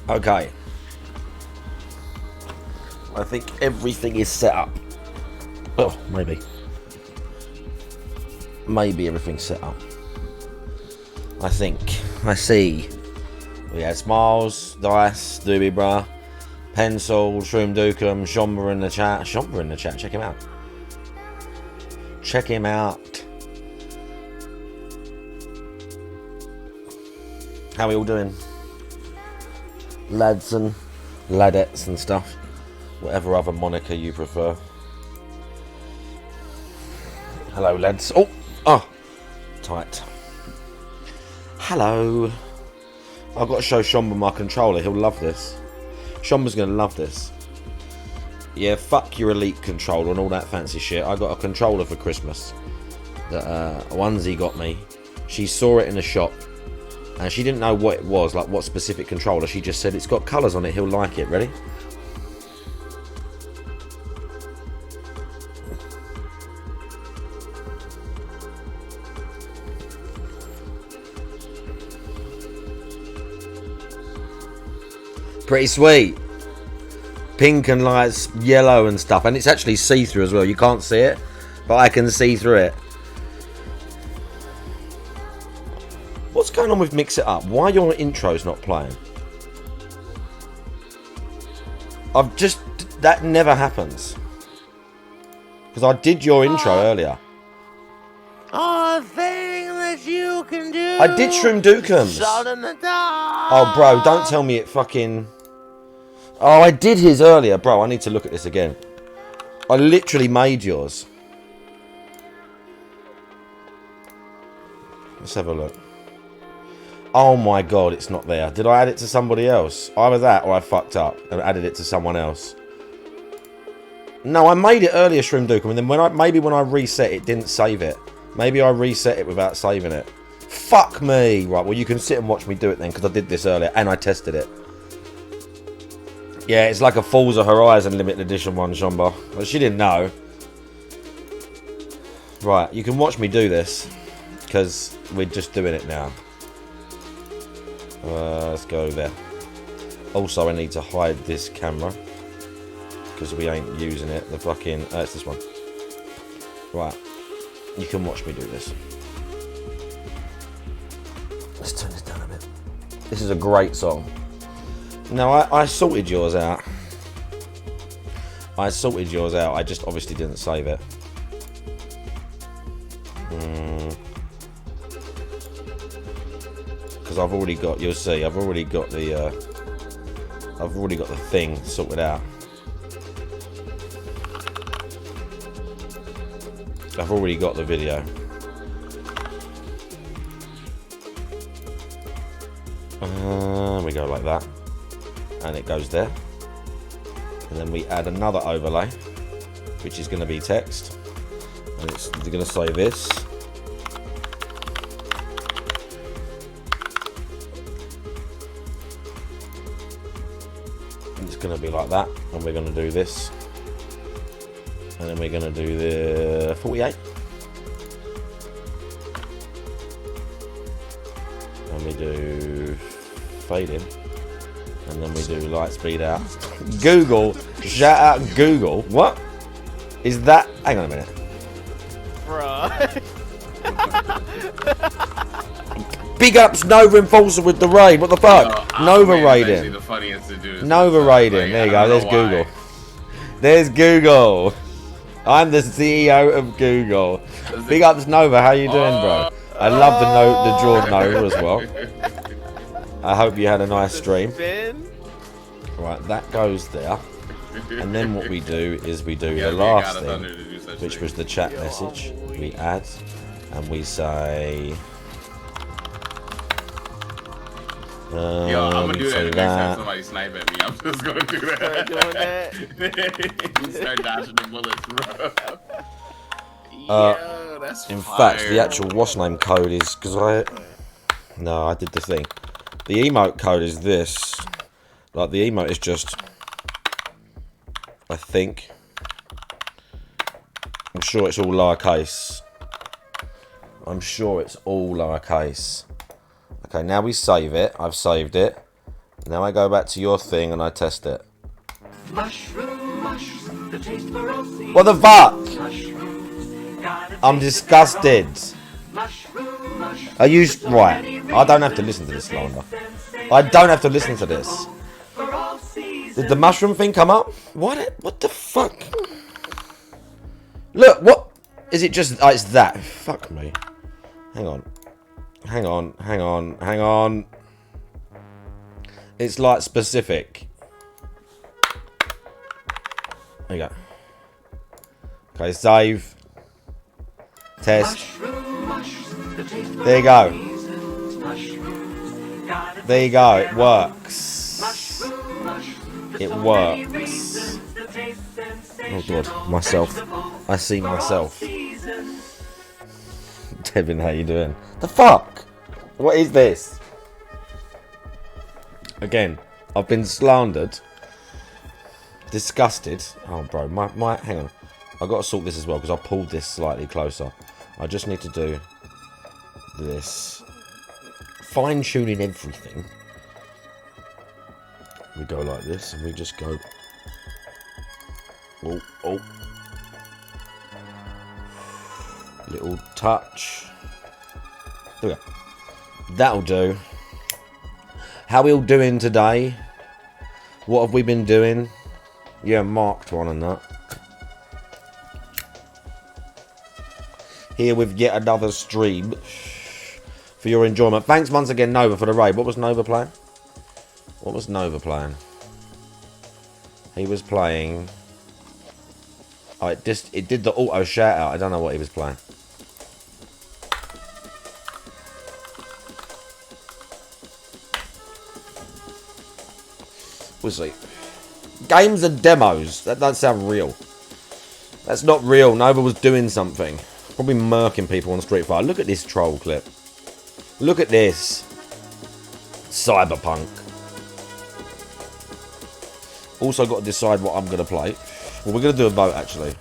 Okay. I think everything is set up. Oh, maybe. Maybe everything's set up. I think. I see. We had Smiles, Dice, Doobie Bra, Pencil, Shroom Dukem, Shomba in the chat. Shomba in the chat, check him out. Check him out. How are we all doing? Lads and ladettes and stuff. Whatever other moniker you prefer. Hello, lads. Oh, tight. Hello. I've got to show Shomba my controller. He'll love this. Shomba's going to love this. Yeah, fuck your Elite controller and all that fancy shit. I got a controller for Christmas that Onesie got me. She saw it in the shop and she didn't know what it was, like what specific controller. She just said, it's got colours on it, he'll like it. Ready? Pretty sweet. Pink and like yellow and stuff, and it's actually see-through as well. You can't see it, but I can see through it. What's going on with Mix It Up? Why your intro's not playing? That never happens. Because I did your intro earlier. Oh, thing that you can do. I did Shroom Dukem's. Oh, bro, don't tell me it fucking... Oh, I did his earlier. Bro, I need to look at this again. I literally made yours. Let's have a look. Oh my god, it's not there. Did I add it to somebody else? Either that or I fucked up and added it to someone else. No, I made it earlier, Shroom Dukem, and then maybe when I reset it, didn't save it. Maybe I reset it without saving it. Fuck me. Right, well, you can sit and watch me do it then, because I did this earlier and I tested it. Yeah, it's like a Forza Horizon limited edition one, Shomba. But she didn't know. Right, you can watch me do this, because we're just doing it now. Let's go there. Also, I need to hide this camera, because we ain't using it. The fucking... it's this one. Right. You can watch me do this. Let's turn this down a bit. This is a great song. No, I sorted yours out. I sorted yours out. I just obviously didn't save it. Because I've already got... You'll see. I've already got the... I've already got the thing sorted out. I've already got the video. We go like that. And it goes there. And then we add another overlay, which is going to be text. And it's going to say this. And it's going to be like that. And we're going to do this. And then we're going to do the 48. And we do fade in. And then we do light speed out. Google. Shout out Google. What? Is that... Hang on a minute. Bruh. Big ups Nova Enforcer with the raid. What the fuck? Nova raiding. The funniest to do Nova raiding. There you go. There's Google. There's Google. I'm the CEO of Google. Big ups Nova. How you doing, bro? I love the drawn Nova as well. I hope you had a nice stream. Right, that goes there. And then what we do is we do the last thing, which was the chat message. We add and we say... I'm gonna do that next time somebody snipe at me. I'm just gonna do that. Start doing that. Start dodging the bullets, bro. Yo, that's in fire. fact, the actual what's name code is because I did the thing. The emote code is this. Like the emote is just, I think. I'm sure it's all lowercase. I'm sure it's all lowercase. Okay, now we save it. I've saved it. Now I go back to your thing and I test it. Mushroom, mushroom, the taste for all seasons. What the fuck? Mushrooms, gotta I'm taste disgusted. mushroom, mushroom. Are you right? I don't have to listen to this slander. I don't have to listen to this. For all seasons. Did the mushroom thing come up? What the fuck? Look, what? Is it just... Oh, it's that. Fuck me. Hang on. Hang on, hang on, hang on. It's like specific. There you go. Okay, save. Test. There you go. There you go, it works. It works. Oh god, myself. I see myself. Devin, how you doing? The fuck? What is this? Again, I've been slandered. Disgusted. Oh, bro, my hang on. I've got to sort this as well because I pulled this slightly closer. I just need to do this. Fine-tuning everything. We go like this and we just go... Oh, oh. Little touch. There we go. That'll do. How we all doing today? What have we been doing? Yeah, marked one and that. Here with yet another stream for your enjoyment. Thanks once again, Nova, for the raid. What was Nova playing? What was Nova playing? He was playing... Oh, it did the auto shout out. I don't know what he was playing. We'll see. Games and demos. That doesn't sound real. That's not real. Nova was doing something. Probably murking people on Street Fighter. Look at this troll clip. Look at this. Cyberpunk. Also got to decide what I'm going to play. Well, we're going to do a vote, actually.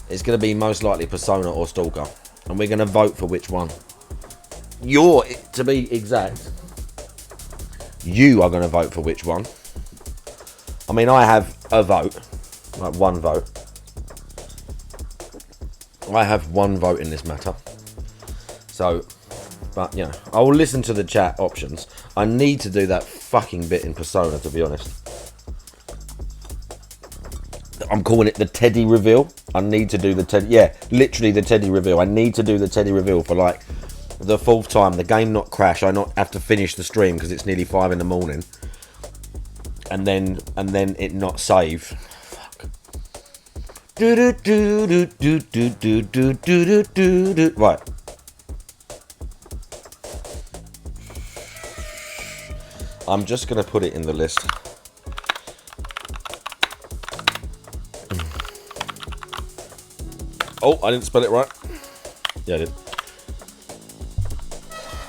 It's going to be most likely Persona or Stalker. And we're going to vote for which one. To be exact, you are going to vote for which one. I mean, I have a vote. Like, one vote. I have one vote in this matter. So, but, you know, I will listen to the chat options. I need to do that fucking bit in Persona, to be honest. I'm calling it the Teddy reveal. I need to do the Teddy... Yeah, literally the Teddy reveal. I need to do the Teddy reveal for, like, the 4th time. The game not crash. I not have to finish the stream because it's nearly 5 in the morning. And then it not save. Fuck. Right. I'm just gonna put it in the list. Oh, I didn't spell it right. Yeah, I did.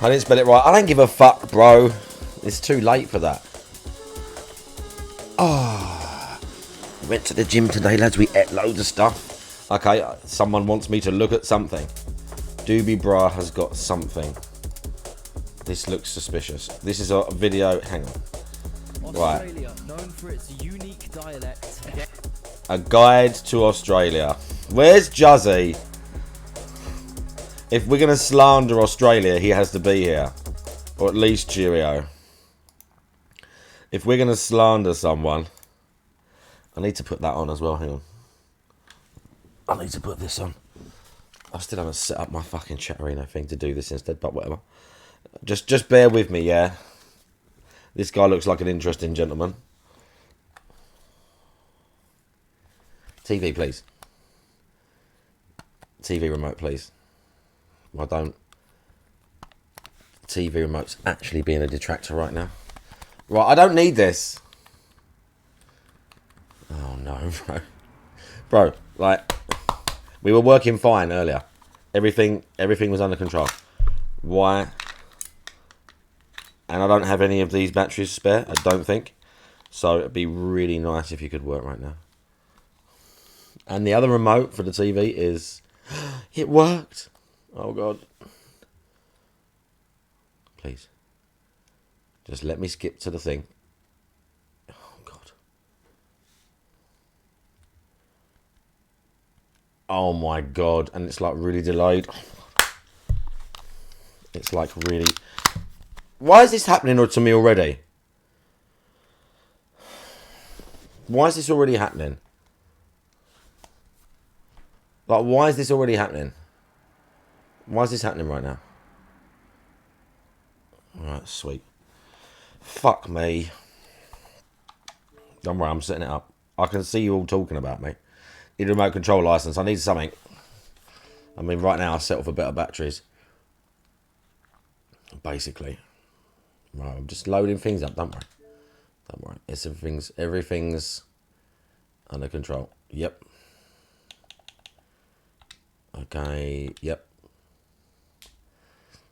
I didn't spell it right. I don't give a fuck, bro. It's too late for that. Oh, went to the gym today, lads. We ate loads of stuff. Okay, someone wants me to look at something. Doobie Bra has got something. This looks suspicious. This is a video. Hang on. Australia, known for its unique dialect. A guide to Australia. Where's Juzzy? If we're going to slander Australia, he has to be here. Or at least Cheerio. If we're going to slander someone... I need to put that on as well, hang on. I need to put this on. I still haven't set up my fucking Chatterino thing to do this instead, but whatever. Just bear with me, yeah? This guy looks like an interesting gentleman. TV, please. TV remote, please. I don't... TV remote's actually being a detractor right now. Right, I don't need this. Oh no, bro. Bro, like, we were working fine earlier. Everything was under control. Why? And I don't have any of these batteries spare, I don't think. So it'd be really nice if you could work right now. And the other remote for the TV is... It worked! Oh god. Please. Just let me skip to the thing. Oh my god. And it's like really delayed. It's like really... Why is this happening to me already? Why is this already happening? Like, why is this already happening? Why is this happening right now? Alright, sweet. Fuck me. Don't worry, I'm setting it up. I can see you all talking about me. Need a remote control license. I need something. I mean, right now I settle for better batteries. Basically. Right, I'm just loading things up. Don't worry. Don't worry. It's everything's under control. Yep. Okay. Yep.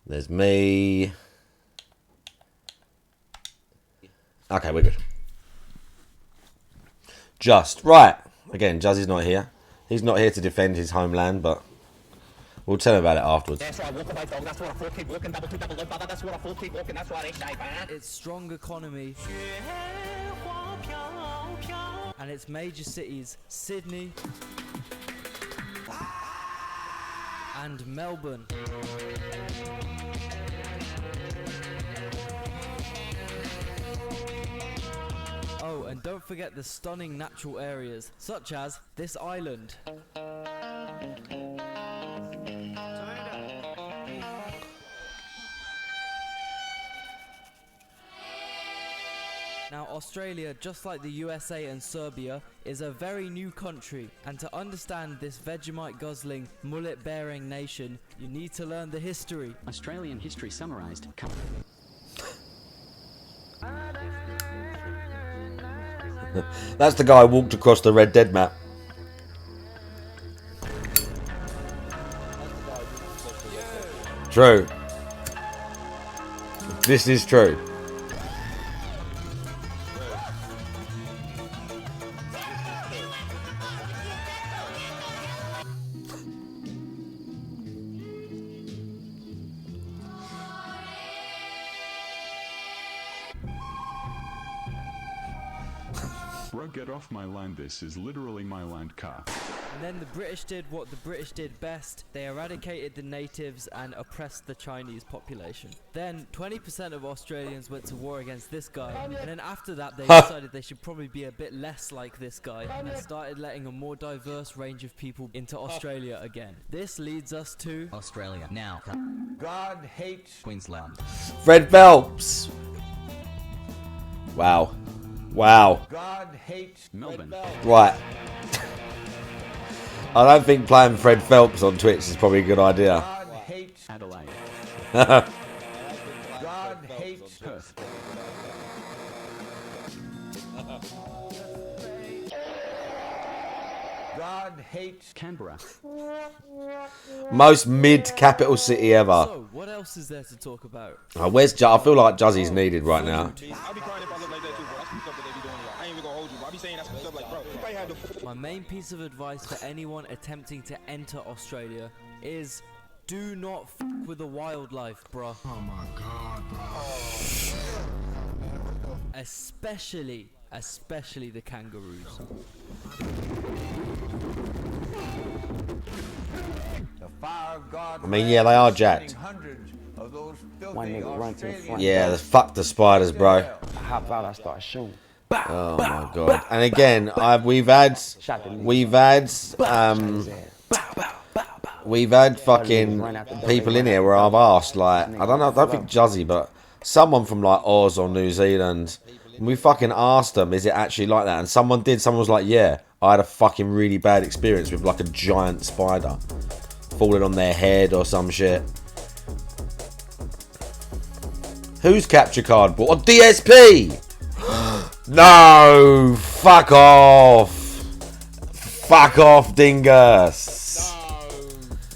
There's me. Okay, we're good. Just right. Again, Juzzy's not here. He's not here to defend his homeland, but we'll tell him about it afterwards. That's why I walk my dog. That's why I full keep walking. Double live by that. That's why I full keep walking. That's why they say, man. Its strong economy and its major cities, Sydney and Melbourne. Oh, and don't forget the stunning natural areas, such as this island. Now, Australia, just like the USA and Serbia, is a very new country, and to understand this Vegemite-guzzling, mullet-bearing nation, you need to learn the history. Australian history summarized. That's the guy who walked across the Red Dead map. True. This is true. Bro, get off my land. This is literally my land car. And then the British did what the British did best. They eradicated the natives and oppressed the Chinese population. Then 20% of Australians went to war against this guy. And then after that they decided they should probably be a bit less like this guy and started letting a more diverse range of people into Australia again. This leads us to Australia now. God hates Queensland. Fred Phelps. Wow. Wow. God hates Melbourne. Right. I don't think playing Fred Phelps on Twitch is probably a good idea. God hates Adelaide. God hates Perth. God hates Canberra. Most mid-capital city ever. So, what else is there to talk about? Oh, where's I feel like Juzzy's needed right now. I'll be crying if I look like that too, bro. That's some stuff that they be doing. I ain't even gonna hold you, bro. I be saying that's some stuff like, bro, you probably had the My main piece of advice for anyone attempting to enter Australia is do not f with the wildlife, bruh. Oh my god, bro. Especially the kangaroos. the fire of God. I mean, yeah, they are jacked. Hundreds of those filthy One nigga run to the front. Yeah, fuck the spiders, bro. I hop out, I start shooting. Oh my god. And again, we've had fucking people in here where I've asked, like, I don't think Juzzy, but someone from like Oz or New Zealand, we fucking asked them, is it actually like that? And someone was like, yeah, I had a fucking really bad experience with like a giant spider falling on their head or some shit. Who's capture card bought? Oh, DSP! No! Fuck off! Fuck off, dingus!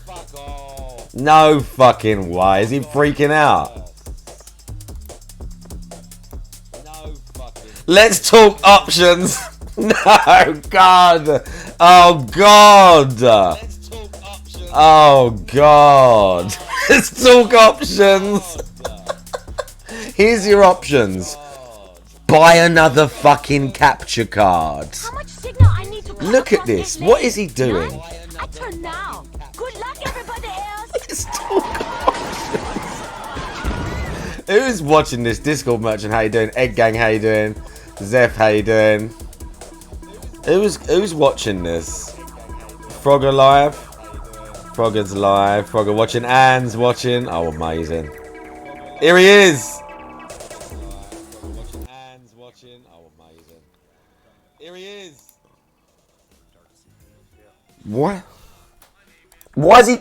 No, fuck off. No fucking way. Is he freaking out? No fucking. Let's talk options! No, God! Oh, God! Let's talk options. Oh, God! Let's talk options! Here's your options. Buy another fucking capture card. How much signal I need to cut Look at across this. lane? What is he doing? I turn Who's watching this? Discord merchant, how you doing? Egg Gang, how you doing? Zeph, how you doing? Who's watching this? Frogger live? Frogger's live. Frogger watching. Anne's watching. Oh, amazing. Here he is. Anne's watching. Oh, amazing. Here he is. What? Why is he?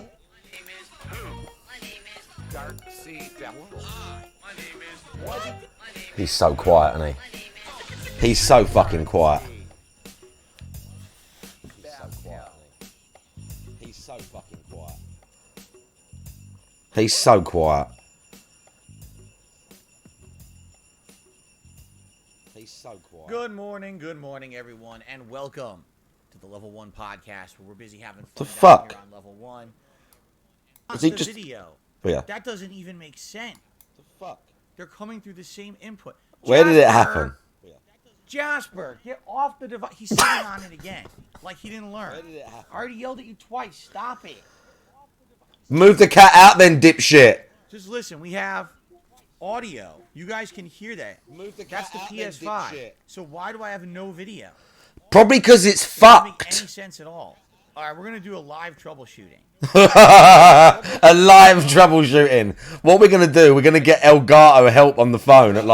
He's so quiet, isn't he? He's so fucking quiet. He's so fucking quiet. He's so quiet. He's so quiet. Good morning, everyone, and welcome to the Level 1 podcast, where we're busy having fun The down fuck? here on Level 1. Is he The just? video. Oh, yeah. That doesn't even make sense. The fuck? They're coming through the same input. Where did it Jasper! happen? Jasper, get off the device. He's sitting on it again, like he didn't learn. Where did it happen? I already yelled at you twice. Stop it. Move the cat out, then, dipshit. Just listen. We have audio. You guys can hear that. Move the That's the cat out, then, PS5. dipshit. So why do I have no video? Probably because it's Doesn't make any fucked. sense at all. All right, we're gonna do a live troubleshooting. A live troubleshooting. What we're gonna do? We're gonna get Elgato help on the phone at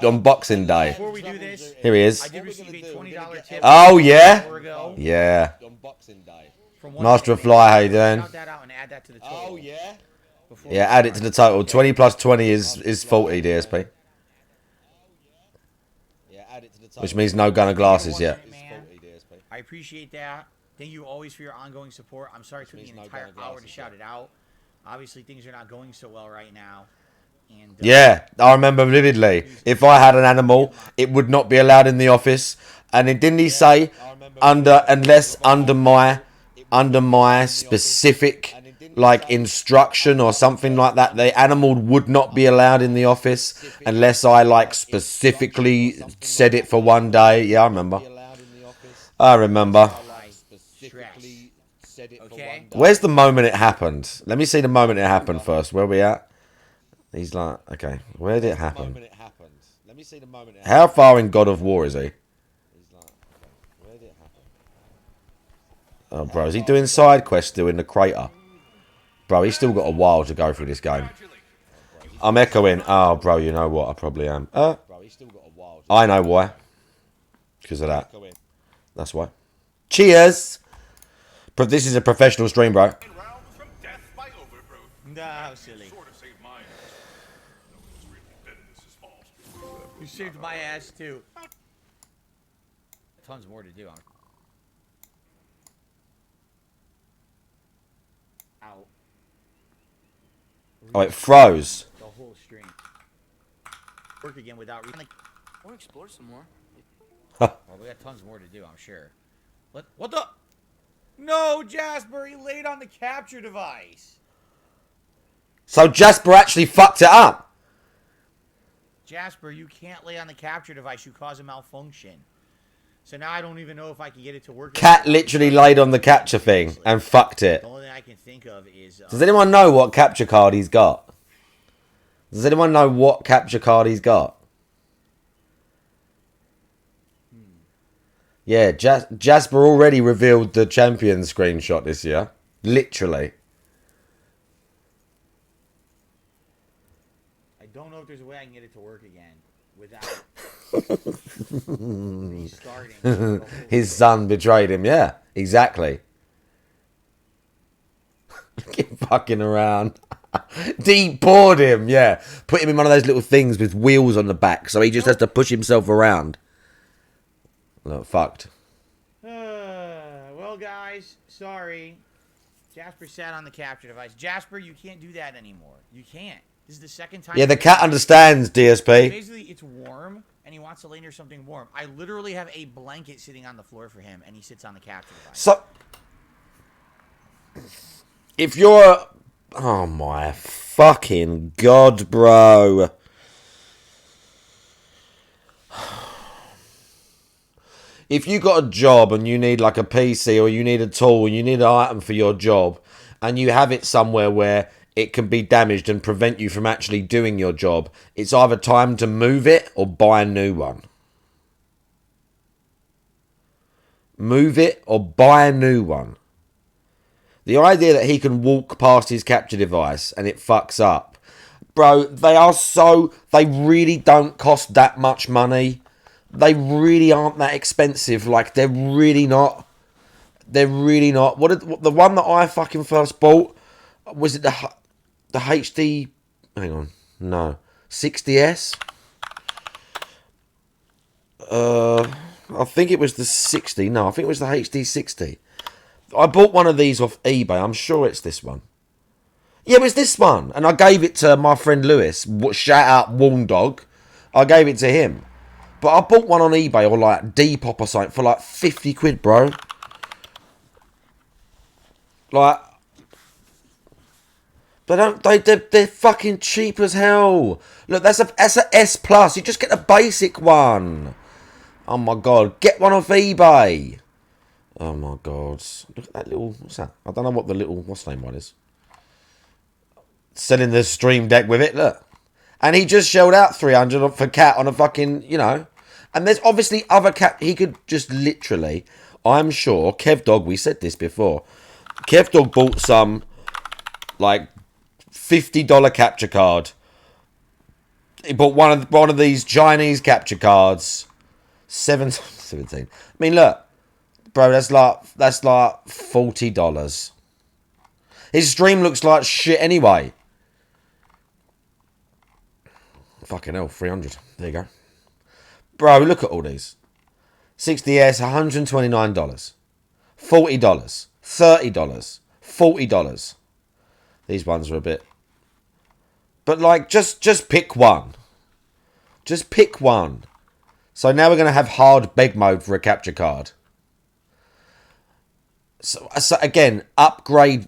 on Boxing Day. Before we do this, Here he is. I did receive a $20 tip. Oh an yeah, hour ago yeah. from one Master of company. Fly, how you doing? Shout that out and add that to the total. yeah. Before Yeah, we add it to start. the total. 20 plus 20 is 40 DSP. Which means no gunner glasses yet. Man, I appreciate that. Thank you always for your ongoing support. I'm sorry it took me an entire hour to shout it out. Obviously, things are not going so well right now. And Yeah, I remember vividly. If I had an animal, it would not be allowed in the office. And it didn't he say unless under my specific like instruction or something like that, the animal would not be allowed in the office unless I like specifically said it for one day. Yeah, I remember. I remember. Okay. Where's the moment it happened? Let me see the moment it happened first. Where we at? He's like, okay, where did it happen? How far in God of War is he? Oh, bro, is he doing side quests still in the crater? Bro, he's still got a while to go through this game. I'm echoing. Oh, bro, you know what? I probably am. I know why. Because of that. That's why. Cheers! But this is a professional stream, bro. No, silly. You saved my ass too. Tons more to do. Out. Oh, it froze. The whole stream. Work again without. Or explore some more. Well, we got tons more to do, I'm sure. What the? No, Jasper, he laid on the capture device. So Jasper actually fucked it up. Jasper, you can't lay on the capture device. You cause a malfunction. So now I don't even know if I can get it to work. Cat literally laid on the capture thing and fucked it. The only thing I can think of is. Does anyone know what capture card he's got? Does anyone know what capture card he's got? Yeah, Jasper already revealed the champion screenshot this year. Literally. I don't know if there's a way I can get it to work again without restarting. His son betrayed him. Yeah, exactly. Keep fucking around. Deep bored him. Yeah, put him in one of those little things with wheels on the back, so he just has to push himself around. Look, fucked. Well, guys, sorry. Jasper sat on the capture device. Jasper, you can't do that anymore. You can't. This is the second time. Yeah, the cat understands, DSP. Basically, it's warm, and he wants to lay near something warm. I literally have a blanket sitting on the floor for him, and he sits on the capture device. So, if you're... Oh, my fucking God, bro. If you got a job and you need like a PC or you need a tool and you need an item for your job and you have it somewhere where it can be damaged and prevent you from actually doing your job. It's either time to move it or buy a new one. Move it or buy a new one. The idea that he can walk past his capture device and it fucks up. Bro, they really don't cost that much money. They really aren't that expensive. Like, they're really not. They're really not. The one that I fucking first bought, was it the HD... Hang on. No. 60S? I think it was the 60. No, I think it was the HD 60. I bought one of these off eBay. I'm sure it's this one. Yeah, it was this one. And I gave it to my friend Lewis. Shout out Warm Dog. I gave it to him. But I bought one on eBay or like Depop or something for like 50 quid, bro. Like... They're fucking cheap as hell. Look, that's a S Plus. You just get the basic one. Oh my god, get one off eBay. Oh my god, look at that little. What's that? I don't know what the little. What's the name one is? Selling the Stream Deck with it. Look, and he just shelled out 300 for Cat on a fucking. You know, and there's obviously other Cat. He could just literally. I'm sure Kev Dog. We said this before. Kev Dog bought some like $50 capture card. He bought one of these Chinese capture cards. 17. I mean, look, bro, that's like $40. His stream looks like shit anyway. Fucking hell, 300. There you go, bro. Look at all these. 60S, $129, $40, $30, $40. These ones are a bit. But like, just pick one. Just pick one. So now we're going to have hard beg mode for a capture card. So again, upgrade.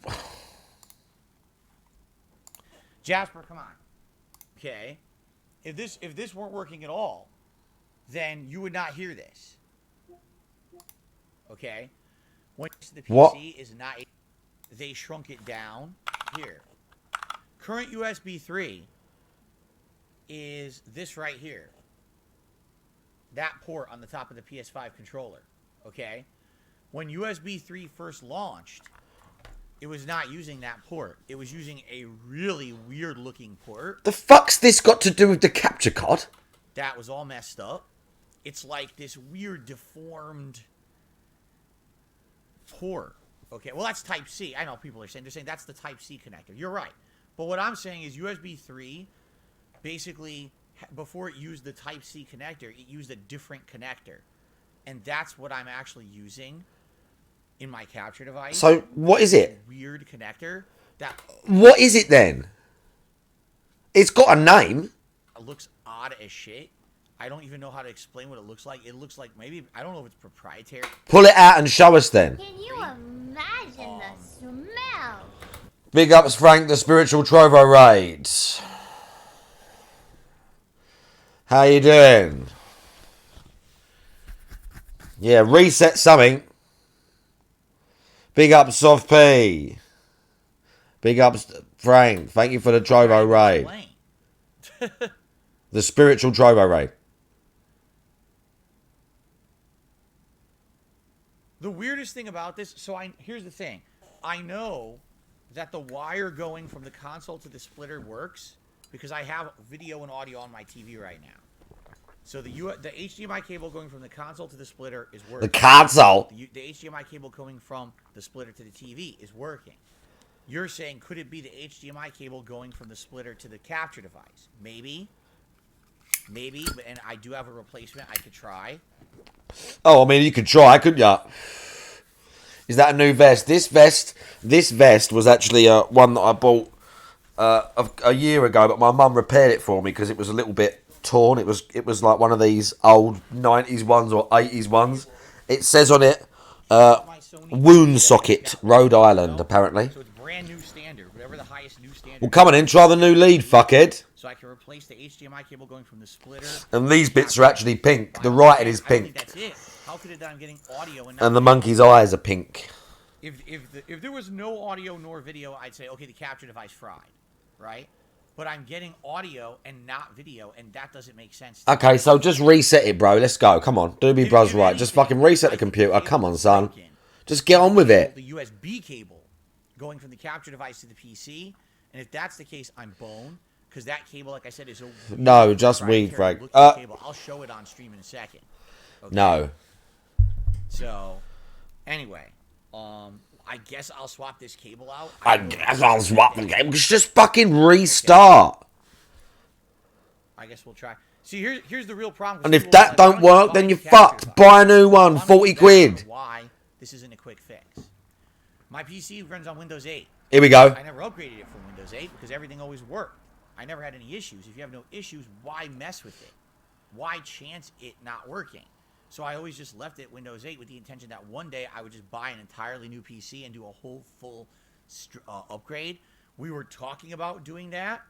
Jasper, come on. Okay. If this weren't working at all, then you would not hear this. Okay. When the PC is not, they shrunk it down here. Current USB 3 is this right here. That port on the top of the PS5 controller, okay? When USB 3 first launched, it was not using that port. It was using a really weird-looking port. The fuck's this got to do with the capture card? That was all messed up. It's like this weird, deformed port. Okay, well, that's Type-C. I know people are saying, they're saying that's the Type-C connector. You're right. But what I'm saying is USB 3, basically... before it used the Type-C connector, it used a different connector. And that's what I'm actually using in my capture device. So, what is it? Weird connector. What is it then? It's got a name. It looks odd as shit. I don't even know how to explain what it looks like. It looks like maybe, I don't know if it's proprietary. Pull it out and show us then. Can you imagine the smell? Big ups, Frank, the Spiritual Trovo Raid. How you doing? Yeah, reset something. Big ups, Soft P. Big ups, Frank. Thank you for the Trovo Raid. The Spiritual Trovo Raid. The weirdest thing about this, here's the thing. I know that the wire going from the console to the splitter works because I have video and audio on my TV right now. So the HDMI cable going from the console to the splitter is working. The console? The HDMI cable going from the splitter to the TV is working. You're saying, could it be the HDMI cable going from the splitter to the capture device? Maybe. Maybe, and I do have a replacement I could try. Oh, I mean, you could try, couldn't you? Is that a new vest? This vest was actually one that I bought a year ago, but my mum repaired it for me because it was a little bit torn. It was like one of these old 90s ones or 80s ones. It says on it, wound socket, Rhode Island, apparently. So it's brand new standard, whatever the highest new standard. Well, come on in, try the new lead, fuckhead. So I can replace the HDMI cable going from the splitter. And these bits are actually pink. The writing is pink. That's it. How could it that I'm getting audio and the monkey's eyes are pink. If there was no audio nor video, I'd say, okay, the capture device fried. right? But I'm getting audio and not video, and that doesn't make sense. Okay, so just reset it, bro. Let's go. Come on. Do me bros right. Just fucking reset the computer. Come on, son. Just get on with it. The USB cable going from the capture device to the PC, and if that's the case, I'm boned, because that cable, like I said, is a No, just weed, Frank. cable. I'll show it on stream in a second. Okay? No. So, anyway, I guess I'll swap this cable out. I guess I'll swap the game. Just fucking restart. I guess we'll try. See, here's the real problem. And if that don't work, then you're fucked. Buy a new one. 40 quid. Why this isn't a quick fix. My PC runs on Windows 8. Here we go. I never upgraded it from Windows 8 because everything always worked. I never had any issues. If you have no issues, why mess with it? Why chance it not working? So I always just left it Windows 8 with the intention that one day I would just buy an entirely new PC and do a whole full upgrade. We were talking about doing that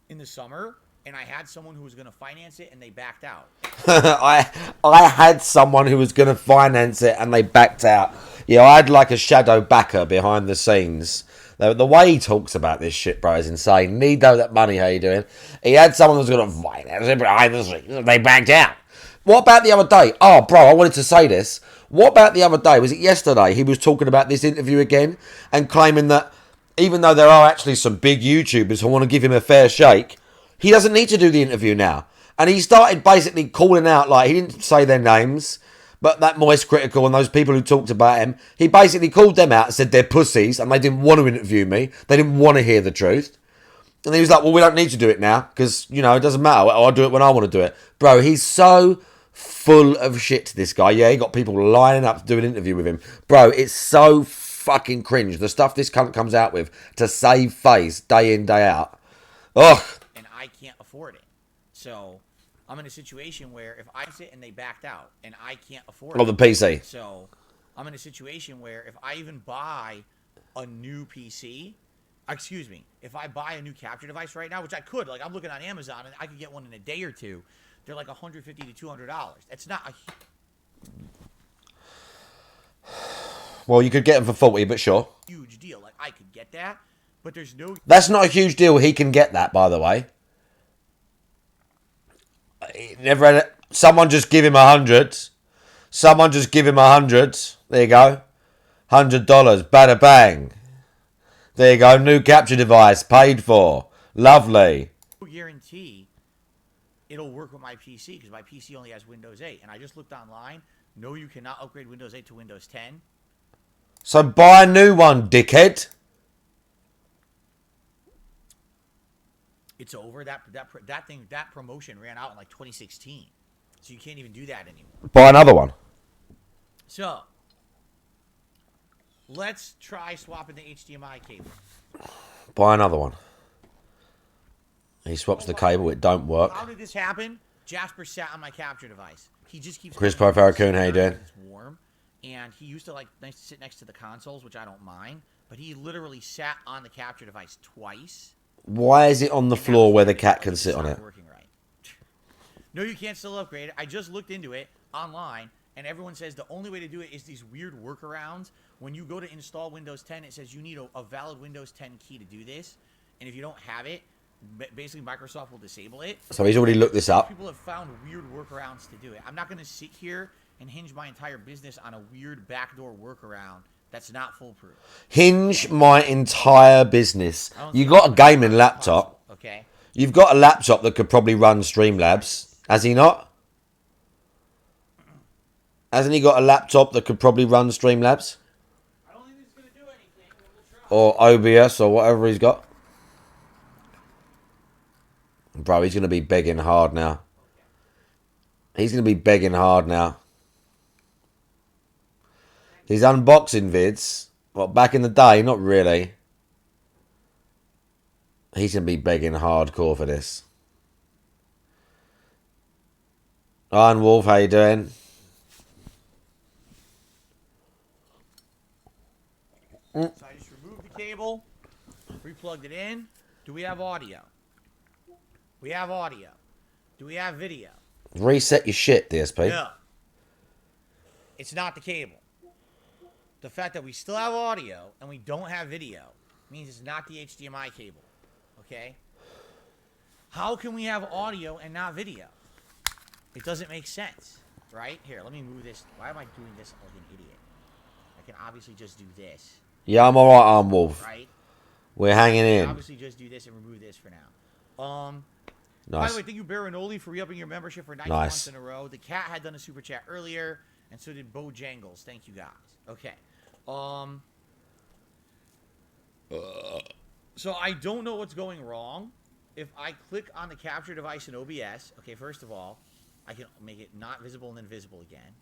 in the summer, and I had someone who was going to finance it, and they backed out. I had someone who was going to finance it, and they backed out. Yeah, I had like a shadow backer behind the scenes. The way he talks about this shit, bro, is insane. Need that money, how you doing? He had someone who was going to finance it behind the scenes, they backed out. What about the other day? Oh, bro, I wanted to say this. What about the other day? Was it yesterday? He was talking about this interview again and claiming that even though there are actually some big YouTubers who want to give him a fair shake, he doesn't need to do the interview now. And he started basically calling out, like, he didn't say their names, but that Moist Critical and those people who talked about him, he basically called them out and said they're pussies and they didn't want to interview me. They didn't want to hear the truth. And he was like, well, we don't need to do it now because, you know, it doesn't matter. I'll do it when I want to do it. Bro, he's so full of shit, this guy. Yeah, he got people lining up to do an interview with him. Bro, it's so fucking cringe. The stuff this cunt comes out with to save face day in, day out. Ugh. And I can't afford it. So I'm in a situation where if I sit and they backed out and I can't afford it. On the PC. So I'm in a situation where if I even buy a new PC, excuse me, if I buy a new capture device right now, which I could, like I'm looking on Amazon and I could get one in a day or two, they're like $150 to $200. That's not a well, you could get them for 40, but sure. Huge deal. Like I could get that, but there's no. That's not a huge deal. He can get that, by the way. He never had it. Someone just give him 100. Someone just give him 100. There you go. $100. Bada bang. There you go. New capture device paid for. Lovely. Guarantee it'll work with my PC because my PC only has Windows 8. And I just looked online. No, you cannot upgrade Windows 8 to Windows 10. So buy a new one, dickhead. It's over. That promotion ran out in like 2016. So you can't even do that anymore. Buy another one. So let's try swapping the HDMI cable. Buy another one. He swaps the cable, it don't work. How did this happen? Jasper sat on my capture device. He just keeps. Chris Farrakhan, how you doing? It's warm, and he used to like sit next to the consoles, which I don't mind. But he literally sat on the capture device twice. Why is it on the floor where the cat can sit on it? Working right. No, you can't still upgrade it. I just looked into it online, and everyone says the only way to do it is these weird workarounds. When you go to install Windows 10, it says you need a valid Windows 10 key to do this, and if you don't have it, basically Microsoft will disable it. So he's already looked this up. People have found weird workarounds to do it. I'm not going to sit here and hinge my entire business on a weird backdoor workaround that's not foolproof. Hinge my entire business. You got a gaming laptop. Okay. You've got a laptop that could probably run Streamlabs. Has he not? Hasn't he got a laptop that could probably run Streamlabs? I don't think it's going to do anything. Or OBS or whatever he's got. Bro, he's going to be begging hard now. He's going to be begging hard now. His unboxing vids, well, back in the day, not really. He's going to be begging hardcore for this. Iron Wolf, how you doing? So I just removed the cable, replugged it in. Do we have audio? We have audio. Do we have video? Reset your shit, DSP. No. It's not the cable. The fact that we still have audio and we don't have video means it's not the HDMI cable. okay? How can we have audio and not video? It doesn't make sense, right? Here, let me move this. Why am I doing this like an idiot? I can obviously just do this, Yeah, I'm alright, Arm Wolf. right? We're hanging I can in. obviously just do this and remove this for now. By Nice. the way, thank you, Baranoli, for re-upping your membership for 9 Nice. months in a row. The cat had done a super chat earlier, and so did Bojangles. Thank you, guys. Okay. So I don't know what's going wrong. If I click on the capture device in OBS, okay, first of all, I can make it not visible and then visible again.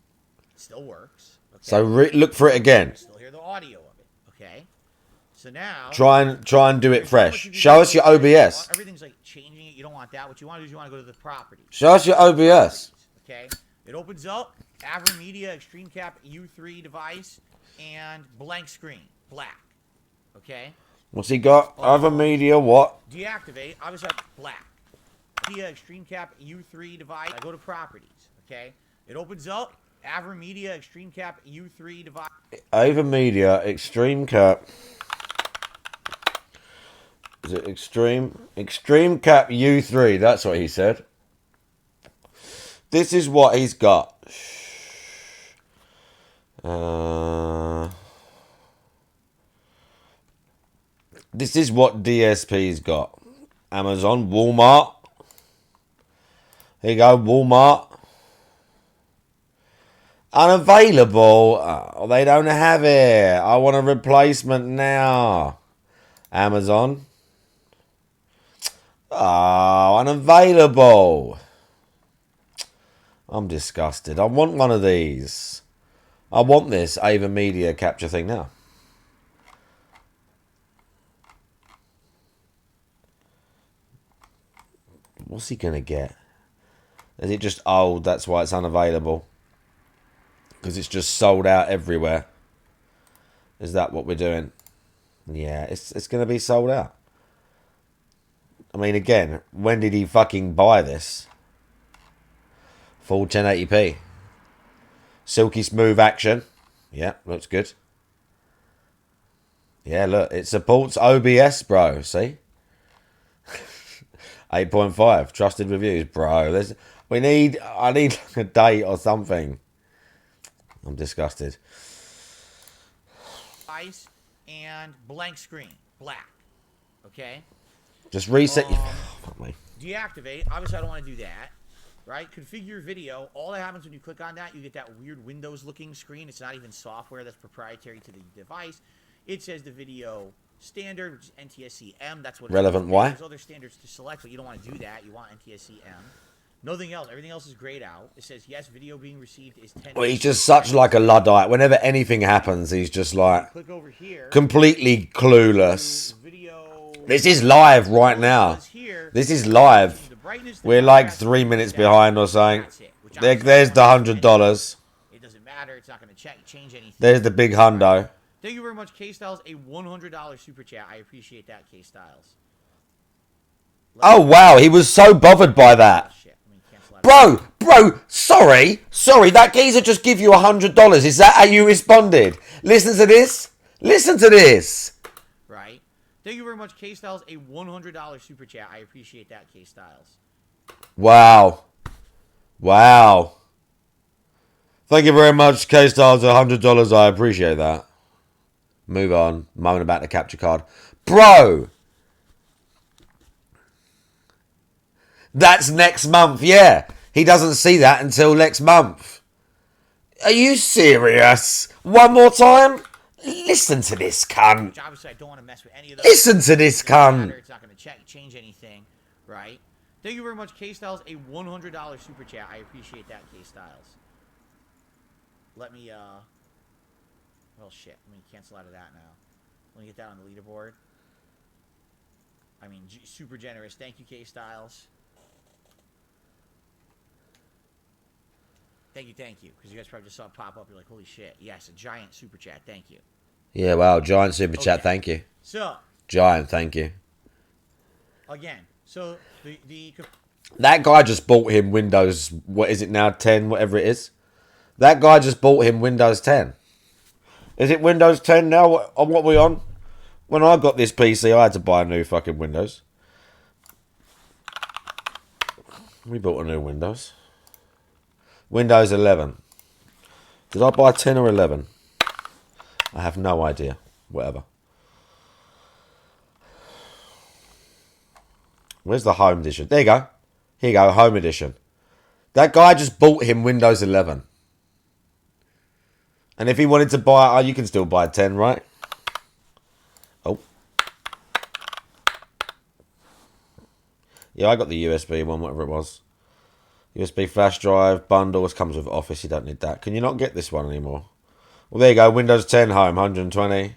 It still works. Okay? So look for it again. Still hear the audio of it. Okay. So now Try and do it fresh. Show us your OBS. Everything's like changing it. You don't want that. What you want to do is you want to go to the properties. Show us your OBS. Okay. It opens up AverMedia Extreme Cap U3 device and blank screen, black. Okay. What's he got? Other media, what? Deactivate. Obviously, black. Media Extreme Cap U3 device. I go to properties. Okay. It opens up AverMedia Extreme Cap U3 device. Over Media Extreme Cap. Is it Extreme Cap U3? That's what he said. This is what he's got. This is what DSP's got. Amazon, Walmart. Here you go, Walmart. Unavailable. Oh, they don't have it. I want a replacement now. Amazon. Oh, unavailable. I'm disgusted. I want one of these. I want this AverMedia capture thing now. What's he going to get? Is it just old? That's why it's unavailable. Because it's just sold out everywhere. Is that what we're doing? Yeah, it's going to be sold out. I mean, again, when did he fucking buy this? Full 1080p. Silky smooth action. Yeah, looks good. Yeah, look, it supports OBS, bro. See? 8.5 trusted reviews, bro. I need like a date or something. I'm disgusted. Ice and blank screen, black. Okay. Just reset. Fuck me. Deactivate. Obviously, I don't want to do that. Right? Configure video. All that happens when you click on that, you get that weird Windows-looking screen. It's not even software that's proprietary to the device. It says the video standard, which is NTSC-M. That's what relevant. Why? There's other standards to select, but you don't want to do that. You want NTSC-M. Nothing else. Everything else is grayed out. It says yes, video being received is 10. Well, he's just such like a Luddite. Whenever anything happens, he's just like click over here. Completely clueless. This is live right now. This is live. We're like 3 minutes behind or something. There's the $100. It doesn't matter. It's not going to change anything. There's the big hundo. Thank you very much, K Styles. A $100 super chat. I appreciate that, K Styles. Oh wow, he was so bothered by that. Bro, sorry, that geezer just give you $100. Is that how you responded? Listen to this. Right. Thank you very much, K Styles. A $100 super chat. I appreciate that, K Styles. Wow. Thank you very much, K Styles. $100. I appreciate that. Move on. Moaning about the capture card, bro. That's next month. Yeah, he doesn't see that until next month. Are you serious? One more time? Listen to this cunt. Which obviously I don't want to mess with any of those. Listen to this cunt. It's not going to change anything, right? Thank you very much, K Styles. A $100 super chat. I appreciate that, K Styles. Let me well, shit. Let me cancel out of that now. Let me get that on the leaderboard. I mean, super generous. Thank you, K Styles. Thank you. Because you guys probably just saw it pop up. You're like, holy shit. Yes, a giant super chat. Thank you. Yeah, wow, giant super chat. Thank you. So. Giant, thank you. Again, so that guy just bought him Windows. What is it now? 10, whatever it is. That guy just bought him Windows 10. Is it Windows 10 now? On what we on? When I got this PC, I had to buy a new fucking Windows. We bought a new Windows. Windows 11. Did I buy 10 or 11? I have no idea. Whatever. Where's the home edition? There you go. Here you go, home edition. That guy just bought him Windows 11. And if he wanted to buy... Oh, you can still buy 10, right? Oh. Yeah, I got the USB one, whatever it was. USB flash drive, bundles, comes with Office. You don't need that. Can you not get this one anymore? Well, there you go. Windows 10 home, 120.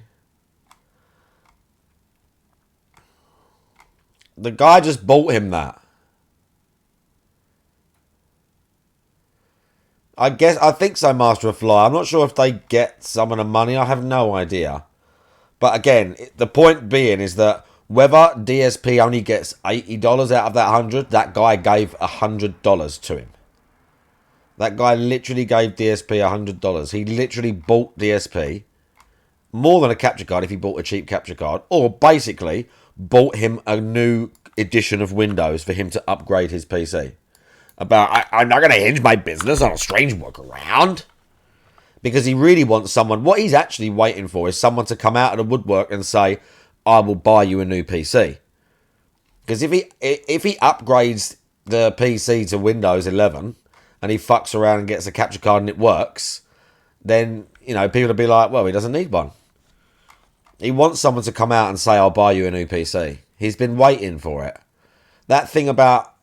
The guy just bought him that. I think so, Master of Fly. I'm not sure if they get some of the money. I have no idea. But again, the point being is that whether DSP only gets $80 out of that 100, that guy gave $100 to him. That guy literally gave DSP $100. He literally bought DSP more than a capture card if he bought a cheap capture card, or basically bought him a new edition of Windows for him to upgrade his PC. I'm not going to hinge my business on a strange workaround. Because he really wants someone... What he's actually waiting for is someone to come out of the woodwork and say, I will buy you a new PC. Because if he upgrades the PC to Windows 11 and he fucks around and gets a capture card and it works, then, you know, people will be like, well, he doesn't need one. He wants someone to come out and say, I'll buy you a new PC. He's been waiting for it. That thing about,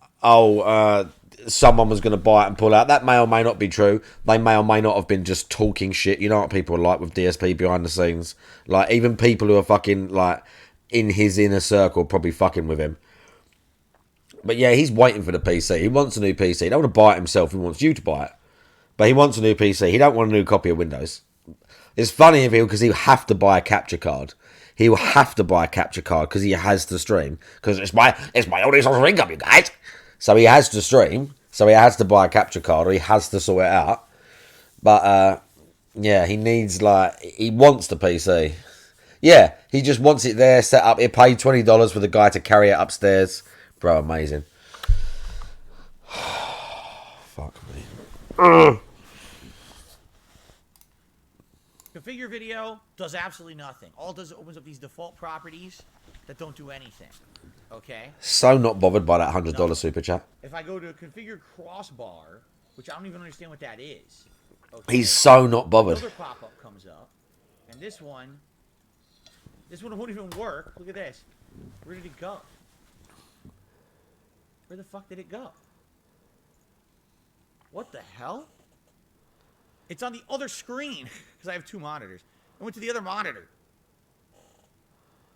someone was going to buy it and pull out, that may or may not be true. They may or may not have been just talking shit. You know what people are like with DSP behind the scenes. Like, even people who are fucking, like, in his inner circle probably fucking with him. But yeah, he's waiting for the PC. He wants a new PC. He don't want to buy it himself. He wants you to buy it. But he wants a new PC. He don't want a new copy of Windows. It's funny of him because he'll have to buy a capture card. He will have to buy a capture card because he has to stream. Because it's my only source of income, you guys. So he has to stream. So he has to buy a capture card, or he has to sort it out. But yeah, he needs, like, he wants the PC. Yeah, he just wants it there, set up. He paid $20 for the guy to carry it upstairs. Bro, amazing. Fuck me. Configure video does absolutely nothing. All it does is opens up these default properties that don't do anything. Okay? So not bothered by that $100 super chat. If I go to configure crossbar, which I don't even understand what that is. Okay? He's so not bothered. Another pop-up comes up. And this one won't even work. Look at this. Where did it go? Where the fuck did it go? What the hell? It's on the other screen. Because I have two monitors. I went to the other monitor.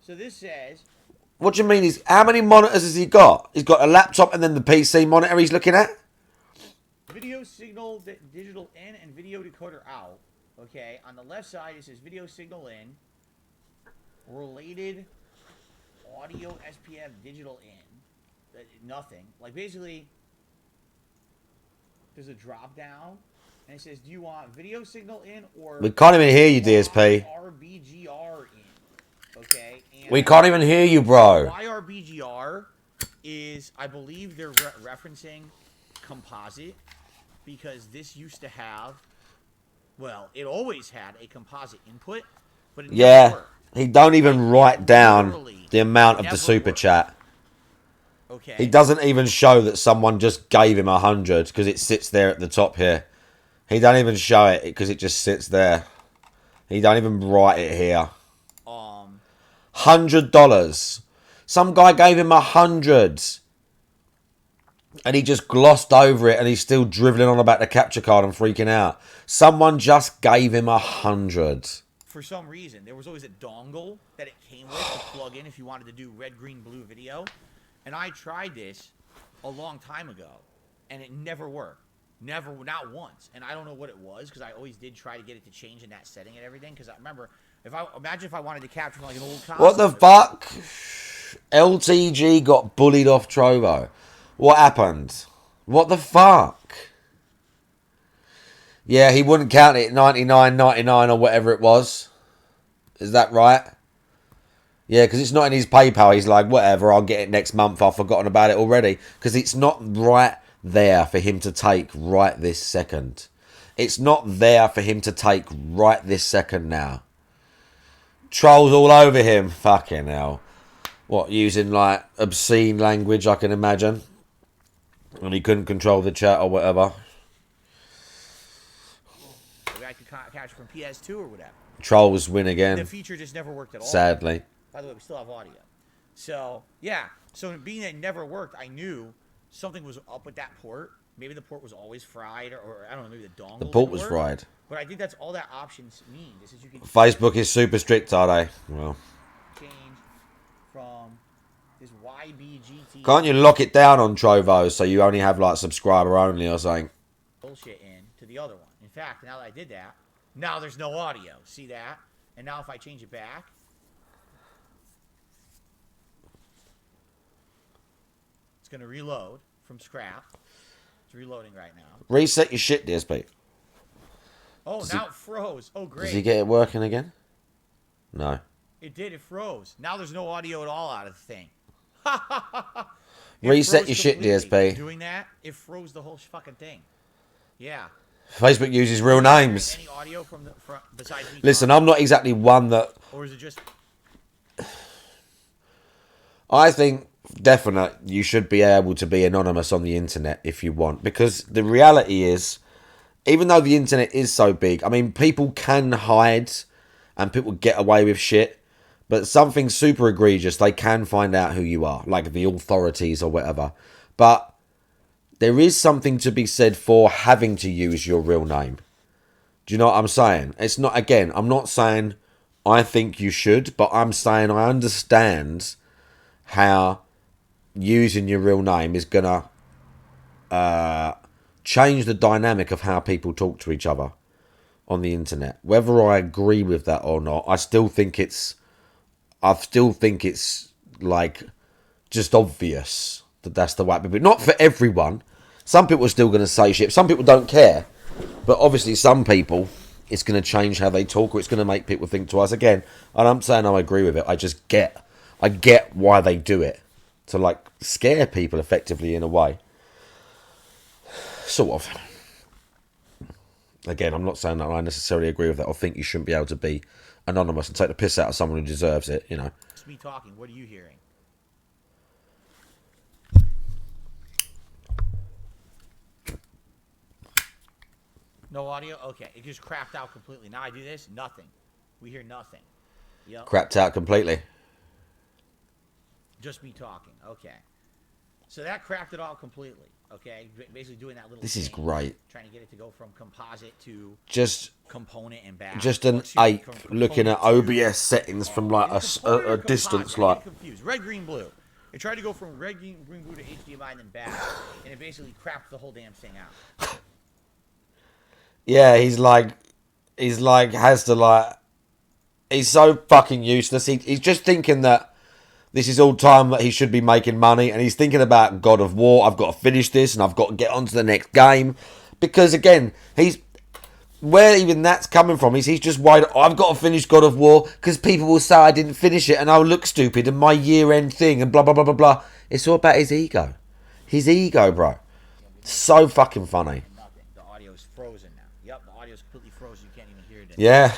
So this says... What do you mean? How many monitors has he got? He's got a laptop and then the PC monitor he's looking at? Video signal digital in and video decoder out. Okay, on the left side it says video signal in. Related audio SPF digital in. Nothing. Like, basically, there's a drop down. And it says, do you want video signal in or... We can't even hear you, DSP. YRBGR in. Okay? And we can't even hear you, bro. YRBGR is, I believe they're referencing composite. Because this used to have... Well, it always had a composite input. But it never worked. He don't even write down the amount of the super chat. Okay. He doesn't even show that someone just gave him 100 because it sits there at the top here. He don't even show it because it just sits there. He don't even write it here. $100. Some guy gave him 100. And he just glossed over it and he's still driveling on about the capture card and freaking out. Someone just gave him 100. For some reason, there was always a dongle that it came with to plug in if you wanted to do red, green, blue video. And I tried this a long time ago, and it never worked. Never, not once. And I don't know what it was, because I always did try to get it to change in that setting and everything. Because I remember, imagine if I wanted to capture like an old console. What the fuck? LTG got bullied off Trovo. What happened? What the fuck? Yeah, he wouldn't count it $99.99 or whatever it was. Is that right? Yeah, because it's not in his PayPal. He's like, whatever, I'll get it next month. I've forgotten about it already. Because it's not right there for him to take right this second. It's not there for him to take right this second now. Trolls all over him. Fucking hell. What, using like obscene language, I can imagine. And he couldn't control the chat or whatever. Maybe I could catch from PS2 or whatever. Trolls win again. The feature just never worked at all. Sadly. By the way, we still have audio. So, yeah. So, being that it never worked, I knew something was up with that port. Maybe the port was always fried, or I don't know, maybe the dongle. The port didn't was work. fried. But I think that's all that options mean. This is you can Facebook is super strict, are they? Well. change from this YBGT. Can't you lock it down on Trovo so you only have like subscriber only or something? Bullshit in to the other one. In fact, now that I did that, now there's no audio. See that? And now if I change it back, it's going to reload from scrap. It's reloading right now. Reset your shit, DSP. Oh, now it froze. Oh, great. Does he get it working again? No. It did. It froze. Now there's no audio at all out of the thing. Reset your shit, DSP. Doing that, it froze the whole fucking thing. Yeah. Facebook uses real names. Any audio from besides me? Listen, I'm not exactly one that... Or is it just... I think definite you should be able to be anonymous on the internet if you want. Because the reality is, even though the internet is so big, I mean, people can hide and people get away with shit. But something super egregious, they can find out who you are, like the authorities or whatever. But there is something to be said for having to use your real name. Do you know what I'm saying? It's not, again, I'm not saying I think you should, but I'm saying I understand how using your real name is going to change the dynamic of how people talk to each other on the internet. Whether I agree with that or not, I still think it's like just obvious that that's the way people. Not for everyone. Some people are still going to say shit. Some people don't care. But obviously some people, it's going to change how they talk, or it's going to make people think twice. Again, and I'm saying I agree with it. I get why they do it. To like scare people effectively in a way. Sort of. Again, I'm not saying that I necessarily agree with that or think you shouldn't be able to be anonymous and take the piss out of someone who deserves it, you know. It's me talking. What are you hearing? No audio? Okay. It just crapped out completely. Now I do this, nothing. We hear nothing. Yep. Crapped out completely. Just me talking. Okay. So that crapped it all completely. Okay. Basically doing that little This is thing, great. Trying to get it to go from composite to Just component and back. Just an ape looking at OBS settings from like a distance, like. Confused. Red, green, blue. It tried to go from red, green, blue to HDMI and then back, and it basically crapped the whole damn thing out. Yeah, he's so fucking useless. He's just thinking that this is all time that he should be making money, and he's thinking about God of War. I've got to finish this, and I've got to get on to the next game. Because, again, where even that's coming from is he's just worried, I've got to finish God of War, because people will say I didn't finish it, and I'll look stupid, and my year-end thing, and blah, blah, blah, blah, blah. It's all about his ego. His ego, bro. So fucking funny. Nothing. The audio is frozen now. Yep, the audio is completely frozen. You can't even hear it anymore. Yeah.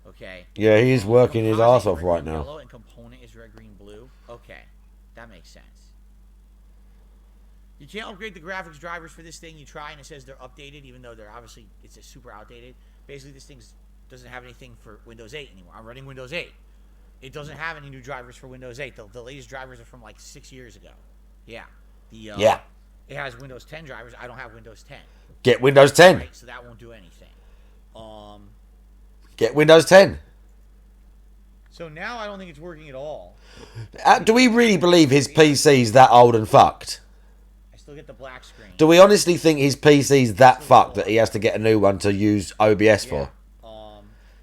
Okay. Yeah, he's working his ass off right now. Yellow and component is red, green, blue. Okay, that makes sense. You can't upgrade the graphics drivers for this thing. You try and it says they're updated, even though they're obviously it's a super outdated. Basically, this thing doesn't have anything for Windows 8 anymore. I'm running Windows 8. It doesn't have any new drivers for Windows 8. The latest drivers are from like 6 years ago. Yeah. Yeah. It has Windows 10 drivers. I don't have Windows 10. Get Windows 10. Right, so that won't do anything. Get Windows 10. So now I don't think it's working at all. Do we really believe his PC's that old and fucked? I still get the black screen. Do we honestly think his PC's that fucked that he has to get a new one to use OBS for?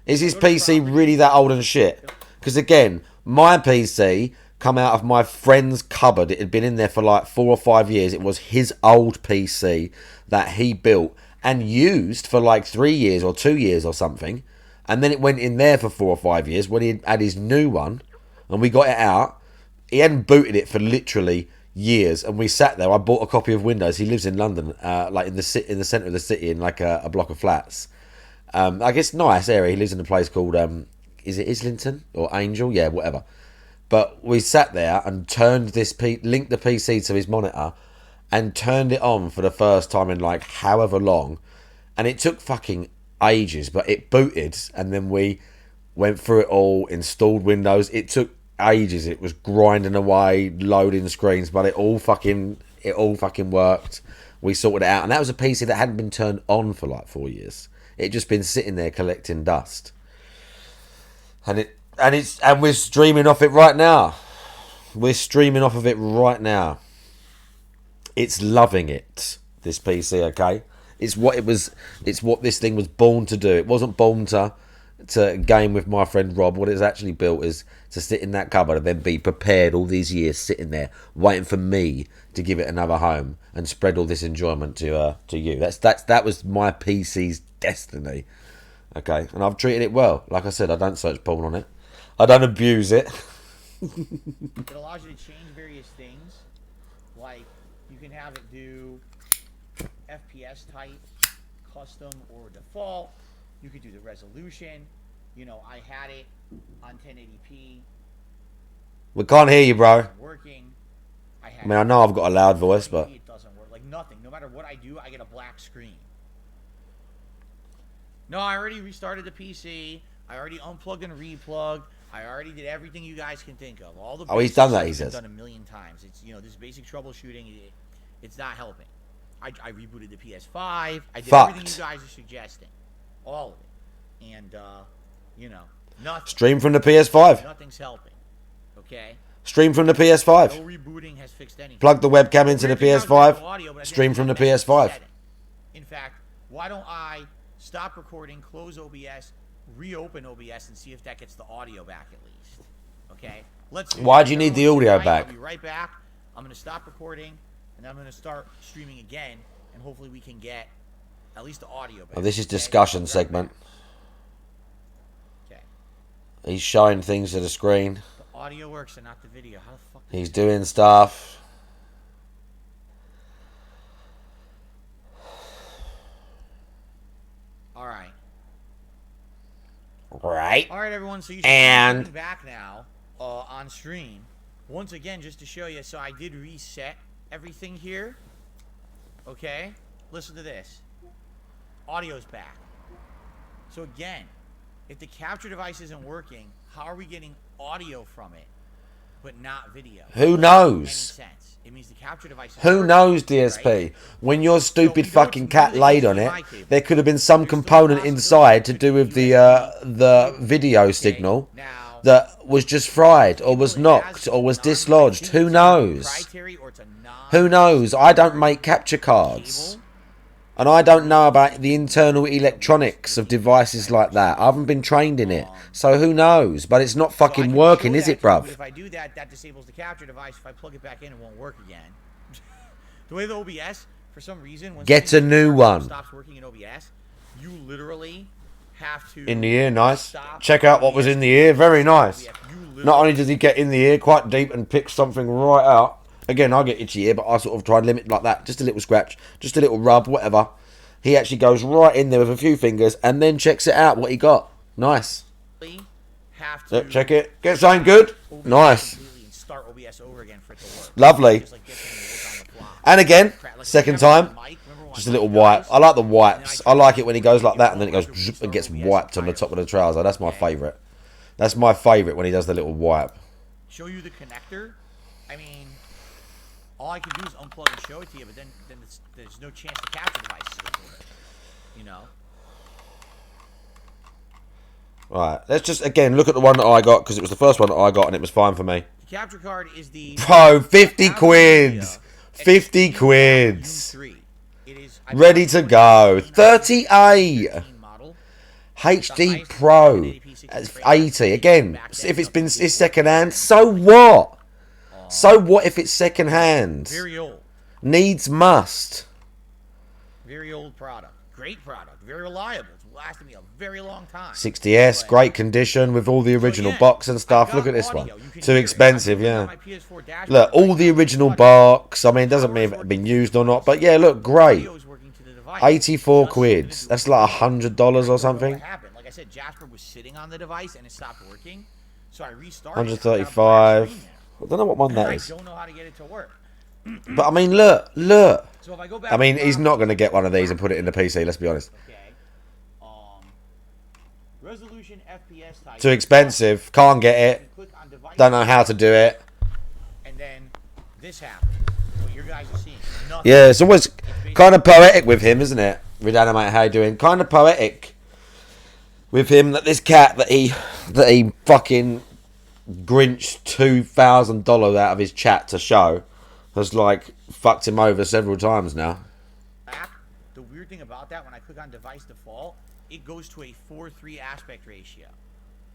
Is his PC really that old and shit? Because again, my PC come out of my friend's cupboard. It had been in there for like 4 or 5 years. It was his old PC that he built and used for like 3 years or 2 years or something. And then it went in there for 4 or 5 years when he had his new one and we got it out. He hadn't booted it for literally years, and we sat there. I bought a copy of Windows. He lives in London, like in the centre of the city, in like a block of flats. I guess nice area. He lives in a place called is it Islington or Angel? Yeah, whatever. But we sat there and turned linked the PC to his monitor, and turned it on for the first time in like however long, and it took fucking ages, but it booted, and then we went through it all, installed Windows. It took ages. It was grinding away, loading screens, but it all fucking worked. We sorted it out, and that was a PC that hadn't been turned on for like 4 years. It just been sitting there collecting dust, and we're streaming off it right now. We're streaming off of it right now. It's loving it, this PC. Okay, it's what it was. It's what this thing was born to do. It wasn't born to game with my friend Rob. What it's actually built is to sit in that cupboard and then be prepared all these years sitting there waiting for me to give it another home and spread all this enjoyment to you. That was my PC's destiny. Okay, and I've treated it well. Like I said, I don't search porn on it. I don't abuse it. It allows you to change various things, like you can have it do FPS type, custom or default. You could do the resolution. You know, I had it on 1080p. We can't hear you, bro. Working. I mean, I know I've got a loud voice, but it doesn't work. Like nothing. No matter what I do, I get a black screen. No, I already restarted the PC. I already unplugged and replugged. I already did everything you guys can think of. All the he's done that. He says done a million times. It's this basic troubleshooting. It's not helping. I rebooted the PS5. I did everything you guys are suggesting. All of it. And nothing. Stream from the PS5. Nothing's helping. Okay. Stream from the PS5. No rebooting has fixed anything. Plug the webcam into the PS5. Stream from the PS5. In fact, why don't I stop recording, close OBS, reopen OBS, and see if that gets the audio back at least? Okay. Why do you need the audio back? I'll be right back. I'm gonna stop recording, and I'm gonna start streaming again, and hopefully we can get at least the audio back. Oh, this is discussion segment. Okay. He's showing things to the screen. The audio works and not the video. How the fuck? He's doing stuff. All right. Right. All right, everyone. So you should be back now on stream. Once again, just to show you. So I did reset everything here. Okay. Listen to this. Audio's back. So again, if the capture device isn't working, how are we getting audio from it, but not video? Who knows? Any sense? It means the capture device. Who knows, DSP? Right? When your stupid fucking cat laid on it, there could have been some component inside to do with the video signal that was just fried, or was knocked, or was dislodged. Who knows? Who knows? I don't make capture cards. And I don't know about the internal electronics of devices like that. I haven't been trained in it. So who knows? But it's not fucking working, is it, bruv? If I do that, that disables the capture device. If I plug it back in, it won't work again. The way the OBS, for some reason, when get a new one. Stops working in OBS, you literally have to... In the ear, nice. Check out what was in the ear. Very nice. Not only does he get in the ear quite deep and pick something right out. Again, I get itchy ear, but I sort of try to limit like that. Just a little scratch, just a little rub, whatever. He actually goes right in there with a few fingers and then checks it out, what he got. Nice. Yep, check it. Get something good. Nice. Start OBS over again for it to work. Lovely. And again, second time, just a little wipe. I like the wipes. I like it when he goes like that and then it goes and gets wiped on the top of the trouser. That's my favourite. That's my favourite when he does the little wipe. Show you the connector. I mean, all I can do is unplug and show it to you, but then there's no chance the capture device is going to work. You know? Right, let's just, again, look at the one that I got, because it was the first one that I got, and it was fine for me. The capture card is the... Bro, 50 quids! 50 quids! Ready to go. 38! HD Pro. 80. Again, if it's been second hand, so what? So what if it's second hand? Very old. Needs must. Very old product. Great product. Very reliable. lasted me a very long time. 60S, great condition with all the original box and stuff. Look at this one. Too expensive, yeah. Look, all the original box. I mean, it doesn't mean if it's been used or not, but yeah, look, great. 84 quid. That's like $100 or something. Like I said, Jasper was sitting on the device and it stopped working, so I restarted. 135. I don't know what one that is. I don't know how to get it to work. But I mean, look. So if I go back, I mean, he's not going to get one of these and put it in the PC. Let's be honest. Okay. Resolution FPS type. Too expensive. Can't get it. Don't know how to do it. And then this happened. What your guys are seeing. Nothing. Yeah, it's always kind of poetic with him, isn't it? Redanimate, how you doing? Kind of poetic with him that this cat that he fucking grinched $2,000 out of his chat to show has like fucked him over several times now. The weird thing about that, when I click on device default, it goes to a 4:3 aspect ratio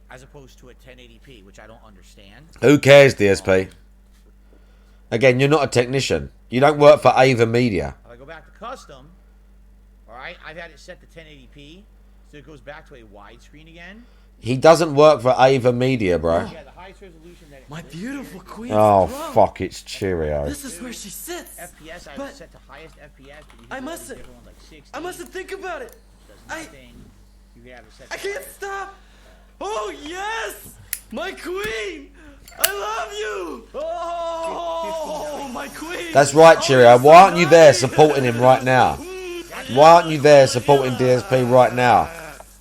as opposed to a 1080p, which I don't understand. Who cares, DSP? Again, you're not a technician. You don't work for Ava Media. If I go back to custom, all right, I've had it set to 1080p, so it goes back to a widescreen again. He doesn't work for Ava Media, bro. Yeah, the highest resolution that My beautiful queen. Oh, fuck, it's Cheerio. This is where she sits. FPS, I have it set to highest FPS. I mustn't. I mustn't think about it. I can't stop. Oh yes, my queen. I love you. Oh, my queen. That's right, Cheerio. Why aren't you there supporting him right now? Why aren't you there supporting DSP right now?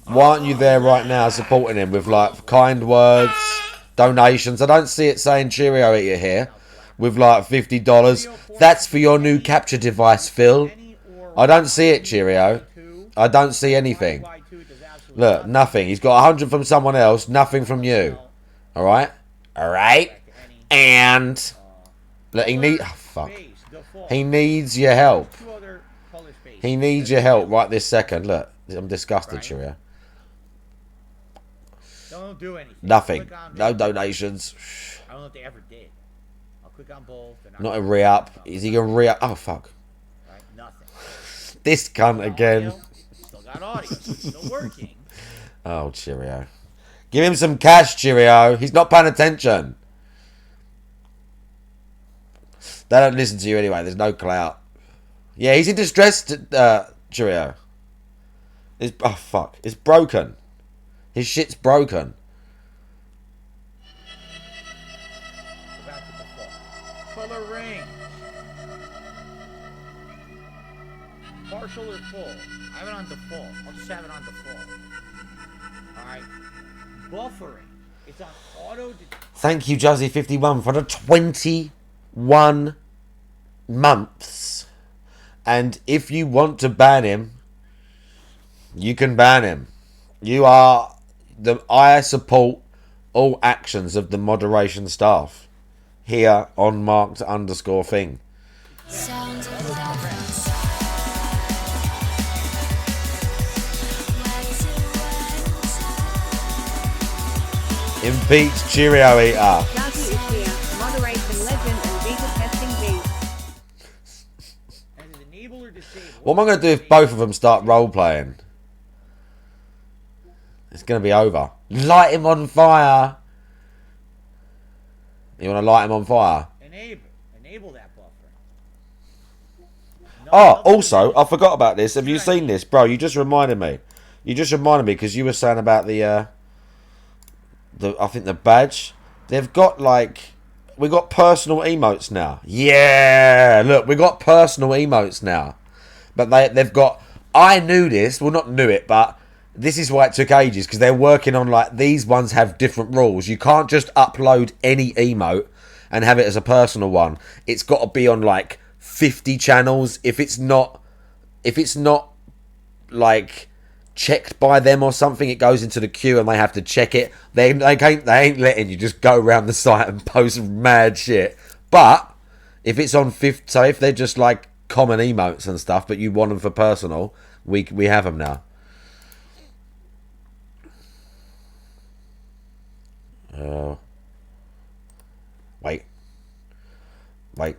Why aren't you there right now supporting him with like kind words, donations? I don't see it saying Cheerio at you here with like $50. That's for your new capture device, Phil. I don't see it, Cheerio. I don't see anything. Look, nothing. He's got 100 from someone else, nothing from you. All right? All right? And look, he needs your help. He needs your help right this second. Look, I'm disgusted, Cheerio. Don't do anything. Nothing. No donations. I don't know if they ever did. I'll click on both. Not a re-up. Is he going to re-up? Oh, fuck. Right, nothing. This cunt again. Still got audio. Still working. Oh, Cheerio. Give him some cash, Cheerio. He's not paying attention. They don't listen to you anyway. There's no clout. Yeah, he's in distress, Cheerio. Oh, fuck. It's broken. His shit's broken. Go back to default. Color range. Partial or full? I have it on default. I'll just have it on default. Alright. Buffering. It's on auto. Thank you, Jazzy51, for the 21 months. And if you want to ban him, you can ban him. I support all actions of the moderation staff here on marked_thing. Impeach Cheerio eater. Jazzy is here, moderation legend and beta testing What am I going to do if both of them start role playing? It's going to be over. Light him on fire. You want to light him on fire? Enable that buffer. Oh, also, I forgot about this. Have you seen this? Bro, you just reminded me. You just reminded me because you were saying about the I think the badge. They've got like, we got personal emotes now. Yeah, look, we got personal emotes now. But they've got, I knew this, well not knew it, but this is why it took ages, because they're working on like, these ones have different rules. You can't just upload any emote and have it as a personal one. It's got to be on like 50 channels. If it's not like checked by them or something, it goes into the queue and they have to check it. They ain't letting you just go around the site and post mad shit. But if it's on 50, so if they're just like common emotes and stuff, but you want them for personal, we have them now. Wait.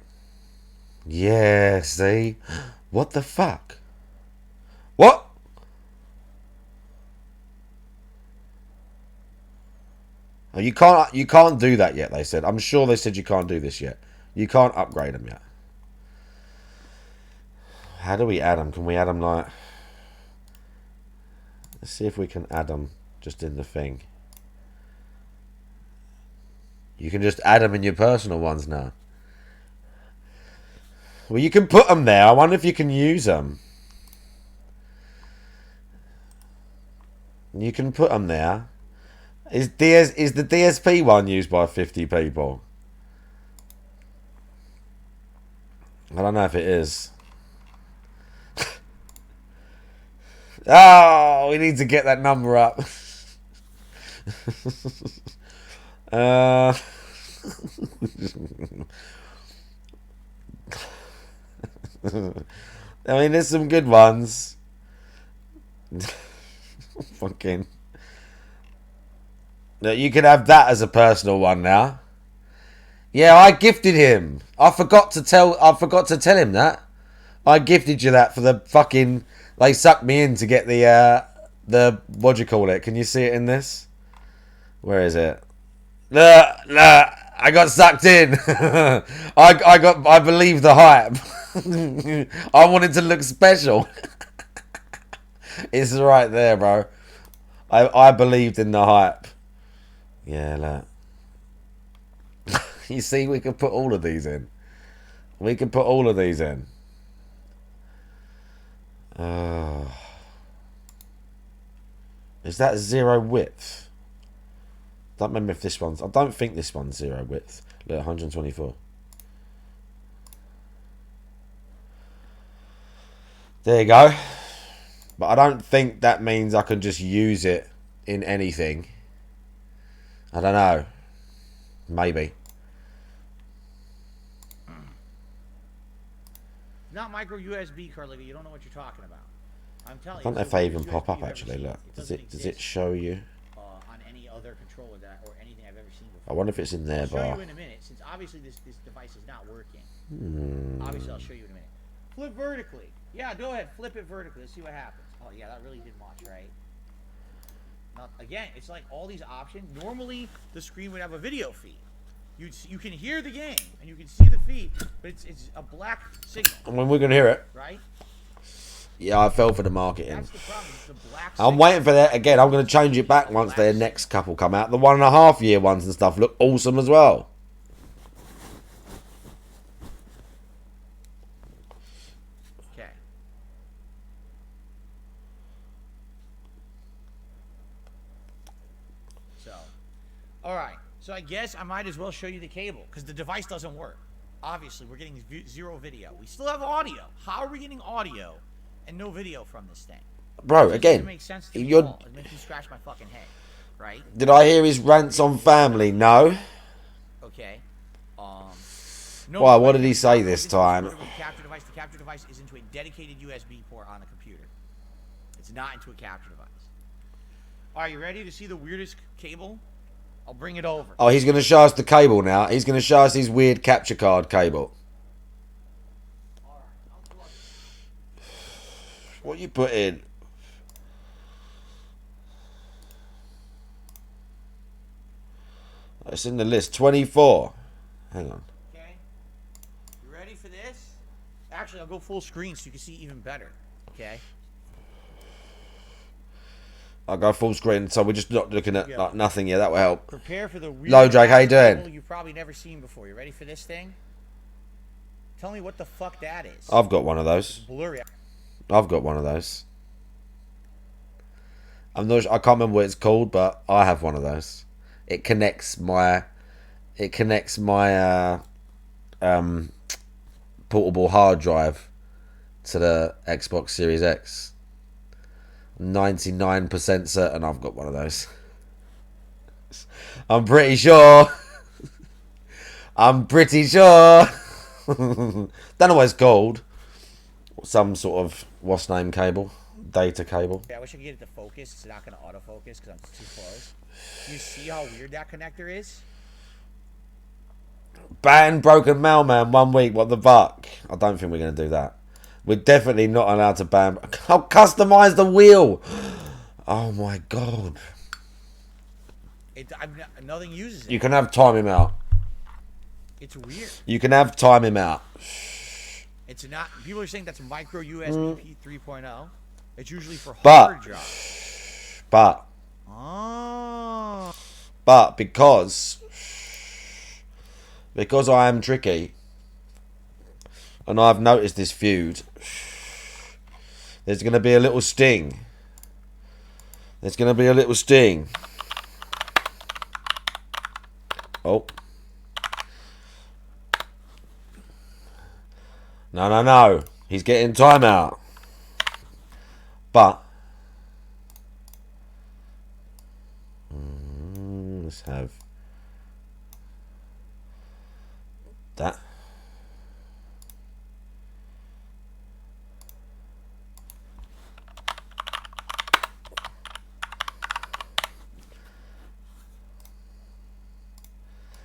Yeah, see? What the fuck? What? Oh, you can't do that yet, they said. I'm sure they said you can't do this yet. You can't upgrade them yet. How do we add them? Can we add them like... Let's see if we can add them just in the thing. You can just add them in your personal ones now. Well, you can put them there. I wonder if you can use them. You can put them there. Is the DSP one used by 50 people? I don't know if it is. Oh, we need to get that number up. I mean, there's some good ones. Fucking. No, you can have that as a personal one now. Yeah, I gifted him. I forgot to tell him that. I gifted you that for the fucking. They sucked me in to get the what do you call it? Can you see it in this? Where is it? Nah, I got sucked in. I believe the hype. I wanted to look special. It's right there, bro. I believed in the hype. Yeah, look. You see, we could put all of these in. We could put all of these in. Is that 0 width? Don't remember if this one's... I don't think this one's 0 width. Look, 124. There you go. But I don't think that means I can just use it in anything. I don't know. Maybe. Not micro USB, Carly. You don't know what you're talking about. I'm telling you. I don't know if they even pop up actually. Look, does it show you? On any other controller that or anything I've ever seen before. I wonder if it's in there, I'll show you in a minute. Since obviously this device is not working. Obviously, I'll show you in a minute. Flip vertically. Yeah, go ahead. Flip it vertically. Let's see what happens. Oh yeah, that really did much, right? Now, again, it's like all these options. Normally, the screen would have a video feed. You can hear the game and you can see the feed, but it's a black signal. And when we're gonna hear it, right? Yeah, I fell for the marketing. That's the problem. It's the black I'm waiting for that again. I'm gonna change it back once their next couple come out. The 1.5 year ones and stuff look awesome as well. Okay. So, all right. So I guess I might as well show you the cable because the device doesn't work. Obviously, we're getting zero video. We still have audio. How are we getting audio and no video from this thing? Bro, again, it makes sense to you're... It makes me scratch my fucking head, right? Did I hear his rants on family? No. Okay. No, why? What did he say this time? The capture device is into a dedicated USB port on the computer. It's not into a capture device. Are you ready to see the weirdest cable? I'll bring it over. Oh, he's going to show us the cable now. He's going to show us his weird capture card cable. What you put in? It's in the list. 24. Hang on. Okay. You ready for this? Actually, I'll go full screen so you can see even better. Okay. I'll go full screen, so we're just not looking at like nothing. Yeah, that will help. Prepare for the weird Hello, Drake. How you doing? You've probably never seen before. You ready for this thing? Tell me what the fuck that is. I've got one of those. Blurry. I've got one of those. I'm not. I can't remember what it's called, but I have one of those. It connects my. Portable hard drive to the Xbox Series X. 99% certain I've got one of those. I'm pretty sure. I'm pretty sure. Don't know what it's called. Some sort of what's name cable, data cable. Yeah, I wish I could get it to focus. It's not going to autofocus because I'm too close. You see how weird that connector is? Ban Broken Mailman 1 week. What the fuck? I don't think we're going to do that. We're definitely not allowed to ban. I'll customize the wheel. Oh my god. Nothing uses it. You can have time him out. It's weird. You can have time him out. It's not. People are saying that's micro USB 3.0. It's usually for But hard drive. But because I am tricky, and I've noticed this feud, there's going to be a little sting. There's going to be a little sting. Oh. No. He's getting timeout. But let's have that.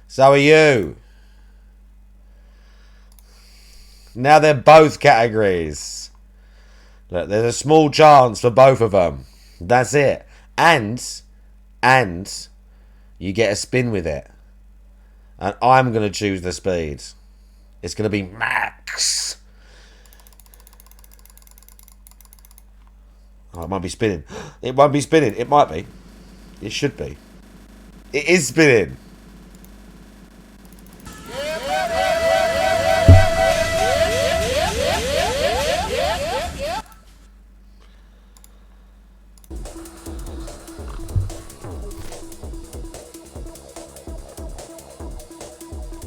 So are you. Now they're both categories. Look, there's a small chance for both of them. That's it. And you get a spin with it. And I'm going to choose the speed. It's going to be max. Oh, it might be spinning. It won't be spinning. It might be. It should be. It is spinning.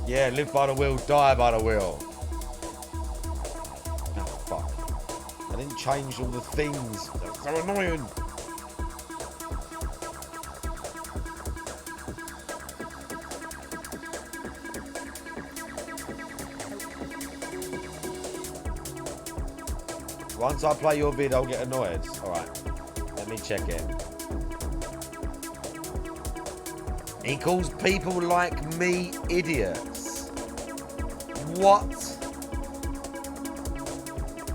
Yeah, live by the wheel, die by the wheel. Oh, fuck. I didn't change all the things. That's so annoying. Once I play your vid, I'll get annoyed. Alright, let me check it. He calls people like me idiots. What?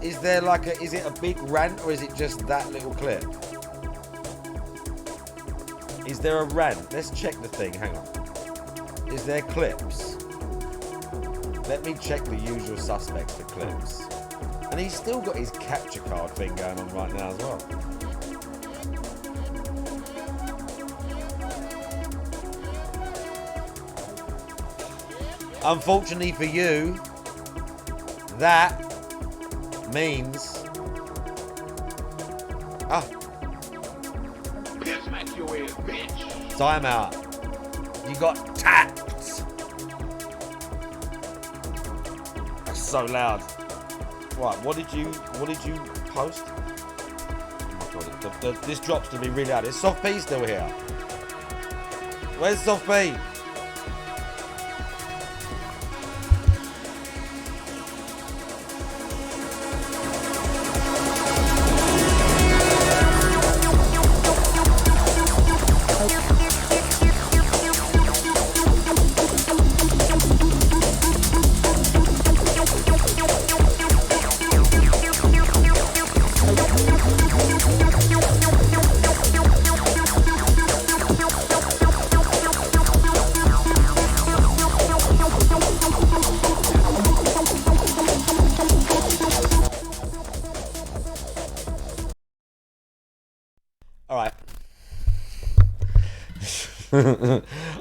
Is there like a, is it a big rant or is it just that little clip? Is there a rant? Let's check the thing, hang on. Is there clips? Let me check the usual suspects for clips. And he's still got his capture card thing going on right now as well. Unfortunately for you, that means... Timeout. You got tapped. That's so loud. Right, what did you post? Oh my God, this drops to be really loud. Is Soft P still here? Where's Soft P?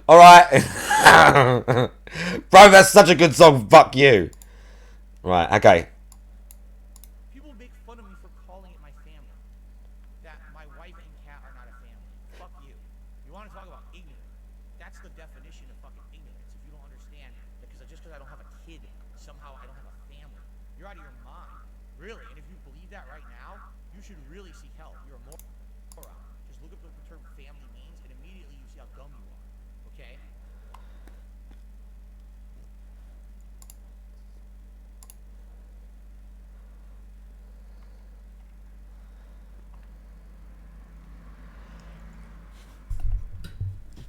Alright. Bro, that's such a good song. Fuck you. Right, okay. People make fun of me for calling it my family. That my wife and cat are not a family. Fuck you. You want to talk about ignorant? That's the definition of fucking ignorance. If you don't understand that just because I don't have a kid, somehow I don't have a family. You're out of your mind. Really. And if you believe that right now, you should really seek help. You're a moron. Just look up what the term family means and immediately you see how dumb you are. Okay?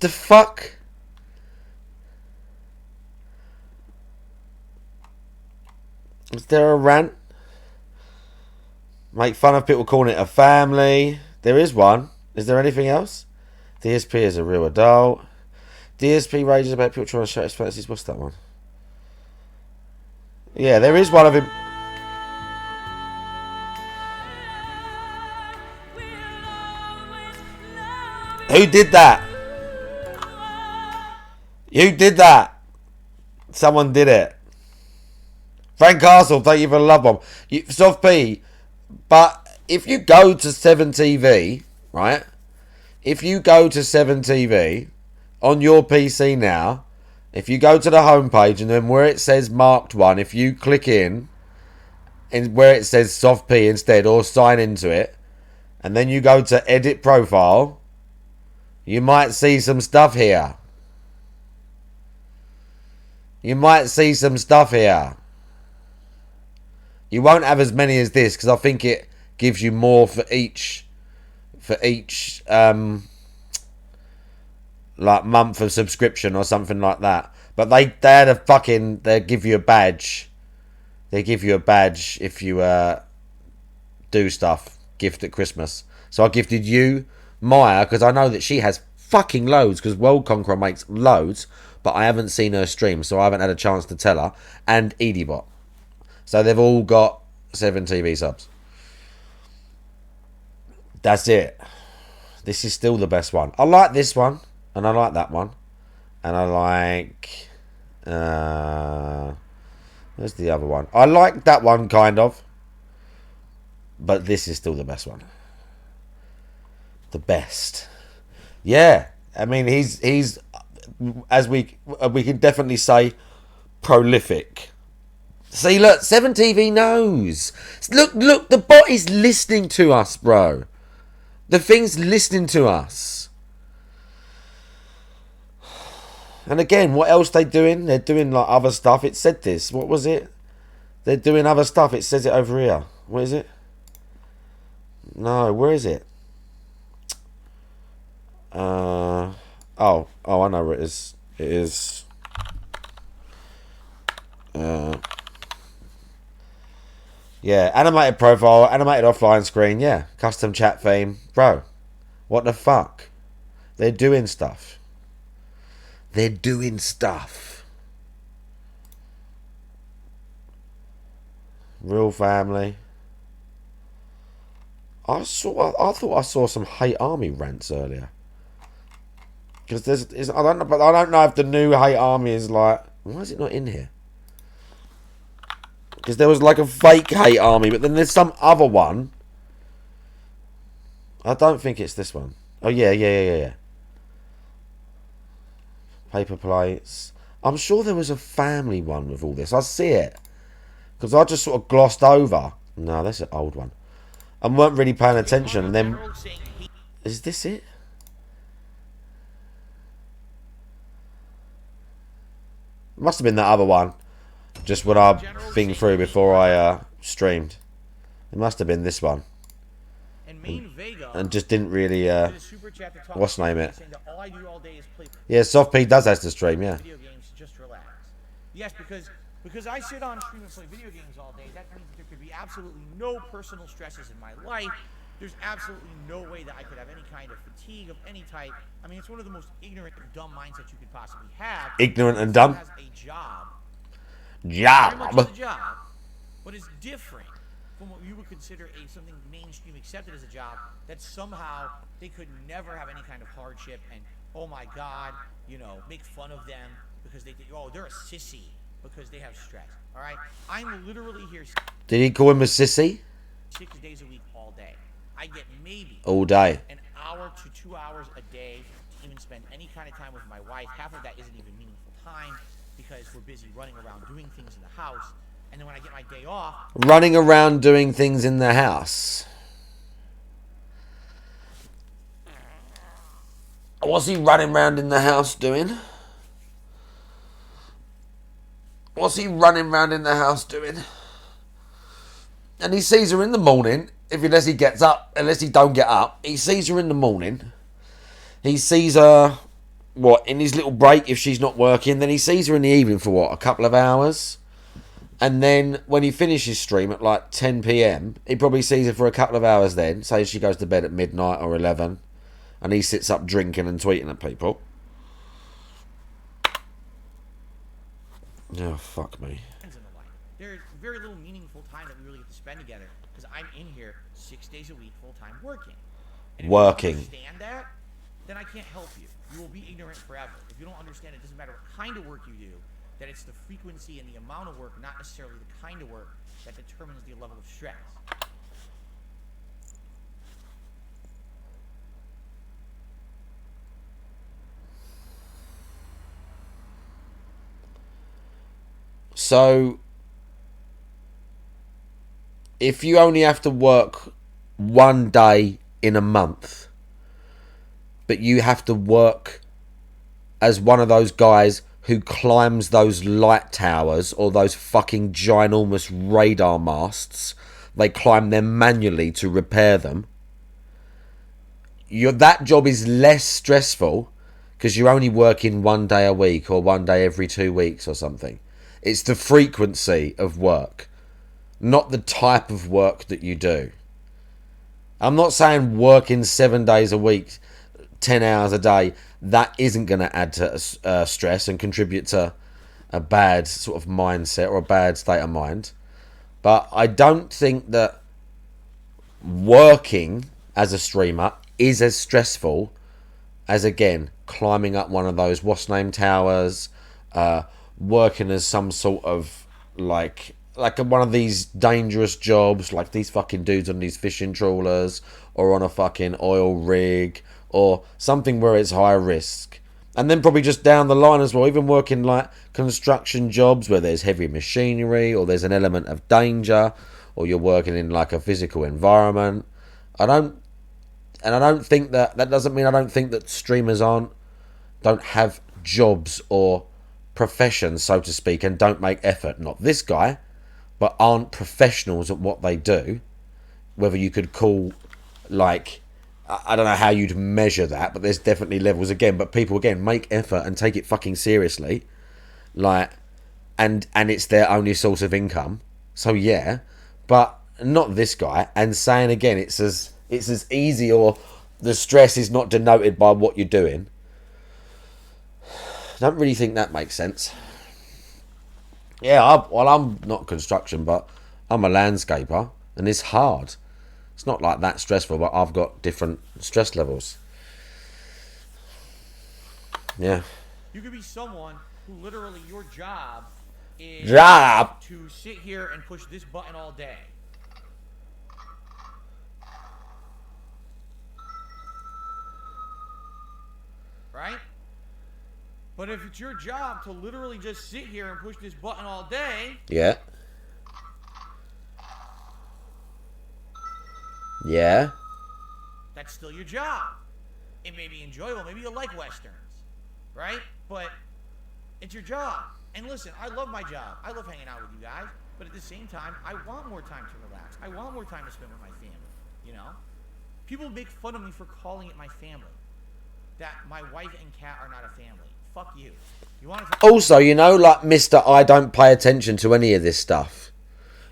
The fuck? Is there a rant? Make fun of people calling it a family. There is one. Is there anything else? DSP is a real adult. DSP rages about people trying to show his fantasies. What's that one? Yeah, there is one of him. Who did that? Who did that? Someone did it. Frank Castle, thank you for the love bomb. Soft P, but if you go to 7TV, right? If you go to 7TV on your PC now, if you go to the homepage and then where it says marked one, if you click in and where it says Soft P instead or sign into it, and then you go to edit profile, you might see some stuff here. You might see some stuff here. You won't have as many as this because I think it gives you more for each like month of subscription or something like that. But they had a fucking, they give you a badge. They give you a badge if you do stuff, gift at Christmas. So I gifted you Maya because I know that she has fucking loads because World Conqueror makes loads, but I haven't seen her stream, so I haven't had a chance to tell her. And Edibot. So they've all got 7TV subs. That's it. This is still the best one. I like this one, and I like that one, and I like. Where's the other one? I like that one kind of, but this is still the best one. The best. Yeah, I mean he's as we can definitely say prolific. See, look, 7TV knows. Look, the bot is listening to us, bro. The thing's listening to us. And again, what else they doing? They're doing like other stuff. It said this. What was it? They're doing other stuff. It says it over here. What is it? No, where is it? Oh, I know where it is. It is. Yeah, animated profile, animated offline screen, yeah. Custom chat theme. Bro, what the fuck? They're doing stuff. They're doing stuff. Real family. I thought I saw some Hate Army rants earlier. Because I don't know if the new Hate Army is like, why is it not in here? Because there was like a fake Hate Army, but then there's some other one. I don't think it's this one. Oh yeah. Paper plates. I'm sure there was a family one with all this. I see it. Because I just sort of glossed over. No, that's an old one. I weren't really paying attention. And then... Is this it? Must have been that other one. Just when I thing through before I streamed. It must have been this one. And just didn't really what's name it? Yeah, Soft P does has to stream, yeah. Yes, because I sit on a stream and play video games all day, that means there could be absolutely no personal stresses in my life. There's absolutely no way that I could have any kind of fatigue of any type. I mean, it's one of the most ignorant and dumb mindsets you could possibly have. Ignorant and dumb? Has a job. Job. Very much a job, but it's different from what you would consider something mainstream accepted as a job, that somehow they could never have any kind of hardship and, oh my God, you know, make fun of them because they think, oh, they're a sissy because they have stress. All right? I'm literally here. Did he call him a sissy? 6 days a week, all day. I get maybe all day. an hour to 2 hours a day to even spend any kind of time with my wife. Half of that isn't even meaningful time because we're busy running around doing things in the house. And then when I get my day off... Running around doing things in the house. What's he running around in the house doing? What's he running around in the house doing? And he sees her in the morning, unless he gets up, unless he don't get up. He sees her in the morning. He sees her, in his little break if she's not working. Then he sees her in the evening for a couple of hours. And then when he finishes stream at like 10 PM, he probably sees her for a couple of hours then. Say she goes to bed at midnight or 11. and he sits up drinking and tweeting at people. Oh, fuck me. There's very little meaningful time that we really get to spend together because I'm in here 6 days a week full time working. And if you don't understand that, then I can't help you. You will be ignorant forever. If you don't understand, it doesn't matter what kind of work you do, that it's the frequency and the amount of work, not necessarily the kind of work, that determines the level of stress. So, if you only have to work one day in a month, but you have to work as one of those guys who climbs those light towers or those fucking ginormous radar masts, they climb them manually to repair them. That job is less stressful because you're only working one day a week or one day every 2 weeks or something. It's the frequency of work, not the type of work that you do. I'm not saying working 7 days a week, 10 hours a day, that isn't going to add to stress and contribute to a bad sort of mindset or a bad state of mind. But I don't think that working as a streamer is as stressful as, again, climbing up one of those what's name towers, working as some sort of like one of these dangerous jobs, like these fucking dudes on these fishing trawlers or on a fucking oil rig or something where it's high risk. And then probably just down the line as well, even working like construction jobs where there's heavy machinery or there's an element of danger, or you're working in like a physical environment. I don't think that doesn't mean I don't think that streamers don't have jobs or professions, so to speak, and don't make effort. Not this guy, but aren't professionals at what they do. Whether you could call, like, I don't know how you'd measure that, but there's definitely levels again. But people again make effort and take it fucking seriously, like, and it's their only source of income. So yeah, but not this guy. And saying again, it's as easy, or the stress is not denoted by what you're doing. I don't really think that makes sense. Yeah, I'm not construction, but I'm a landscaper, and it's hard. It's not like that stressful, but I've got different stress levels. Yeah. You could be someone who literally your job is to sit here and push this button all day. Right? But if it's your job to literally just sit here and push this button all day... Yeah. Yeah. That's still your job. It may be enjoyable. Maybe you like Westerns. Right? But it's your job. And listen, I love my job. I love hanging out with you guys. But at the same time, I want more time to relax. I want more time to spend with my family. You know? People make fun of me for calling it my family. That my wife and cat are not a family. Fuck you. You want to also, you know, like Mr. I don't pay attention to any of this stuff.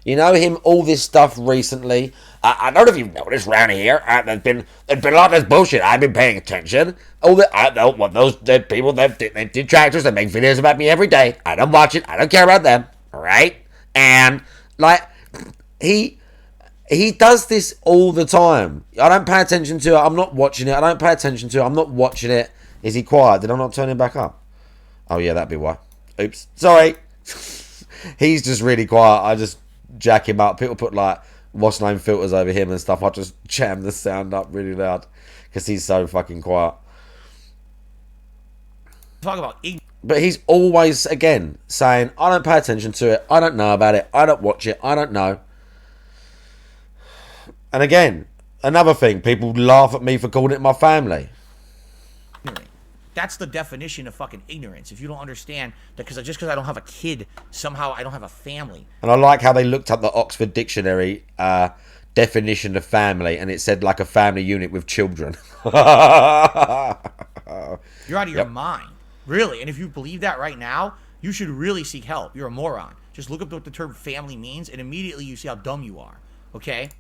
You know him, all this stuff recently. I don't know if you've noticed around here. There's been a lot of this bullshit. I've been paying attention. Those people, they detractors that make videos about me every day. I don't watch it. I don't care about them. All right? And like he does this all the time. I don't pay attention to it. I'm not watching it. I don't pay attention to it. I'm not watching it. Is he quiet? Did I not turn him back up? Oh yeah, that'd be why. Oops. Sorry. He's just really quiet. I just jack him up. People put like what's name filters over him and stuff. I just jam the sound up really loud because he's so fucking quiet. talk about but he's always again saying, I don't pay attention to it. I don't know about it. I don't watch it. I don't know. And again, another thing, people laugh at me for calling it my family. That's the definition of fucking ignorance. If you don't understand that, just because I don't have a kid, somehow I don't have a family. And I like how they looked up the Oxford Dictionary definition of family, and it said like a family unit with children. You're out of your mind, really. And if you believe that right now, you should really seek help. You're a moron. Just look up what the term family means, and immediately you see how dumb you are. Okay?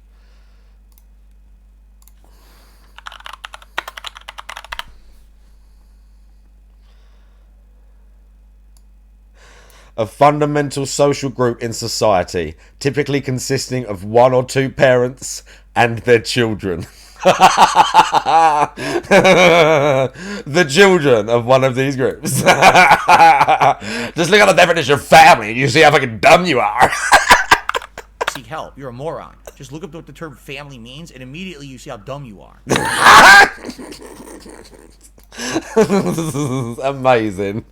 a fundamental social group in society, typically consisting of 1 or 2 parents and their children. The children of one of these groups. Just look at the definition of family and you see how fucking dumb you are. Seek help. You're a moron. Just look up what the term family means, and immediately you see how dumb you are. Amazing.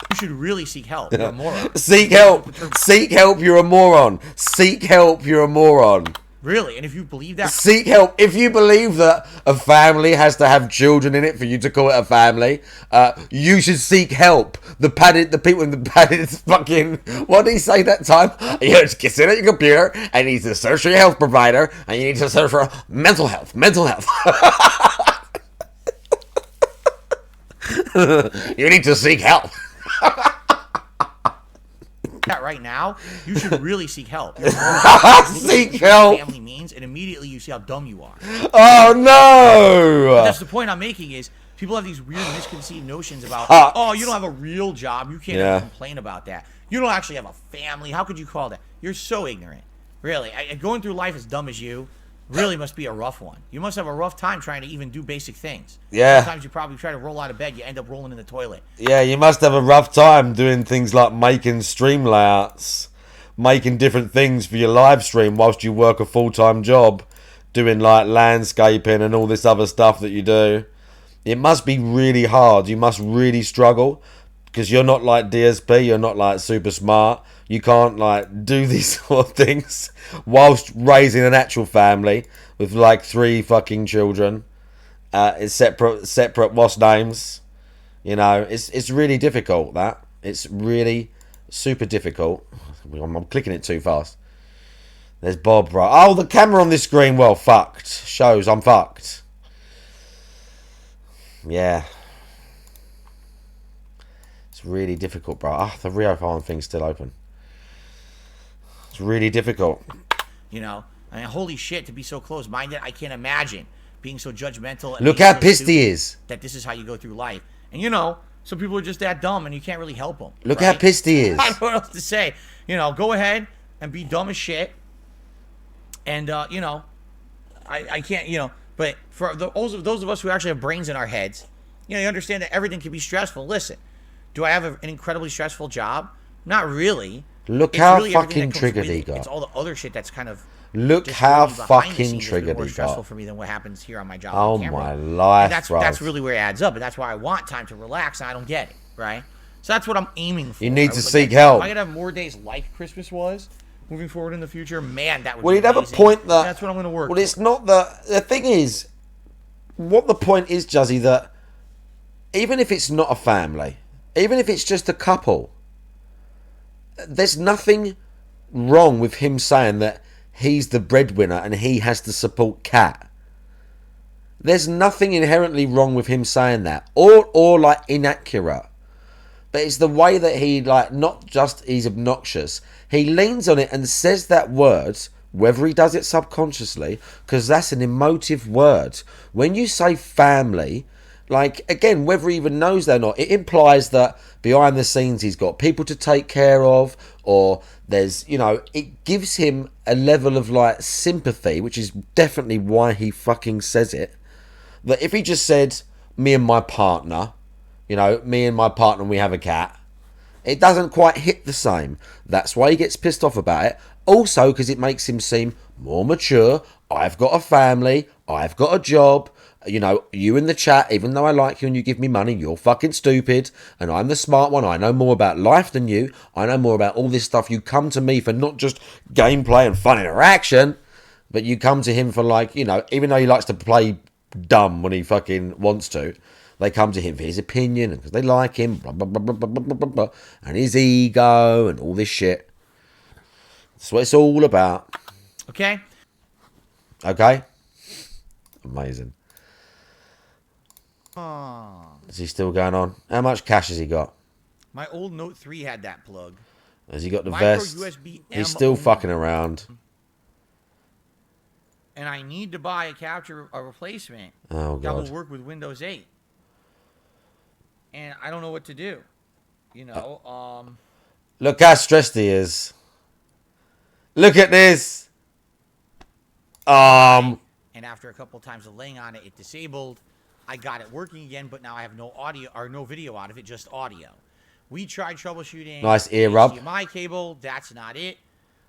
You should really seek help. You're a moron. Seek help. Seek help. You're a moron. Seek help. You're a moron. Really? And if you believe that... Seek help. If you believe that a family has to have children in it for you to call it a family, you should seek help. The people in the padded fucking... What did he say that time? You just sit at your computer and you need to search for your health provider and you need to search for mental health. Mental health. You need to seek help. That right now, you should really seek help. Seek help. Family means, and immediately you see how dumb you are. Oh no! But that's the point I'm making is people have these weird misconceived notions about, oh, you don't have a real job, you can't ever complain about that. You don't actually have a family. How could you call that? You're so ignorant. Really, going through life as dumb as you really must be a rough one. You must have a rough time trying to even do basic things. Yeah. Sometimes you probably try to roll out of bed, you end up rolling in the toilet. Yeah, you must have a rough time doing things like making stream layouts, making different things for your live stream whilst you work a full-time job, doing like landscaping and all this other stuff that you do. It must be really hard. You must really struggle because you're not like DSP, you're not like super smart. You can't like do these sort of things whilst raising an actual family with like 3 fucking children. It's separate what's names. You know, it's really difficult. That it's really super difficult. I'm clicking it too fast. There's Bob, right? Oh, the camera on this screen. Well, fucked. Shows I'm fucked. Yeah. It's really difficult, bro. Ah, the Rio Farm thing's still open. It's really difficult. You know, I mean, holy shit, to be so close-minded, I can't imagine being so judgmental. And Look being how so pissed he stupid is. That this is how you go through life. And you know, some people are just that dumb, and you can't really help them. Look how pissed he is. I don't know what else to say. You know, go ahead and be dumb as shit. And, you know, I can't, you know, but for those of us who actually have brains in our heads, you know, you understand that everything can be stressful. Listen, do I have an incredibly stressful job? Not really. Look It's how really everything fucking that comes triggered with he it. got. It's all the other shit that's kind of Look just how really behind the fucking scenes that's triggered more he stressful got. for me than what happens here on my job. Oh on camera. my life, And bro. that's really where it adds up, and that's why I want time to relax, and I don't get it, right? So that's what I'm aiming for. You need I to would seek like- help. If I could have more days like Christmas was, moving forward in the future, man, that would Well, be you'd have a amazing. point that... That's what I'm going to work Well, it's not that... The thing is, what the point is, Juzzy, that even if it's not a family, even if it's just a couple, there's nothing wrong with him saying that he's the breadwinner and he has to support Kat. There's nothing inherently wrong with him saying that, or like inaccurate. But it's the way that he, like, not just he's obnoxious. He leans on it and says that word, whether he does it subconsciously, because that's an emotive word. When you say family, like, again, whether he even knows that or not, it implies that behind the scenes he's got people to take care of, or there's, you know, it gives him a level of, like, sympathy, which is definitely why he fucking says it. That if he just said, me and my partner, you know, me and my partner, we have a cat, it doesn't quite hit the same. That's why he gets pissed off about it. Also, because it makes him seem more mature. I've got a family. I've got a job. You know, you in the chat, even though I like you and you give me money, you're fucking stupid. And I'm the smart one. I know more about life than you. I know more about all this stuff. You come to me for not just gameplay and fun interaction, but you come to him for, like, you know, even though he likes to play dumb when he fucking wants to, they come to him for his opinion and because they like him, blah, blah, blah, blah, blah, blah, blah, blah, and his ego and all this shit. That's what it's all about. Okay? Okay? Amazing. Oh. Is he still going on? How much cash has he got? My old Note 3 had that plug. Has he got the Micro vest? USB He's still M01. fucking around. And I need to buy a replacement Oh, that God. will work with Windows 8. And I don't know what to do. You know, Look how stressed he is. Look at this. And after a couple times of laying on it, it disabled. I got it working again, but now I have no audio or no video out of it, just audio. We tried troubleshooting Nice ear rub. HDMI cable. That's not it.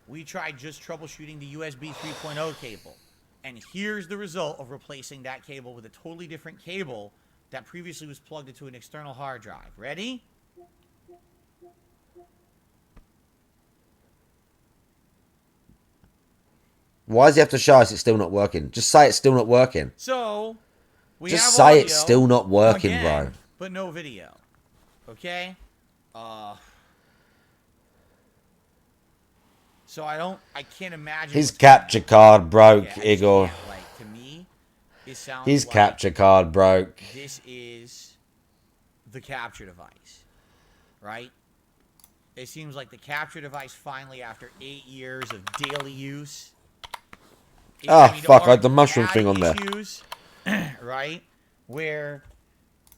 We tried just troubleshooting the USB 3.0 cable. And here's the result of replacing that cable with a totally different cable that previously was plugged into an external hard drive. Ready? Why does he have to show us it's still not working? Just say it's still not working. So, we Just have say audio it's still not working, again, bro. But no video. Okay? So I can't imagine. His capture card broke, Yeah, Igor. like, to me, it sounds His like capture card broke. this is the capture device, right? It seems like the capture device finally, after 8 years of daily use. Ah, there fuck, I are had the mushroom bad thing on there. issues, right? Where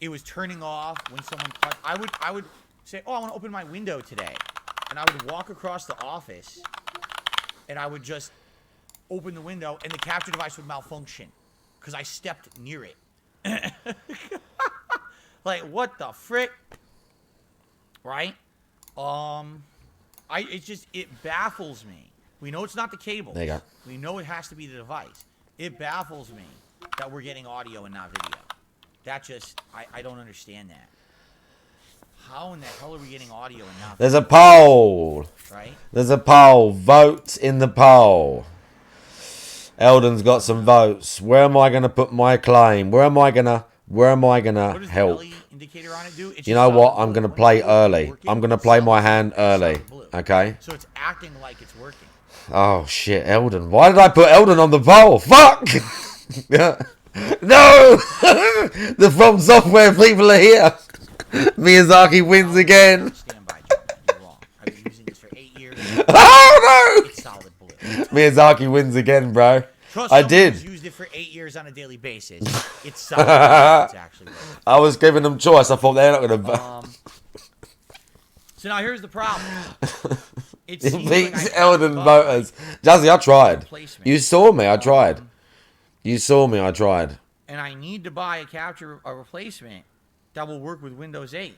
it was turning off when someone cut. I would say, oh, I want to open my window today. And I would walk across the office and I would just open the window and the capture device would malfunction because I stepped near it. Like, what the frick? Right? It baffles me. We know it's not the cable. There you go. We know it has to be the device. It baffles me that we're getting audio and not video. That just, I don't understand that. How in the hell are we getting audio and not video? There's a poll. Right? There's a poll. Vote in the poll. Eldon's got some votes. Where am I going to put my claim? Where am I going to What does help? the LED indicator on it do? It's You just know what? solid I'm going to blue. play When it's early. working, I'm going to it's play solid my blue. hand It's early. solid blue. Okay? So it's acting like it's working. Oh, shit. Eldon. Why did I put Eldon on the poll? Fuck! No! The From Software people are here. Miyazaki wins again. Stand by, John. You're wrong. I've been using this for 8 years. Oh, no! It's solid blue. Miyazaki wins again, bro. Trust I someone did. who's used it for 8 years on a daily basis. It's solid blue. It's actually blue. I was giving them choice. I thought they're not going to... So now here's the problem. It It seems beats like I Eldon have to buy Motors. Jazzy, I tried. replacement. You saw me. I tried. You saw me. I tried. And I need to buy a replacement that will work with Windows 8.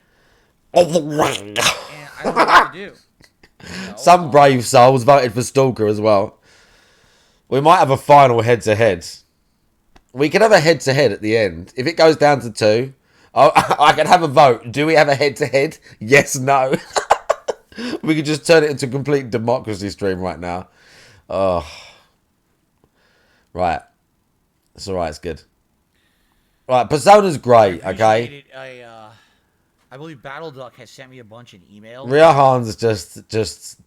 Oh, And I don't know what to do. some brave souls voted for Stalker as well. We might have a final head-to-head. We can have a head-to-head at the end. If it goes down to 2, I can have a vote. Do we have a head-to-head? Yes, no. We could just turn it into a complete democracy stream right now. Oh. Right. It's alright, it's good. Right, Persona's great, okay? I believe BattleDuck has sent me a bunch of emails. Riahan's just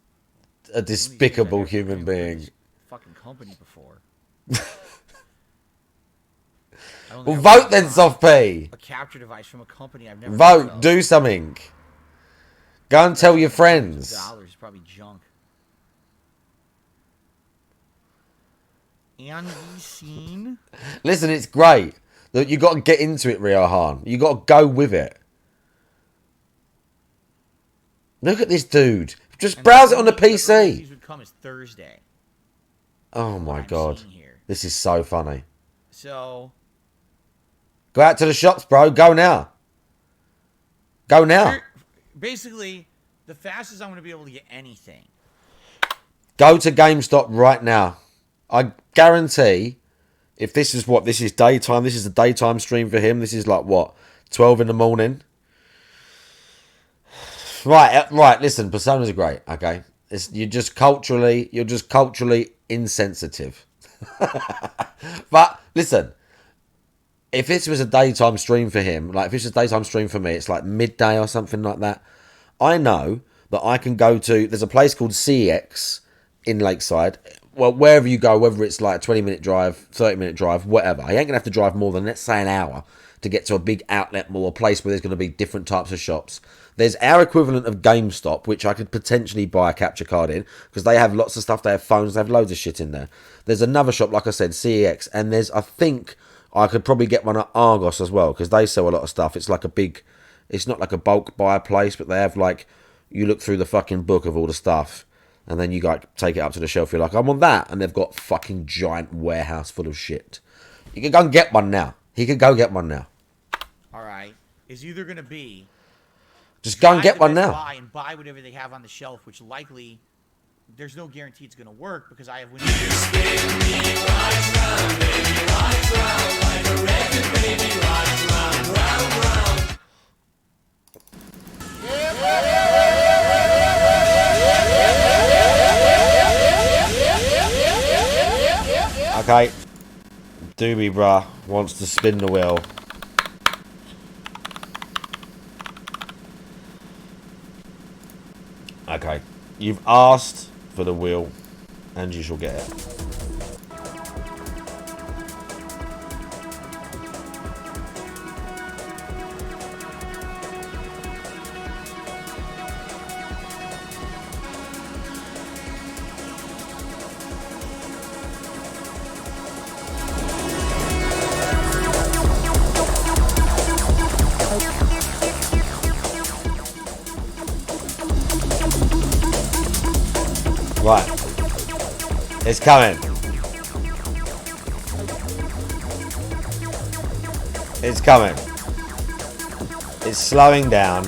a despicable human being. Fucking company before. Well, vote then, Soft P. A capture device from a company I've never heard Vote, of. do something. Go and tell your friends. $2, probably junk. And we seen. Listen, it's great. You got to get into it, Riahan. You got to go with it. Look at this dude. Just browse it on the PC. These would come as Thursday. Oh my I'm god. seeing here. This is so funny. So Go out to the shops, bro. Go now. Go now. basically, the fastest I'm going to be able to get anything. Go to GameStop right now. I guarantee, if this is what, this is daytime, this is a daytime stream for him, this is like what, 12 in the morning? Right, listen, Personas are great, okay? You're just culturally insensitive. But, listen, if this was a daytime stream for him, like if this was a daytime stream for me, it's like midday or something like that, I know that I can go to, there's a place called CX in Lakeside. Well, wherever you go, whether it's like a 20-minute drive, 30-minute drive, whatever. I ain't going to have to drive more than, let's say, an hour to get to a big outlet mall, a place where there's going to be different types of shops. There's our equivalent of GameStop, which I could potentially buy a capture card in, because they have lots of stuff. They have phones, they have loads of shit in there. There's another shop, like I said, CEX, and there's, I think, I could probably get one at Argos as well, because they sell a lot of stuff. It's like a big, it's not like a bulk buy place, but they have like you look through the fucking book of all the stuff, and then you like take it up to the shelf. You're like, I want that, and they've got a fucking giant warehouse full of shit. You can go and get one now. He could go get one now. All right. Is either going to be just go and get one now. Buy and buy whatever they have on the shelf, which likely there's no guarantee it's going to work because I have winning. Okay. Doobie Bruh wants to spin the wheel. Okay. You've asked for the wheel, and you shall get it. Right. It's coming. It's coming. It's slowing down.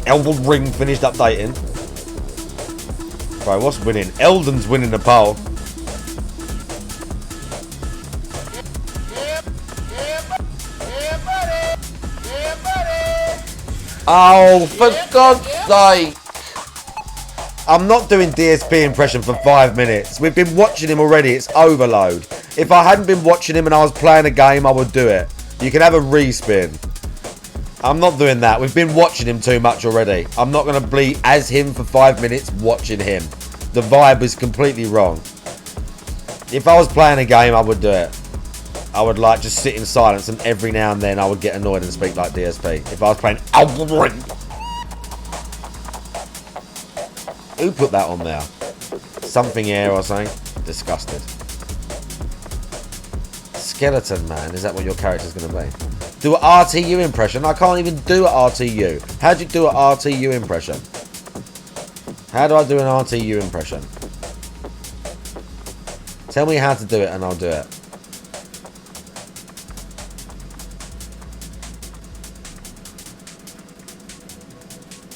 Elden Ring finished updating. Bro, what's winning? Elden's winning the poll. Oh, for God's sake. I'm not doing DSP impression for 5 minutes. We've been watching him already. It's overload. If I hadn't been watching him and I was playing a game, I would do it. You can have a respin. I'm not doing that. We've been watching him too much already. I'm not going to be as him for 5 minutes watching him. The vibe is completely wrong. If I was playing a game, I would do it. I would like just sit in silence, and every now and then I would get annoyed and speak like DSP. If I was playing Elden Ring. Who put that on there? Something air or something? Disgusted. Skeleton Man, is that what your character's going to be? Do an RTU impression? I can't even do an RTU. How do you do an RTU impression? How do I do an RTU impression? Tell me how to do it and I'll do it.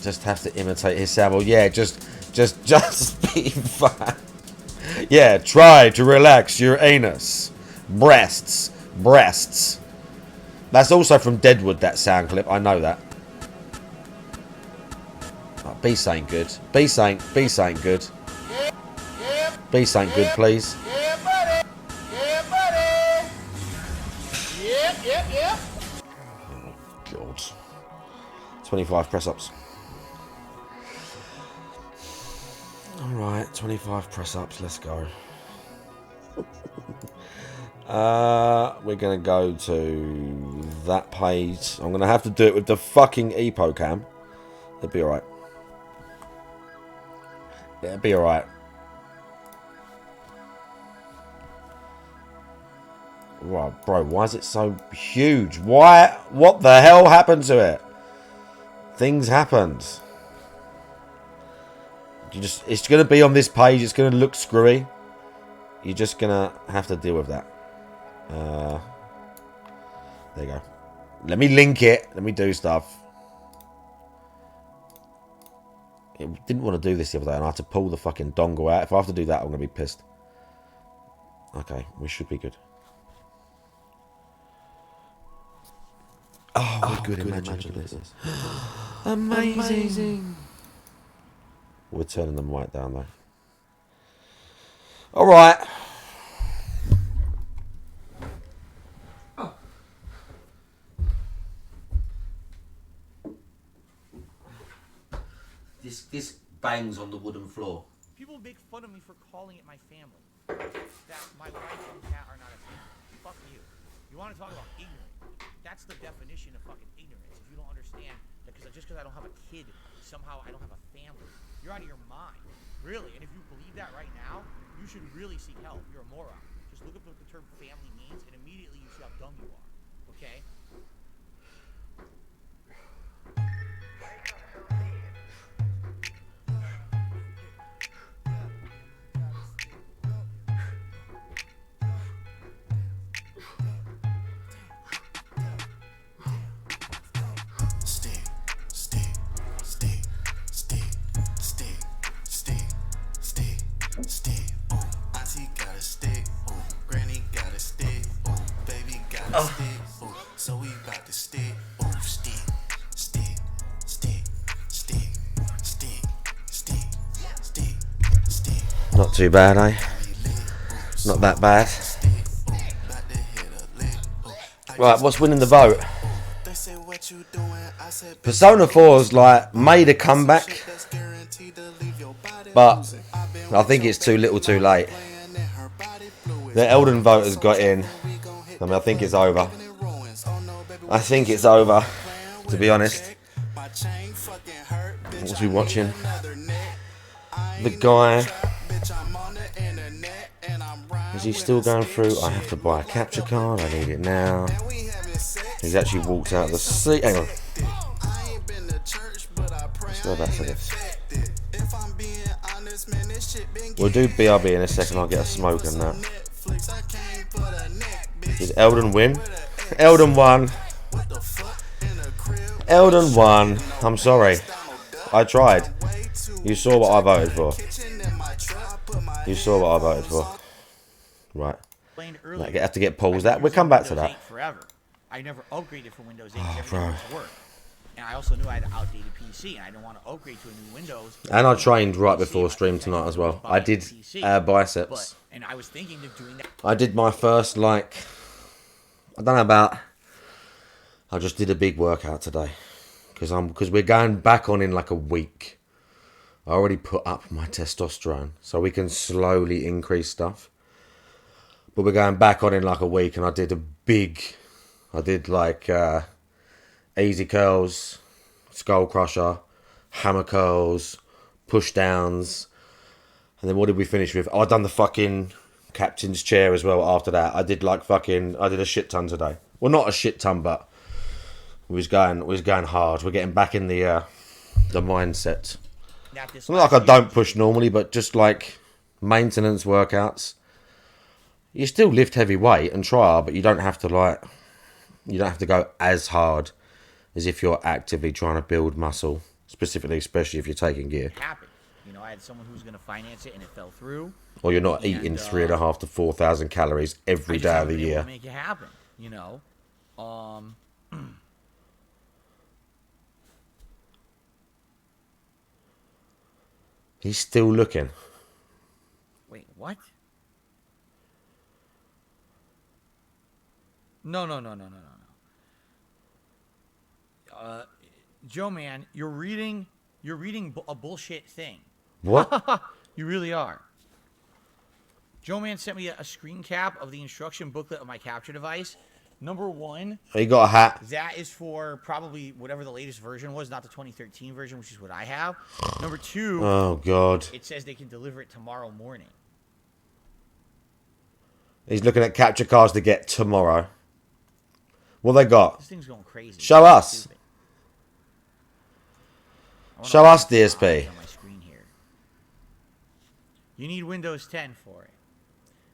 Just have to imitate his sound. Well, yeah, just be fine. Yeah, try to relax your anus. Breasts. That's also from Deadwood, that sound clip. I know that. Oh, be saying good. Be saying good. Be saying good, please. Oh, God. 25 press-ups. Alright, 25 press-ups, let's go. We're going to go to that page. I'm going to have to do it with the fucking EPOCAM. It'll be alright. It'll be alright. Wow, bro, why is it so huge? Why? What the hell happened to it? Things happened. It's going to be on this page. It's going to look screwy. You're just going to have to deal with that. There you go. Let me link it. Let me do stuff. I didn't want to do this the other day, and I had to pull the fucking dongle out. If I have to do that, I'm going to be pissed. Okay, we should be good. Oh, we're good. Imagine this. Amazing. We're turning them right down, though. All right. This bangs on the wooden floor. People make fun of me for calling it my family. That my wife and cat are not a family. Fuck you. You want to talk about ignorant? That's the definition of fucking ignorance. If you don't understand that just because I don't have a kid, somehow I don't have a family. You're out of your mind. Really. And if you believe that right now, you should really seek help. You're a moron. Just look up what the term family means, and immediately you see how dumb you are. Okay? So we got to stick, stick, stick, stick, stick, stick, stick, stick, stick. Not too bad, eh? Not that bad. Right, what's winning the vote? Persona 4's like made a comeback, but I think it's too little too late. The Elden voters got in. I mean, I think it's over. I think it's over, to be honest. What was we watching? The guy. Is he still going through? I have to buy a capture card. I need it now. He's actually walked out of the seat. Hang on. Let's go back to this. We'll do BRB in a second. I'll get a smoke and that. Did Elden win? Elden won. Elden won. I'm sorry. I tried. You saw what I voted for. You saw what I voted for. Right. I have to get paused. That we'll come back to that. Forever. I never upgraded for Windows 8. Oh, bro. And I also knew I had an outdated PC, and I didn't want to upgrade to a new Windows. And I trained right before stream tonight as well. I did biceps. And I was thinking of doing that. I did my first, like, I don't know about. I just did a big workout today because we're going back on in like a week. I already put up my testosterone so we can slowly increase stuff. But we're going back on in like a week, and I did like easy curls, skull crusher, hammer curls, push downs, and then what did we finish with? Oh, I done the fucking captain's chair as well. After that, I did a shit ton today. Well, not a shit ton, but we was going hard. We're getting back in the mindset. It's not like I don't push normally, but just like maintenance workouts. You still lift heavy weight and try hard, but you don't have to go as hard as if you're actively trying to build muscle, specifically, especially if you're taking gear. Happened. You know, I had someone who was going to finance it, and it fell through. Or you're not eating 3,500 to 4,000 calories every day of the year. To make it happen, you know. He's still looking. Wait, what? No. Joe, man, you're reading a bullshit thing. What? You really are. Joe Man sent me a screen cap of the instruction booklet of my capture device. Number one. He got a hat. That is for probably whatever the latest version was, not the 2013 version, which is what I have. Number two. Oh, God. It says they can deliver it tomorrow morning. He's looking at capture cards to get tomorrow. What they got? This thing's going crazy. Show us. Show us, DSP. On my screen here. You need Windows 10 for it.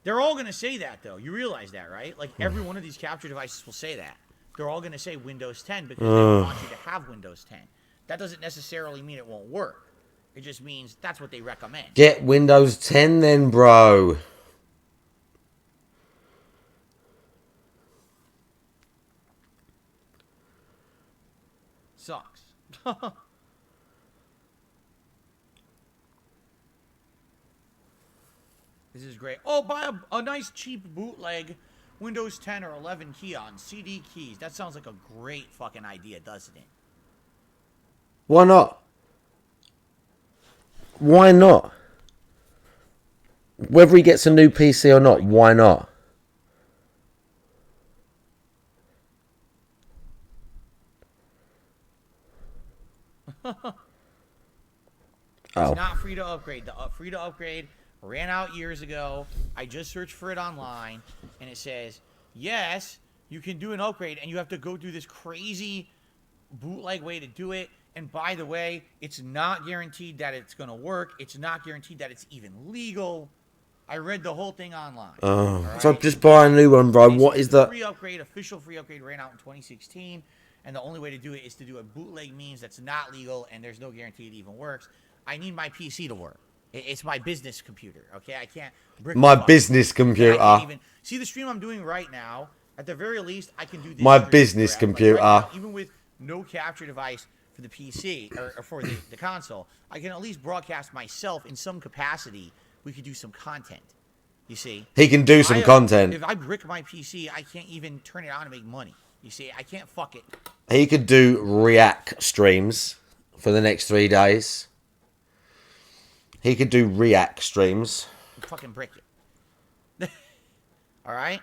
They're all going to say that, though. You realize that, right? Like, every one of these capture devices will say that. They're all going to say Windows 10 because they want you to have Windows 10. That doesn't necessarily mean it won't work. It just means that's what they recommend. Get Windows 10 then, bro. Sucks. This is great. Oh, buy a nice cheap bootleg Windows 10 or 11 key on CD keys. That sounds like a great fucking idea, doesn't it? Why not? Why not? Whether he gets a new PC or not, why not? It's not free to upgrade. The free to upgrade ran out years ago. I just searched for it online, and it says, yes, you can do an upgrade, and you have to go through this crazy bootleg way to do it. And by the way, it's not guaranteed that it's going to work. It's not guaranteed that it's even legal. I read the whole thing online. So just buy a new one, bro. What is that? Free upgrade, official free upgrade ran out in 2016. And the only way to do it is to do a bootleg means that's not legal and there's no guarantee it even works. I need my PC to work. It's my business computer, okay? I can't... My business computer. See the stream I'm doing right now? At the very least, I can do this. My business computer. Right now, even with no capture device for the PC, or for the console, I can at least broadcast myself in some capacity. We could do some content. You see? He can do some content. If I brick my PC, I can't even turn it on to make money. You see? I can't fuck it. He could do React streams for the next 3 days. He could do React streams. Fucking brick it. All right?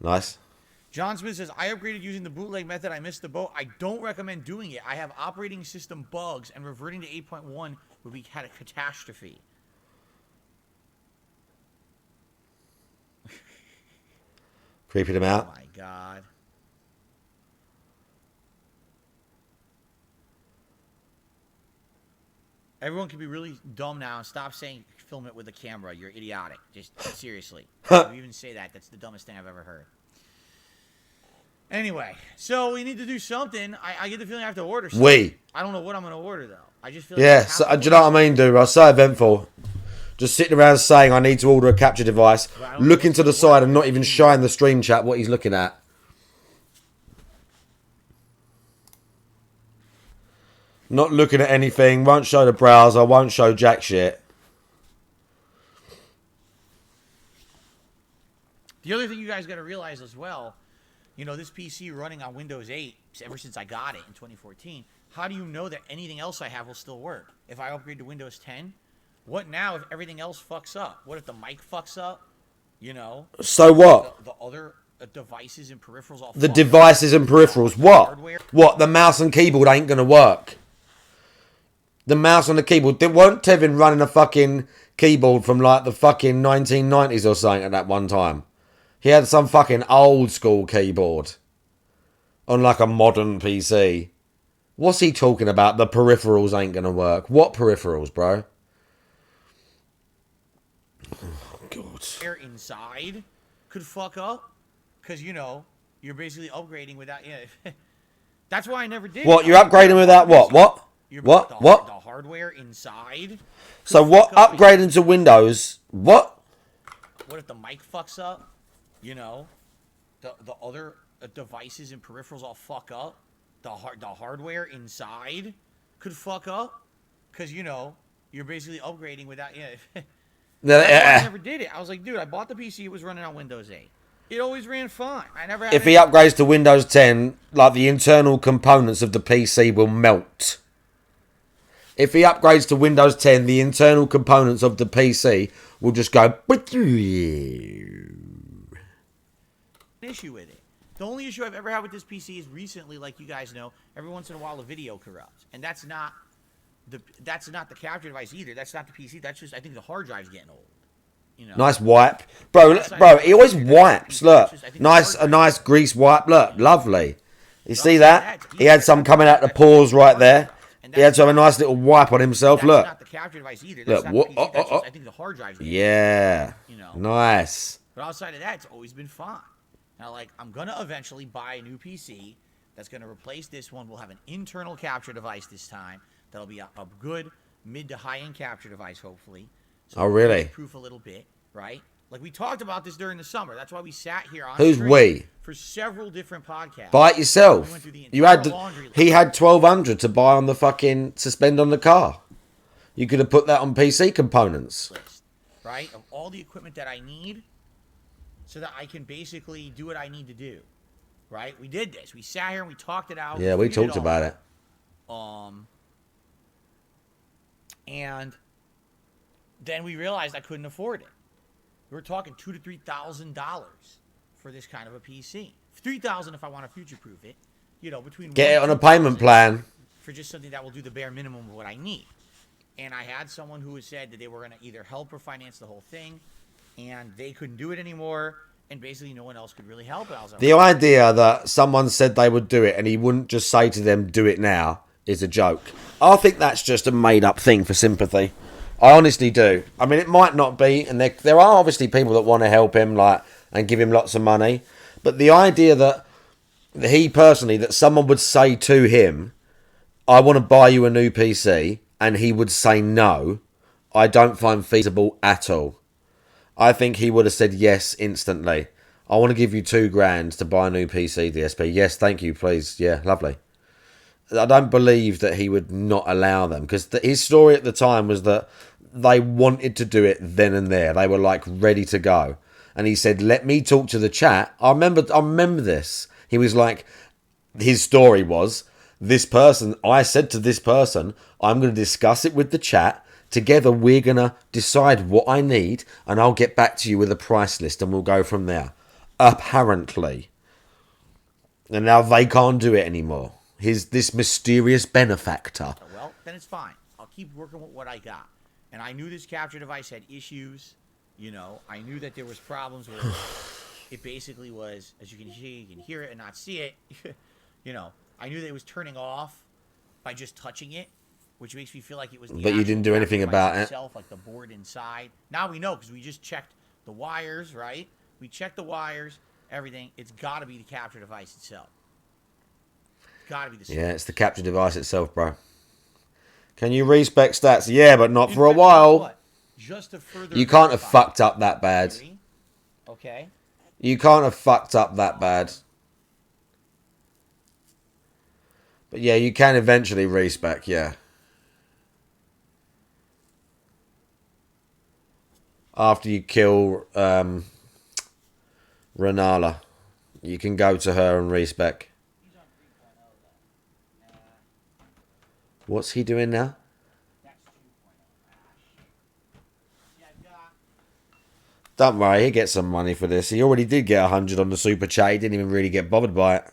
Nice. John Smith says, I upgraded using the bootleg method. I missed the boat. I don't recommend doing it. I have operating system bugs, and reverting to 8.1 would be a catastrophe. Creeping him out. Oh, my God. Everyone can be really dumb now and stop saying film it with a camera. You're idiotic. Just seriously. If you even say that, that's the dumbest thing I've ever heard. Anyway, so we need to do something. I get the feeling I have to order something. I don't know what I'm going to order, though. I just feel like... Yeah, so, do you know what I mean, dude? I was so eventful. Just sitting around saying I need to order a capture device, looking to the side and not even showing the stream chat what he's looking at. Not looking at anything, won't show the browser, won't show jack shit. The other thing you guys got to realize as well, you know, this PC running on Windows 8, ever since I got it in 2014, how do you know that anything else I have will still work? If I upgrade to Windows 10, what now if everything else fucks up? What if the mic fucks up? You know? So what? The other devices and peripherals all The devices and peripherals, what? What? The mouse and keyboard ain't going to work. The mouse and the keyboard. Weren't Tevin running a fucking keyboard from like the fucking 1990s or something at that one time? He had some fucking old school keyboard on like a modern PC. What's he talking about? The peripherals ain't going to work. What peripherals, bro? Oh, God. Air inside could fuck up because, you know, you're basically upgrading without... Yeah, that's why I never did. What? You're upgrading without what? What? What? What? The hardware inside. So what? Upgrading to Windows? What? What if the mic fucks up? You know, the other devices and peripherals all fuck up. The hardware inside could fuck up because, you know, you're basically upgrading without... Yeah. That's why I never did it. I was like, dude, I bought the PC. It was running on Windows 8. It always ran fine. I never had... If he upgrades to Windows 10, like the internal components of the PC will melt. If he upgrades to Windows 10, the internal components of the PC will just go... issue with it. The only issue I've ever had with this PC is recently, like you guys know, every once in a while the video corrupts. And that's not the capture device either. That's not the PC. That's just, I think the hard drive's getting old. You know? Nice wipe. Bro, he always wipes. Look. A nice grease wipe. Look, lovely. You see that? He had some coming out the pores right there. He had to have a nice little wipe on himself. Look. Not the capture device either. Look. I think the hard drive's getting yeah. old, you know? Nice. But outside of that, it's always been fine. Now, like, I'm going to eventually buy a new PC that's going to replace this one. We'll have an internal capture device this time. That'll be a good mid to high-end capture device, hopefully. So oh, really? Proof a little bit, right? Like, we talked about this during the summer. That's why we sat here on Who's we? For several different podcasts. Buy it yourself. You had he had 1,200 to buy on the fucking suspend on the car. You could have put that on PC components. Right? Of all the equipment that I need so that I can basically do what I need to do. Right? We did this. We sat here and we talked it out. Yeah, we talked about it. And then we realized I couldn't afford it. We're talking $2,000 to $3,000 for this kind of a PC. $3,000 if I want to future-proof it. You know, between Get it on a $1,000 payment plan. for just something that will do the bare minimum of what I need. And I had someone who had said that they were going to either help or finance the whole thing, and they couldn't do it anymore, and basically no one else could really help it. I was like, The idea that someone said they would do it and he wouldn't just say to them, do it now, is a joke. I think that's just a made-up thing for sympathy. I honestly do. I mean, it might not be, and there are obviously people that want to help him, like, and give him lots of money. But the idea that he personally, that someone would say to him, I want to buy you a new PC, and he would say no, I don't find feasible at all. I think he would have said yes instantly. I want to give you $2,000 to buy a new PC, DSP. Yes, thank you, please. Yeah, lovely. I don't believe that he would not allow them, because his story at the time was that they wanted to do it then and there. They were like ready to go. And he said, let me talk to the chat. I remember this. He was like, his story was, this person, I said to this person, I'm going to discuss it with the chat. Together, we're going to decide what I need, and I'll get back to you with a price list, and we'll go from there. Apparently. And now they can't do it anymore. This mysterious benefactor. well, then it's fine. I'll keep working with what I got. And I knew this capture device had issues. You know, I knew that there was problems where it basically was, as you can see, you can hear it and not see it. You know, I knew that it was turning off by just touching it, which makes me feel like it was the But you didn't do anything about it. Itself, like the board inside. Now we know because we just checked the wires, right? We checked the wires, everything. It's got to be the capture device itself. Got to be the Yeah, it's the capture device itself, bro. Can you respec stats? Yeah, but not for a while. Just to further You can't have fucked up that bad. Okay. You can't have fucked up that bad. But yeah, you can eventually respec, yeah. After you kill Renala, you can go to her and respec. What's he doing now? Don't worry, he'll get some money for this. He already did get 100 on the super chat. He didn't even really get bothered by it.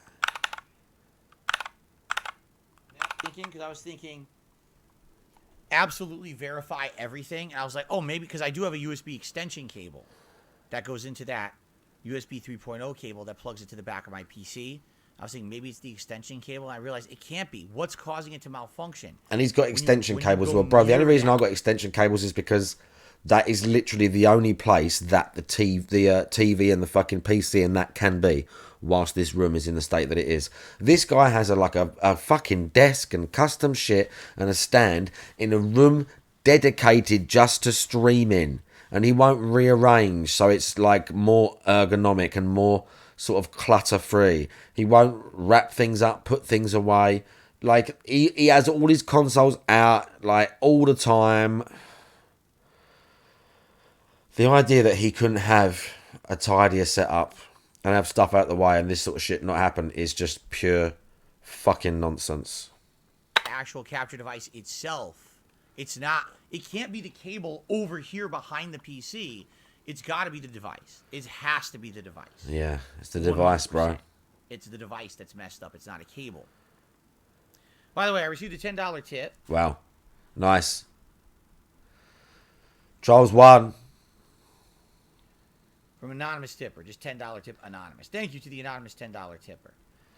Because I was thinking, absolutely verify everything. And I was like, oh, maybe because I do have a USB extension cable that goes into that USB 3.0 cable that plugs it to the back of my PC. I was thinking maybe it's the extension cable. And I realized it can't be. What's causing it to malfunction? And he's got extension cables. Well, bro, the only reason I got extension cables is because that is literally the only place that the TV and the fucking PC and that can be, whilst this room is in the state that it is. This guy has a fucking desk and custom shit and a stand in a room dedicated just to streaming, and he won't rearrange so it's like more ergonomic and more sort of clutter free. He won't wrap things up, put things away. Like he has all his consoles out like all the time. The idea that he couldn't have a tidier setup and have stuff out the way and this sort of shit not happen is just pure fucking nonsense. Actual capture device itself. It's not. It can't be the cable over here behind the PC. It's got to be the device. It has to be the device. Yeah, it's the device, 100%. bro. It's the device that's messed up. It's not a cable. By the way, I received a $10 tip. Wow. Nice. Charles won. From Anonymous Tipper. Just $10 tip, Anonymous. Thank you to the Anonymous $10 tipper.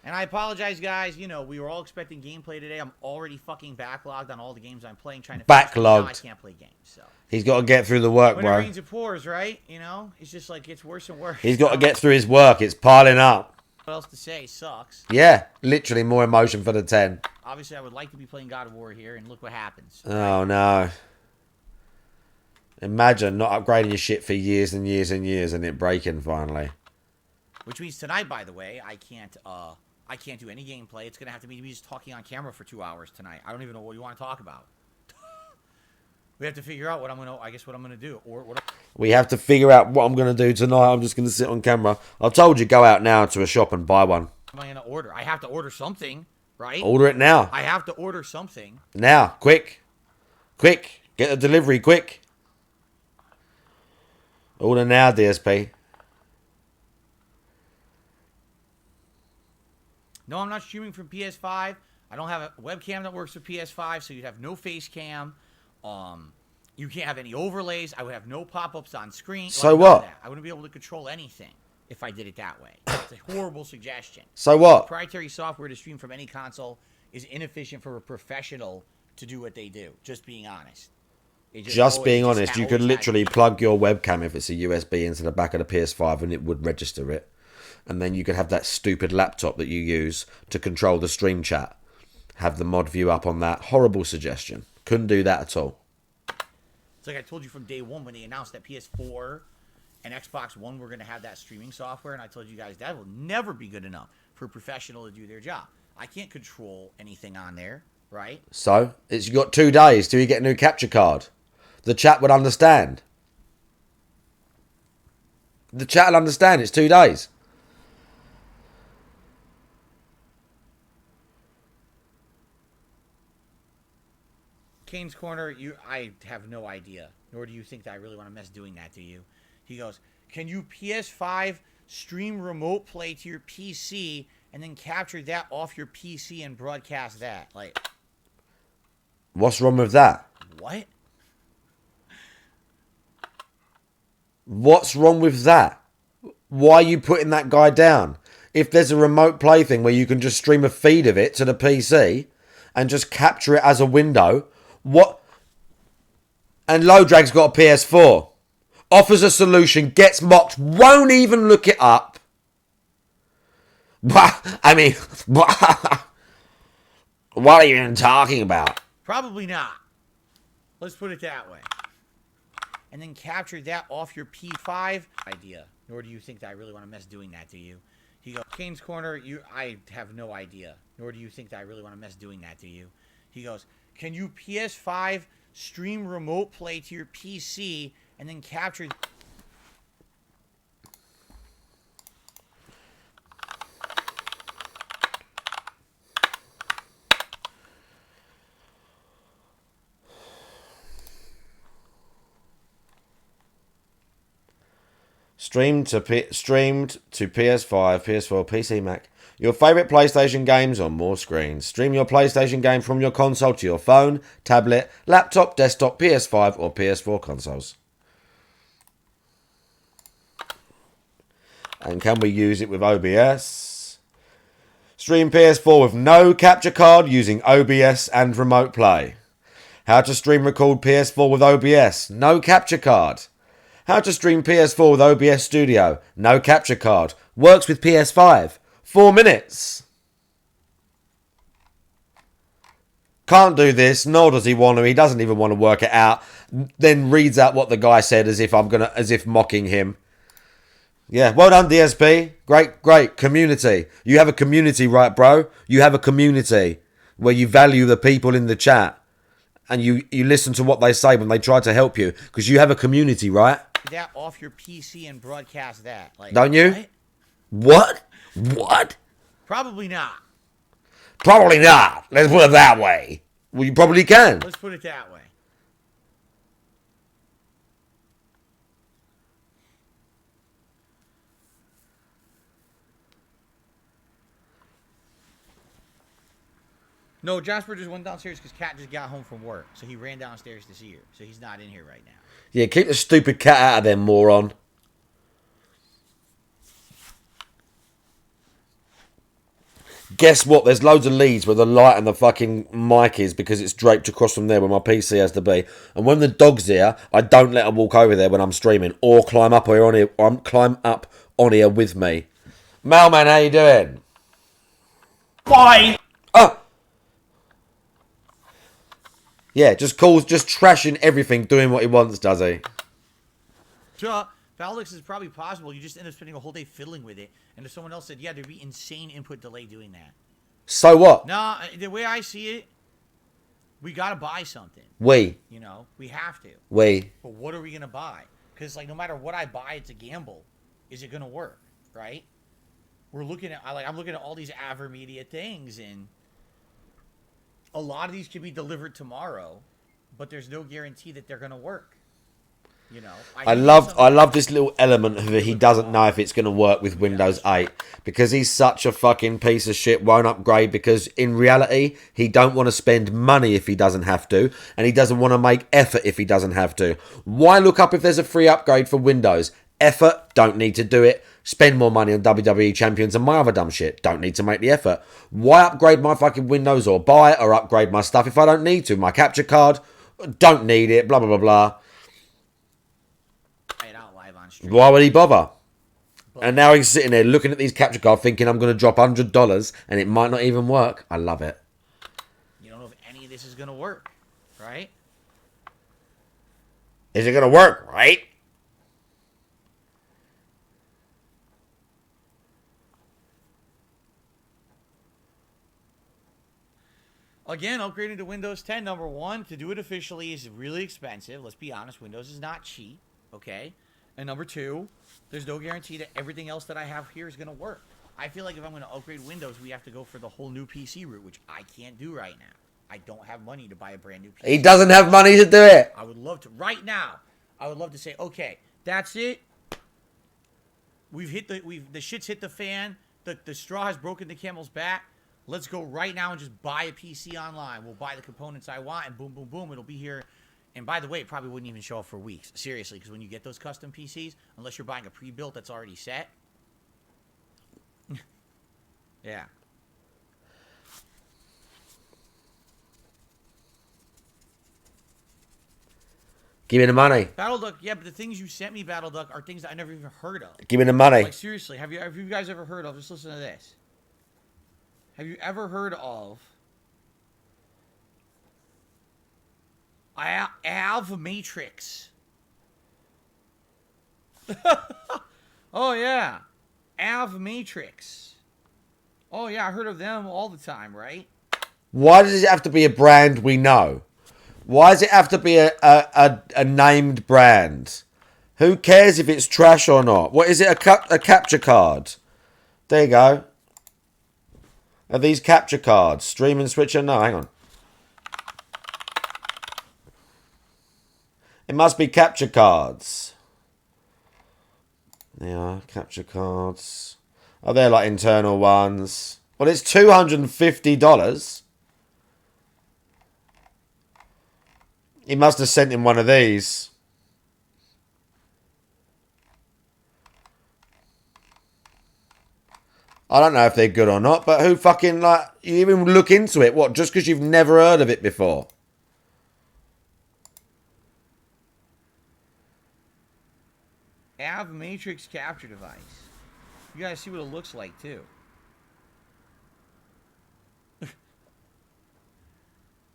And I apologize, guys. You know, we were all expecting gameplay today. I'm already fucking backlogged on all the games I'm playing. Trying to Backlogged. Now I can't play games, so. He's got to get through the work, When it bro. rains, it pours, right? You know? It's just like, it's worse and worse. He's got to get through his work. It's piling up. What else to say? Sucks. Yeah, literally more emotion for the 10. Obviously, I would like to be playing God of War here, and look what happens. Oh, no. Imagine not upgrading your shit for years and years and years and it breaking finally. Which means tonight, by the way, I can't do any gameplay. It's gonna have to be me just talking on camera for 2 hours tonight. I don't even know what you want to talk about. We have to figure out what I'm gonna do, or what. We have to figure out what I'm going to do tonight. I'm just going to sit on camera. I've told you, go out now to a shop and buy one. What am I gonna order? I have to order something, right? Order it now. I have to order something. Now, quick. Quick. Get the delivery, quick. Order now, DSP. No, I'm not streaming from PS5. I don't have a webcam that works with PS5, so you'd have no face cam. You can't have any overlays. I would have no pop-ups on screen. So what? I wouldn't be able to control anything if I did it that way. It's a horrible suggestion. So what? Proprietary software to stream from any console is inefficient for a professional to do what they do. Just being honest. Just being honest, you could literally plug your webcam if it's a USB into the back of the PS5 and it would register it. And then you could have that stupid laptop that you use to control the stream chat. Have the mod view up on that. Horrible suggestion. Couldn't do that at all. It's like I told you from day one when they announced that PS4 and Xbox One were going to have that streaming software, and I told you guys that will never be good enough for a professional to do their job. I can't control anything on there, right? So, you got 2 days till you get a new capture card. The chat would understand. The chat will understand. It's 2 days. Kane's Corner, I have no idea. Nor do you think that I really want to mess doing that to you. He goes, can you PS5 stream remote play to your PC and then capture that off your PC and broadcast that? Like, what's wrong with that? What? What's wrong with that? Why are you putting that guy down? If there's a remote play thing where you can just stream a feed of it to the PC and just capture it as a window, what? And Lowdrag's got a PS4. Offers a solution, gets mocked, won't even look it up. I mean, what are you even talking about? Probably not. Let's put it that way. And then capture that off your P5 idea. Nor do you think that I really want to mess doing that to you. He goes, Kane's Corner, I have no idea. Nor do you think that I really want to mess doing that to you. He goes, can you PS5 stream remote play to your PC and then capture... Streamed to PS5, PS4, PC, Mac. Your favourite PlayStation games on more screens. Stream your PlayStation game from your console to your phone, tablet, laptop, desktop, PS5 or PS4 consoles. And can we use it with OBS? Stream PS4 with no capture card using OBS and remote play. How to stream record PS4 with OBS. No capture card. How to stream PS4 with OBS Studio. No capture card. Works with PS5. 4 minutes. Can't do this, nor does he want to. He doesn't even want to work it out. Then reads out what the guy said as if mocking him. Yeah, well done, DSP. Great. Community. You have a community, right, bro? You have a community where you value the people in the chat. And you listen to what they say when they try to help you. Because you have a community, right? that off your PC and broadcast that. Like, don't you? What? What? Probably not. Probably not. Let's put it that way. Well, you probably can. Let's put it that way. No, Jasper just went downstairs because Kat just got home from work. So he ran downstairs to see her. So he's not in here right now. Yeah, keep the stupid cat out of there, moron. Guess what? There's loads of leads where the light and the fucking mic is because it's draped across from there where my PC has to be. And when the dog's here, I don't let her walk over there when I'm streaming or climb up here on here. Climb up on here with me. Mailman, how you doing? Bye. Oh. Yeah, just trashing everything, doing what he wants, does he? Alex is probably possible. You just end up spending a whole day fiddling with it. And if someone else said, yeah, there'd be insane input delay doing that. So what? No, the way I see it, we got to buy something. We. You know, we have to. We. But what are we going to buy? Because, like, no matter what I buy, it's a gamble. Is it going to work, right? We're looking at, I'm looking at all these AverMedia things, and a lot of these can be delivered tomorrow, but there's no guarantee that they're going to work. You know, I love this little element of it. He doesn't know if it's going to work with Windows 8 because he's such a fucking piece of shit, won't upgrade because in reality, he don't want to spend money if he doesn't have to, and he doesn't want to make effort if he doesn't have to. Why look up if there's a free upgrade for Windows? Effort, don't need to do it. Spend more money on WWE Champions and my other dumb shit. Don't need to make the effort. Why upgrade my fucking Windows or buy it or upgrade my stuff if I don't need to? My capture card, don't need it, blah, blah, blah, blah. Why would he bother? And now he's sitting there looking at these capture cards thinking I'm going to drop $100 and it might not even work. I love it. You don't know if any of this is going to work, right? Is it going to work, right? Again, upgrading to Windows 10, number one, to do it officially is really expensive. Let's be honest, Windows is not cheap, okay? And number two, there's no guarantee that everything else that I have here is going to work. I feel like if I'm going to upgrade Windows, we have to go for the whole new PC route, which I can't do right now. I don't have money to buy a brand new PC. He doesn't have money to do it. I would love to, right now, I would love to say, okay, that's it. The shit's hit the fan. The straw has broken the camel's back. Let's go right now and just buy a PC online. We'll buy the components I want, and boom, boom, boom, it'll be here. And by the way, it probably wouldn't even show up for weeks. Seriously, because when you get those custom PCs, unless you're buying a pre-built that's already set. Yeah. Give me the money. BattleDuck, yeah, but the things you sent me, BattleDuck, are things that I never even heard of. Give me the money. Like, seriously, have you guys ever heard of, just listen to this. Have you ever heard of Alpha Matrix? Oh, yeah. Alpha Matrix. Oh, yeah, I heard of them all the time, right? Why does it have to be a brand we know? Why does it have to be a named brand? Who cares if it's trash or not? What is it, a capture card? There you go. Are these capture cards? Streaming switcher? No, hang on. It must be capture cards. They are capture cards. Oh, they're like internal ones. Well, it's $250. He must have sent him one of these. I don't know if they're good or not, but who fucking, like, you even look into it? What, just because you've never heard of it before? Av Matrix capture device. You guys see what it looks like, too.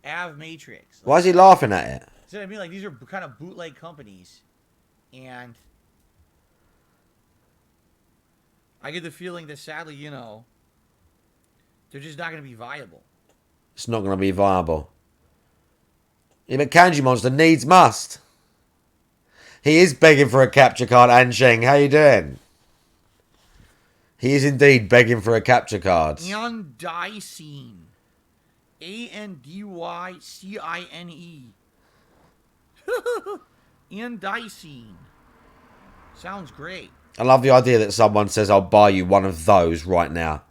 Av Matrix. Why is he laughing at it? See what I mean? Like, these are kind of bootleg companies. And I get the feeling that, sadly, you know, they're just not going to be viable. It's not going to be viable. Yeah, but Kanji Monster needs must. He is begging for a capture card, Ansheng. How you doing? He is indeed begging for a capture card. Andyscene. Andycine. Andyscene. Sounds great. I love the idea that someone says, I'll buy you one of those right now.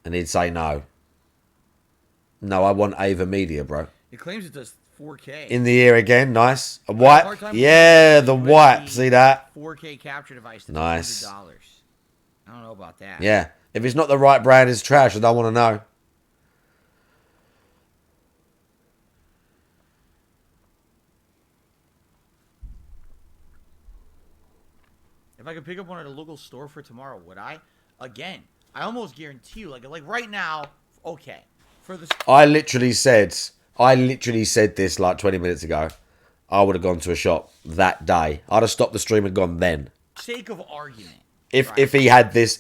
And he'd say no. No, I want Ava Media, bro. It claims it does 4K. In the ear again, nice. A wipe. Yeah, the wipe. See that? 4K capture device. Nice. $200. I don't know about that. Yeah. If it's not the right brand, it's trash. I don't want to know. If I could pick up one at a local store for tomorrow, would I? Again, I almost guarantee you, like right now, okay. For the I literally said this like 20 minutes ago. I would have gone to a shop that day. I'd have stopped the stream and gone then. Sake of argument. If he had this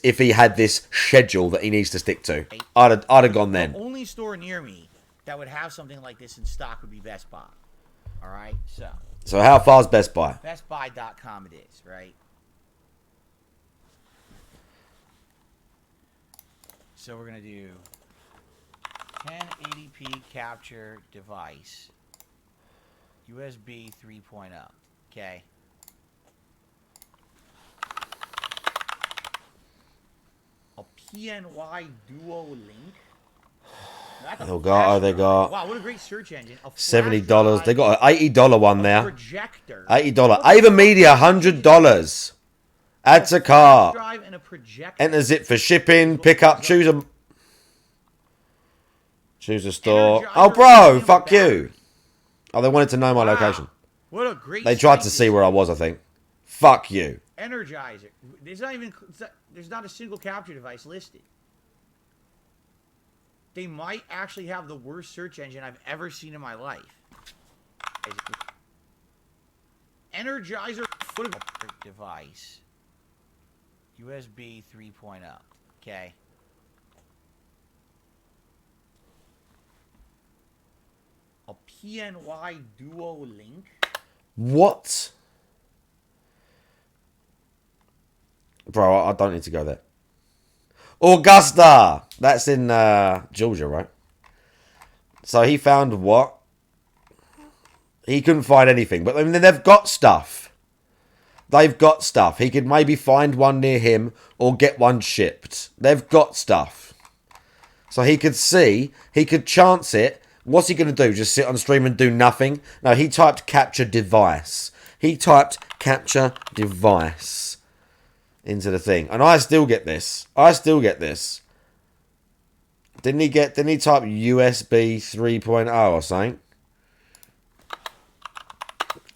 schedule that he needs to stick to, I'd have gone then. The only store near me that would have something like this in stock would be Best Buy. All right, so how far's Best Buy? BestBuy.com it is, right? So we're gonna do 1080p capture device. USB 3.0. Okay. A PNY Duo Link. That's a Elgato, flash they drive. got Wow, what a great search engine. A flash $70. drive, They got an $80 one a there. projector. $80. Ava Media, $100. Add to flash cart. drive and a projector. Enter zip for shipping. Pick up. Choose a store. Oh, bro, fuck you. Oh, they wanted to know my location. What a great. They tried site to see this where I is. was, I think. Fuck you. Energizer. There's not a single capture device listed. They might actually have the worst search engine I've ever seen in my life. Energizer foot device. USB 3.0. Okay. A PNY Duo Link. What? Bro, I don't need to go there. Augusta! That's in Georgia, right? So he found what? He couldn't find anything. But I mean, they've got stuff. They've got stuff. He could maybe find one near him or get one shipped. They've got stuff. So he could see. He could chance it. What's he going to do? Just sit on stream and do nothing? No, he typed capture device. He typed capture device into the thing. And I still get this. I still get this. Didn't he type USB 3.0 or something?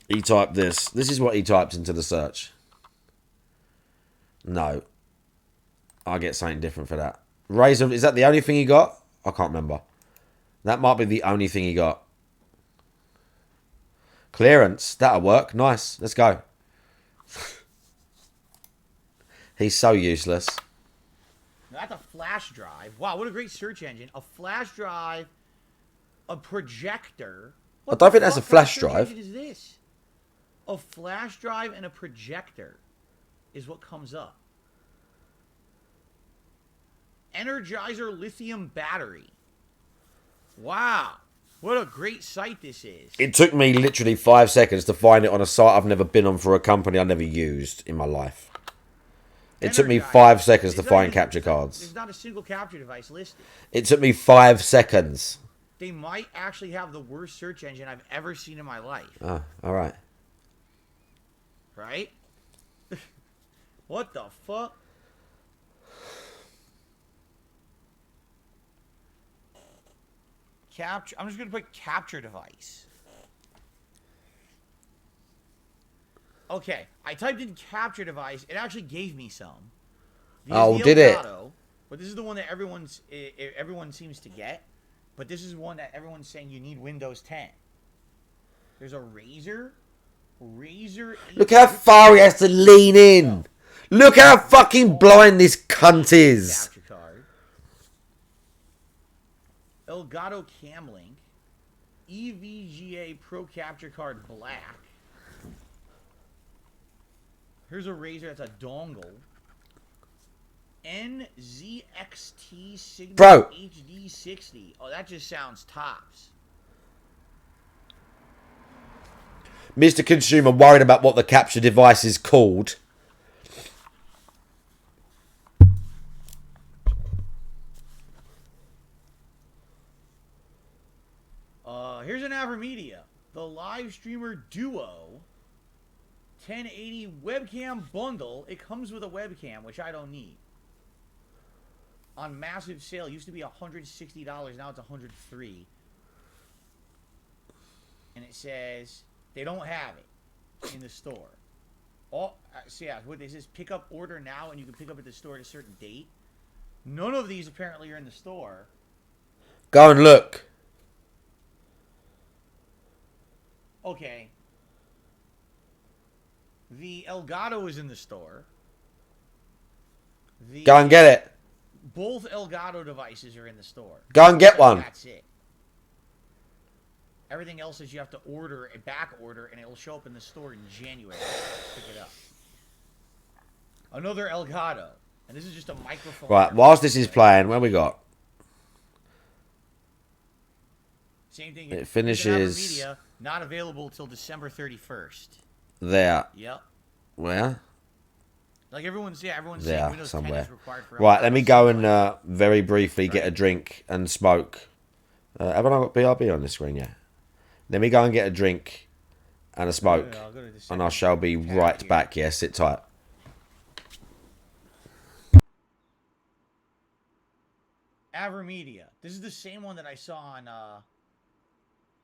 He typed this. This is what he typed into the search. No. I get something different for that. Razer, is that the only thing he got? I can't remember. That might be the only thing he got. Clearance. That'll work. Nice. Let's go. He's so useless. Now that's a flash drive. Wow, what a great search engine. A flash drive, a projector. I don't think that's a flash drive. What is this? A flash drive and a projector is what comes up. Energizer lithium battery. Wow. What a great site this is. It took me literally 5 seconds to find it on a site I've never been on for a company I never used in my life. It took me 5 seconds to find capture cards. There's not a single capture device listed. It took me 5 seconds. They might actually have the worst search engine I've ever seen in my life. Oh, alright. Right? What the fuck? Capture. I'm just going to put capture device. Okay. I typed in capture device. It actually gave me some. Oh, did it? But this is the one that everyone seems to get. But this is one that everyone's saying you need Windows 10. There's a Razer. Look how far he has to lean in. Look how fucking blind this cunt is. Capture card. Elgato Camlink. EVGA Pro Capture Card Black. Here's a Razer that's a dongle. NZXT Signal Bro. HD60. Oh, that just sounds tops. Mr. Consumer worried about what the capture device is called. Here's an Avermedia. The Live Streamer Duo 1080 webcam bundle. It comes with a webcam, which I don't need. On massive sale. Used to be $160. Now it's $103. And it says they don't have it in the store. See, yeah, what this is, pick up order now, and you can pick up at the store at a certain date. None of these apparently are in the store. Go and look. Okay. The Elgato is in the store. Go and get it. Both Elgato devices are in the store. Go and get one. That's it. Everything else is you have to order a back order, and it'll show up in the store in January. Pick it up. Another Elgato, and this is just a microphone. Right, whilst this is playing, where we got? Same thing. It Here's finishes Media, not available till December 31st. there. Yep. Where? Like everyone's saying There, Windows 10 somewhere. is required for Right, let me Elgato, go so, and very briefly get a drink and smoke. Haven't I got BRB on the screen yet? Let me go and get a drink and a smoke. I'll go to the And I shall be right here. back. Yeah, sit tight. Avermedia. This is the same one that I saw on.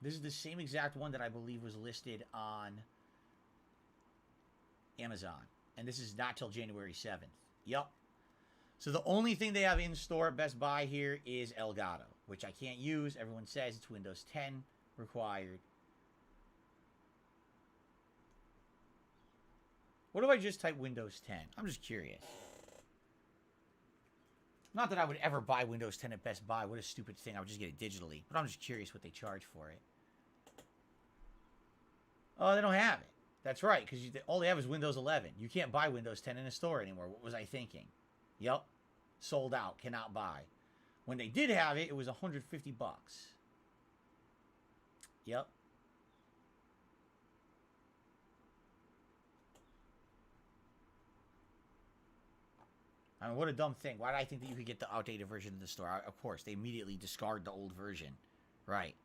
This is the same exact one that I believe was listed on Amazon, and this is not till January 7th. Yep. So the only thing they have in store at Best Buy here is Elgato, which I can't use. Everyone says it's Windows 10 required. What if I just type Windows 10? I'm just curious. Not that I would ever buy Windows 10 at Best Buy. What a stupid thing. I would just get it digitally. But I'm just curious what they charge for it. Oh, they don't have it. That's right, because all they have is Windows 11. You can't buy Windows 10 in a store anymore. What was I thinking? Yep. Sold out. Cannot buy. When they did have it, it was $150. Yep. I mean, what a dumb thing. Why did I think that you could get the outdated version in the store? Of course, they immediately discard the old version. Right.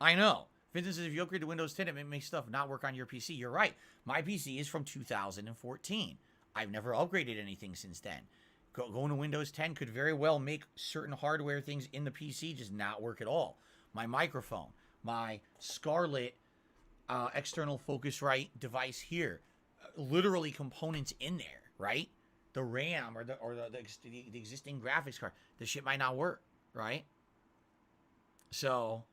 I know. Vincent says if you upgrade to Windows 10, it makes stuff not work on your PC. You're right. My PC is from 2014. I've never upgraded anything since then. Going to Windows 10 could very well make certain hardware things in the PC just not work at all. My microphone, my Scarlett external Focusrite device here, literally components in there, right? The RAM or the existing graphics card, the shit might not work, right? So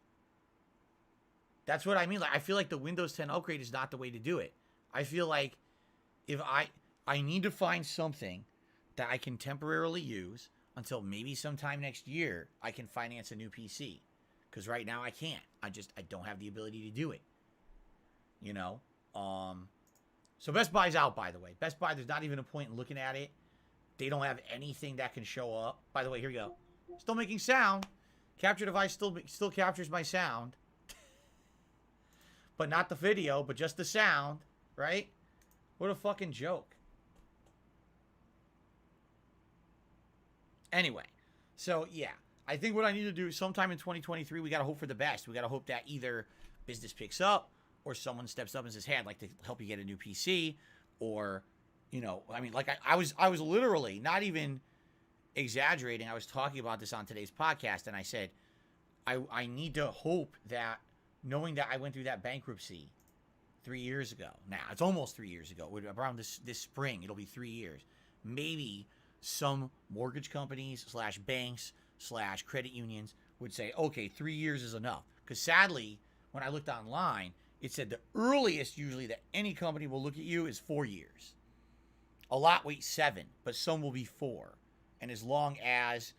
that's what I mean. Like, I feel like the Windows 10 upgrade is not the way to do it. I feel like if I need to find something that I can temporarily use until maybe sometime next year I can finance a new PC. Because right now I can't. I don't have the ability to do it. You know? So Best Buy's out, by the way. Best Buy, there's not even a point in looking at it. They don't have anything that can show up. By the way, here we go. Still making sound. Capture device still captures my sound. But not the video, but just the sound, right? What a fucking joke. Anyway, so yeah, I think what I need to do sometime in 2023, we got to hope for the best. We got to hope that either business picks up or someone steps up and says, hey, I'd like to help you get a new PC. Or, you know, I mean, like I was literally not even exaggerating. I was talking about this on today's podcast, and I said, I need to hope that, knowing that I went through that bankruptcy 3 years ago. Now, it's almost 3 years ago. Around this spring, it'll be 3 years. Maybe some mortgage companies / banks / credit unions would say, okay, 3 years is enough. Because sadly, when I looked online, it said the earliest usually that any company will look at you is 4 years. A lot wait 7, but some will be 4. And as long as,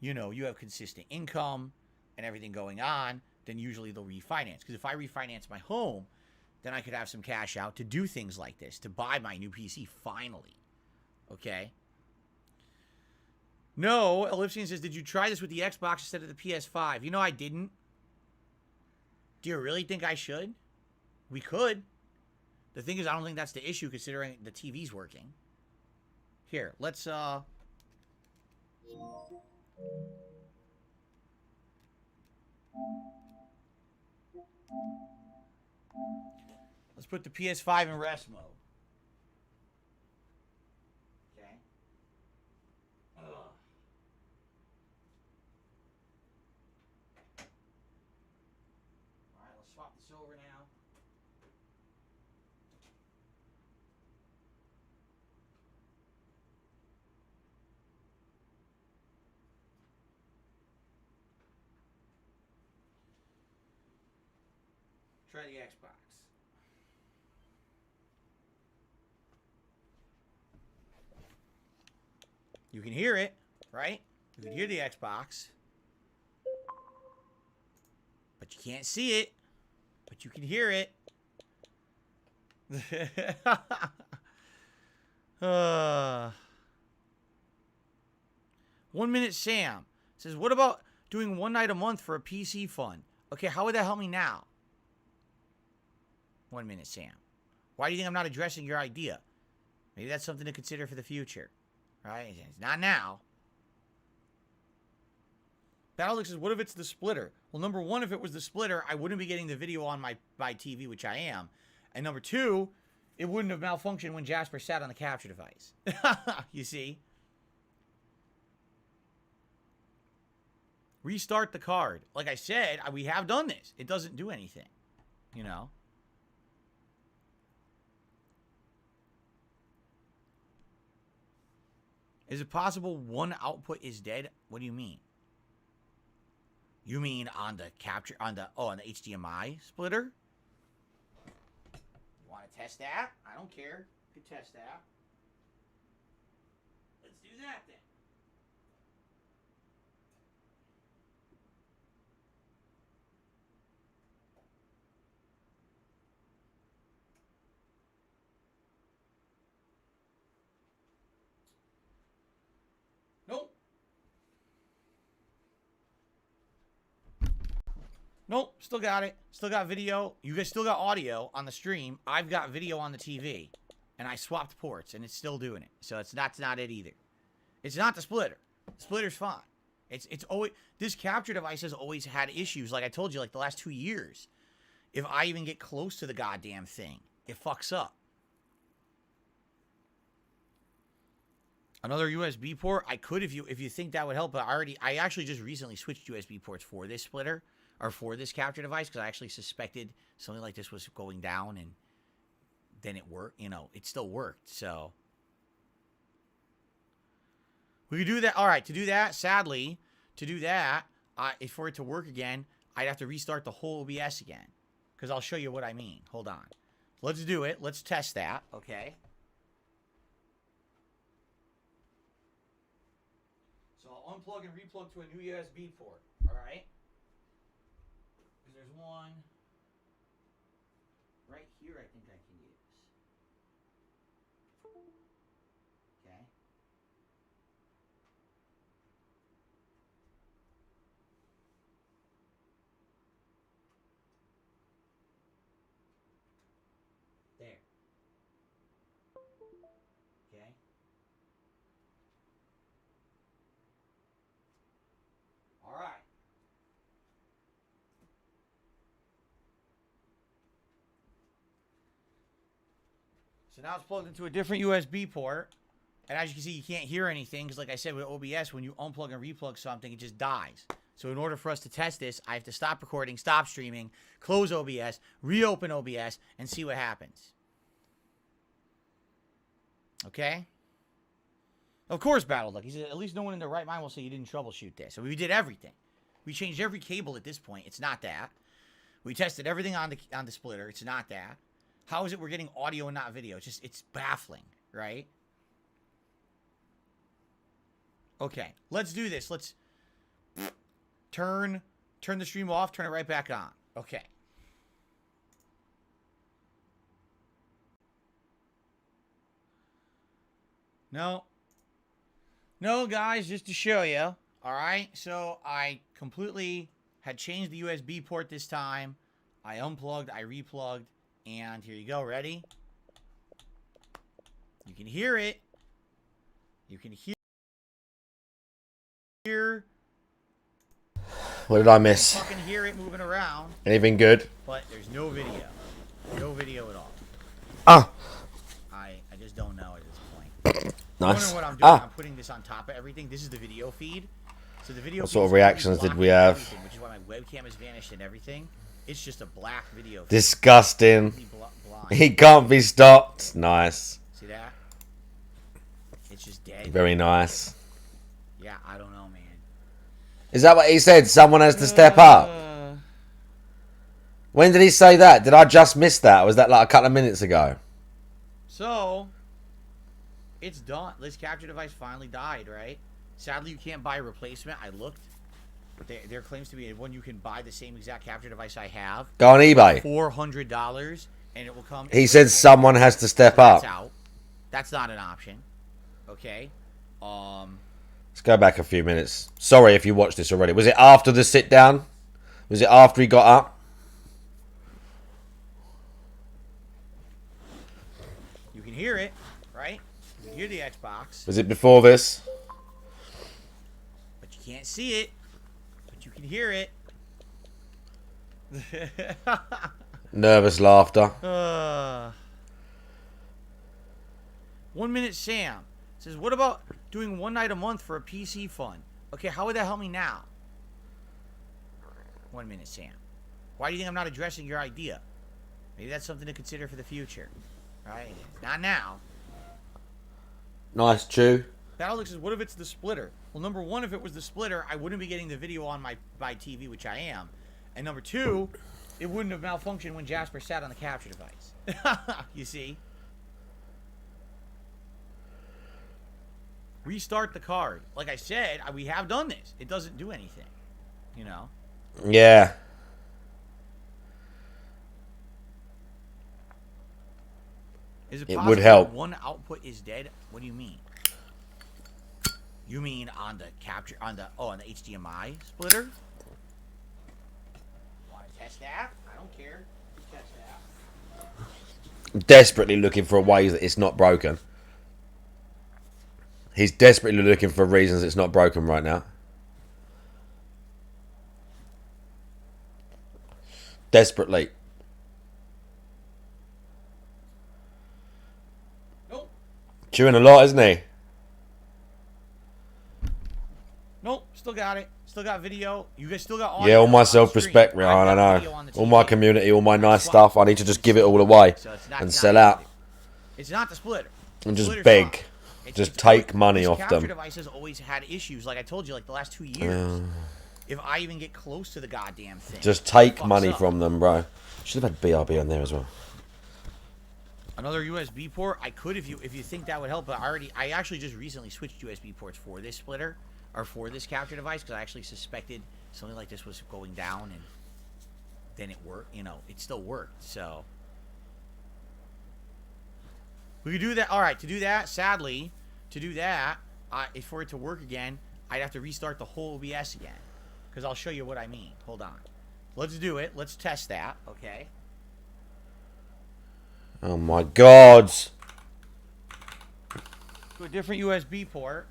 you know, you have consistent income and everything going on, then usually they'll refinance. Because if I refinance my home, then I could have some cash out to do things like this, to buy my new PC finally. Okay? No, Ellipsian says, did you try this with the Xbox instead of the PS5? You know, I didn't. Do you really think I should? We could. The thing is, I don't think that's the issue, considering the TV's working. Here, let's put the PS5 in rest mode. Okay. Alright, let's swap this over now. Try the Xbox. You can hear it, right? You can hear the Xbox. But you can't see it. But you can hear it. 1 Minute Sam says, what about doing one night a month for a PC fund? Okay, how would that help me now? 1 Minute Sam. Why do you think I'm not addressing your idea? Maybe that's something to consider for the future. Right? It's not now. Battlex says, what if it's the splitter? Well, number one, if it was the splitter, I wouldn't be getting the video on my TV, which I am. And number two, it wouldn't have malfunctioned when Jasper sat on the capture device. You see? Restart the card. Like I said, we have done this. It doesn't do anything. You know? Is it possible one output is dead? What do you mean? You mean on the capture, on the HDMI splitter? You want to test that? I don't care. You can test that. Let's do that then. Nope. Nope, still got it. Still got video. You guys still got audio on the stream. I've got video on the TV. And I swapped ports, and it's still doing it. So that's not it either. It's not the splitter. The splitter's fine. It's always... This capture device has always had issues, like I told you, like the last 2 years. If I even get close to the goddamn thing, it fucks up. Another USB port? I could if you think that would help, but I actually just recently switched USB ports for this splitter. Or for this capture device, because I actually suspected something like this was going down, and then it worked. You know, it still worked. So we could do that. All right, to do that, sadly, for it to work again, I'd have to restart the whole OBS again. Because I'll show you what I mean. Hold on. Let's do it. Let's test that. Okay. So I'll unplug and replug to a new USB port. All right. There's one right here I think I can use. Okay. There. Okay. All right. So now it's plugged into a different USB port. And as you can see, you can't hear anything. Because like I said, with OBS, when you unplug and replug something, it just dies. So in order for us to test this, I have to stop recording, stop streaming, close OBS, reopen OBS, and see what happens. Okay? Of course, BattleDuck. He said, at least no one in their right mind will say you didn't troubleshoot this. So we did everything. We changed every cable at this point. It's not that. We tested everything on the splitter. It's not that. How is it we're getting audio and not video? It's baffling, right? Okay, let's do this. Let's turn the stream off, turn it right back on. Okay. No, guys, just to show you. All right, so I completely had changed the USB port this time. I unplugged, I replugged. And here you go. Ready? You can hear it. You can hear. What did I miss? You can fucking hear it moving around. Anything good? But there's no video. No video at all. Ah. I just don't know at this point. Nice. What I'm doing, I'm putting this on top of everything. This is the video feed. So the video. What sort of reactions did we have? Which is why my webcam has vanished and everything. It's just a black video. Disgusting. He can't be stopped. Nice. See that? It's just dead. Very nice. Yeah, I don't know, man. Is that what he said? Someone has to step up. When did he say that? Did I just miss that? Or was that like a couple of minutes ago? So, it's done. This capture device finally died, right? Sadly, you can't buy a replacement. I looked. There claims to be one you can buy the same exact capture device I have. Go on eBay. $400, and it will come. He said someone has to step up. That's out. That's not an option. Okay. Let's go back a few minutes. Sorry if you watched this already. Was it after the sit down? Was it after he got up? You can hear it, right? You can hear the Xbox. Was it before this? But you can't see it. But you can hear it. Nervous laughter. 1 Minute Sam says, what about doing one night a month for a PC fund? Okay, how would that help me now? 1 Minute Sam. Why do you think I'm not addressing your idea? Maybe that's something to consider for the future. Right? Not now. Nice chew. Battlex says, what if it's the splitter? Well, number one, if it was the splitter, I wouldn't be getting the video on my TV, which I am. And number two, it wouldn't have malfunctioned when Jasper sat on the capture device. You see? Restart the card. Like I said, we have done this. It doesn't do anything. You know? Yeah. Is it It possible would help. one output is dead? What do you mean? You mean on the capture on the HDMI splitter? Want to test that? I don't care. Test that. Desperately looking for ways that it's not broken. He's desperately looking for reasons it's not broken right now. Desperately. Nope. Chewing a lot, isn't he? Nope. Still got it. Still got video. You guys still got audio. Yeah, all my on self-respect, stream. Rihan, I I've got video know. on the All my TV. community, all my nice stuff. I need to just give it all away So it's not- and it's sell not- out It's not the splitter. and just Splitter's beg. fine. Just It's take always- money this off capture them. device has always had issues. Like I told you, like the last 2 years. If I even get close to the goddamn thing, Just it take fucks money up. from them, bro. Should have had BRB on there as well. Another USB port. I could if you think that would help, but I actually just recently switched USB ports for this splitter or for this capture device because I actually suspected something like this was going down, and then it worked. You know, it still worked. So we could do that. All right, to do that, sadly, for it to work again, I'd have to restart the whole OBS again. Because I'll show you what I mean. Hold on. Let's do it. Let's test that. Okay. Oh my god. To a different USB port.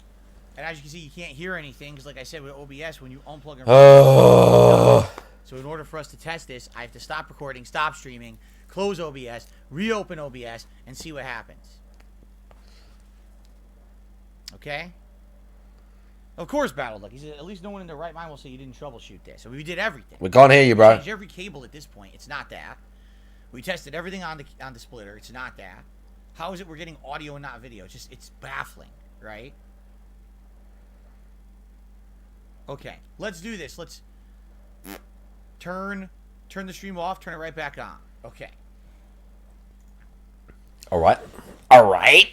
And as you can see, you can't hear anything. Because like I said, with OBS, when you unplug and Oh. So in order for us to test this, I have to stop recording, stop streaming, close OBS, reopen OBS, and see what happens. Okay? Of course, Battle Luck. He said, at least no one in their right mind will say you didn't troubleshoot this. So we did everything. We can't hear you, We bro. changed every cable at this point. It's not that. We tested everything on the splitter. It's not that. How is it we're getting audio and not video? It's baffling, right? Okay, let's do this. Let's turn the stream off, turn it right back on. Okay. All right. All right.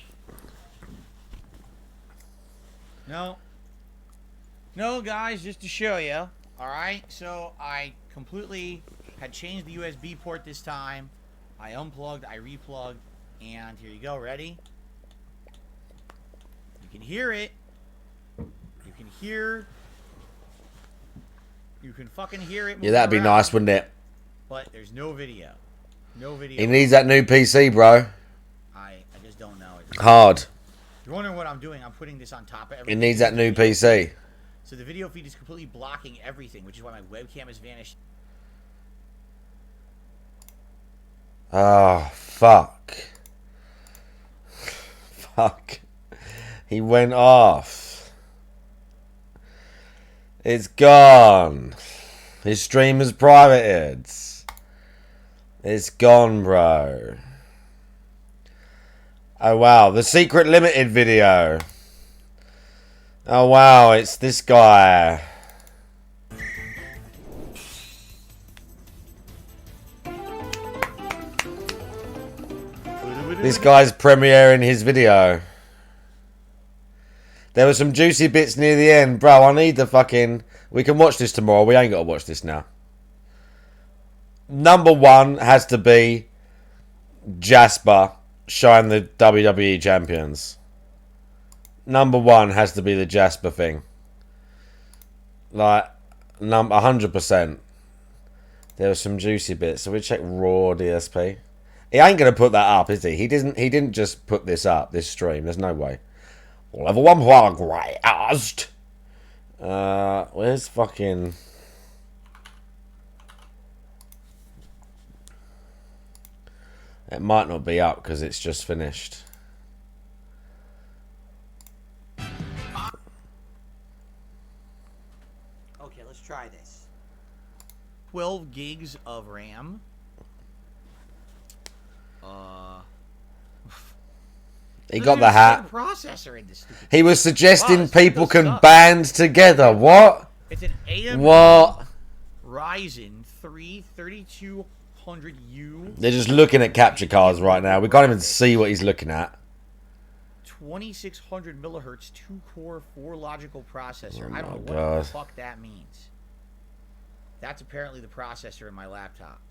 No, guys, just to show you. All right, so I completely had changed the USB port this time. I unplugged, I replugged, and here you go. Ready? You can hear it. You can hear. You can fucking hear it. Yeah, that'd be moving around, nice, wouldn't it? But there's no video. No video. He needs that new PC, bro. I just don't know. Hard. You're wondering what I'm doing? I'm putting this on top of He everything. needs that new PC. So the video feed is completely blocking everything, which is why my webcam has vanished. Oh, fuck. Fuck. He went off. It's gone. His stream is privated. It's gone, bro. Oh, wow. The secret limited video. Oh, wow. It's this guy. This guy's premiering his video. There were some juicy bits near the end. Bro, I need the fucking... We can watch this tomorrow. We ain't got to watch this now. Number one has to be Jasper showing the WWE champions. number one has to be the Jasper thing. Like, 100%. There were some juicy bits. So we check raw DSP. He ain't gonna put that up, is he? He didn't just put this up, this stream. There's no way. Level 1 progressed. Where's fucking... It might not be up because it's just finished. Okay, let's try this. 12 gigs of RAM. He got the hat. Processor in this stupid He was suggesting Wow, people can stuff. band together. What? It's an AMD What? Ryzen 3 3200U. They're just looking at capture cards right now. We can't even see what he's looking at. 2600 millihertz, 2-core, 4 logical processor. Oh I don't know my what God. the fuck that means. That's apparently the processor in my laptop.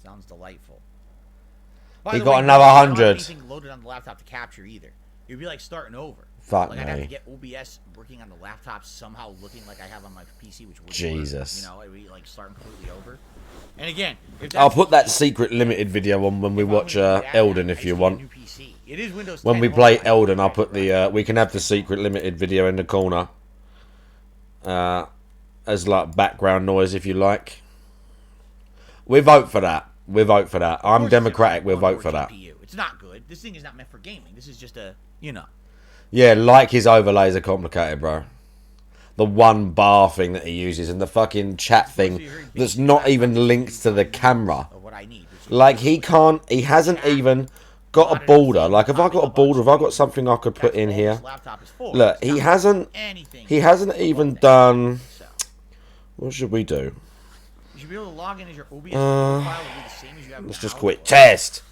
Sounds delightful. By He the got way, another I don't have 100. anything loaded on the laptop to capture either. It'd be like starting over. Fuck like I'd have me. to get OBS working on the laptop somehow looking like I have on my PC, which would Jesus. Work, you know, it'd be like starting completely over. And again, if I'll that's put that secret limited video on when we watch Elden if you want. It is Windows 10. When we play Elden, I'll put the we can have the secret limited video in the corner as like background noise if you like. We vote for that. We vote for that. I'm democratic. We'll vote for that. It's not good. This thing is not meant for gaming. This is just a, you know. Yeah, like his overlays are complicated, bro. The one bar thing that he uses and the fucking chat thing that's not even linked to the camera. Like he hasn't even got a border. Like if I got a border, if I got something I could put in here. Look, he hasn't even done. What should we do? You should be able to log in as your OBS profile will be the same as you have Let's now. just quit test.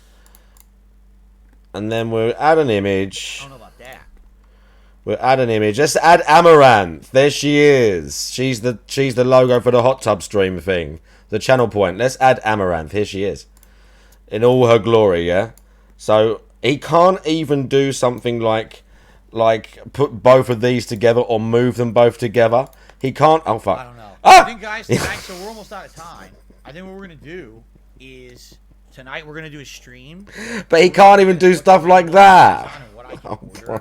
And then we'll add an image. I don't know about that. We'll add an image. Let's add Amaranth. There she is. She's the logo for the hot tub stream thing. The channel point. Let's add Amaranth. Here she is. In all her glory, yeah? So he can't even do something like put both of these together or move them both together. He can't. Oh fuck. I don't know. Ah! I think, guys, tonight, so we're almost out of time. I think what we're going to do is tonight we're going to do a stream. But he can't even do stuff like that. Oh, bro.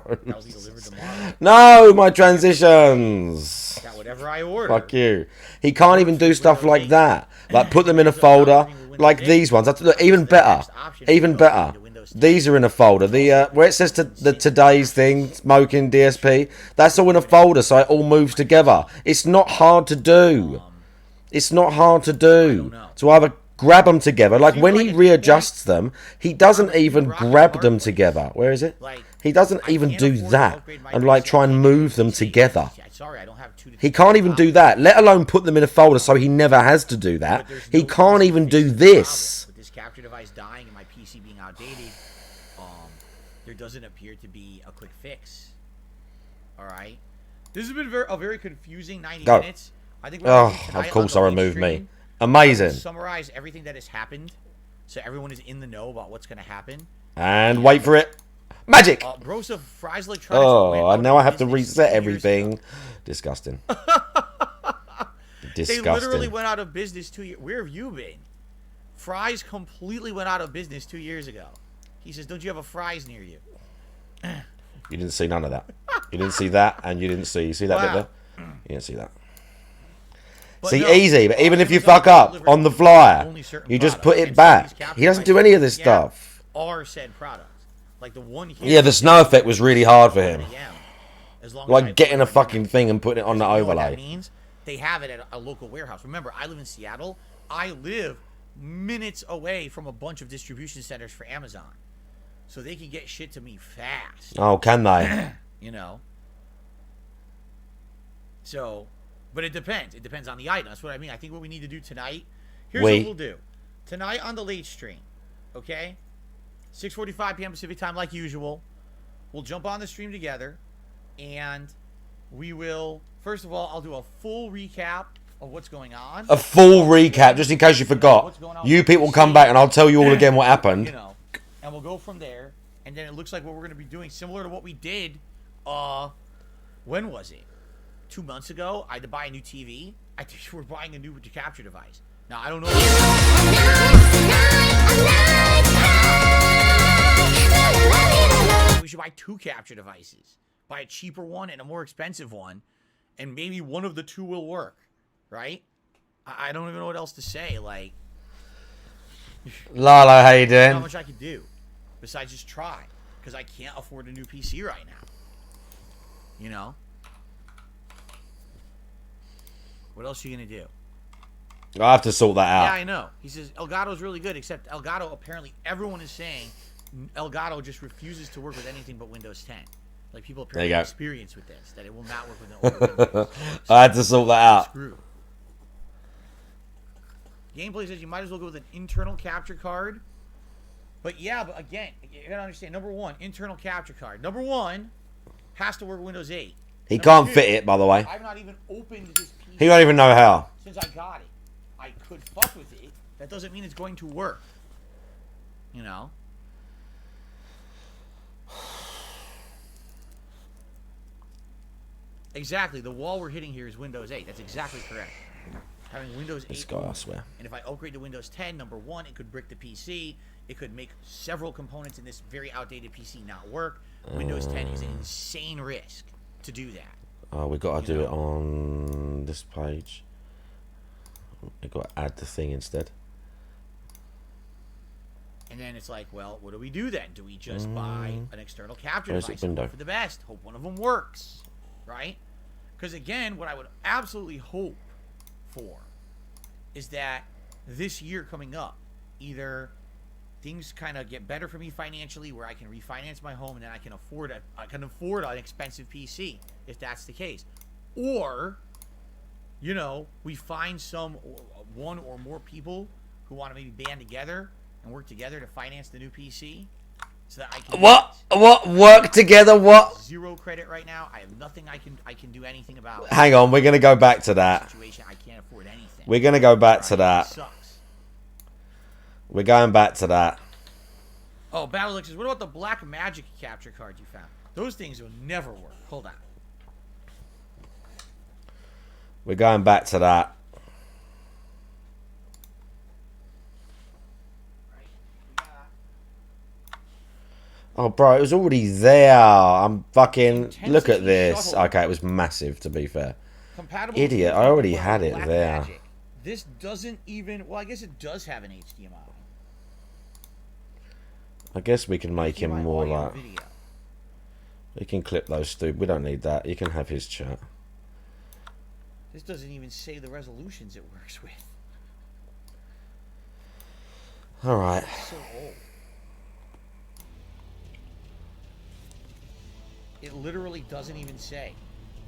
No, my transitions. Got whatever I order. Fuck you. He can't even do stuff like that. Like put them in a folder. Like these ones. Look, even better. Even better. These are in a folder. The where it says the today's thing, smoking DSP. That's all in a folder, so it all moves together. It's not hard to do. It's not hard to do. To either grab them together. Like when he readjusts them, he doesn't even grab them together. Where is it? He doesn't even do that and like try and move them together. He can't even do that, let alone put them in a folder, so he never has to do that. He can't even do this. With this capture device dying and my PC being outdated, there doesn't appear to be a quick fix. All right, this has been a very confusing 90 Go. minutes. I think. Of course, I removed me. Amazing. Summarize everything that has happened, so everyone is in the know about what's going to happen. And wait for it. Magic. Brosa Fry's Electronics. Oh, and now I have to reset everything. Disgusting. Disgusting. They literally went out of business 2 years. Where have you been? Fry's completely went out of business 2 years ago. He says, "Don't you have a Fry's near you?" You didn't see none of that. You didn't see that, and you didn't see. You see that bit there? You didn't see that. But see, no, easy. But even if you fuck up on the flyer, you just put it back. He doesn't do any of this stuff. Are said products like the one here? Yeah, the snow effect was really hard for him. As long as Like getting a fucking thing and putting it on the you know what that overlay. means? They have it at a local warehouse. Remember, I live in Seattle. I live minutes away from a bunch of distribution centers for Amazon, so they can get shit to me fast. Oh, can they? You know. So, but it depends. It depends on the item. That's what I mean. I think what we need to do tonight. Here's what we'll do. Tonight on the late stream, okay? 6:45 p.m. Pacific time, like usual. We'll jump on the stream together, and we will. First of all, I'll do a full recap of what's going on. A full recap, just in case you forgot. You people come back and I'll tell you all again what happened. You know, and we'll go from there. and then it looks like what we're gonna be doing, similar to what we did. When was it? 2 months ago. I had to buy a new TV. I think we're buying a new capture device. Now I don't know. We should buy 2 capture devices. Buy a cheaper one and a more expensive one, and maybe one of the 2 will work, right? I don't even know what else to say. Like, Lalo, how you doing? how much I could do besides just try, because I can't afford a new PC right now. You know? What else are you gonna do? I have to sort that out. Yeah, I know. He says Elgato's really good, except Elgato, apparently everyone is saying Elgato just refuses to work with anything but Windows 10. Like, people apparently have experience with this, that it will not work with Windows. I had to sort that out. Screw. Gameplay says you might as well go with an internal capture card. But yeah, but again, you gotta understand, number one, internal capture card. Number one, has to work with Windows 8. He Number can't 2, fit it, by the way. I've not even opened this PC. He won't even know how. Since I got it. I could fuck with it. That doesn't mean it's going to work. You know? Exactly. The wall we're hitting here is Windows 8. That's exactly correct. Having Windows 8. This guy, I swear. And if I upgrade to Windows 10, number one, it could brick the PC. It could make several components in this very outdated PC not work. Windows 10 is an insane risk to do that. Oh, we got to do it on this page. We got to add the thing instead. And then it's like, well, what do we do then? Do we just buy an external capture Where's device the and window? hope for the best? Hope one of them works, right? Because again, what I would absolutely hope for is that this year coming up, either things kind of get better for me financially, where I can refinance my home and then I can afford an expensive PC if that's the case, or, you know, we find one or more people who want to maybe band together and work together to finance the new PC, so that I can What work together? What? 0 credit right now. I have nothing I can do anything about. Hang on, we're gonna go back to that. Situation, I can't afford anything. We're gonna go back to that. It sucks. We're going back to that. Oh, Battle says, what about the Black Magic capture cards you found? Those things will never work. Hold on. We're going back to that. Oh, bro, it was already there. I'm fucking... Look at this. Okay, it was massive, to be fair. Compatible Idiot, I already had it Black there. Magic. This doesn't even... Well, I guess it does have an HDMI. I guess we can make him HDMI more audio like... video. We can clip those, stupid. We don't need that. You can have his chat. This doesn't even say the resolutions it works with. Alright. It's so old. It literally doesn't even say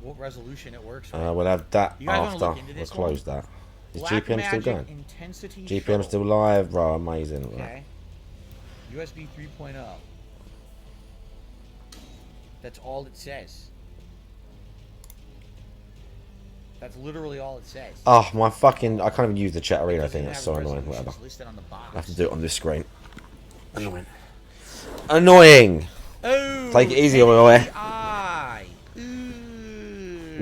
what resolution it works with. We'll have that You guys wanna after. look into We'll this close one? that. Is Black GPM still Magic going? Intensity GPM Shuttle. still live, bro. Amazing. Okay. USB 3.0. That's all it says. That's literally all it says. Oh, my fucking... I can't even use the chat arena thing. Doesn't That's have so the annoying. resolutions Whatever. listed on the box. I have to do it on this screen. Annoying. Oh, Take it easy, boy.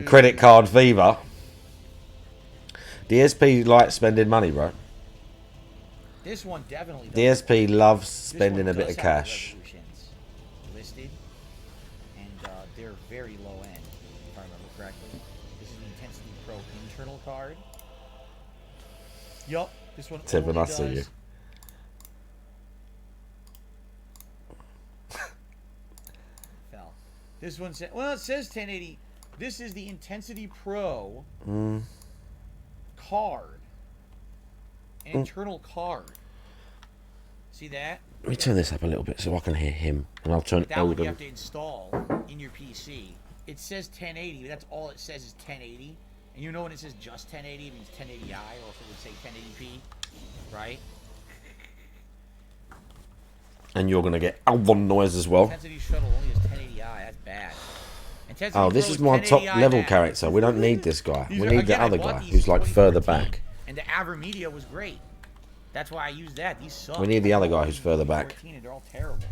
Credit card fever. DSP likes spending money, bro. This one definitely does. DSP loves This spending one a bit does of have the cash. resolutions listed, and they're very low end, if I remember correctly. This is the Intensity Pro internal card. Yup, this one Tippin', only I see you. does. Fell. This one says, well, it says 1080. This is the Intensity Pro card. An internal card. See that? Let me turn this up a little bit so I can hear him. And I'll turn That one you Elden. have to install in your PC. It says 1080, but that's all it says is 1080. And you know when it says just 1080, it means 1080i, or if it would say 1080p, right? And you're going to get Elden noise as well. Intensity Shuttle only has 1080i, that's bad. Intensity Oh, this Pro is my top 1080i level bad. character. We don't need this guy. These We are- need again, the I other bought guy these who's in like further 2013, back. And the AverMedia was great. That's why I used that. These suck. We need the other guy who's further back. 2014, and they're all terrible.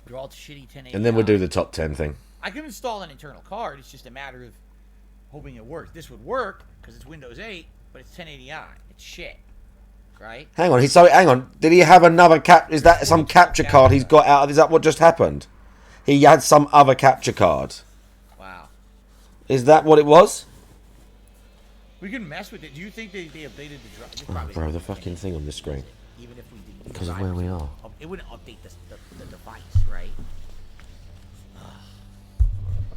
They're all shitty 1080. And then we'll do the top 10 thing. I can install an internal card. It's just a matter of hoping it works. This would work because it's Windows 8, but it's 1080i. It's shit, right? Hang on. Hang on. Did he have another Is that some capture card he's got out of? Is that what just happened? He had some other capture card. Wow. Is that what it was? We can mess with it. Do you think they updated the drive? Oh, bro, the fucking thing on the screen. Even if we didn't. Because of where we are. It wouldn't update the device, right?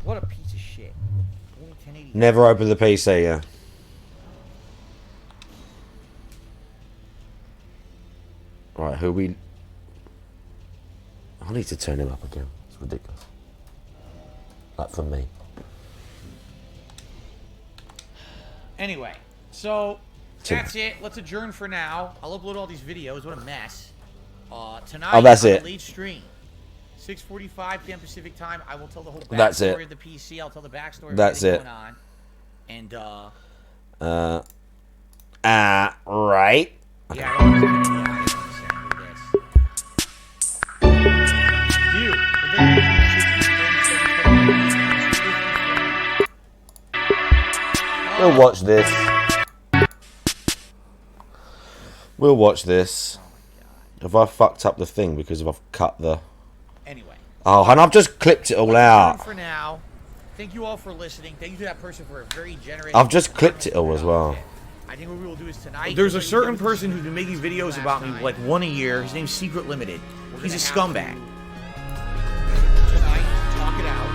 What a piece of shit. Only 1080. Never open the PC, yeah. Right, who we... I need to turn him up again. It's ridiculous. Like, for me. Anyway, so that's it. Let's adjourn for now. I'll upload all these videos. What a mess. Tonight, that's on it. the late stream, 6:45 p.m. Pacific time. I will tell the whole backstory That's it. of the PC. I'll tell the backstory of That's everything it. going on. And Right. yeah, I don't know you. We'll watch this. We'll watch this. Have I fucked up the thing because I've cut the... Anyway. Oh, and I've just clipped it all out. For now, thank you all for listening. Thank you to that person for a very generous... I've just clipped it all as well. I think what we will do is tonight... There's a certain person who's been making videos about me, like one a year. His name's Secret Limited. He's a scumbag. Tonight, talk it out.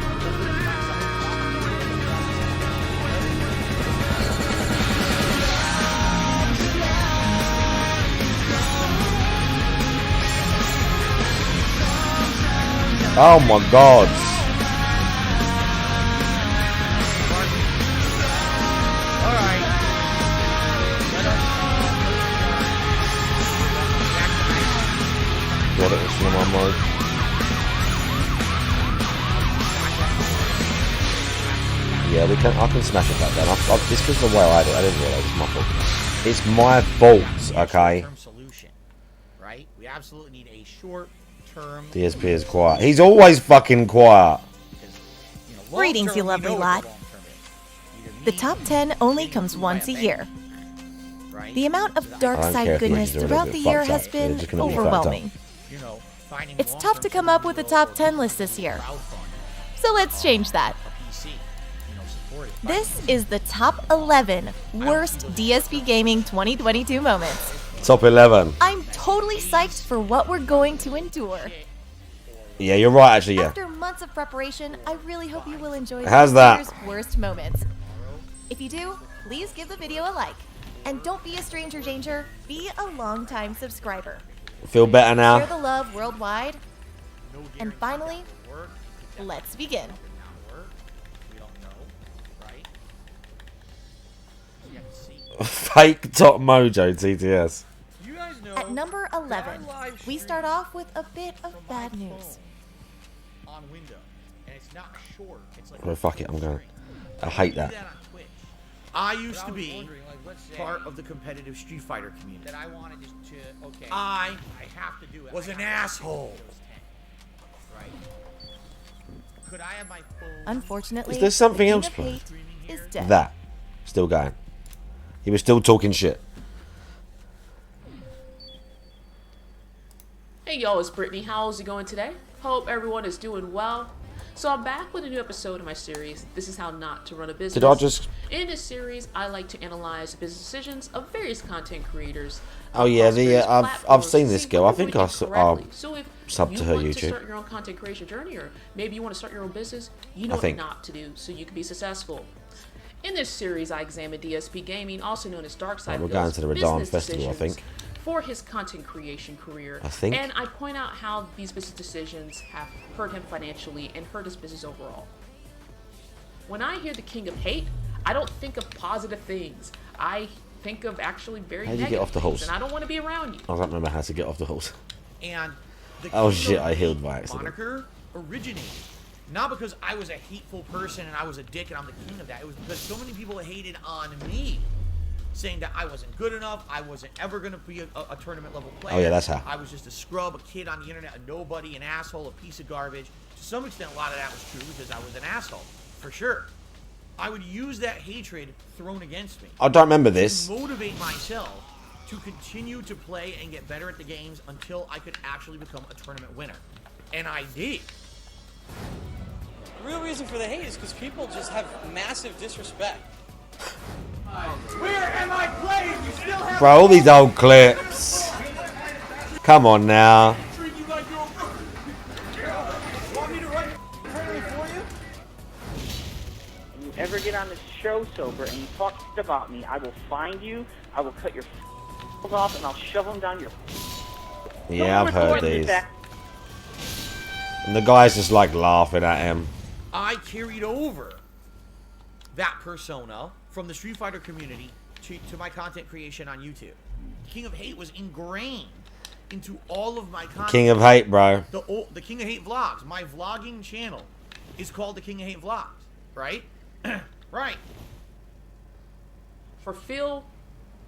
Oh my god. Got it, it's in my mode. Yeah, I can smash it back down. It's because of the way I did it. I didn't realise it's my fault. It's my fault, okay? Solution, right? We absolutely need a short-term... DSP is quiet. He's always fucking quiet. Greetings, you lovely lot. The top 10 only comes once a year. The amount of dark side goodness throughout the year has been overwhelming. It's tough to come up with a top 10 list this year. So let's change that. This is the top 11 worst DSP Gaming 2022 moments. Top 11. I'm totally psyched for what we're going to endure. Yeah, you're right, actually, yeah. After months of preparation, I really hope you will enjoy How's this that? year's worst moments. If you do, please give the video a like. And don't be a stranger danger, be a long-time subscriber. Feel better now? Share the love worldwide. And finally, let's begin. Fake Top Mojo TTS. At number 11, we start off with a bit of bad news. On window, and it's not short. It's like Oh, fuck it, I'm going. I hate that. I used to be part of the competitive Street Fighter community. That I wanted to okay. I have to do it. Was an asshole. Right. Could I have my phone? Unfortunately, Is there something the else King of planned? Hate is dead. That. Still going. He was still talking shit. Hey yo, it's Brittany. How's it going today? Hope everyone is doing well. So I'm back with a new episode of my series, This Is How Not to Run a Business. Did I just... In this series, I like to analyze business decisions of various content creators. Oh yeah, I've platforms seen to this see girl. what I they're think doing I correctly. So if subbed you to her want to YouTube. start your own content creation journey, or maybe you want to start your own business, you know I what think. not to do so you can be successful. In this series, I examine DSP Gaming, also known as Darkside We're going to the Redan Festival, I think. for his content creation career. I think. And I point out how these business decisions have hurt him financially and hurt his business overall. When I hear the King of Hate, I don't think of positive things. I think of actually very How do you negative get off the things, horse? and I don't want to be around you. I don't remember how to get off the horse. And the Oh King shit, of I healed Hate by accident. moniker originated not because I was a hateful person and I was a dick and I'm the king of that. It was because so many people hated on me. saying that I wasn't good enough, I wasn't ever going to be a tournament level player. Oh, yeah, that's how. I was just a scrub, a kid on the internet, a nobody, an asshole, a piece of garbage. To some extent, a lot of that was true because I was an asshole, for sure. I would use that hatred thrown against me. I don't remember this. To motivate myself to continue to play and get better at the games until I could actually become a tournament winner. And I did. The real reason for the hate is because people just have massive disrespect. Where am I playing? You still have Bro, all these old clips. Come on now. Want me to run tournament for you? And you ever get on this show sober and you talk about me, I will find you, I will cut your off, and I'll shove them down your. Yeah, I've heard these. And the guy's just like laughing at him. I carried over that persona from the Street Fighter community to my content creation on YouTube. King of Hate was ingrained into all of my content. King of Hate, bro. The King of Hate vlogs. My vlogging channel is called the King of Hate vlogs, right? Right. For Phil,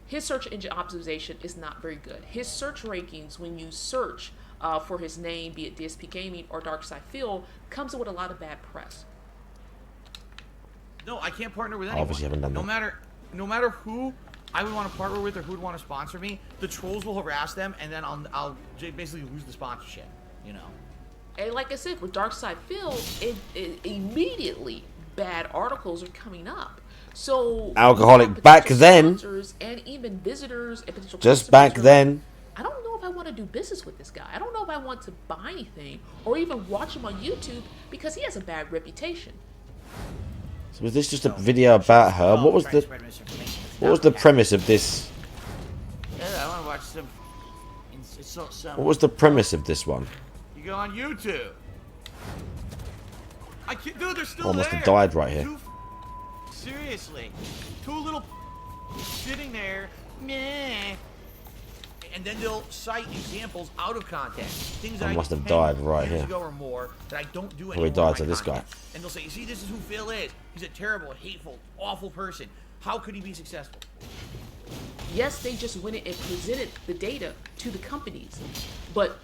his search engine optimization is not very good. His search rankings, when you search for his name, be it DSP Gaming or Darkside Phil, comes with a lot of bad press. No, I can't partner with anyone. Obviously haven't done that. No matter who I would want to partner with or who would want to sponsor me, the trolls will harass them, and then I'll basically lose the sponsorship. You know. And like I said, with Darkside Phil, it immediately bad articles are coming up. So Alcoholic back then. And even visitors and potential Just back then. I don't know if I want to do business with this guy. I don't know if I want to buy anything or even watch him on YouTube because he has a bad reputation. So was this just a video about her? What was the premise of this? Yeah, I want to watch some. What was the premise of this one? You go on YouTube. I can't, dude, they're still Almost there. have died right here. Seriously, two little sitting there, meh. And then they'll cite examples out of context. Things that I must have 10 died right years here. ago or more that I don't do Oh, anymore. he died in to my this content. guy. And they'll say, you see, this is who Phil is. He's a terrible, hateful, awful person. How could he be successful? Yes, they just went in and presented the data to the companies, but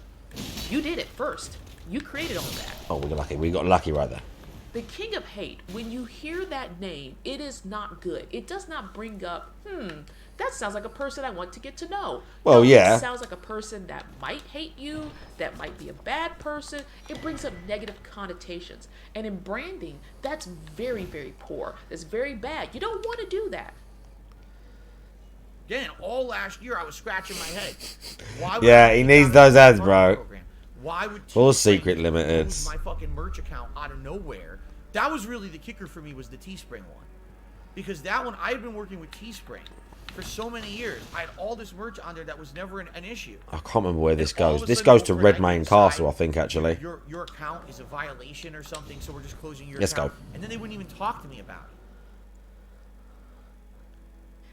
you did it first. You created all that. Oh, we got lucky. We got lucky right there. The King of Hate, when you hear that name, it is not good. It does not bring up, that sounds like a person I want to get to know. Well, No, yeah. It sounds like a person that might hate you, that might be a bad person. It brings up negative connotations. And in branding, that's very, very poor. That's very bad. You don't want to do that. Again, all last year I was scratching my head. Why would Yeah, I he take needs out those a ads, partner bro. program? Why would Full Teespring secret remove limiteds. my fucking merch account out of nowhere? That was really the kicker for me, was the Teespring one. Because that one, I had been working with Teespring for so many years. I had all this merch on there that was never an issue. I can't remember where this And all goes. of a This sudden goes to overnight, Redmayne they decide, Castle, I think, actually. Your account is a violation or something, so we're just closing your Let's account. go. And then they wouldn't even talk to me about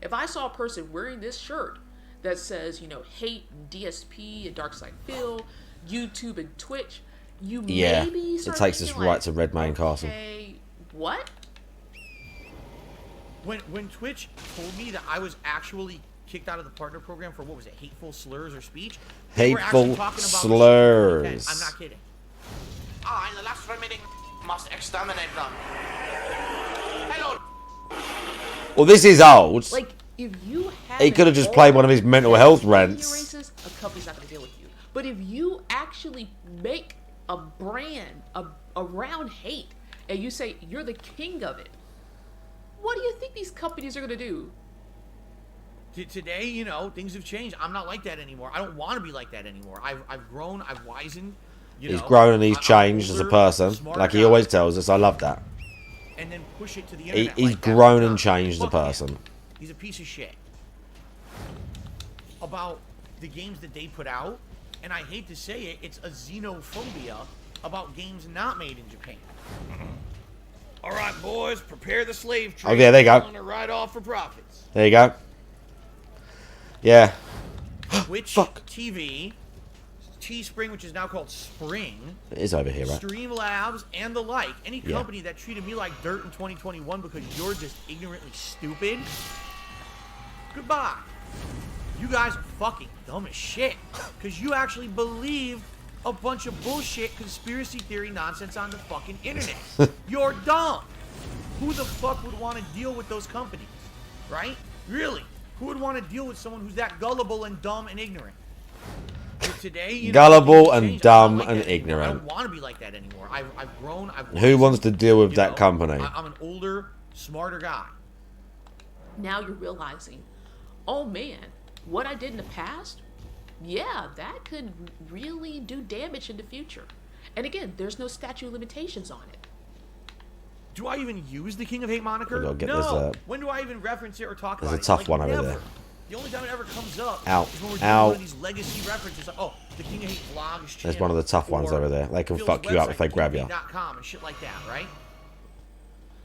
it. If I saw a person wearing this shirt that says, hate DSP and Darkside Phil, YouTube and Twitch, you Yeah, maybe it start takes us thinking right like, to Redmayne Castle. okay, what? When Twitch told me that I was actually kicked out of the partner program for, what was it, hateful slurs or speech? They were actually Hateful talking about slurs. I'm not kidding. In the last meeting, must exterminate them. Hello. Well, this is old. Like, if you have He could have just played one of his mental health rants. Racist, a company's not going to deal with you. But if you actually make a brand around hate and you say you're the king of it, what do you think these companies are going to do? Today, things have changed. I'm not like that anymore. I don't want to be like that anymore. I've grown. I've wizened. He's grown and he's changed as a person, like he always tells us. I love that. And then push it to the internet. He's like that. grown and changed as a person. He's a piece of shit. About the games that they put out, and I hate to say it, it's a xenophobia about games not made in Japan. All right, boys, prepare the slave trade. Oh, yeah, there you go. On to ride off for profits. There you go. Yeah. Twitch TV, Teespring, which is now called Spring. It is over here, right? Streamlabs, and the like. Any Yeah. company that treated me like dirt in 2021 because you're just ignorantly stupid, Goodbye. You guys are fucking dumb as shit. Because you actually believe a bunch of bullshit conspiracy theory nonsense on the fucking internet. You're dumb. Who the fuck would want to deal with those companies? Right? Really? Who would want to deal with someone who's that gullible and dumb and ignorant? But today, you know, Gullible and dumb and ignorant. I don't want to be like that anymore. I've grown. Who wants to deal with that company? I'm an older, smarter guy. Now you're realizing, oh man, what I did in the past, yeah, that could really do damage in the future. And again, there's no statute of limitations on it. Do I even use the King of Hate moniker? We'll get no. this, When do I even reference it or talk There's about a it? tough one over never. there. The only time it ever comes up Ow. is when we're doing Ow. one of these legacy references. Like, oh, the King of Hate vlogs. There's one of the tough ones over there. They can Phil's fuck you up if they website, grab you. KingofHate.com and shit like that, right?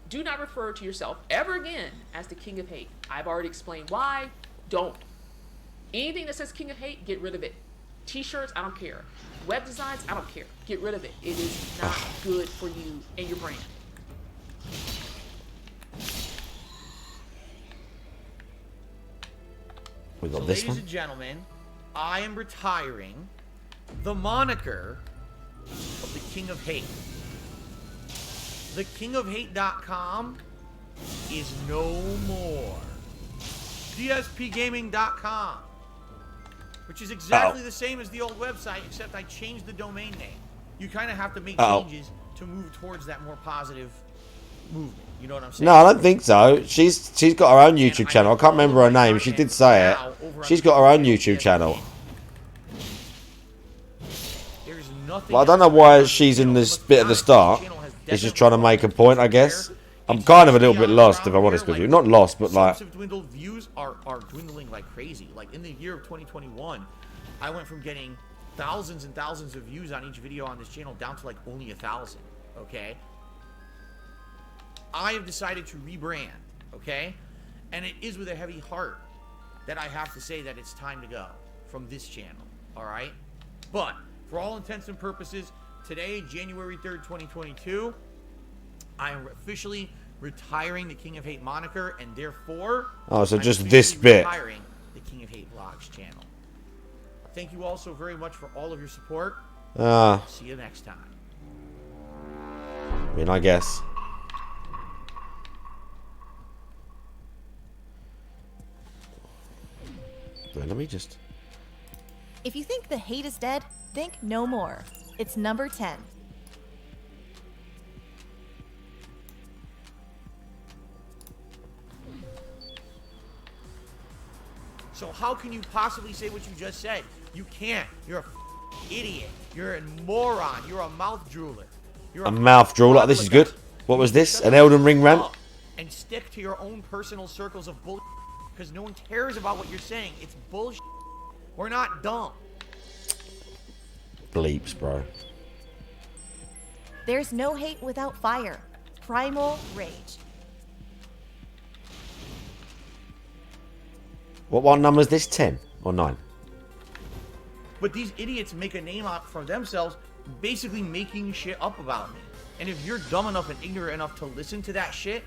Do not refer to yourself ever again as the King of Hate. I've already explained why. Don't. Anything that says King of Hate, get rid of it. T-shirts, I don't care. Web designs, I don't care. Get rid of it. It is not good for you and your brand. We got So, this ladies one. and gentlemen, I am retiring the moniker of the King of Hate. TheKingofHate.com is no more. DSPGaming.com, which is exactly the same as the old website, except I changed the domain name. You kind of have to make changes to move towards that more positive movement. You know what I'm saying? No, I don't think so. She's got her own YouTube channel. I can't remember her name. She did say it. She's got her own YouTube channel. Well, I don't know why she's in this bit at the start. It's just trying to make a point, I guess. I'm kind of a little bit lost, if I'm honest with you. Not lost, but like... Dwindled views are dwindling like crazy. Like in the year of 2021, I went from getting thousands and thousands of views on each video on this channel down to like only 1,000. Okay? I have decided to rebrand. Okay? And it is with a heavy heart that I have to say that it's time to go from this channel. Alright? But, for all intents and purposes, today, January 3rd, 2022, I am officially retiring the King of Hate moniker, and therefore, Oh, so I'm just this officially bit. retiring the King of Hate Vlogs channel. Thank you all so very much for all of your support. See you next time. I mean, I guess. But let me just... If you think the hate is dead, think no more. It's number 10. So how can you possibly say what you just said? You can't. You're a idiot. You're a moron. You're a mouth drooler. You're A mouth drooler. This is good. What was this? An Elden Ring rant? And stick to your own personal circles of bullshit, because no one cares about what you're saying. It's bullshit. We're not dumb. Bleeps, bro. There's no hate without fire. Primal Rage. What one number is this? 10 or 9? But these idiots make a name out for themselves, basically making shit up about me. And if you're dumb enough and ignorant enough to listen to that shit,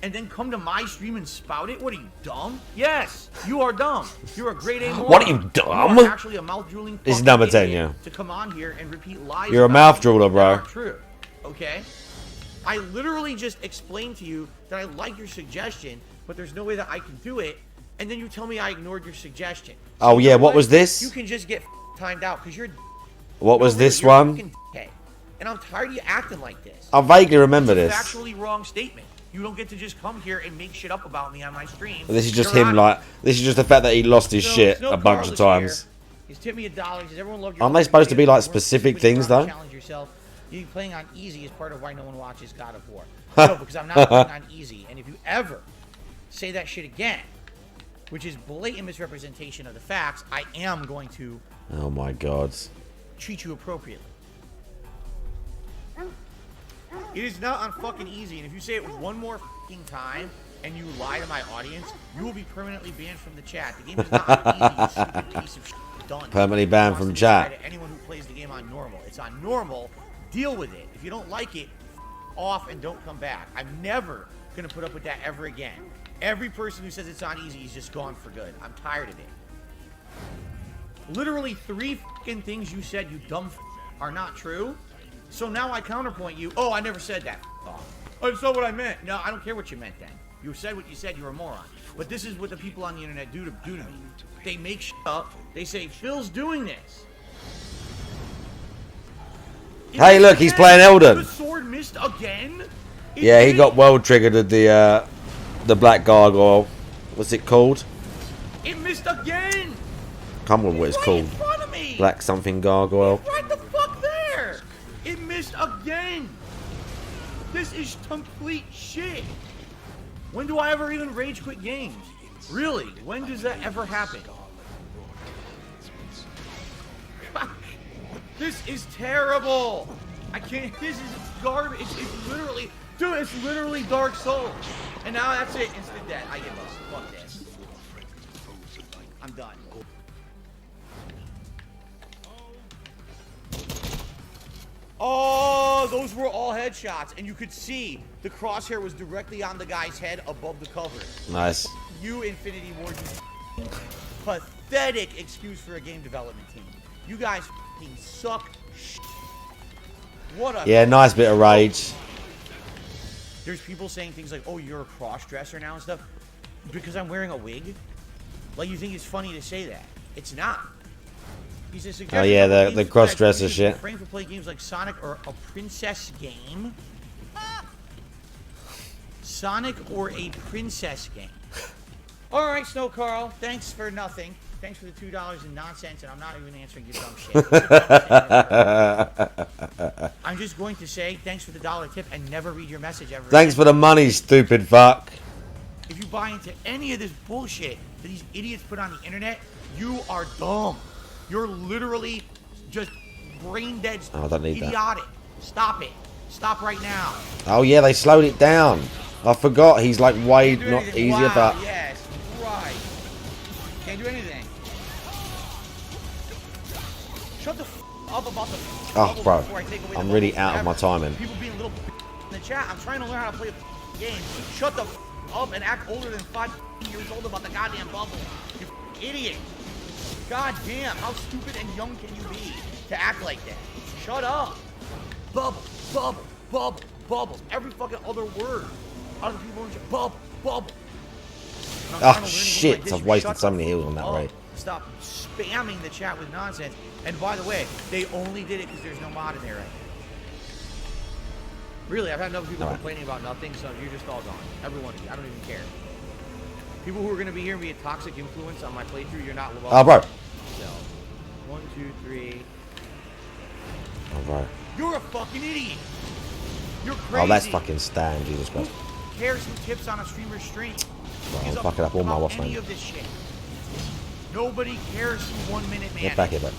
and then come to my stream and spout it, what are you, dumb? Yes, you are dumb. You're a grade A moron. What are you, dumb? You are actually a mouth drooling. This is number 10, idiot yeah. To come on here and repeat lies. You're a about mouth me drooler, that bro. aren't true. Okay. I literally just explained to you that I like your suggestion, but there's no way that I can do it. And then you tell me I ignored your suggestion. So Oh, you yeah, know what was this? You can just get timed out because you're. What was No, this you're one? fucking dickhead. And I'm tired of you acting like this. I vaguely remember It's a this. factually wrong statement. You don't get to just come here and make shit up about me on my stream. This is just You're him, on- like... This is just the fact that he lost his No, shit no a bunch of Carlos times. here. He's tipped me $1. He says, everyone loved your Aren't they supposed to be, like, specific things, though? Challenge yourself. You playing on easy is part of why no one watches God of War. No, because I'm not playing on easy. And if you ever say that shit again, which is blatant misrepresentation of the facts, I am going to Oh, my God. treat you appropriately. It is not on fucking easy, and if you say it one more fucking time and you lie to my audience, you will be permanently banned from the chat. The game is not on easy, you stupid piece of shit. Done. Permanently banned from chat. To anyone who plays the game on normal. It's on normal. Deal with it. If you don't like it, off and don't come back. I'm never gonna put up with that ever again. Every person who says it's not easy is just gone for good. I'm tired of it. Literally 3 fucking things you said, you dumb are not true. So now I counterpoint you. Oh, I never said that. That's not what I meant. No, I don't care what you meant then. You said what you said. You're a moron. But this is what the people on the internet do to me. They make shit up. They say Phil's doing this. Hey, look, he's playing Elden. The sword missed again. Yeah, he got world triggered at the black gargoyle. What's it called? It missed again. Can't remember what it's called. Black something gargoyle. Right the fuck there. It missed again. This is complete shit. When do I ever even rage quit games? Really? When does that ever happen? This is terrible. I can't. This is garbage. It's literally, dude. It's literally Dark Souls. And now that's it. Instant death. I give up. Fuck this. I'm done. Oh, those were all headshots, and you could see the crosshair was directly on the guy's head above the cover. Nice. You Infinity Ward, you pathetic excuse for a game development team. You guys f***ing suck. What a... Yeah, nice bit of rage. There's people saying things like, oh, you're a cross-dresser now and stuff. Because I'm wearing a wig? Like, you think it's funny to say that. It's not. Oh yeah, the cross-dresser shit. Frame for play games like Sonic or a princess game. Sonic or a princess game. All right, Snow Carl. Thanks for nothing. Thanks for the $2 in nonsense, and I'm not even answering your dumb shit. I'm just going to say thanks for the $1 tip and never read your message ever. Thanks for the money, stupid fuck. If you buy into any of this bullshit that these idiots put on the internet, you are dumb. You're literally just brain dead. Oh, I don't need idiotic. Stop it. Stop right now. Oh yeah, they slowed it down. I forgot he's like way not easier, wow, but yes, right. Can't do anything. Shut the f up about the. Oh, bro, I'm really out of my timing. People being little in the chat. I'm trying to learn how to play a game. Shut the f up and act older than 5 years old about the goddamn bubble. You idiot. God damn, how stupid and young can you be to act like that? Shut up. Bubble, bubble, bubble, bubbles. Every fucking other word. Other people in chat. Bubble, bubble. Oh shit, I've wasted so many heals on that raid. Stop spamming the chat with nonsense. And by the way, they only did it because there's no mod in there right now. Really, I've had enough people complaining about nothing, so you're just all gone. Every one of you. I don't even care. People who are going to be here and be a toxic influence on my playthrough, you're not welcome. Oh, bro. So, 1, 2, 3. Oh, bro. You're a fucking idiot. You're crazy. Oh, that's fucking Stan, Jesus Christ. Who cares who tips on a streamer's stream? Bro, I'm fucking up all my watch, man. Of this shit. Nobody cares who 1 Minute Man. Get back here, bro.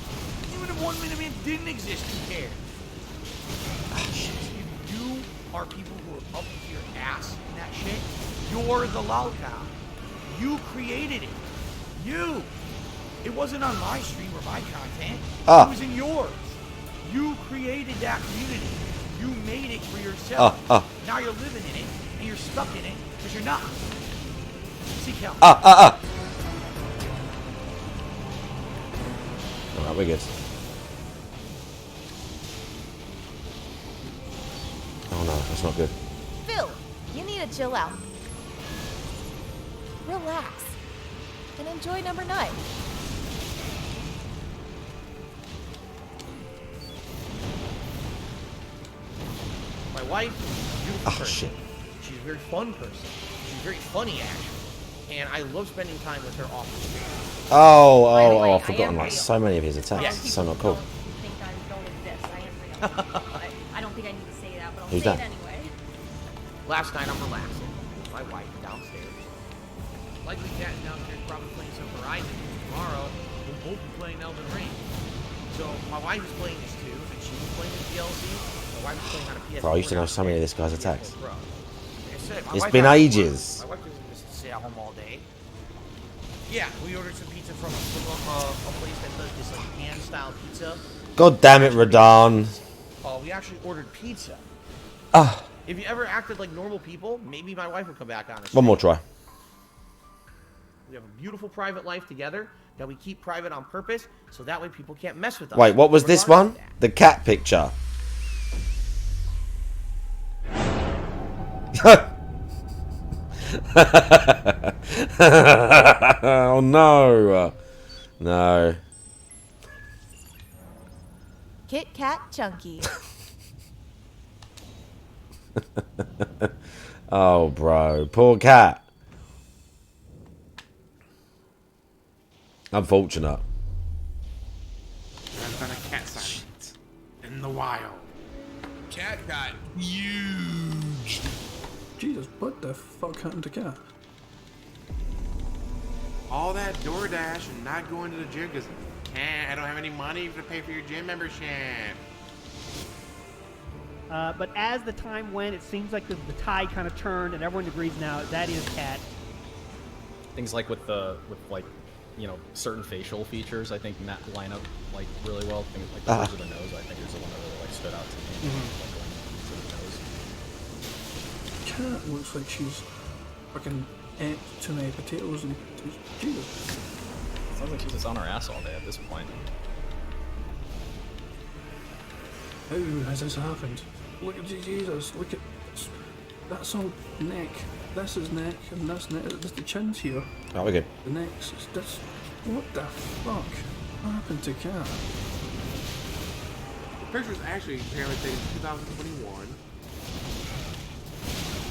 Even if 1 Minute Man didn't exist, who cares? If you are people who are up to your ass in that shit, you're the lolcow. You created it. You. It wasn't on my stream or my content. It was in yours. You created that community. You made it for yourself. Now you're living in it, and you're stuck in it because you're not. Seek help. Alright, we're good. Oh no, that's not good. Phil, you need to chill out. Relax. And enjoy number 9. My wife is a beautiful person. Shit. She's a very fun person. She's very funny, actually. And I love spending time with her off the screen. Oh, I've forgotten like so many of his attacks. Yes. It's so not cool. I don't think I need to say that, but I'll Who's say that? it anyway. Last night I'm relaxing. My wife downstairs. Likely Cat downstairs probably playing some Horizon. Tomorrow we'll both be playing Elden Ring. So my wife is playing this too, and she was playing this DLC. My wife is playing on a PS4. Bro, I used to know so many of this guy's attacks. Like I said, my It's wife been has to work. ages. My wife doesn't just sit at home all day. Yeah, we ordered some pizza from a place that does this like hand-style pizza. God damn it, Radon. We actually ordered pizza. If you ever acted like normal people, maybe my wife would come back on us. One more try. We have a beautiful private life together that we keep private on purpose, so that way people can't mess with us. Wait, what was this one? The cat picture. Oh no. No. Kit Kat Chunky. Oh, bro. Poor cat. Unfortunate. There's been a cat sighting in the wild. Cat got huge. Jesus, what the fuck happened to Cat? All that DoorDash and not going to the gym because I don't have any money to pay for your gym membership. But as the time went, it seems like the tide kind of turned, and everyone agrees now that is Cat. Things like with like, you know, certain facial features, I think line up like really well. Things like the nose of the nose, I think is the one that really like stood out to me. Like, Cat looks like she's fucking ate too many potatoes and Jesus. Sounds like she's just on her ass all day at this point. How has this happened? Look at Jesus, look at this. That's all neck. This is neck and that's neck. There's the chins here. Oh, we're good. The neck's this. What the fuck? What happened to Cat? The picture was actually apparently taken in 2021.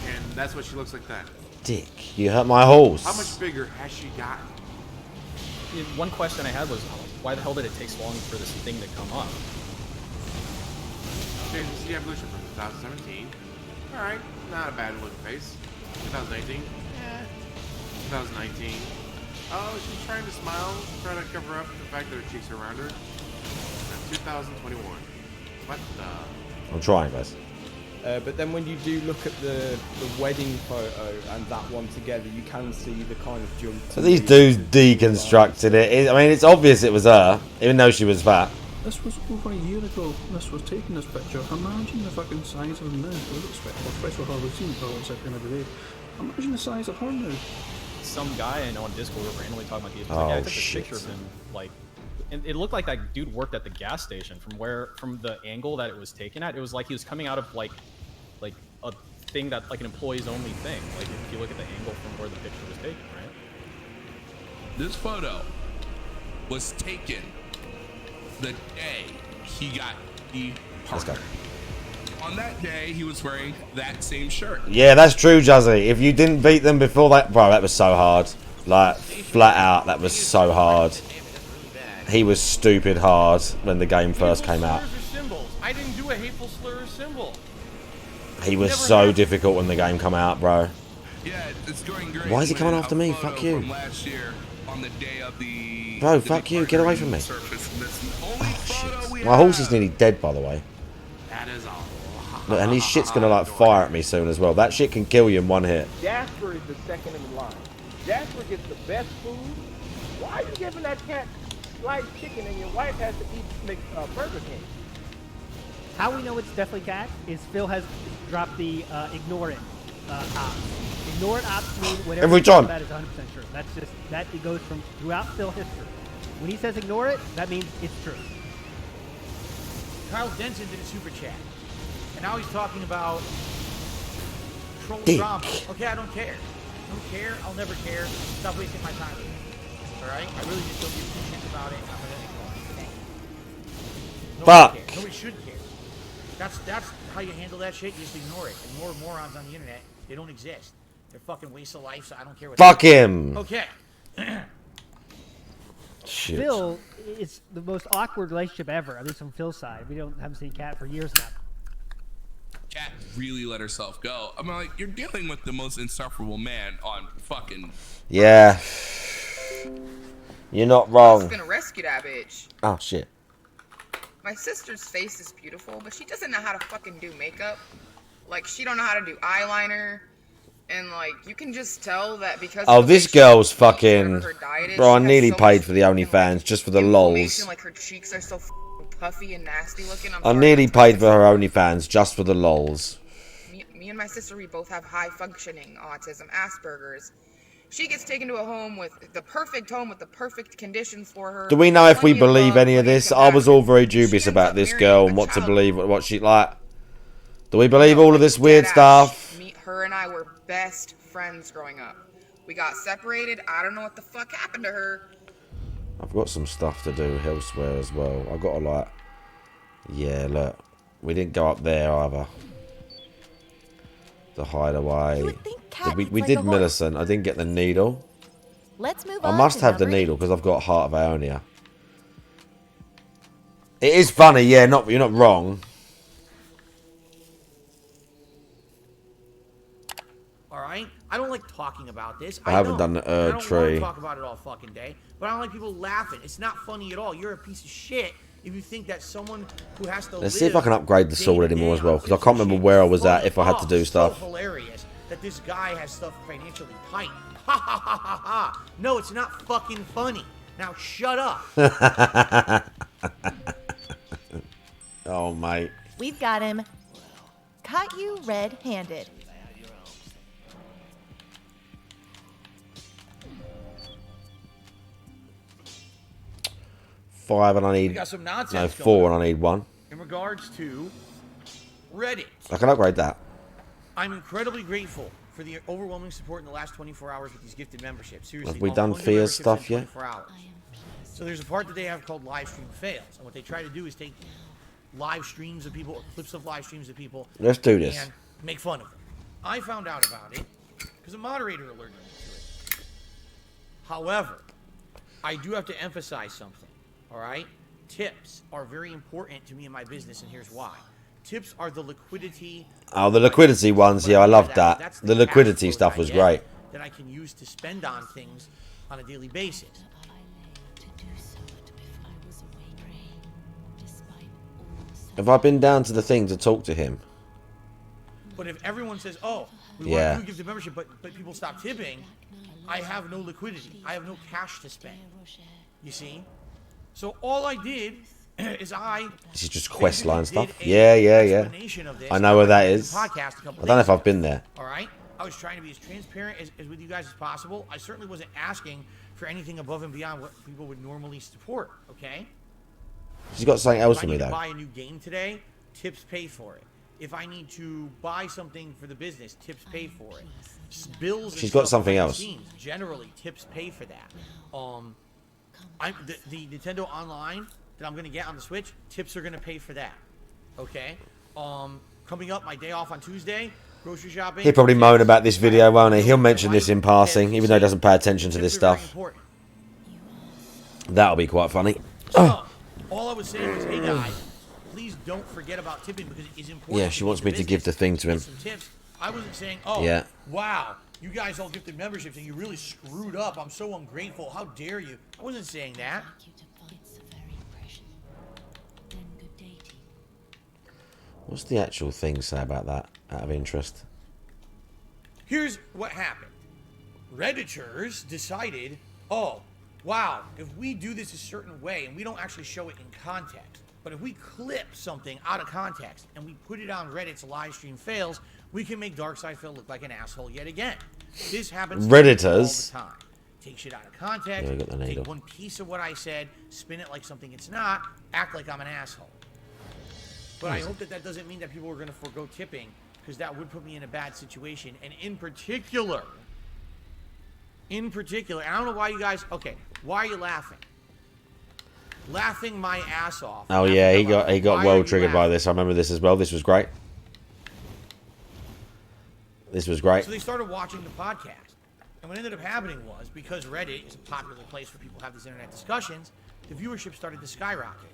And that's what she looks like then. Dick, you hurt my horse. How much bigger has she gotten? One question I had was, why the hell did it take so long for this thing to come up? Okay, this is the evolution from 2017. Alright, not a bad looking face. 2018, 2019. Oh, she's trying to smile, trying to cover up the fact that her cheeks are rounder. And 2021. What the? I'm trying, guys. But then when you do look at the wedding photo and that one together, you can see the kind of jump. So these dudes deconstructed it. I mean, it's obvious it was her, even though she was fat. This was over a year ago. This was taken, this picture. Imagine the fucking size of him now. Especially how we've seen her second of the day. Imagine the size of her now. Some guy I know on Discord randomly talking about these. Oh, I took this shit. picture of him, like, and it looked like that dude worked at the gas station. From the angle that it was taken at, it was like he was coming out of like a thing that like an employees only thing. Like if you look at the angle from where the picture was taken, right? This photo was taken the day he got the partner. On that day, he was wearing that same shirt. Yeah, that's true, Jazzy. If you didn't beat them before that, bro, that was so hard. Like, flat out, that was so hard. He was stupid hard when the game first came out. I didn't do a hateful slur or symbol. He was so difficult when the game come out, bro. Yeah, it's going great. Why is he coming after me? Fuck you. From last year on the day of the Bro, fuck you. Get away from me. Oh, shit. My horse is nearly dead, by the way. That is all. Look, and his shit's gonna like fire at me soon as well. That shit can kill you in one hit. Jasper is the second in the line. Jasper gets the best food. Why are you giving that cat sliced chicken and your wife has to eat Burger King? How we know it's definitely Cat is Phil has dropped the ignore it ops. Ignore it ops mean whatever Every time. that is 100% true. That's just that it goes from throughout Phil history. When he says ignore it, that means it's true. Carl Denson did a super chat, and now he's talking about troll Dick. drama. Okay, I don't care. I don't care. I'll never care. Stop wasting my time with it. All right? I really just don't give two shits about it. I'm gonna ignore it. Fuck. Cares. Nobody should care. That's how you handle that shit. You just ignore it. Ignore morons on the internet. They don't exist. They're fucking waste of life. So I don't care what. Fuck him. Okay. Shit. Phil is the most awkward relationship ever, at least from Phil's side. We haven't seen Cat for years now. Cat really let herself go. I mean, like, you're dealing with the most insufferable man on fucking. Yeah. You're not wrong. I was gonna rescue that bitch. Oh, shit. My sister's face is beautiful, but she doesn't know how to fucking do makeup. Like, she don't know how to do eyeliner. And, like, you can just tell that because Oh, of the way this she girl's eats or fucking... her diet is, Bro, I she has nearly so paid much for the OnlyFans just for the lols. inflammation, like, her cheeks are so f***ing puffy and nasty looking. I nearly paid for her OnlyFans just for the lols. Me Me and my sister, we both have high functioning autism, Asperger's. She gets taken to a home with the perfect conditions for her. Do we know if we believe any of this? I was all very dubious about this girl and what to believe, what she like. Do we believe all of this weird stuff? Her and I were best friends growing up. We got separated. I don't know what the fuck happened to her. I've got some stuff to do elsewhere as well. I've got to like... Yeah, look. We didn't go up there either. The hideaway. We did Millicent. I didn't get the needle. Let's move I on must to have the number needle because I've got Heart of Ionia. It is funny, yeah. You're not wrong. All right. I don't like talking about this. I haven't done the I don't want tree. to talk about it all fucking day. But I don't like people laughing. It's not funny at all. You're a piece of shit if you think that someone who has to Let's see if I can upgrade the sword anymore as well, because I can't remember where I was at if I had to do stuff. So hilarious that this guy has stuff financially tight. Ha ha ha ha ha. No, it's not fucking funny. Now shut up. Oh, mate. We've got him. Caught you red-handed. Five and I need... We got some nonsense No, going 4 on. and I need 1. In regards to Reddit, I can upgrade that. I'm incredibly grateful for the overwhelming support in the last 24 hours with these gifted memberships. Seriously, Have we done 100 Fia's memberships in stuff yet? 24 hours. So there's a part that they have called live stream fails, and what they try to do is take live streams of people, or clips of live streams of people, Let's do this. and make fun of them. I found out about it because a moderator alerted me to it. However, I do have to emphasize something. All right? Tips are very important to me in my business, and here's why. Tips are the liquidity. Oh, the liquidity ones. Yeah, I love that. That's The liquidity stuff was great. That I can use to spend on things on a daily basis. Have I been down to the thing to talk to him? But if everyone says, "Oh, we Yeah. want to give the membership," but people stop tipping, I have no liquidity. I have no cash to spend. You see? So all I did is This is just quest line stuff. Yeah. I know where that is. I don't know if I've been there. All right? I was trying to be as transparent as with you guys as possible. I certainly wasn't asking for anything above and beyond what people would normally support, okay? She's got something else for me, If I need though. to buy a new game today, tips pay for it. If I need to buy something for the business, tips pay for it. Bills and She's got stuff something behind the else. scenes, generally, tips pay for that. The Nintendo Online that I'm going to get on the Switch, tips are going to pay for that. Okay? Coming up, my day off on Tuesday, grocery shopping. He'll probably moan about this video, won't he? He'll mention this in passing, even though he doesn't pay attention to this stuff. That'll be quite funny. So, all I was saying was, hey guys, please don't forget about tipping because it is important. Yeah, she wants me to give the thing to him. Some tips. I wasn't saying, oh, Yeah. wow, you guys all gifted memberships and you really screwed up. I'm so ungrateful. How dare you? I wasn't saying that. What's the actual thing say about that, out of interest? Here's what happened. Redditors decided, oh, wow, if we do this a certain way and we don't actually show it in context, but if we clip something out of context and we put it on Reddit's live stream fails, we can make Darkseid look like an asshole yet again. This happens Redditors. all the time. Take shit out of context, Yeah, I got the needle. take one piece of what I said, spin it like something it's not, act like I'm an asshole. But I hope that that doesn't mean that people are going to forego tipping, because that would put me in a bad situation. And in particular, and I don't know why you guys, okay, why are you laughing? Laughing my ass off. Oh yeah, he got well triggered by this. I remember this as well. This was great. This was great. So they started watching the podcast. And what ended up happening was, because Reddit is a popular place where people have these internet discussions, the viewership started to skyrocket.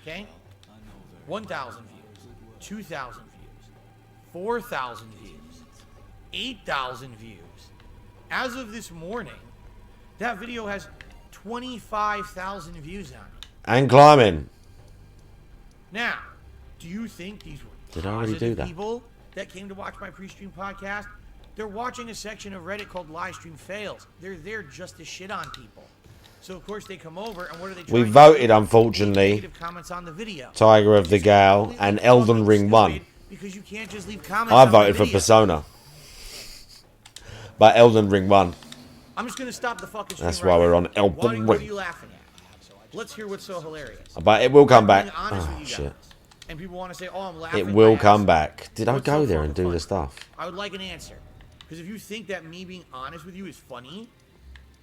Okay? 1,000 views, 2,000 views, 4,000 views, 8,000 views. As of this morning, that video has 25,000 views on it. And climbing. Now, do you think these were Did I already do positive that? people that came to watch my pre-stream podcast? They're watching a section of Reddit called Livestream Fails. They're there just to shit on people. So of course they come over and what are they trying We to voted, do? unfortunately. Negative comments on the video. Tiger of the Gal and Elden Ring won. because you can't just leave comments. I on my voted for video. Persona. But Elden Ring won. I'm just gonna stop the fucking stream. That's right why we're now. on Elden What are you Ring. laughing at? Let's hear what's so hilarious. But it will come back. I'm being honest Oh, with you shit. guys. And people want to say, "Oh, I'm laughing." It will my come ass. back. Did I What's go so there and fucking do funny? the stuff? I would like an answer. Because if you think that me being honest with you is funny,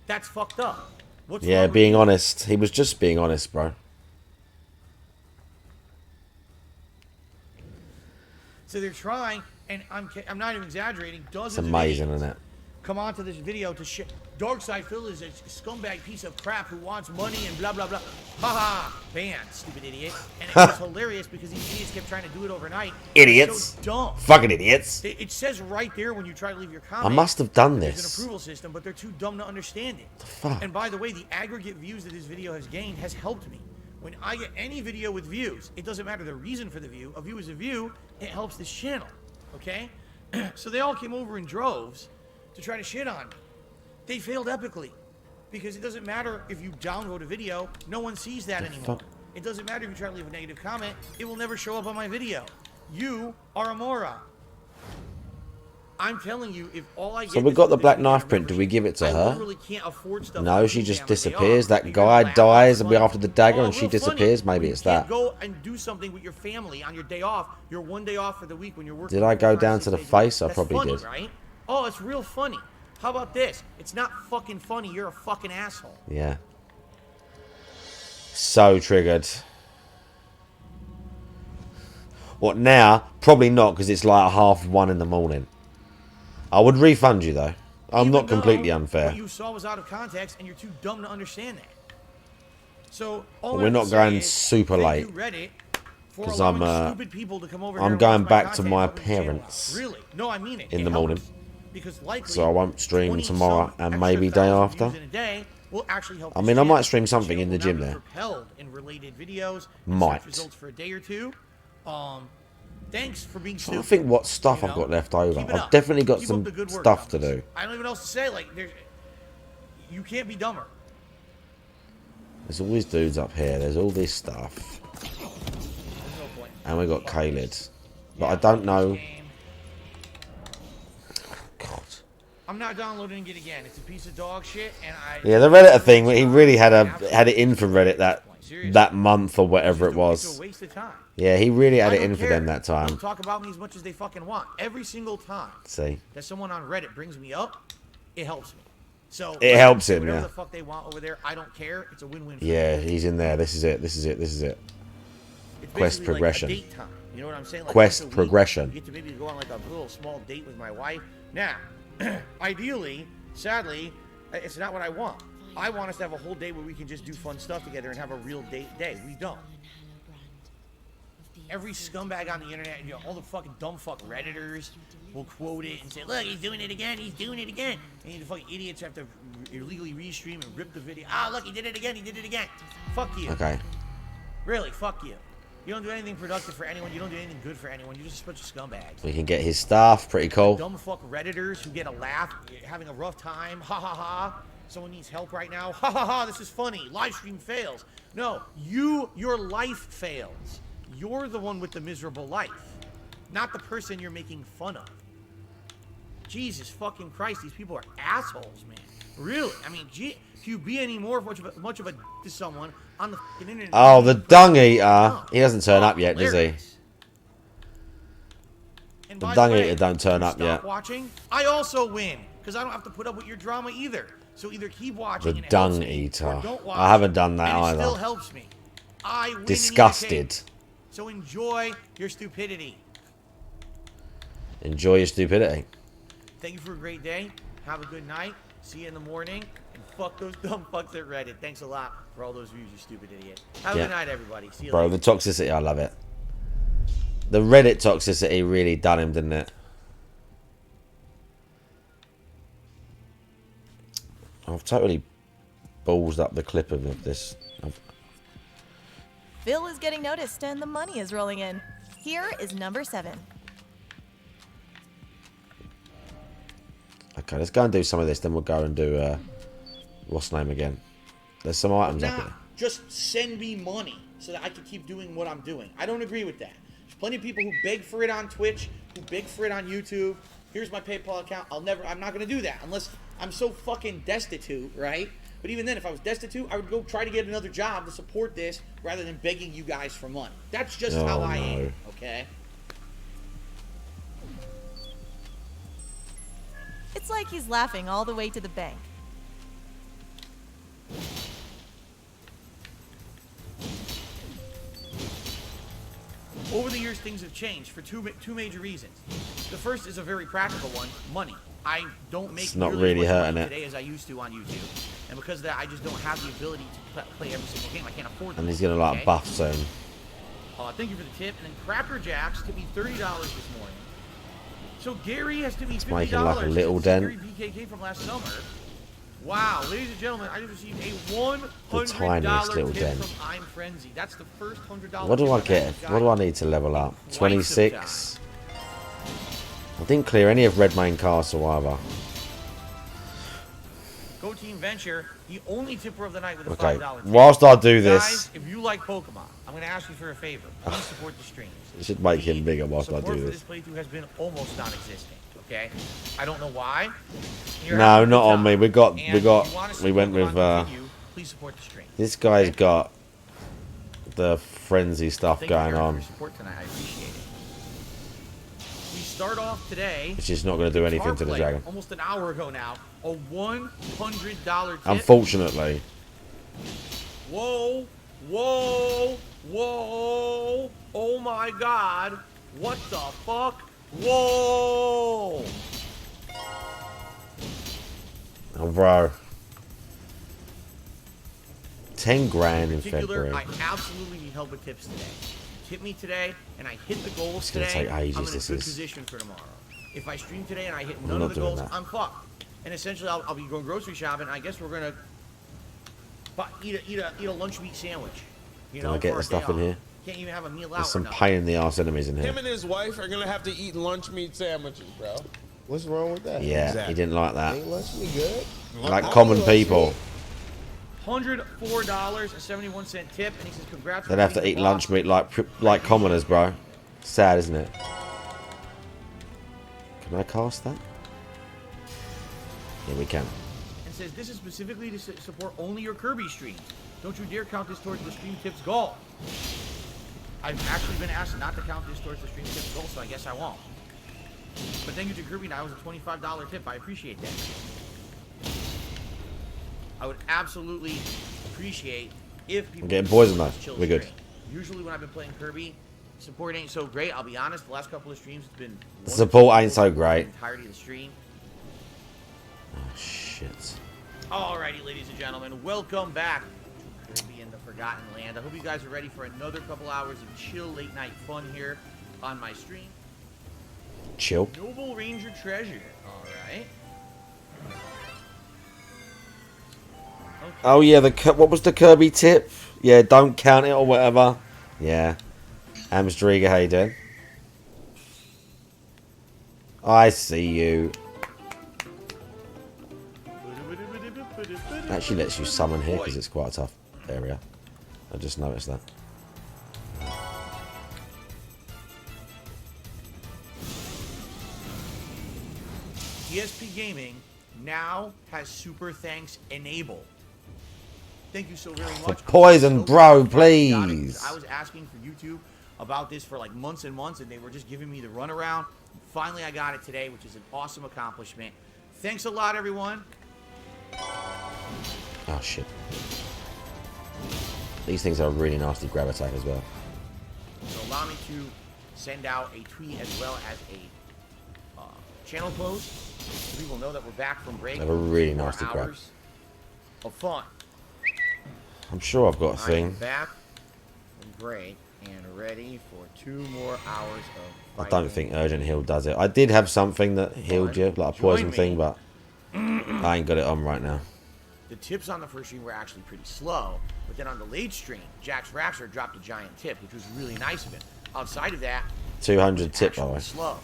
that's fucked up. What's Yeah, wrong with being you? honest. He was just being honest, bro. So they're trying, and I'm not even exaggerating. It's Dozens amazing, of isn't idiots it? come onto this video to shit. Darkside Phil is a scumbag piece of crap who wants money and blah blah blah. Haha, banned, stupid idiot. And it was hilarious because these idiots kept trying to do it overnight. Idiots. So dumb. Fucking idiots. It says right there when you try to leave your comment. I must have done There's this. an approval system, but they're too dumb to understand it. fuck? And by the way, the aggregate views that this video has gained has helped me. When I get any video with views, it doesn't matter the reason for the view. A view is a view. It helps this channel. Okay? So they all came over in droves to try to shit on me. They failed epically. Because it doesn't matter if you download a video, no one sees that anymore. fuck? It doesn't matter if you try to leave a negative comment, it will never show up on my video. You are a moron. I'm telling you, if all I get So we is got the this black video knife print. Do we give it to I her? literally can't afford stuff No, on she Instagram just like they disappears. are. That You guy can laugh, dies it's and we're funny. after the dagger Oh, and she real funny. disappears. Maybe You it's can't that. go and do something with your family on your day off. Your one day off for the week when you're working. Did I go 5, down 6 to the days a week. face? I That's probably funny, did. Right? Oh, it's real funny. How about this? It's not fucking funny. You're a fucking asshole. Yeah. So triggered. What now? Probably not, because it's like 1:30 in the morning. I would refund you though. I'm not completely unfair. What you saw was out of context, and you're too dumb to understand that. So all But I we're have not to say going is, super thank late. you, Reddit, for Because allowing stupid people to come over here I'm and going watch my back to content my and help the channel out. parents. Really? No, I mean it. In It the morning. helps. Because likely So I won't stream 20 tomorrow some and maybe extra day thousand after. views in a day will actually help I this mean, I channel. might stream The something channel in the will gym now be there. propelled in related videos, and Might. search results for a day or two. Thanks for being I stupid. think what stuff you I've know? got left over. Keep it I've up. definitely got Keep some up the good work, stuff to Thomas. do. I don't even know what else to say. Like, you can't be dumber. There's always dudes up here. There's all this stuff. And we got Kaled. But I don't know. God. I'm not downloading it again. It's a piece of dog shit, and Yeah, the Reddit thing. He really had it in for Reddit that month or whatever it It's was. a waste of time. Yeah, he really had I it don't in for care. them that They'll time. talk about me as much as they fucking want. Every single time See, that someone on Reddit brings me up, it helps me. So It let them helps say him, whatever yeah. the fuck they want over there. I don't care. It's a win-win. For yeah, me. he's in there. This is it. This is it. This is it. It's Quest basically progression. Like a date time. You know what I'm saying? Like Quest once a week, progression. You get to maybe go on like a little small date with my wife. Now, ideally, sadly, it's not what I want. I want us to have a whole day where we can just do fun stuff together and have a real date day. We don't. Every scumbag on the internet, you know, all the fucking dumb fuck Redditors will quote it and say, look, he's doing it again, he's doing it again. And you fucking idiots have to illegally restream and rip the video. Ah, look, he did it again, he did it again. Fuck you. Okay. Really, fuck you. You don't do anything productive for anyone, you don't do anything good for anyone, you're just a bunch of scumbags. We can get his stuff. Pretty cool. Dumb fuck Redditors who get a laugh, having a rough time, ha ha ha. Someone needs help right now, ha ha ha, this is funny, live stream fails. No, your life fails. You're the one with the miserable life, not the person you're making fun of. Jesus fucking Christ, these people are assholes, man. Really? I mean, if you be any more much of a to someone on the fucking internet. Oh, the dung eater. He doesn't turn up yet, does he? And The by dung way, eater don't turn up stop yet. watching. I also win because I don't have to put up with your drama either. So either keep watching The and it helps dung me, eater. or don't watch I haven't done that and it still either. helps me. I win in either Disgusted. case. So enjoy your stupidity. Enjoy your stupidity. Thank you for a great day. Have a good night. See you in the morning. And fuck those dumb fucks at Reddit. Thanks a lot for all those views, you stupid idiot. Have a Yeah. good night, everybody. See you Bro, later. the toxicity, I love it. The Reddit toxicity really done him, didn't it? I've totally ballsed up the clip of this. Phil is getting noticed and the money is rolling in. Here is number 7. Okay, let's go and do some of this, then we'll go and do, what's the name again? There's some items up Nah, here. just send me money so that I can keep doing what I'm doing. I don't agree with that. Plenty of people who beg for it on Twitch, who beg for it on YouTube. Here's my PayPal account. I'm not gonna do that unless I'm so fucking destitute, right? But even then, if I was destitute, I would go try to get another job to support this rather than begging you guys for money. That's just how I am, okay? It's like he's laughing all the way to the bank. Over the years, things have changed for two major reasons. The first is a very practical one: money. I don't make It's not nearly really as much hurting money it. today as I used to on YouTube, and because of that, I just don't have the ability to play every single game. I can't afford. And them, he's gonna like okay? buff soon. Thank you for the tip. And then Cracker Jacks tipped me $30 this morning. So Gary has tipped me $50. making like a little Gary dent. PKK from last summer. Wow, ladies and gentlemen, I just received a $100 tiniest little tip dent. from I'm Frenzy. That's the first $100. What do I tip I've get? ever What do I gotten. need to level up? 26. I didn't clear any of Redmayne Castle either. Go Team Venture, the only tipper of the night with a Okay, $5 tip. whilst I do this- Guys, if you like Pokemon, I'm going to ask you for a favor. Please support the streams. It should make him bigger whilst I Support do for this. this playthrough has been almost non-existent, okay? I don't know why. You're No, having a not good on time. me. And if you wanna see We went Pokemon with continue, please support the stream. this guy's got the frenzy stuff Thank you going very much on, for your support tonight. I appreciate it. We start off today. which is not going to do anything to the Tarplay, dragon. Almost an hour ago now, a $100 tip. Unfortunately, Whoa, whoa, whoa! Oh my God! What the fuck? Whoa! oh bro, 10 grand in Particular, February. I absolutely need help with tips today. Tip me today, and I hit the goals It's gonna today. take ages, I'm in a this good is. position for tomorrow. If I stream today and I hit I'm none not of the doing goals, that. I'm fucked. And essentially, I'll be going grocery shopping. I guess we're gonna eat a lunch meat sandwich. You Can know, I get for the a stuff day in off. here? Can't even have a meal out. There's or some nothing. pain in the arse enemies in here. Him and his wife are gonna have to eat lunch meat sandwiches, bro. What's wrong with that? Yeah, he didn't like that. Ain't lunch meat good? Like common people, $104.71 tip, and he says congrats. they'd have to eat lunch meat like commoners, bro. Sad, isn't it? Can I cast that? Yeah, we can. And says this is specifically to support only your Kirby streams. Don't you dare count this towards the stream tips goal. I've actually been asked not to count this towards the stream tips goal, so I guess I won't. But thank you to Kirby. That was a $25 tip. I appreciate that. I would absolutely appreciate if people. I'm getting poisoned though. chill We're good. stream. Usually when I've been playing Kirby, support ain't so great. I'll be honest. The last couple of streams it's been. The support ain't so great. The entirety of the stream. Oh shit. Alrighty, ladies and gentlemen, welcome back to Kirby in the Forgotten Land. I hope you guys are ready for another couple hours of chill late night fun here on my stream. Chill. Noble Ranger Treasure. Alright. Oh yeah, what was the Kirby tip? Yeah, don't count it or whatever. Yeah. Amstriga, how you doing? I see you. Actually lets you summon here because it's quite a tough area. I just noticed that. ESP Gaming now has Super Thanks enabled. Thank you so very much. Poison, bro, I please. was asking for YouTube about this for like months and months, and they were just giving me the runaround. Finally, I got it today, which is an awesome accomplishment. Thanks a lot, everyone. Oh shit. These things are a really nasty grab attack as well. So allow me to send out a tweet as well as a channel post so people know that we're back from break. They have a really 4 nasty grab. hours of fun. I'm sure I've got a I am thing. back from break and ready for 2 more hours of I don't think Urgent Heal does it. I did have something that healed you, like a poison thing, but I ain't got it on right now. The tips on the first stream were actually pretty slow, but then on the late stream, Jax Raxer dropped a giant tip, which was really nice of him. Outside of that, 200 tip, by the way. slow.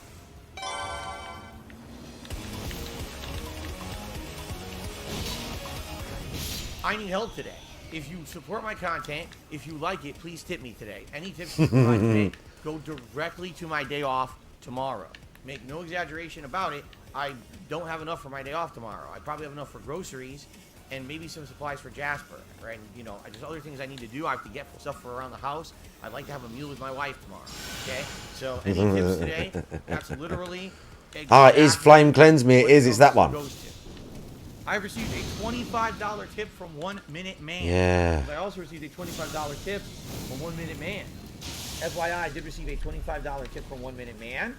I need help today. If you support my content, if you like it, please tip me today. Any tips you provide today go directly to my day off tomorrow. Make no exaggeration about it. I don't have enough for my day off tomorrow. I probably have enough for groceries and maybe some supplies for Jasper, right? And, you know, there's other things I need to do. I have to get stuff for around the house. I'd like to have a meal with my wife tomorrow, okay? So any tips today, that's literally... It is Flame Cleanse Me. It is. It's that one. I received a $25 tip from 1 Minute Man. Yeah. I also received a $25 tip from 1 Minute Man. FYI, I did receive a $25 tip from 1 Minute Man.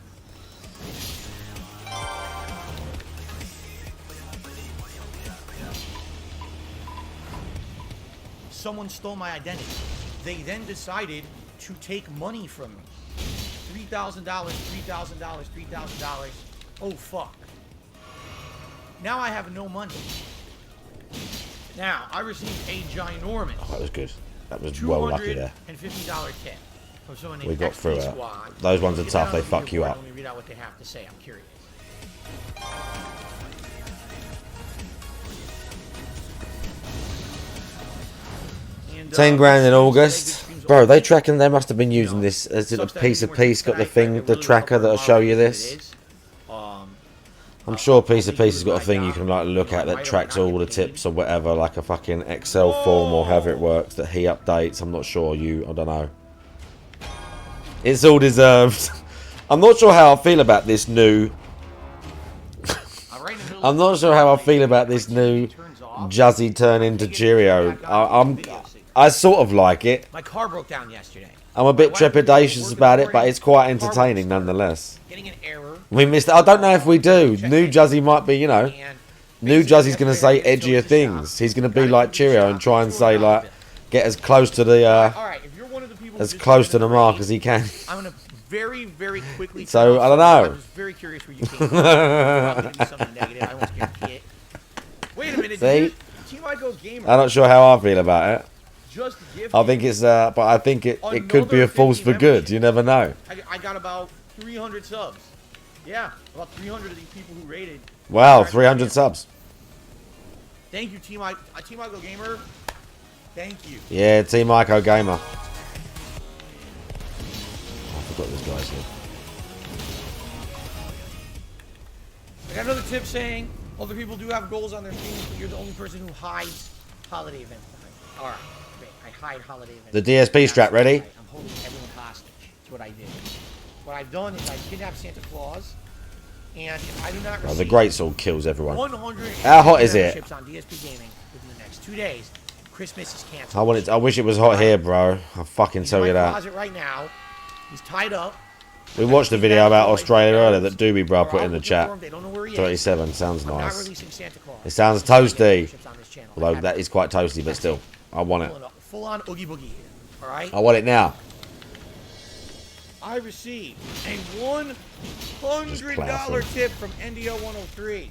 Someone stole my identity. They then decided to take money from me. $3,000, $3,000, $3,000. Oh, fuck. Now I have no money. Now, I received a ginormous... Oh, that was good. That was well lucky there. $250 tip from someone named We got through it. Squad. Those ones are tough. They fuck you up. Let me read out what they have to say. I'm curious. And, 10 grand in August. Bro, they reckon they must have been using this as a piece of piece. Got the thing, the tracker that'll show you this. I'm sure piece of piece has got a thing you can like look at that tracks all the tips or whatever, like a fucking Excel form or however it works that he updates. I'm not sure. I don't know. It's all deserved. I'm not sure how I feel about this new. I'm not sure how I feel about this new Juzzy turn into Cheerio. I sort of like it. My car broke down yesterday. I'm a bit trepidatious about it, but it's quite entertaining nonetheless. Getting an error. We missed. I don't know if we do. New Juzzy might be, you know. New Juzzy's going to say edgier things. He's going to be like Cheerio and try and say like, get as close to the as close to the mark as he can. I'm going to very, very quickly. So I don't know. I was very curious where you came from. Probably gonna be something negative. I won't guarantee it. Wait a minute. See? Team Ico Gamer. I'm not sure how I feel about it. Just I think it's but I think it could be a force for good. You never know. I got about 300 subs. Yeah, about 300 of these people who rated. Wow, 300 subs. Thank you, Team Ico Gamer. Thank you. Yeah, Team Ico Gamer. I forgot this guy's here. I got another tip saying other people do have goals on their streams, but you're the only person who hides holiday events. All right. I hide holiday events. The DSP strap ready? I'm holding everyone hostage. That's what I did. What I've done is I kidnapped Santa Claus, and if I do not receive The Great Sword kills everyone. 100 How hot is it? memberships on DSP Gaming within the next 2 days, Christmas is canceled. I wish it was hot here, bro. I'll fucking tell you He's in my that. closet right now. He's tied up. We watched the video about Australia earlier that Doobie Bro put in the chat. They don't know where he is. 37 sounds I'm not nice. releasing Santa Claus. It sounds toasty. Although that is quite toasty, but still, I want it. Full on Oogie Boogie here. All right. I want it now. I received a $100 tip from NDO 103.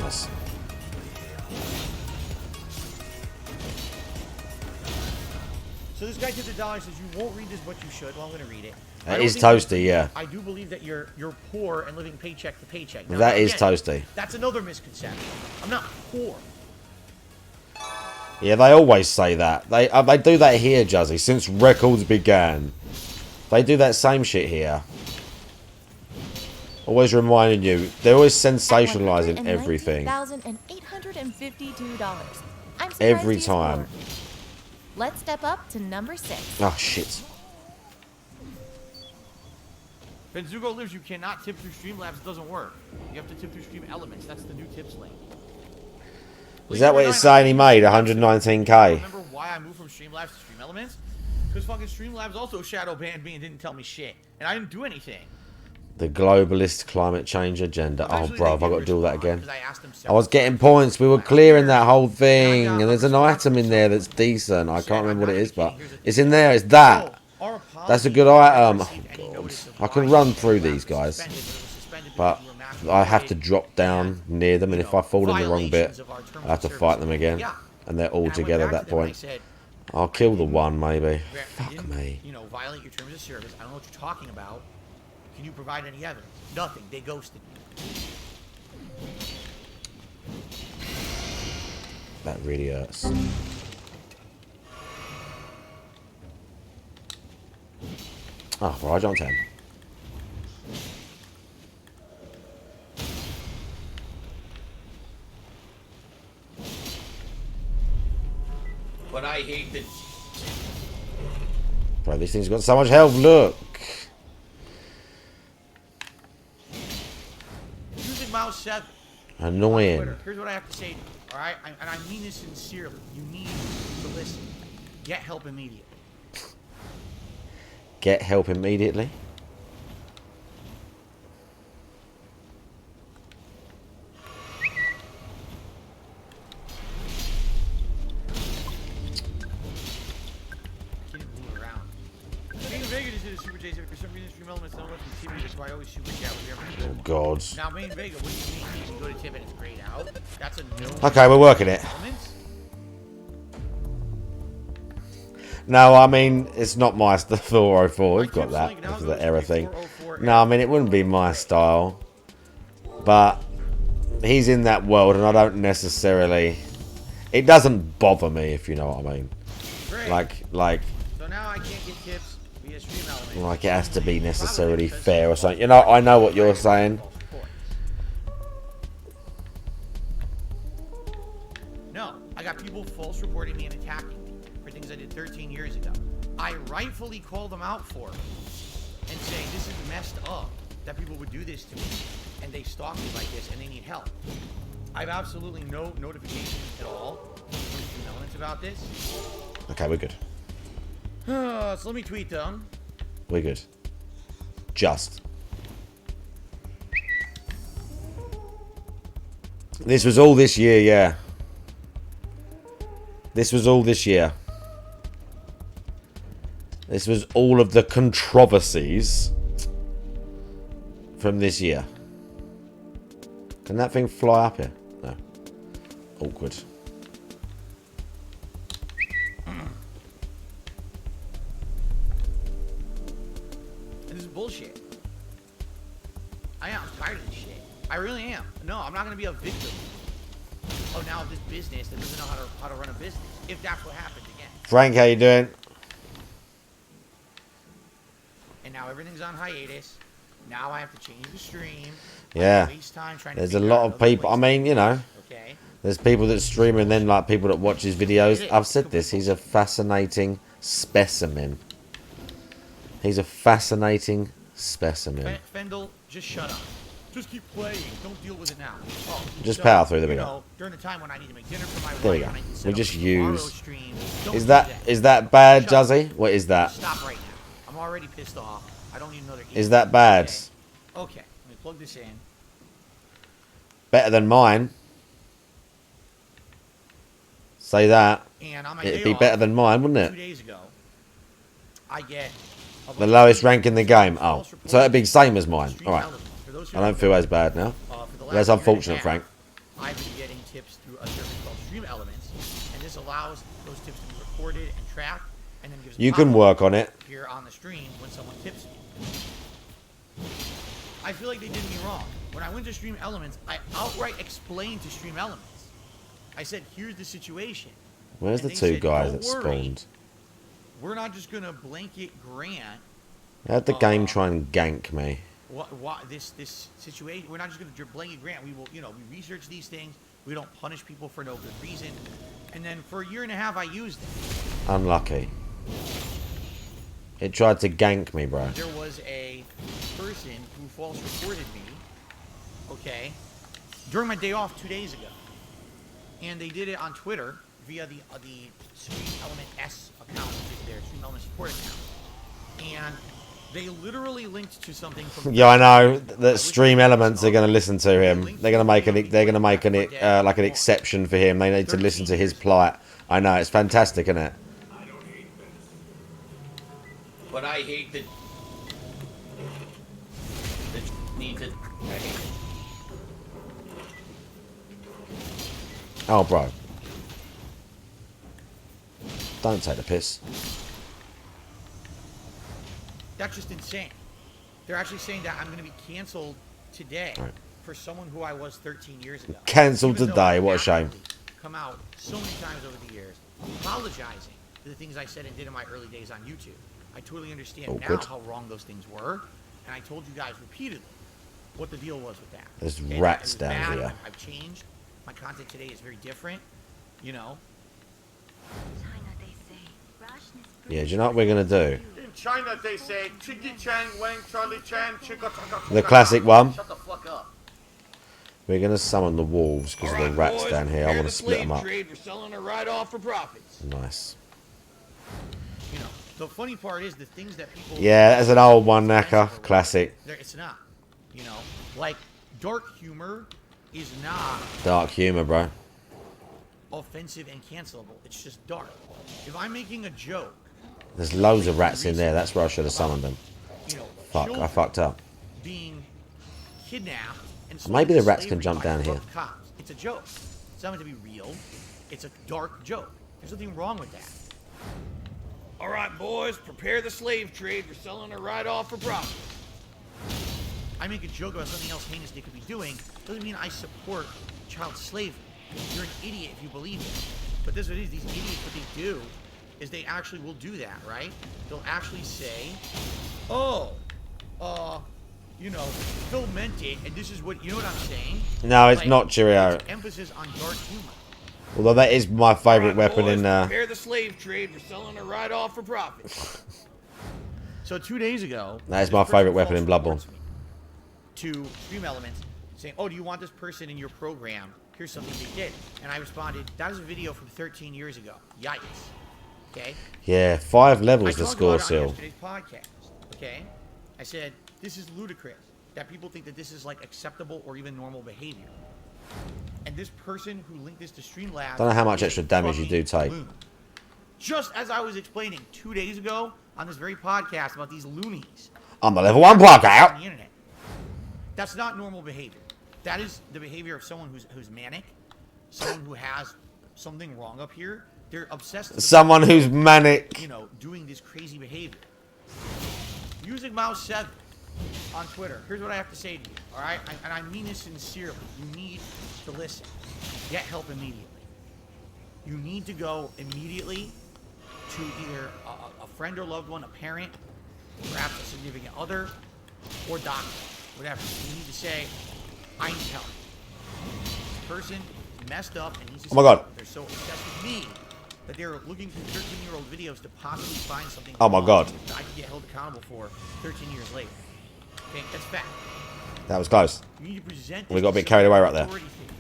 Nice. So this guy tipped $1 says you won't read this, but you should. Well, I'm going to read it. That is toasty, yeah. I do believe that you're poor and living paycheck to paycheck. Now, That is again, toasty. That's another misconception. I'm not poor. Yeah, they always say that. They do that here, Juzzy, since records began. They do that same shit here. Always reminding you. They're always sensationalizing everything. $1,852. I'm Every time. Let's step up to number 6. Oh, shit. Benzugo lives, you cannot tip through Streamlabs. It doesn't work. You have to tip through Stream Elements. That's the new tips link. Is that what it's saying he made? 119k? Remember why I moved from Streamlabs to Stream Elements? Because fucking Streamlabs also shadow banned me and didn't tell me shit. And I didn't do anything. The globalist climate change agenda. Oh, bro, have I got to do all that again? I was getting points. We were clearing that whole thing. And there's an item in there that's decent. I can't remember what it is, but it's in there. It's that. That's a good item. Oh, God. I can run through these guys. But I have to drop down near them. And if I fall in the wrong bit, I have to fight them again. And they're all together at that point. I'll kill the one, maybe. Fuck me. You know, violate your terms of service. I don't know what you're talking about. Can you provide any evidence? Nothing. They ghosted me. That really hurts. Oh, right on 10. But I hate that. Bro, this thing's got so much health. Look. Using mouse 7. Annoying. Here's what I have to say to you, alright? And I mean this sincerely. You need to listen. Get help immediately. Get help immediately. Oh God. Now, Main Vega, what do you mean? You can go to tip and it's grayed out? That's a no. Okay, we're working it. No, I mean, it's not my 404. We've got that. Because of the error thing. No, I mean, it wouldn't be my style. But he's in that world and I don't necessarily... It doesn't bother me, if you know what I mean. Like... So now I can't get tips via Stream Elements. Like it has to be necessarily fair or something. You know, I know what you're saying. No, I got people false reporting me and attacking me for things I did 13 years ago. I rightfully call them out for it and say this is messed up that people would do this to me and they stalk me like this and they need help. I have absolutely no notifications at all from Stream Elements about this. Okay, we're good. So let me tweet them. We're good. Just. This was all this year, yeah. This was all this year. This was all of the controversies from this year. Can that thing fly up here? No. Awkward. This is bullshit. I am tired of this shit. I really am. No, I'm not gonna be a victim. Oh, now this business that doesn't know how to run a business. If that's what happens again. Frank, how you doing? And now everything's on hiatus. Now I have to change the stream. Yeah. Waste time trying to There's a figure lot out of other people. I ways. mean, you know. Okay. There's people that stream and then like people that watch his videos. I've said this. He's a fascinating specimen. He's a fascinating specimen. Fendel, just shut up. Just keep playing. Don't deal with it now. Oh, Just so, power through. There we you go. know, during the time when I need to make dinner for my There we wife, go. and I can set We up just a tomorrow use. stream, don't Is do that bad, Juzzy? What is that? Stop right now. I'm already pissed off. I don't need another. Is that bad? Okay. Let me plug this in. Better than mine. Say that. And on my It'd day be off, better than mine, wouldn't 2 it? days ago, I get The lowest rank in the game. Oh, so it'd be the same as mine. All right. I don't feel as bad now. That's unfortunate, Frank. I've been getting tips through a service called Stream Elements, and this allows those tips to be recorded and tracked, and then gives You can work on it. here on the stream when someone tips me. I feel like they did me wrong. When I went to Stream Elements, I outright explained to Stream Elements. I said, "Here's the situation." Where's And the they two said, guys "Don't that worry, spawned? We're not just gonna blanket grant How'd the game try and gank me? what this situation. We're not just going to blanket grant. We will, we research these things. We don't punish people for no good reason. And then for a year and a half, I used it. Unlucky. It tried to gank me, bro. There was a person who false reported me. Okay, during my day off 2 days ago, and they did it on Twitter via the Stream Element S account, which is their Stream Element support account, and they literally linked to something from. Yeah, I know that Stream Elements are going to listen to him. They're going to make like an exception for him. They need to listen to his plight. I know, it's fantastic, isn't it? But I hate that. Need to. I hate it. Oh, bro. Don't take the piss. That's just insane. They're actually saying that I'm going to be canceled today for someone who I was 13 years ago. Cancelled Even though today, I've what a shame. Come out so many times over the years, apologizing for the things I said and did in my early days on YouTube. I totally understand Awkward. now how wrong those things were, and I told you guys repeatedly what the deal was with that. There's Okay, rats that it was down bad. here. I've changed. My content today is very different. You know. Yeah, do you know what we're gonna do? In China, they say, Chiggy Chang, Wang, Charlie Chan, Chicka Chaka. The classic one. Shut the fuck up. We're gonna summon the wolves because of the rats down here. I want to split them up. Trade, we're selling it right off for profits. Nice. You know. The funny part is the things that people. Yeah, that's an old one, Naka. Classic. It's not. You know, like dark humor is not Dark humor, bro. offensive and cancelable. It's just dark. If I'm making a joke, There's loads of rats in there. That's where I should have summoned them. you know, Fuck, I fucked up. being kidnapped and Maybe the sold rats to can slavery jump by down here. corrupt cops. It's a joke. It's not meant to be real. It's a dark joke. There's nothing wrong with that. All right, boys, prepare the slave trade. We're selling it right off for profits. I make a joke about something else heinous they could be doing. Doesn't mean I support child slavery. You're an idiot if you believe it. But this is what it is. These idiots, what they do is they actually will do that, right? They'll actually say, oh, you know, Phil meant it, and this is what, you know what I'm saying? No, it's Like, not Cheerio. it's emphasis on dark humor. Although that is my favourite weapon in. Prepare the slave trade. We're selling it right off for profits. So 2 days ago, That is this my person favourite weapon in false Bloodborne. reports me to Stream Elements saying, oh, do you want this person in your program? Here's something they did. And I responded, that is a video from 13 years ago. Yikes. Okay? Yeah, 5 levels the I talked score about it on seal. yesterday's podcast. Okay? I said, this is ludicrous. That people think that this is like acceptable or even normal behavior. And this person who linked this to Streamlabs... Don't know how much is a extra damage you do fucking take. loon. Just as I was explaining 2 days ago on this very podcast about these loonies. I'm the level 1 block out. On the internet. That's not normal behavior. That is the behavior of someone who's manic, someone who has something wrong up here. They're obsessed with Someone who's manic. you know, doing this crazy behavior. Music Mouse 7 on Twitter. Here's what I have to say to you, all right? And I mean this sincerely. You need to listen. Get help immediately. You need to go immediately to either a friend or loved one, a parent, perhaps a significant other, or doctor, whatever. You need to say, I need help. This person is messed up and needs to Oh my God. They're so obsessed with me that they're looking through 13-year-old videos to possibly find something Oh my wrong God. that I can get held accountable for 13 years later. Okay, that's fact. That was close. You need to present We this got a to bit carried someone away right there. authority figure,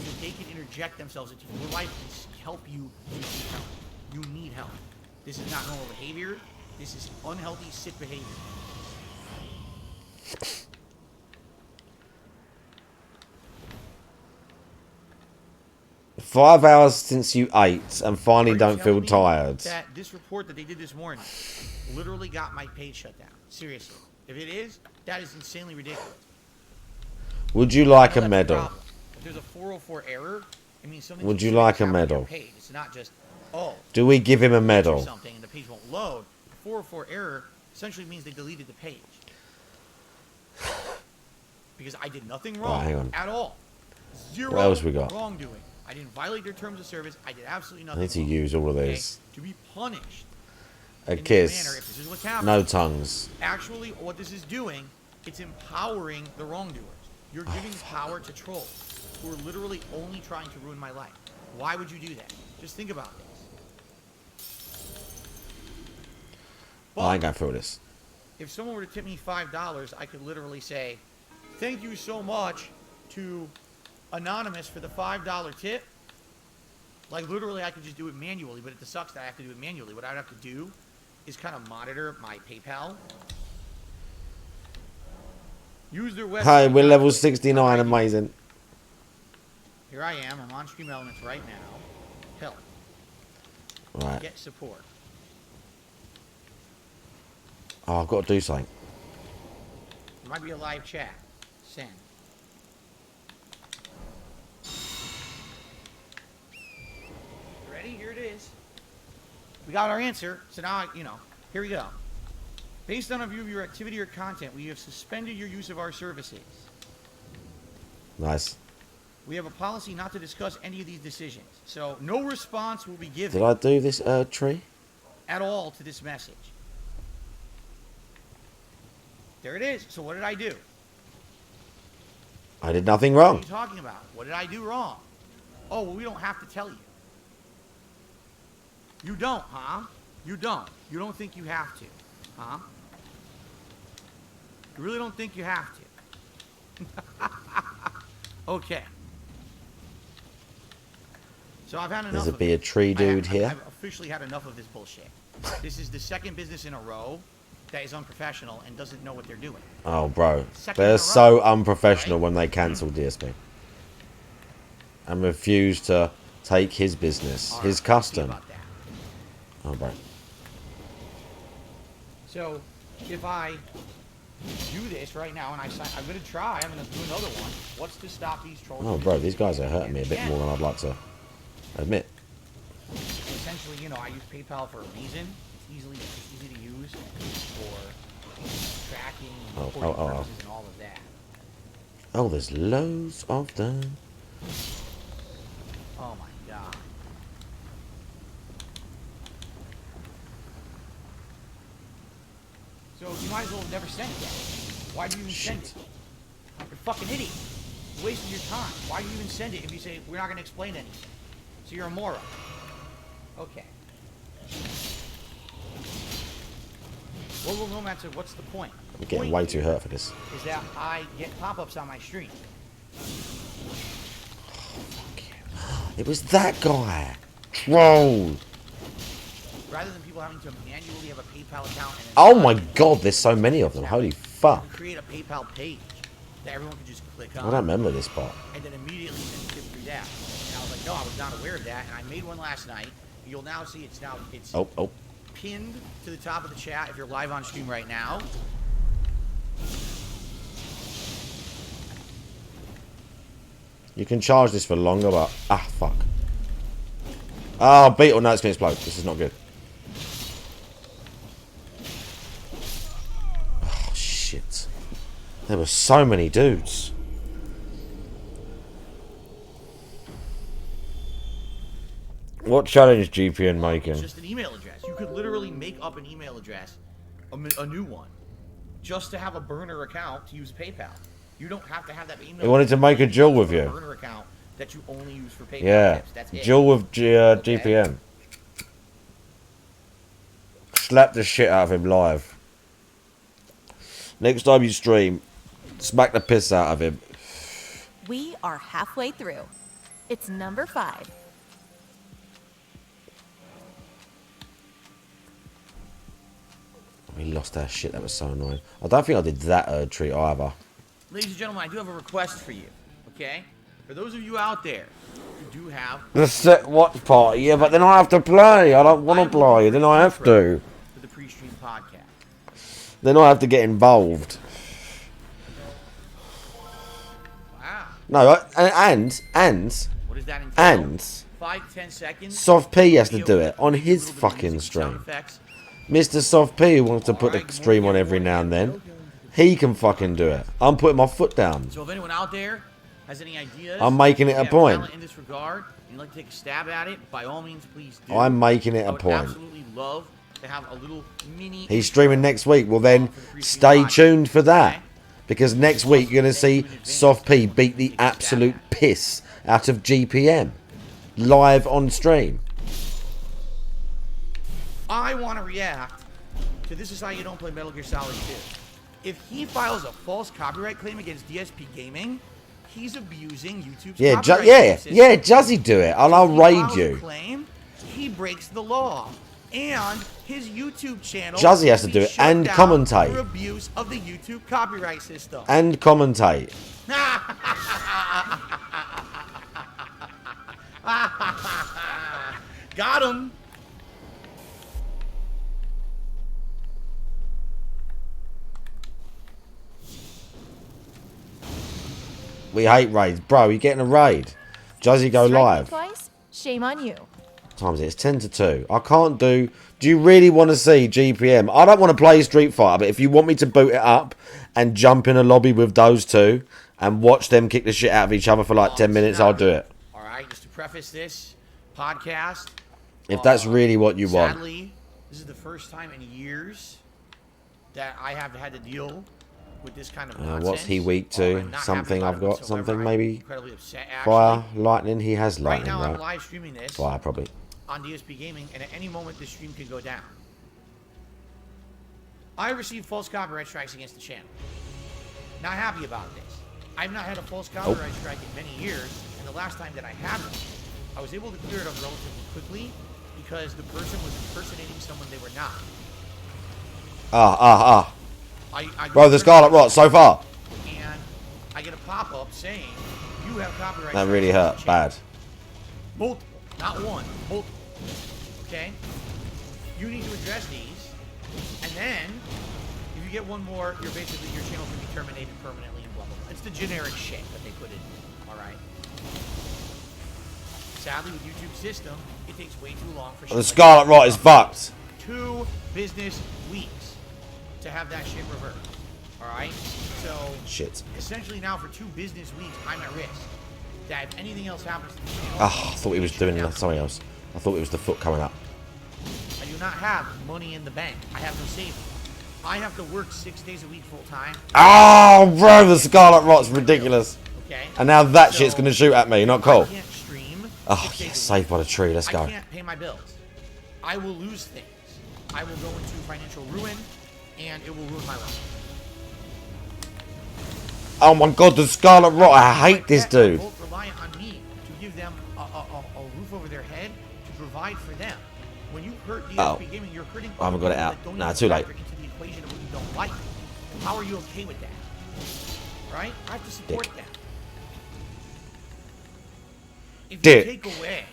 so they can interject themselves into your life and help you receive help. You need help. This is not normal behavior. This is unhealthy, sick behavior. 5 hours since you ate and finally Are you don't feel telling me tired. That this report that they did this morning literally got my page shut down. Seriously. If it is, that is insanely ridiculous. Would you like I know a that's medal? problem. If there's a 404 error, it means something. Would you like a medal? Page. It's not just, oh. Do we give him a enter medal? Something and the page won't load. The 404 error essentially means they deleted the page. Because I did nothing wrong hang on. at all. Zero What else we got? wrongdoing. I didn't violate their terms of service. I did absolutely I nothing need to wrong. use all of Okay? these. To be punished. A in this kiss. manner, if this is what's happening. No tongues. Actually, what this is doing, it's empowering the wrongdoers. You're giving power to trolls who are literally only trying to ruin my life. Why would you do that? Just think about this. I ain't going through this. If someone were to tip me $5, I could literally say, thank you so much to Anonymous for the $5 tip. Like, literally, I could just do it manually, but it sucks that I have to do it manually. What I'd have to do is kind of monitor my PayPal. Use their website. Hi, we're level 69. Amazing. Here I am. I'm on Stream Elements right now. Help. Right. Get support. Oh, I've got to do something. There might be a live chat. Send. Ready? Here it is. We got our answer. So now, here we go. Based on a view of your activity or content, we have suspended your use of our services. Nice. We have a policy not to discuss any of these decisions. So no response will be given Did I do this tree? at all to this message. There it is. So what did I do? I did nothing What are wrong. you talking about? What did I do wrong? Oh, well, we don't have to tell you. You don't, huh? You don't. You don't think you have to, huh? You really don't think you have to. Okay. So I've had enough There's a of be a it. tree dude here. I've officially had enough of this bullshit. This is the second business in a row that is unprofessional and doesn't know what they're doing. Oh, bro. Second in They're a so row, unprofessional when they cancel DSP. And refuse to take his business, his custom. Oh, bro. So, if I do this right now and I'm going to try, I'm going to do another one. What's to stop these trolls? Oh, bro, these guys are hurting me a bit more than I'd like to admit. Essentially, you know, I use PayPal for a reason. It's easy to use for tracking and reporting purposes and all of that. Oh, there's loads of them. Oh my god. So you might as well have never sent it then. Why do you even send it? You're a fucking idiot. You're wasting your time. Why do you even send it if you say we're not going to explain anything? So you're a moron. Okay. Well, no matter what's the point? I'm getting way too hurt for this. Is that I get pop-ups on my stream. It was that guy. Troll. Rather than people having to manually have a PayPal account and Oh my god, there's so many of them. Holy fuck. create a PayPal page that everyone can just click on. I don't remember this part. And then immediately then skip through that. And I was like, no, I was not aware of that. And I made one last night. You'll now see it's pinned to the top of the chat if you're live on stream right now. You can charge this for longer, but fuck. Oh, Beetle, no, it's gonna explode. This is not good. Oh shit. There were so many dudes. What challenge GPN making? Just an email address. You could literally make up an email address, a new one, just to have a burner account to use PayPal. You don't have to have that email. They wanted to make a duel with you. Burner account that you only use for PayPal Yeah, tips. That's it. duel with GPN. Slap the shit out of him live. Next time you stream, smack the piss out of him. We are halfway through. It's number 5. We lost our shit. That was so annoying. I don't think I did that treat either. Ladies and gentlemen, I do have a request for you. Okay, for those of you out there who do have The set watch party, yeah, but then I have to play. I don't want to play. Then I have to. for the pre-stream podcast. Then I have to get involved. Wow. No, and What does that entail? and 5-10 seconds. Soft P has to do it on his fucking stream. Mr. Soft P who wants to put the stream on every now and then. He can fucking do it. I'm putting my foot down. So if anyone out there has any ideas, I'm making it a have point. talent in this regard, and you'd like to take a stab at it, by all means, please do. I'm making it I a would point. absolutely love to have a little mini. He's streaming next week. Well then, stay tuned for that. Because next week you're going to see Soft P beat the absolute piss out of GPM. Live on stream. I want to react to This Is How You Don't Play Metal Gear Solid 2. If he files a false copyright claim against DSP Gaming, he's abusing YouTube's Yeah, copyright system. yeah, Juzzy do it, and I'll If he raid files a you. claim, he breaks the law, and his YouTube channel Juzzy has to will do be it shut and down commentate. for abuse of the YouTube copyright system. And commentate. Got him. We hate raids. Bro, you're getting a raid. Juzzy go Strike me live. twice, shame on you. Times it. It's 10 to 2. I can't do... Do you really want to see GPM? I don't want to play Street Fighter, but if you want me to boot it up and jump in a lobby with those two and watch them kick the shit out of each other for like 10 minutes, I'll do it. All right, just to preface this podcast, If that's really what you want. sadly, this is the first time in years that I have had to deal with this kind of nonsense. What's he weak to? I'm not happy Something about I've it got. whatsoever. Something I'm maybe. incredibly upset, Fire, actually. lightning. He has Right lightning, now, right? I'm live streaming this Fire, probably. on DSP Gaming, and at any moment, the stream could go down. I received false copyright strikes against the channel. Not happy about this. I've not had a false copyright strike in many years, and the last time that I had one, I was able to clear it up relatively quickly because the person was impersonating someone they were not. I Bro, the Scarlet Rot so far. And I get a pop-up saying, you have copyright That really hurt. Bad. multiple, not one, multiple. Okay? You need to address these, and then if you get one more, your channel can be terminated permanently and blah blah blah. It's the generic shit that they put in. Alright? Sadly with YouTube's system, it takes way too long for shit The like Scarlet that. Rot is fucked. 2 business weeks to have that shit reversed. Alright? So Shit. essentially now for 2 business weeks, I'm at risk. That if anything else happens to the channel, Oh, I thought he was doing something else. I thought it was the foot coming up. I do not have money in the bank. I have no savings. I have to work 6 days a week full time. Oh, bro, the Scarlet Rot's ridiculous. Okay. And now that shit's going to shoot at me. Not cool. I can't stream. Oh, yes, saved by the tree. Let's go. I can't pay my bills. I will lose things. I will go into financial ruin, and it will ruin my life. Oh my god, the Scarlet Rot. I hate this dude. Both reliant on me to give them a roof over their head to provide for them. When you hurt DSP Gaming, you're hurting I haven't got it out. that don't Nah, even too late. factor into the equation of what you don't like. How are you okay with that? Right? I have to support that. If Dick. you take away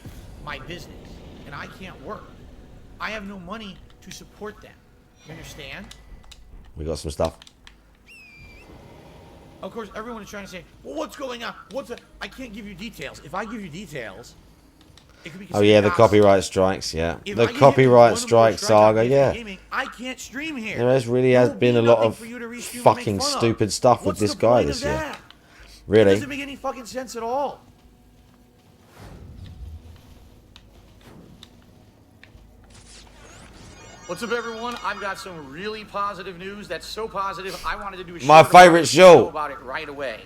my business and I can't work, I have no money to support them. You understand? We got some stuff. Of course, everyone is trying to say, well, what's going on? I can't give you details. If I give you details, it could be Oh yeah, the considered copyright strikes, yeah. If The I get hit with copyright one strike more strike on saga, DSP yeah. Gaming, I can't stream here. There really has been a lot of fucking stupid stuff with this guy this year. It Really? doesn't make any fucking sense at all. What's up, everyone? I've got some really positive news. That's so positive, I wanted to do a My favorite show. about it right away.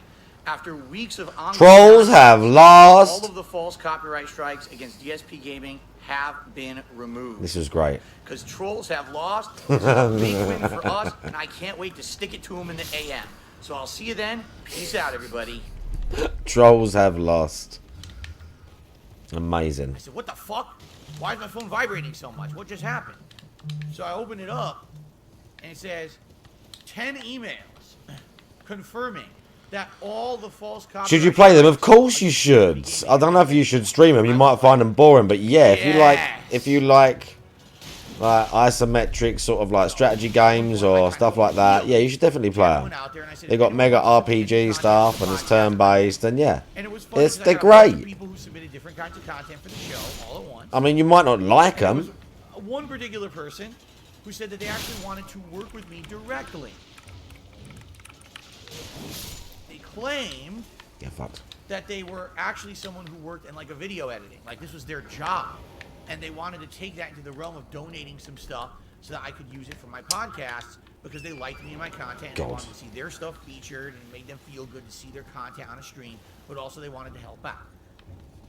After weeks of ongoing Trolls have lost. all of the false copyright strikes against DSP Gaming have been removed. This was great. Because trolls have lost. It's a big win for us, and I can't wait to stick it to them in the AM. So I'll see you then. Peace out, everybody. Trolls have lost. Amazing. I said, what the fuck? Why is my phone vibrating so much? What just happened? So I open it up, and it says 10 emails confirming that all the false copyright... Should you play them? Of course you should. I don't know if you should stream them. You might find them boring, but yeah, if you like isometric sort of like strategy games or stuff like that, yeah, you should definitely play them. They got mega RPG stuff and it's turn-based, and yeah, they're great. People who submitted different kinds of content for the show all at once. I mean, you might not like them. One particular person who said that they actually wanted to work with me directly. They claimed that they were actually someone who worked in like a video editing, like this was their job, and they wanted to take that into the realm of donating some stuff so that I could use it for my podcasts because they liked me and my content, and they wanted to see their stuff featured and it made them feel good to see their content on a stream, but also they wanted to help out.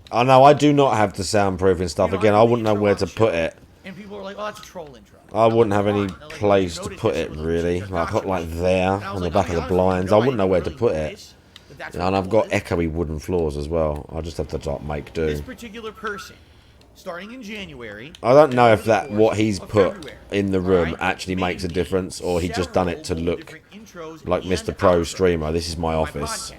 I know I do not have the soundproofing stuff. Again, I wouldn't know where to put it. And people are like, oh, that's a troll intro. I wouldn't have any place to put it, really. Like, I got like there on the back of the blinds. I wouldn't know where to put it. You know, and I've got echoey wooden floors as well. I just have to like make do. This particular person, starting in January, I don't know if that what he's put in the room actually makes a difference, or he just done it to look like Mr. Pro streamer. This is my office.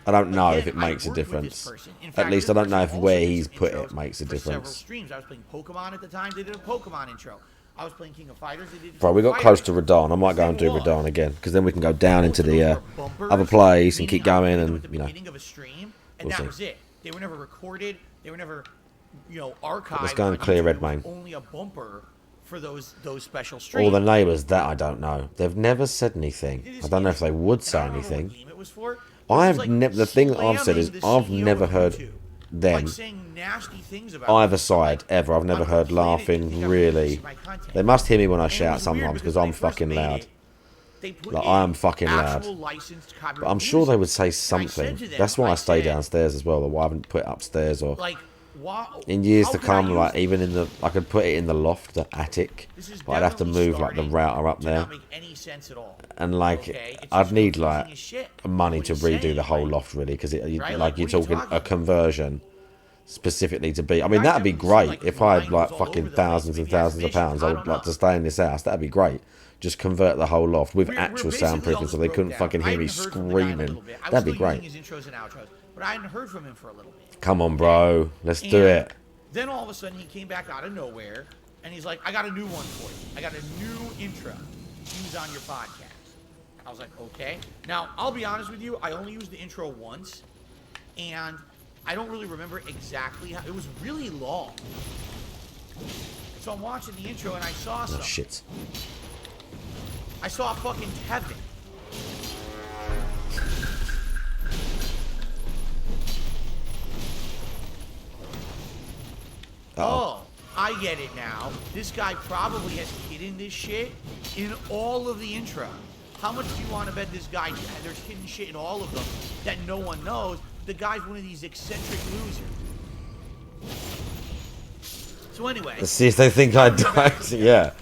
I don't know if it makes a difference. At least I don't know if where he's put it makes a difference. streams. I was playing Pokemon at the time. They did a Pokemon intro. I was playing King of Fighters. They did Bro, we got close to Radon. I might go and do Radon again, because then we can go down into the other place and keep going, and you know. And that was it. They were never recorded. They were never, archived. Let's go and clear Redmayne. Only a bumper for those special All streams. the neighbours, that I don't know. They've never said anything. I don't know if they would say anything. I've never. The thing I've said is I've never heard them either side ever. I've never heard laughing really. They must hear me when I shout sometimes because I'm fucking loud. they put Like in I am fucking loud. actual licensed copyright But I'm sure they would say music. And I something. said to them, That's why I stay said, downstairs as well. Or why I haven't put it upstairs or like, in years how to can I come. use Like it? even in the, I could put it in the loft, the attic, but I'd have to move like the router up there. And like I'd need like money to redo the whole loft really, because like you're talking a conversion specifically to be. I mean that'd be great if I had like fucking thousands and thousands of pounds. I would like to stay in this house. That'd be great. Just convert the whole loft with actual soundproofing so they couldn't fucking hear me screaming. That'd be great. But I hadn't heard from him for a little bit. Come on, bro. Let's do it. Then all of a sudden he came back out of nowhere and he's like, I got a new one for you. I got a new intro to use on your podcast. I was like, okay. Now, I'll be honest with you. I only used the intro once and I don't really remember exactly how. It was really long. So I'm watching the intro and I saw something. Oh, shit. I saw fucking Kevin. Oh, I get it now. This guy probably has hidden this shit in all of the intro. How much do you want to bet this guy, there's hidden shit in all of them that no one knows? The guy's one of these eccentric losers. So anyway. Let's see if they think I died. Yeah.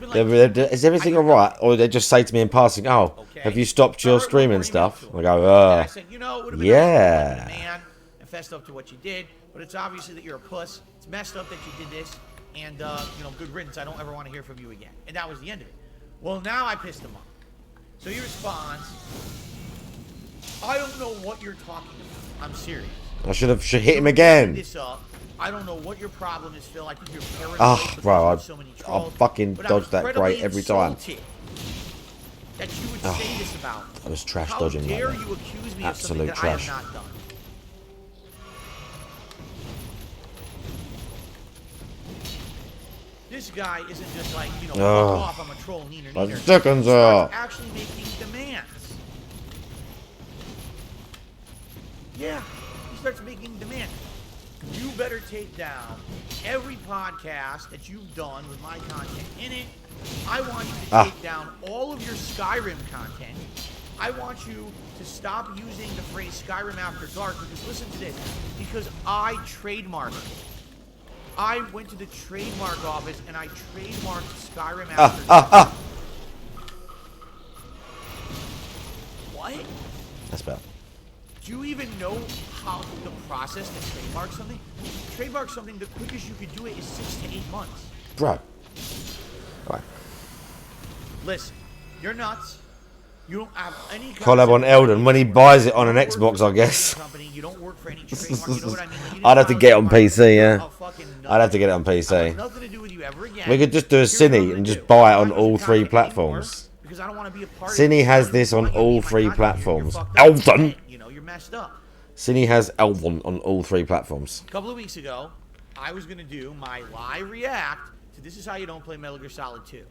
Is everything alright? Or they just say to me in passing, oh, have you stopped your streaming stuff? I go, I said, you know, it would have been nice to be a man and fessed up to what you did, but it's obviously that you're a puss. It's messed up that you did this, and, you know, good riddance. I don't ever want to hear from you again. And that was the end of it. Well, now I pissed him off. So he responds, I don't know what you're talking about. I'm serious. I should have hit him again. This up. I don't know what your problem is, Phil. I think you're paranoid. Ah, bro, so many I trolls, fucking but dodged that great every time. That you would say this about. I was trash How dodging dare like you that. accuse me Absolute of something trash. that I have not done? This guy isn't just like, you know, fuck off, I'm a troll, neener, My neener. chickens He are starts actually making demands. Yeah, he starts making demands. You better take down every podcast that you've done with my content in it. I want you to take down all of your Skyrim content. I want you to stop using the phrase Skyrim After Dark, because listen to this, because I trademarked it. I went to the trademark office and I trademarked Skyrim After Dark. What? That's bad. Do you even know how the process to trademark something? Trademark something, the quickest you could do it is 6 to 8 months. Bro. Right. Listen, you're nuts. You don't have any Collab on Elden when he buys it on an Xbox, I guess. You don't work for any trademark, you know what I mean? I'd have to get it on PC, yeah. I'd have to get it on PC. Nothing to do with you ever again. We could just do a Cine and just buy it on all 3 platforms. Because I don't want to be a part Cine has this on all 3 platforms. Elden! You know, you're messed up. Cine has Elden on all 3 platforms. A couple of weeks ago, I was going to do my live react to This Is How You Don't Play Metal Gear Solid 2.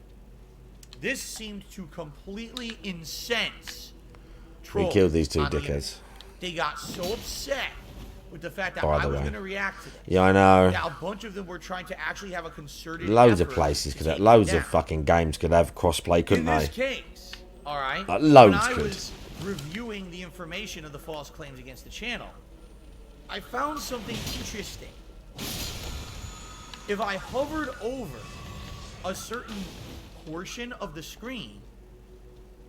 This seemed to completely incense trolls. We killed these 2 dickheads. They got so upset with the fact that I was going to react to this. Yeah, I know. Now, a bunch of them were trying to actually have a concerted Loads of effort places could to have, take loads it of down. fucking games could have crossplay, couldn't In they? this case, all right, Like, loads when I could. was reviewing the information of the false claims against the channel, I found something interesting. If I hovered over a certain portion of the screen,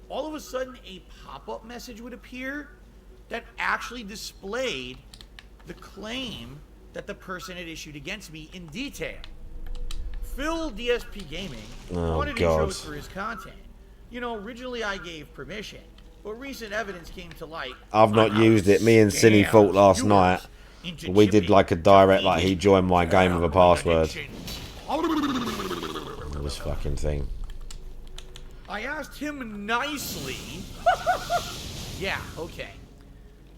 all of a sudden a pop-up message would appear that actually displayed the claim that the person had issued against me in detail. Phil DSP Gaming wanted intros for his content. You know, originally I gave permission, but recent evidence came to light. I've not used it. Me and Cine fought last night. We did like a direct, like he joined my game with a password. This fucking thing. I asked him nicely. Yeah, okay.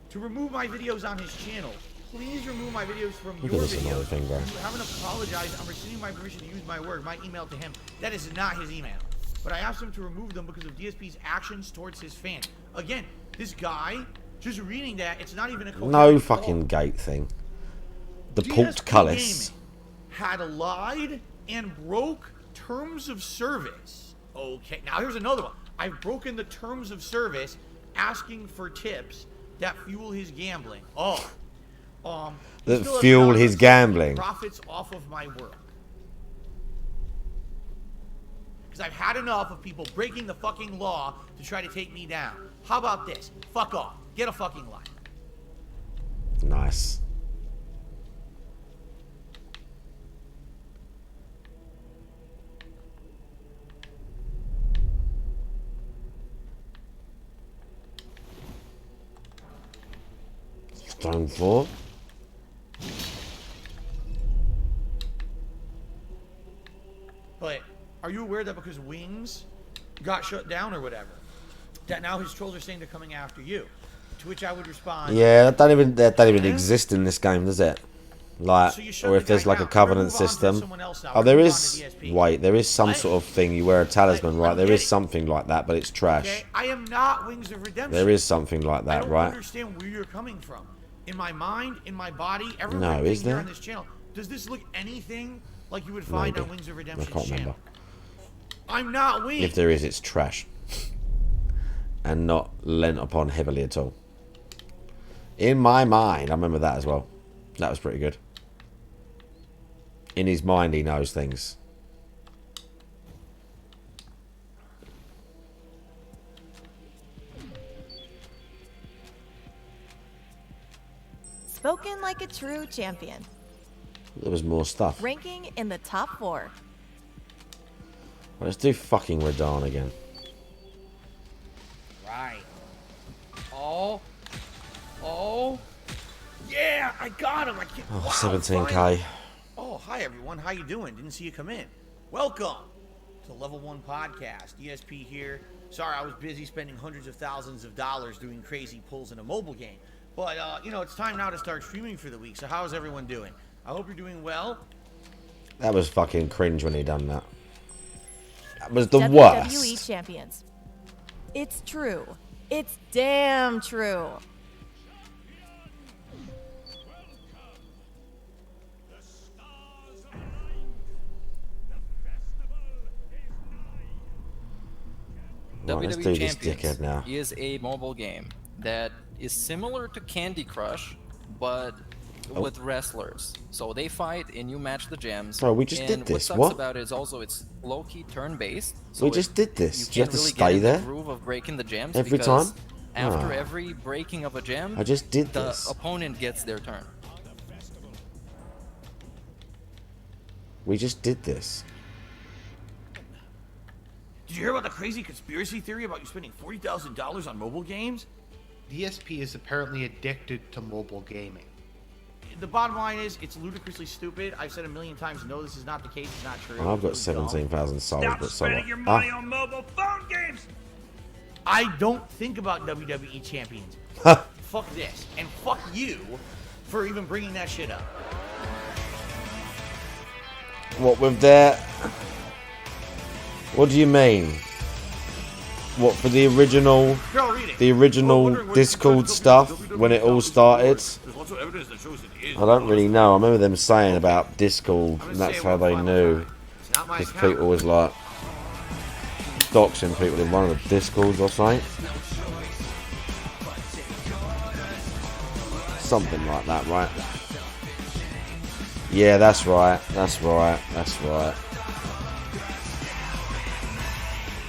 To remove my videos on his channel. Please remove my videos from Look your at this annoying videos. thing, bro. You haven't apologized. I'm rescinding my permission to use my word, my email to him. That is not his email. But I asked him to remove them because of DSP's actions towards his fans. Again, this guy, just reading that, it's not even a No fucking gate thing. The portcullis. had lied and broke terms of service. Okay, now here's another one. I've broken the terms of service asking for tips that fuel his gambling. That fuel his gambling. Profits off of my work. Because I've had enough of people breaking the fucking law to try to take me down. How about this? Fuck off. Get a fucking life. Nice. Stone 4. But are you aware that because Wings got shut down or whatever, that now his trolls are saying they're coming after you? To which I would respond, Yeah, that don't even exist in this game, does it? Like, or if there's like a covenant system. Oh, there is. Wait, there is some sort of thing. You wear a talisman, right? There is something like that, but it's trash. Okay, I am not Wings of Redemption. There is something like that, I don't right? understand where you're coming from. In my mind, in my body, No, everything is here there? on this channel. Does this look anything like you would find Maybe. on Wings of I Redemption's can't channel? remember. I'm not Wings. If there is, it's trash. And not lent upon heavily at all. In my mind, I remember that as well. That was pretty good. In his mind, he knows things. Spoken like a true champion. There was more stuff. Ranking in the top 4. Well, let's do fucking Radahn again. Right. Oh. Yeah, I got him. I can't. Oh, Wow, 17k. finally. Oh, hi everyone. How you doing? Didn't see you come in. Welcome to Level 1 Podcast. ESP here. Sorry, I was busy spending hundreds of thousands of dollars doing crazy pulls in a mobile game. But, you know, it's time now to start streaming for the week. So how's everyone doing? I hope you're doing well. That was fucking cringe when he done that. That was the WWE worst. champions. It's true. It's damn true. Right, let's do this dickhead now. Is a mobile game that is similar to Candy Crush, but with wrestlers. So they fight and you match the gems. Bro, we just and did what this. sucks What? about it is also it's low-key turn-based. So We just did this. Do you have to can't really stay get in there? the groove of breaking the gems Every because time? After Ah. every breaking of a gem, I just did the this. opponent gets their turn. We just did this. Did you hear about the crazy conspiracy theory about you spending $40,000 on mobile games? DSP is apparently addicted to mobile gaming. The bottom line is, it's ludicrously stupid. I've said a million times, no, this is not the case. It's not true. And I've got It's really dumb. 17,000 souls, Stop but so spending what? your money Ah. on mobile phone games. I don't think about WWE champions. Fuck this, and fuck you for even bringing that shit up. What with that? What do you mean? What for the original? Discord stuff when it all started? I don't really know. I remember them saying about Discord, and that's how they knew. Because people was like doxing people in one of the Discords or something. Something like that, right? Yeah, that's right. That's right. That's right.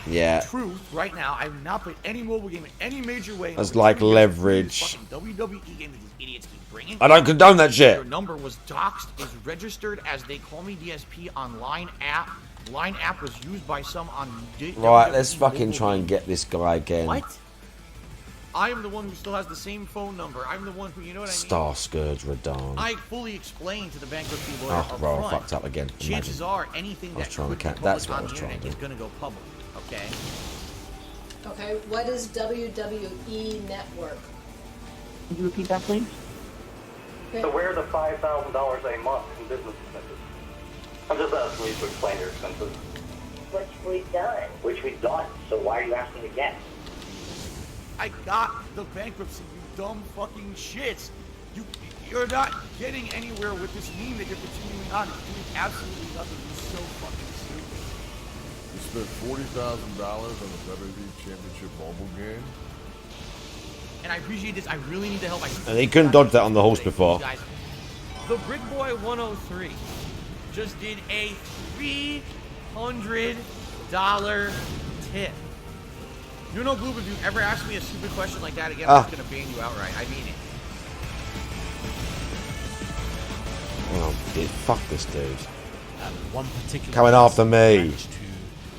Yeah. Truth, right now, I have not played any mobile game in any major way. That's like leverage. Fucking WWE game that these idiots keep bringing. I don't condone that shit. Your number was doxed, is registered as They Call Me DSP on Line app. Line app was used by some on Right, let's WWE fucking mobile try and game. get this guy again. What? I am the one who still has the same phone number. I'm the one who, you know what I mean? Star Scourge Radahn. I fully explained to the bankruptcy lawyer Oh, up bro, I front, fucked up again. chances Imagine. are anything I was that trying to could be catch. public That's what I on was the trying to internet do. is going to go public, okay? Okay, what is WWE Network? Could you repeat that, please? So where the $5,000 a month in business expenses? I'm just asking you to explain your expenses. Which we've done. Which we've done, so why are you asking again? I got the bankruptcy, you dumb fucking shits. You're not getting anywhere with this meme that you're continuing on. It's doing absolutely nothing. You're so fucking stupid. You spent $40,000 on the WWE Championship mobile game. And I appreciate this. I really need the help. And he couldn't dodge that on the horse before. Guys, the Brick Boy 103 just did a $300 tip. You know, Gloob, if you ever ask me a stupid question like that again, I'm just gonna ban you outright. I mean it. Oh, dude, fuck this dude. One particular Coming after me. managed to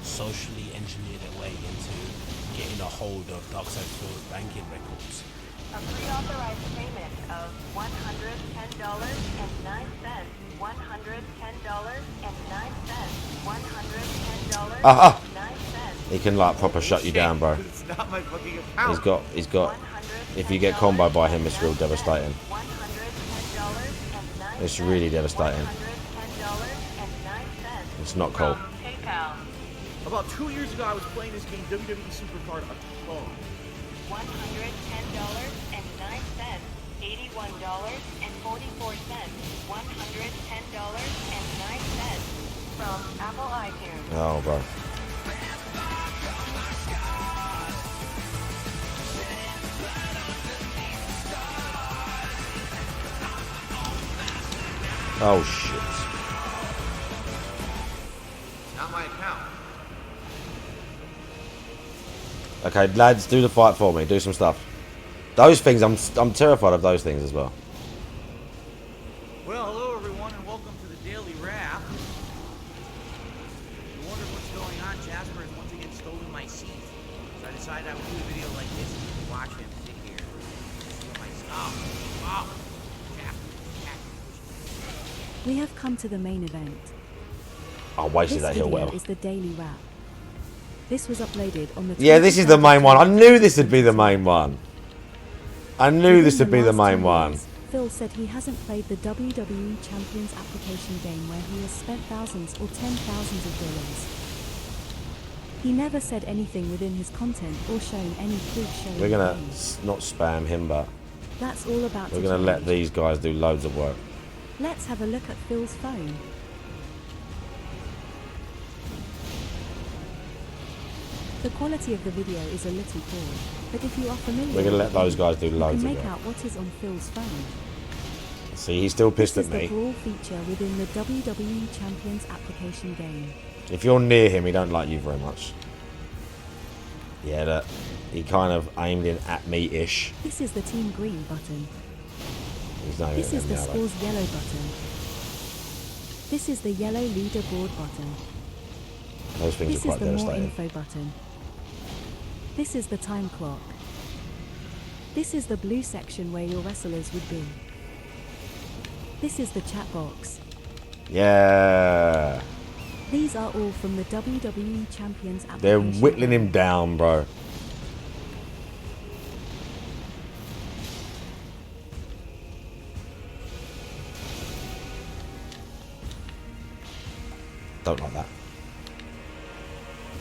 socially engineer their way into getting a hold of Darkseid Phil's banking records. A pre-authorized payment of $110.09. $110.09. He can like proper shut you down, bro. It's not my fucking account. He's got. If you get comboed by him, it's real devastating. It's really devastating. It's not cool. About 2 years ago, I was playing this game, WWE Supercard, a ton. $110.09. $81.44. $110.09 from Apple iTunes. Oh, bro. Oh shit. Not my account. Okay, lads, do the fight for me. Do some stuff. Those things, I'm terrified of those things as well. Well, hello everyone, and welcome to the Daily Wrap. You wonder what's going on? Jasper has once again stolen my seat. So I decided I would do a video like this and you can watch him sit here. Steal my stuff. Oh, We have come to the main event. I wasted that hill well. This video is the Daily Wrap. This was uploaded on the. Yeah, this is the main one. I knew this would be the main one. I knew this would be the main one. Phil said he hasn't played the WWE Champions application game where he has spent thousands or $10,000s of dollars. He never said anything within his content or shown any proof showing. We're gonna not spam him, but that's all about. We're gonna let these guys do loads of work. Let's have a look at Phil's phone. The quality of the video is a little poor, but if you are familiar, We're gonna let those guys do loads you of can make work. out what is on Phil's phone. See, he's still pissed This at is the me. brawl feature within the WWE Champions application game. If you're near him, he don't like you very much. Yeah, that he kind of aimed in at me-ish. This is the Team Green button. He's not This even is the yellow. Scores Yellow button. This is the Yellow Leaderboard button. Those things This are is quite the More devastating. Info button. This is the Time Clock. This is the blue section where your wrestlers would be. This is the chat box. Yeah. These are all from the WWE Champions application. They're whittling him down, bro. Don't like that.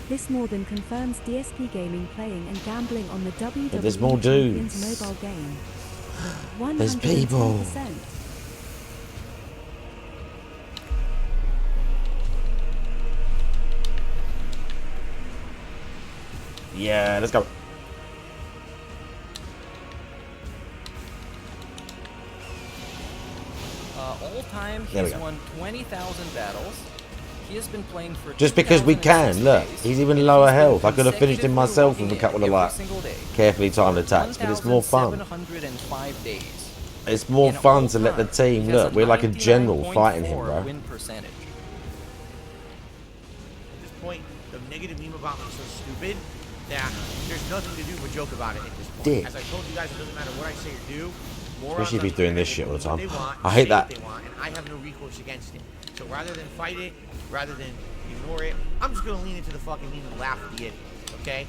This more than confirms DSP Gaming playing and gambling on the WWE But there's more Champions dudes. mobile game. There's people. 110%. Yeah, let's go. All time, There we he's go. won 20,000 battles. He has been playing for Just because we can, 2,006 look, days, he's even and lower he's been health. I could have finished him consecutively myself with a logging couple of in like every single day. carefully timed attacks, but it's more fun. 1,705 days. It's more In fun all to let the time, team he has look. We're like a general 99.4 fighting him, bro. Win percentage. At this point, the negative meme about me is so stupid that there's nothing to do but joke about it at this point. Dick. As I told you guys, it doesn't matter what I say or do. Especially if he's doing this shit all the time. They want, I hate say what that. They want, and I have no recourse against it. So rather than fight it, rather than ignore it, I'm just gonna lean into the fucking meme and laugh at the idiot. Okay?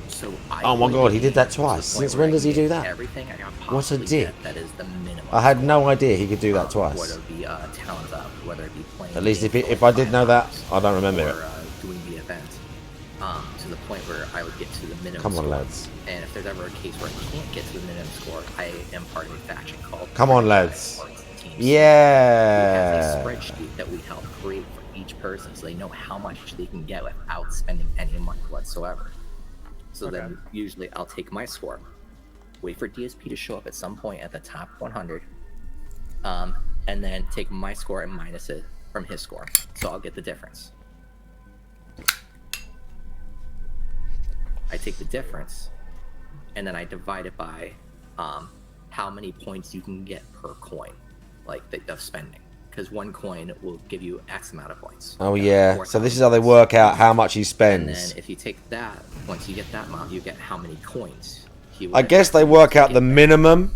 So Oh my god, he did that twice. Since when does he do that? Everything I can What a possibly dick. get that is the minimum. I had no idea he could do that Whether twice. it be talent up, whether it be playing. At least games if I did know that, I don't remember or, it. doing the event, to the point where I would get to the minimum. Come on, score. lads. And if there's ever a case where I can't get to the minimum score, I am part of a faction called. Come on, lads. We have a Yeah. spreadsheet that we help create for each person. person, so they know how much they can get without spending any money whatsoever. So then usually I'll take my score, wait for DSP to show up at some point at the top 100, and then take my score and minus it from his score, so I'll get the difference. I take the difference, and then I divide it by how many points you can get per coin, like of spending. Because one coin will give you X amount of points. Oh yeah, so this is how they work out how much he spends. And then if you take that, once you get that amount, you get how many coins. I guess they work out the minimum.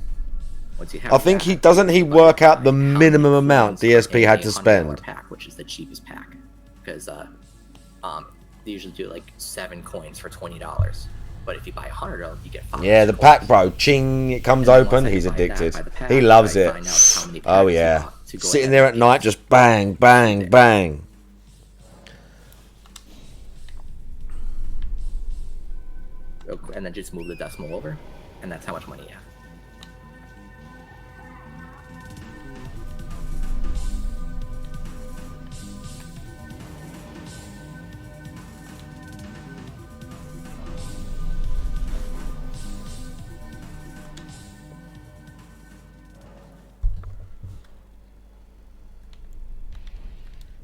I think he doesn't. He work out the minimum amount DSP had to spend. Pack, which is the cheapest pack, because they usually do like 7 coins for $20. But if you buy 100 of them, you get 5. Yeah, the pack, bro. Ching, it comes open. He's addicted. He loves it. Oh yeah. Sitting there at night, just bang, bang, bang. And then just move the decimal over, and that's how much money you have.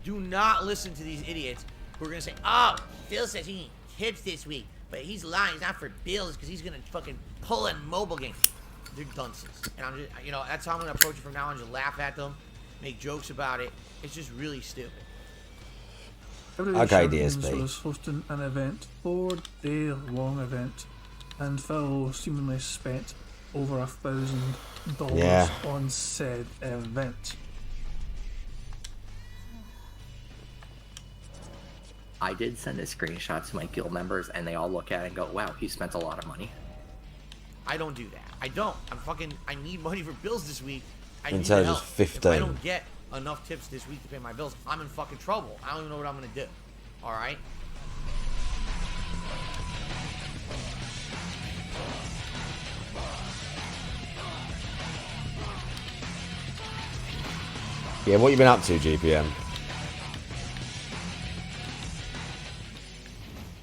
Do not listen to these idiots who are going to say, oh, Phil says he needs tips this week, but he's lying. He's not for bills because he's going to fucking pull in mobile games. They're dunces. And I'm just, you know, that's how I'm going to approach it from now on. Just laugh at them, make jokes about it. It's just really stupid. Okay, DSP. Was hosting an event, 4-day-long event, and Phil seemingly spent over $1,000 on said event. I did send a screenshot to my guild members, and they all look at it and go, wow, he spent a lot of money. I don't do that. I don't. I need money for bills this week. I need Intelligence help. 15. If I don't get enough tips this week to pay my bills, I'm in fucking trouble. I don't even know what I'm going to do. All right? Yeah, what you been up to, GPM?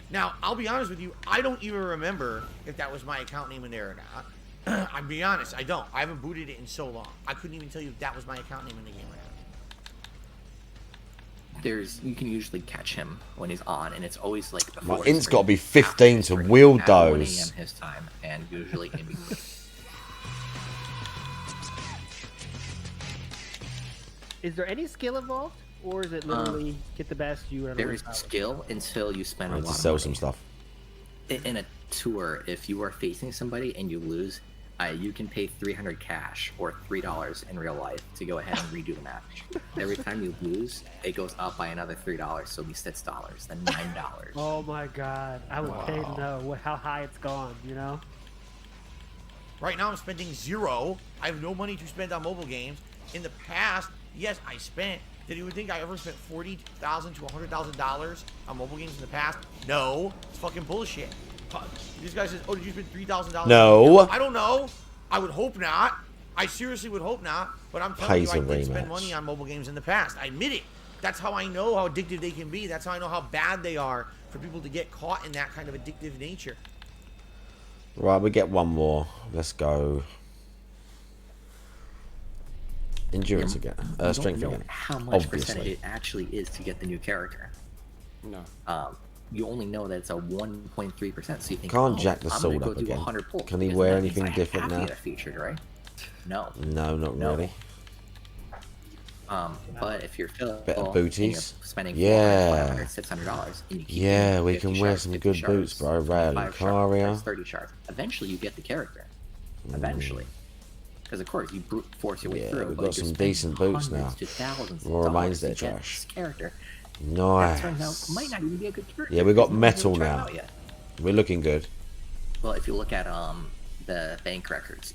Now, I'll be honest with you, I don't even remember if that was my account name in there or not. I'll be honest, I don't. I haven't booted it in so long. I couldn't even tell you if that was my account name in the game or not. You can usually catch him when he's on, and it's always like My int's got to be 15 to wield those. 1 a.m. his time, and usually in between. Is there any skill involved? Or is it literally get the best you ever? There is skill until you spend a lot of money. Sell some stuff. In a tour, if you are facing somebody and you lose, you can pay $300 cash or $3 in real life to go ahead and redo the match. Every time you lose, it goes up by another $3, so it'll be $6, then $9. Oh my god, I would pay to know how high it's gone, you know? Right now I'm spending 0. I have no money to spend on mobile games. In the past, yes, I spent. Did you think I ever spent $40,000 to $100,000 on mobile games in the past? No. It's fucking bullshit. This guy says, oh, did you spend $3,000? No. I don't know. I would hope not. I seriously would hope not. But I'm telling you, I did spend money on mobile games in the past. I admit it. That's how I know how addictive they can be. That's how I know how bad they are for people to get caught in that kind of addictive nature. Right, we get one more. Let's go. Endurance again. Strength again. How much percentage it actually is to get the new character? No. You only know that it's a 1.3%. So you think, Can't jack the sword up again. Can he wear anything different now? Featured, right? No. No, not really. But if you're Phil, better booties, spending $500, $600, yeah, we can wear some good boots, bro. Lucaria. 30 shards. Eventually, you get the character. Eventually. Because of course you brute force your way through. We've got some decent boots now. What remains there, trash? Nice. Might not even be a good character. Yeah, we got metal now. We're looking good. Well, if you look at the bank records,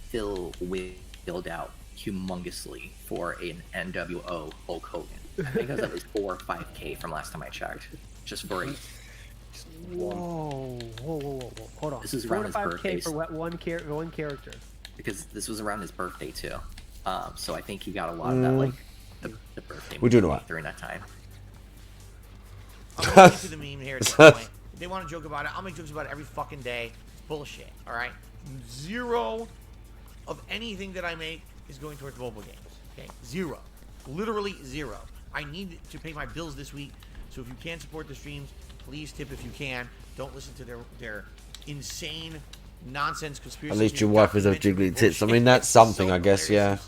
Phil wheeled out humongously for an NWO Hulk Hogan. I think it was at least 4 or 5K from last time I checked, just for a. Whoa! Hold on. This is around his birthday. 4 to 5K for one character. Because this was around his birthday too, so I think he got a lot of that, like the birthday. We're doing alright during that time. I'm going into the meme here at this point. If they want to joke about it, I'll make jokes about it every fucking day. It's bullshit, all right? Zero of anything that I make is going towards mobile games, okay? Zero. Literally zero. I need to pay my bills this week, so if you can support the streams, please tip if you can. Don't listen to their insane nonsense conspiracy. At least your wife is of jiggly tits. I mean, that's something, I guess, yeah.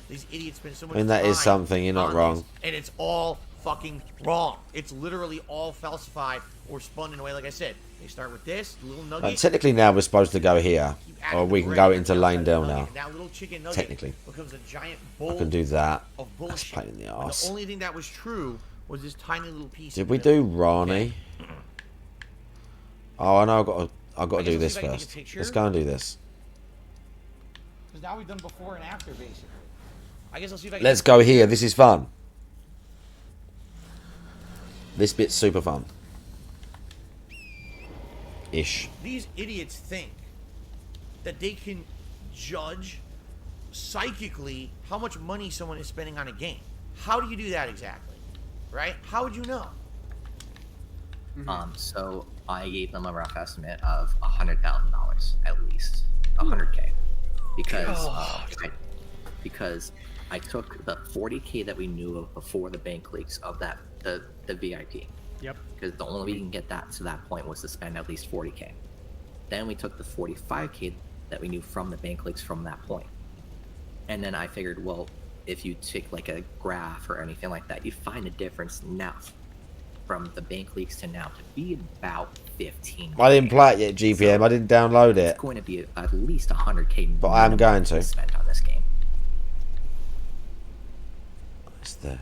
These idiots spend so much I mean, that is time something. You're not on wrong. this, and it's all fucking wrong. It's literally all falsified or spun in a way. Like I said, they start with this little nugget. Technically, now we're supposed to go here, or we can go into Lane Dale now. That little chicken nugget Technically, becomes a giant bowl I can do that. of That's a bullshit. pain in the And arse. the only thing that was true was this tiny little piece. Did in we the middle. do Ronnie? Oh, I know. I've got to do this see if I can take a first. picture. Let's go and do this. Because now we've done before and after, basically. I guess I'll see if I can. Let's go here. This is fun. This bit's super fun. Ish. These idiots think that they can judge psychically how much money someone is spending on a game. How do you do that exactly? Right? How would you know? So I gave them a rough estimate of $100,000 at least, $100K, because I took the $40K that we knew of before the bank leaks of that the VIP. Yep. Because the only way you can get that to that point was to spend at least $40K. Then we took the $45K that we knew from the bank leaks from that point, and then I figured, well, if you take like a graph or anything like that, you find a difference now from the bank leaks to now to be about 15. I didn't play it yet, GPM. I didn't download it. It's going to be at least 100K. But I am going to. Spent on this game. What's there?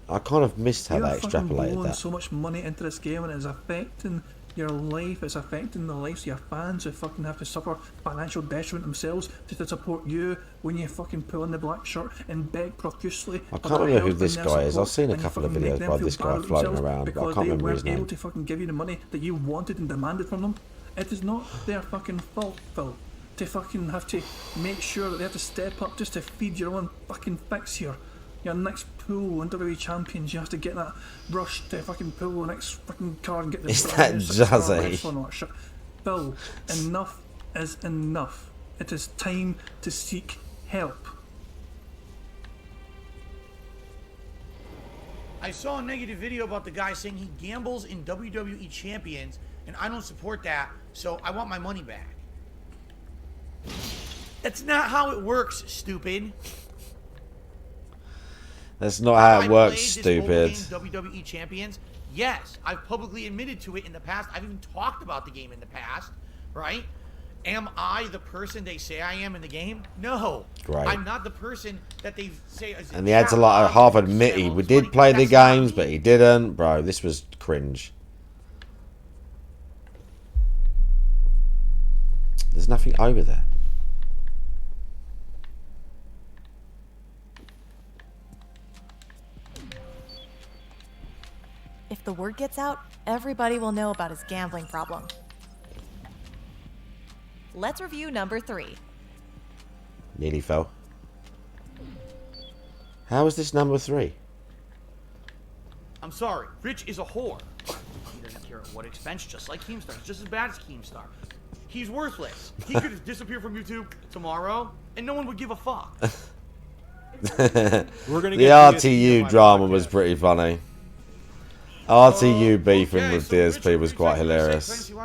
I kind of missed how You're they fucking extrapolated blowing that. so much money into this game, and it's affecting your life. It's affecting the lives of your fans who fucking have to suffer financial detriment themselves just to support you when you fucking pull on the black shirt and beg profusely. I can't remember who this guy is. I've seen a couple of videos by this guy floating around, but I can't remember his They weren't able name. to fucking give you the money that you wanted and demanded from them. It is not their fucking fault, Phil, to fucking have to make sure that they have to step up just to feed your own fucking fix here. Your next pool in WWE Champions, you have to get that brush to fucking pull the next fucking card and get the Is that Jazzy? Phil, enough is enough. It is time to seek help. I saw a negative video about the guy saying he gambles in WWE Champions, and I don't support that, so I want my money back. That's not how it works, stupid. That's not how it works, Played this stupid. mobile game, WWE Champions. Yes, I've publicly admitted to it in the past. I've even talked about the game in the past, right? Am I the person they say I am in the game? No. Right. I'm not the person that they say is. And he had to like half admit we did play the games, but he didn't. Bro, this was cringe. There's nothing over there. If the word gets out, everybody will know about his gambling problem. Let's review number 3. Nearly fell. How is this number 3? I'm sorry, Rich is a whore. He doesn't care at what expense, just like Keemstar. He's just as bad as Keemstar. He's worthless. He could just disappear from YouTube tomorrow, and no one would give a fuck. The RTU drama was pretty funny. RTU beefing with DSP was quite hilarious. We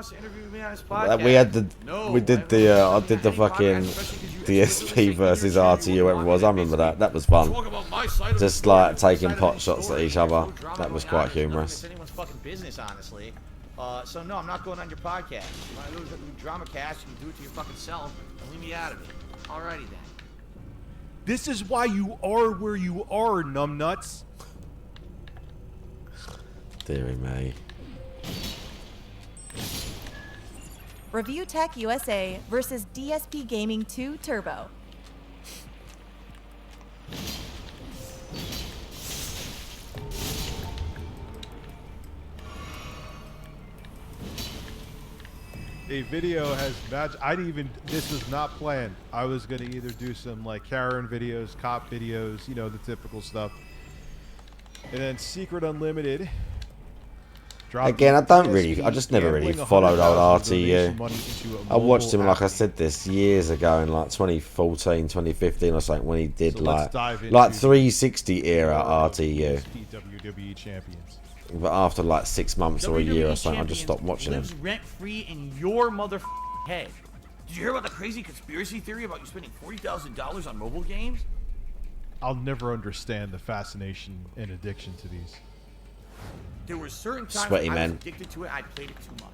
had the, I did the fucking DSP versus RTU, whatever it was. I remember that. That was fun. Just like taking pot shots at each other. That was quite humorous. It's anyone's fucking business, honestly. So no, I'm not going on your podcast. You want to do drama cast, you can do it to your fucking self and leave me out of it. Alrighty then. This is why you are where you are, numbnuts. Deary me. Review Tech USA versus DSP Gaming 2 Turbo. The video has matched. This was not planned. I was going to either do some like Karen videos, cop videos, you know, the typical stuff. And then Secret Unlimited. Again, I just never really followed old RTU. I watched him, like I said this, years ago in like 2014, 2015 or something, when he did So like 360 era RTU. WWE champions. But after like 6 months or a year or something, I just stopped watching him. lives rent free in your mother head. Did you hear about the crazy conspiracy theory about you spending $40,000 on mobile games? I'll never understand the fascination and addiction to these. There were certain times Sweaty when I was man. addicted to it. I played it too much.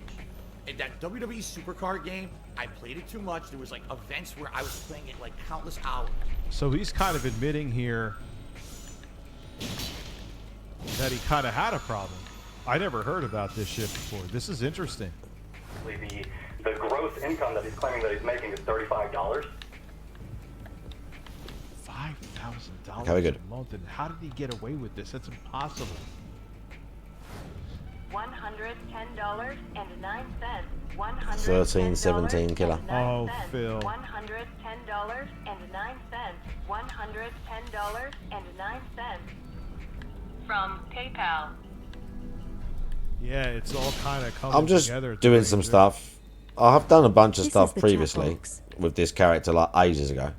In that WWE Supercard game, I played it too much. There was like events where I was playing it like countless hours. So he's kind of admitting here that he kind of had a problem. I never heard about this shit before. This is interesting. The gross income that he's claiming that he's making is $35. $5,000 Okay, good. a month, and how did he get away with this? That's impossible. $110.09. 13, 17 killer. Oh, Phil. $110.09. $110.09 from PayPal. Yeah, it's all kind of coming I'm just together. doing some stuff. I have done a bunch of This stuff is the previously Chatbox. with this character like ages ago.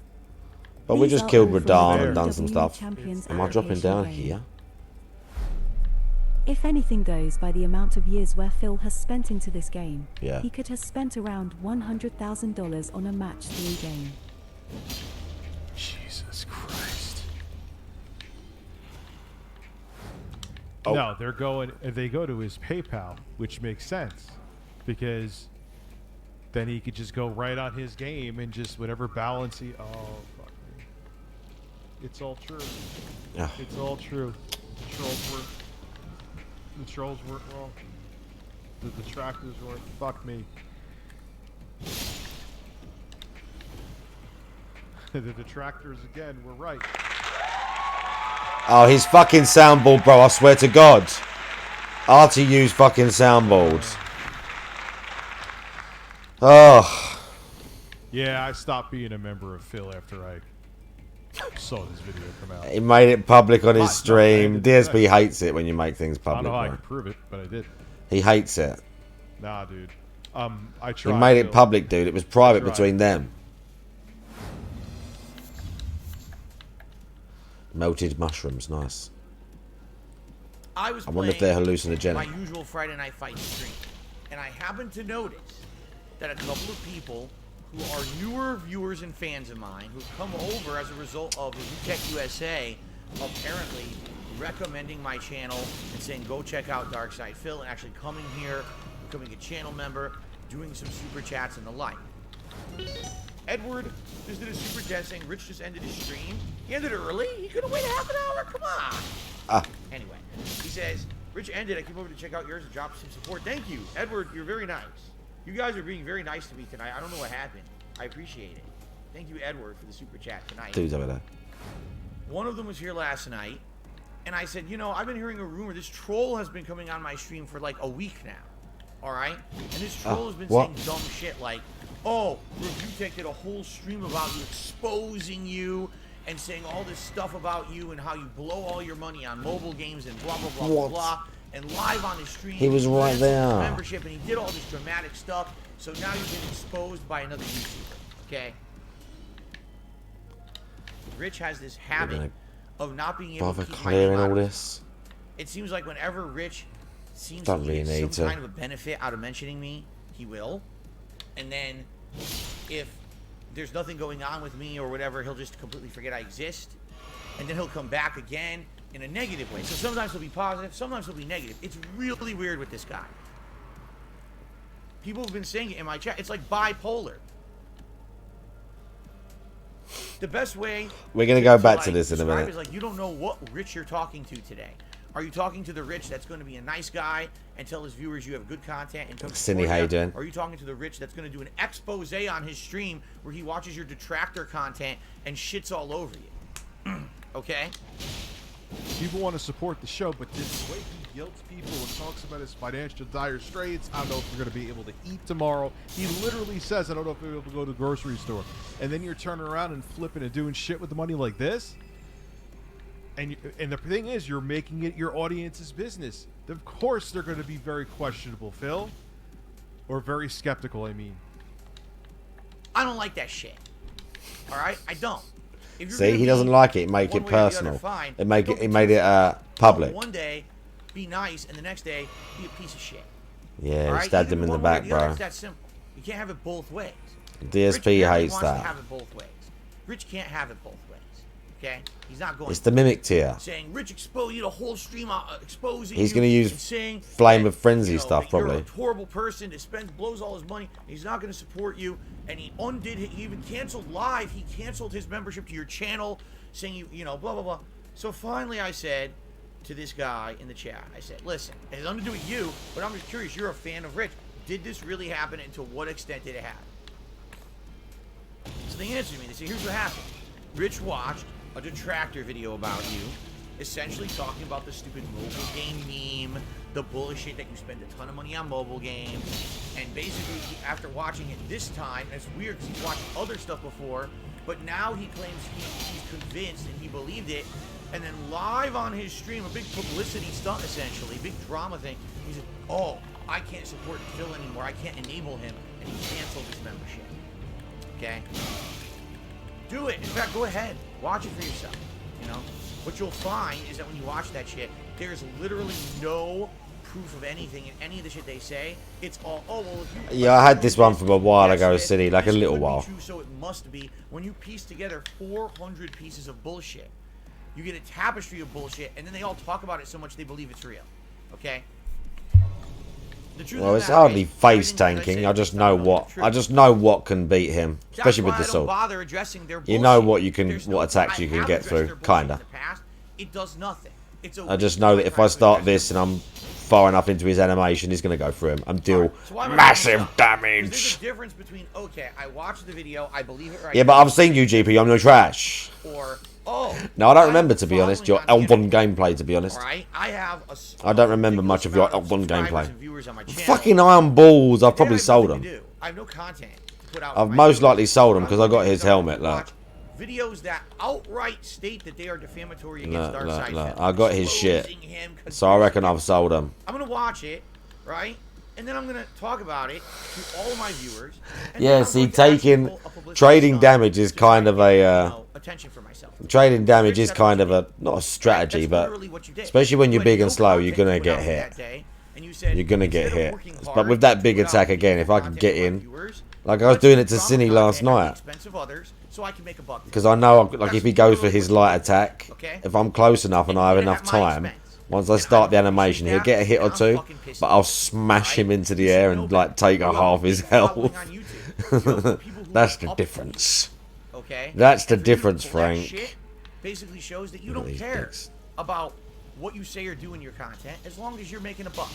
But we These just are killed all from Radan the and done some WWE stuff. Champions Am I dropping application down game. here? If anything goes by the amount of years where Phil has spent into this game, Yeah. he could have spent around $100,000 on a match 3 game. Jesus Christ. Oh. No, they go to his PayPal, which makes sense because then he could just go right on his game and just whatever balance he. Oh, fuck me. It's all true. Yeah. It's all true. The trolls weren't wrong. The detractors weren't. Fuck me. The detractors again were right. Oh, his fucking soundboard, bro. I swear to God. RTU's fucking soundboard. Oh. Yeah, I stopped being a member of Phil after I saw this video come out. He made it public on his stream. I did DSP hates it when you make things I public. don't know how I bro. can prove it, but I did. He hates it. Nah, dude. I He tried. made it Phil. public, dude. It was private tried. between them. Melted mushrooms, nice. I was I wonder if they're playing hallucinogenic. my usual Friday Night Fight stream, and I happened to notice that a couple of people who are newer viewers and fans of mine who've come over as a result of Review Tech USA apparently recommending my channel and saying go check out Darkside Phil and actually coming here, becoming a channel member, doing some super chats and the like. Edward just did a super chat saying Rich just ended his stream. He ended it early? He could have waited half an hour? Come on. Ah. Anyway, he says, Rich ended. I came over to check out yours and drop some support. Thank you. Edward, you're very nice. You guys are being very nice to me tonight. I don't know what happened. I appreciate it. Thank you, Edward, for the super chat tonight. Dude's over there. One of them was here last night, and I said, you know, I've been hearing a rumor. This troll has been coming on my stream for like a week now. All right? And this troll has been saying dumb shit like, oh, Review Tech did a whole stream about you, exposing you, and saying all this stuff about you and how you blow all your money on mobile games and blah, blah, blah, blah, What? blah. And live on his stream, He was right canceled his there. membership, and he did all this dramatic stuff. So now you've been exposed by another YouTuber. Okay? Rich has this habit of not being able to Bother keep my name clearing out all of it. this. It seems like whenever Rich seems Don't to really get need some to. kind of a benefit out of mentioning me, he will. And then if there's nothing going on with me or whatever, he'll just completely forget I exist. And then he'll come back again in a negative way. So sometimes he'll be positive, sometimes he'll be negative. It's really weird with this guy. People have been saying it in my chat. It's like bipolar. The best way We're gonna go back like, to this in a describe minute. is like you don't know what Rich you're talking to today. Are you talking to the Rich that's going to be a nice guy and tell his viewers you have good content and come Cindy, support how you them? doing? Or are you talking to the Rich that's going to do an expose on his stream where he watches your detractor content and shits all over you? Okay? People want to support the show, but this way he guilts people and talks about his financial dire straits. I don't know if you're going to be able to eat tomorrow. He literally says, I don't know if you'll be able to go to the grocery store. And then you're turning around and flipping and doing shit with the money like this? And the thing is, you're making it your audience's business. Of course, they're going to be very questionable, Phil, or very skeptical. I mean, I don't like that shit. All right, I don't. If you're See, gonna he be doesn't like it. Make one it way or the other, personal. fine. It made Don't it. be It made it Don't public. One day, be nice, and the next day, be a piece of shit. Yeah, All he right? stabbed Either him in the one way or back, the other, bro. It's that simple. You can't have it both ways. DSP Rich apparently hates wants to that. have it both ways. Rich can't have it both ways. Okay, he's not going. It's the mimic tier. Saying Rich exposed you the whole stream, exposing. He's you going to use and saying Flame that, of Frenzy you know, stuff, that probably. You're a horrible person that blows all his money. He's not going to support you, and he even canceled live. He canceled his membership to your channel, saying you know blah blah blah. So finally, I said to this guy in the chat, I said, listen, it has nothing to do with you, but I'm just curious. You're a fan of Rich. Did this really happen, and to what extent did it happen? So they answered me. They said, here's what happened. Rich watched a detractor video about you, essentially talking about the stupid mobile game meme, the bullshit that you spend a ton of money on mobile games, and basically after watching it this time, and it's weird because he's watched other stuff before, but now he claims he's convinced and he believed it, and then live on his stream, a big publicity stunt essentially, big drama thing, he said, oh, I can't support Phil anymore, I can't enable him, and he canceled his membership. Okay? Do it. In fact, go ahead. Watch it for yourself. You know? What you'll find is that when you watch that shit, there's literally no proof of anything in any of the shit they say. It's all, oh, well, if you... Yeah, I had this one from a while ago, City, like a little while. True, so it must be. When you piece together 400 pieces of bullshit, you get a tapestry of bullshit, and then they all talk about it so much they believe it's real. Okay? Well, it's hardly face tanking. I just know what can beat him, especially with the sword. You know what attacks you can get through, kinda. It does nothing. I just know that if I start this and I'm far enough into his animation, he's gonna go through him and deal massive damage. There's a difference between, okay, I watched the video, I believe it right. Yeah, but I've seen you, GP. I'm no trash. Or, oh, no, I don't remember, to be honest, your L1 gameplay, to be honest. Right? I don't remember much of your L1 gameplay. Fucking iron balls, I've probably sold them. I have no content to put out. I've most likely sold them because I got his helmet, look. Videos that outright state that they are defamatory against Darkseid. Look. I got his shit. So I reckon I've sold them. I'm going to watch it, right? And then I'm going to talk about it to all of my viewers. Yeah, see, trading damage is kind of a... attention for myself. Trading damage is kind of a, not a strategy, but especially when you're big and slow, you're going to get hit. You're going to get hit. But with that big attack again, if I could get in, like I was doing it to Cine last night. Because I know, like, if he goes for his light attack, if I'm close enough and I have enough time, once I start the animation, he'll get a hit or two, but I'll smash him into the air and, like, take half his health. That's the difference. That's the difference, Frank. Basically shows that you don't care about what you say or do in your content as long as you're making a buck.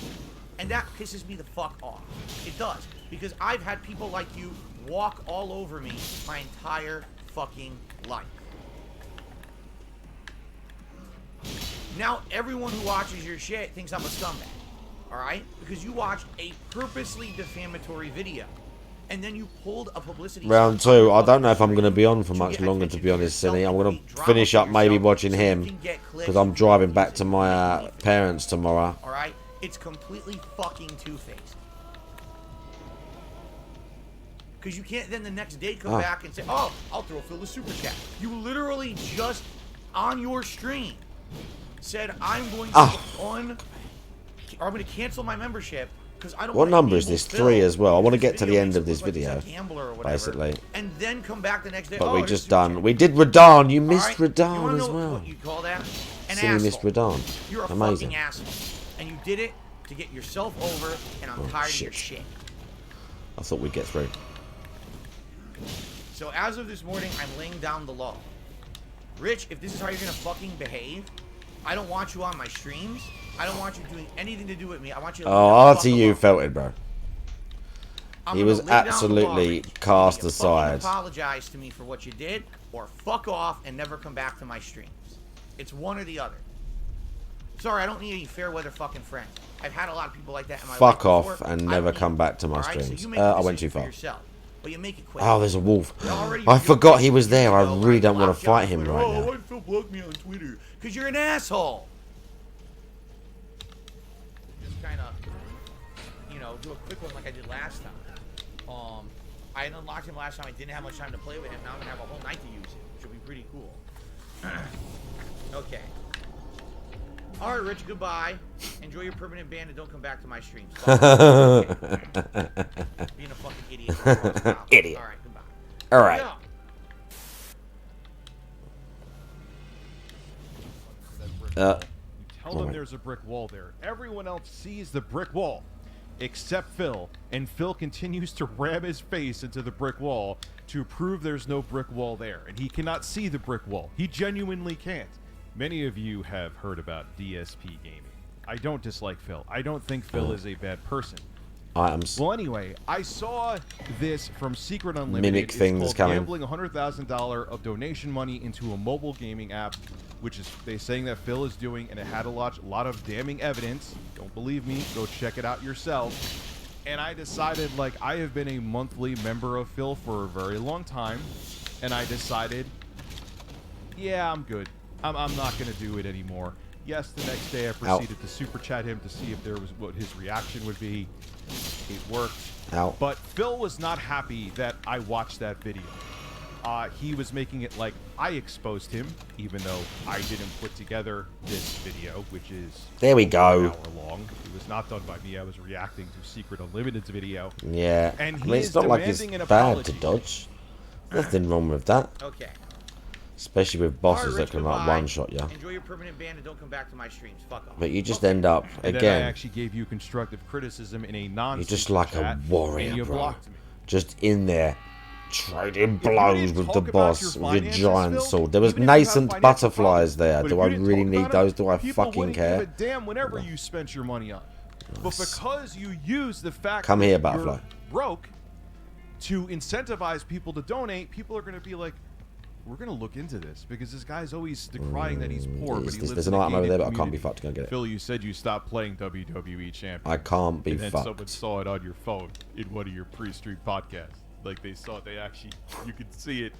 And that pisses me the fuck off. It does. Because I've had people like you walk all over me my entire fucking life. Now everyone who watches your shit thinks I'm a scumbag. Alright? Because you watched a purposely defamatory video. And then you pulled a publicity... Round 2. I don't know if I'm going to be on for much longer, to be honest, Cine. I'm going to finish up maybe watching him. Because I'm driving back to my parents tomorrow. Alright? It's completely fucking two-faced. Because you can't then the next day come back and say, oh, I'll throw Phil a super chat. You literally just, on your stream, said, I'm going to I'm going to cancel my membership because I don't What want number is this? 3 as well. I want to get to the end of this video, basically. And then come back the next day. But we just done. We did Radahn. You missed Radahn as well. What you call that? An Cine missed Radahn. You're a amazing. fucking asshole. And you did it to get yourself over, and I'm tired of your shit. I thought we'd get through. So as of this morning, I'm laying down the law. Rich, if this is how you're gonna fucking behave, I don't want you on my streams. I don't want you doing anything to do with me. I want you to RTU felt it, bro. He was absolutely cast aside. Apologize to me for what you did, or fuck off and never come back to my streams. It's one or the other. Sorry, I don't need any fair weather fucking friends. I've had a lot of people like that in my life. Fuck off and never come back to my streams. I went too far. but you make it quick. Oh, there's a wolf. I forgot he was there. I really don't want to fight him right now. Why did Phil block me on Twitter? Because you're an asshole. Just kind of, you know, do a quick one like I did last time. I unlocked him last time. I didn't have much time to play with him. Now I'm going to have a whole night to use it, which will be pretty cool. Okay. All right, Rich, goodbye. Enjoy your permanent ban and don't come back to my streams. Okay. Being a fucking idiot. Idiot. All right, goodbye. All right. Tell them there's a brick wall there. Everyone else sees the brick wall, except Phil, and Phil continues to ram his face into the brick wall to prove there's no brick wall there, and he cannot see the brick wall. He genuinely can't. Many of you have heard about DSP Gaming. I don't dislike Phil. I don't think Phil is a bad person. Items. Well, anyway, I saw this from Secret Unlimited. Mimic things it's called coming. Gambling $100,000 of donation money into a mobile gaming app, which is they saying that Phil is doing, and it had a lot of damning evidence. Don't believe me? Go check it out yourself. And I decided, like, I have been a monthly member of Phil for a very long time, and I decided, yeah, I'm good. I'm not going to do it anymore. Yes, the next day I proceeded to super chat him to see if there was what his reaction would be. It worked. But Phil was not happy that I watched that video. He was making it like I exposed him, even though I didn't put together this video, which is there we go. An hour long. It was not done by me. I was reacting to Secret Unlimited's video. Yeah. And I mean, it's not like it's bad to dodge. Nothing wrong with that. Okay. Especially with bosses that can like one-shot you. Enjoy your permanent ban and don't come back to my streams. Fuck off. But you just end up, And again, then I actually gave you constructive criticism in a non. you're just like a and warrior, you bro. blocked me. Just in there, trading blows with the boss with your giant sword. There was nascent butterflies there. Do I really need those? Do I fucking care? Give a damn whenever you spent your money on. But because you use the fact Come that here, you're Butterfly. broke to incentivize people to donate, people are going to be like, we're going to look into this because this guy's always decrying that he's poor, but he lives There's in an a item over gated there, but I can't community. be fucked to go get it. Phil, you said you stopped playing WWE Champion. I can't be and then fucked. someone saw it on your phone in one of your pre-stream podcasts. Like they saw it, they actually, you could see it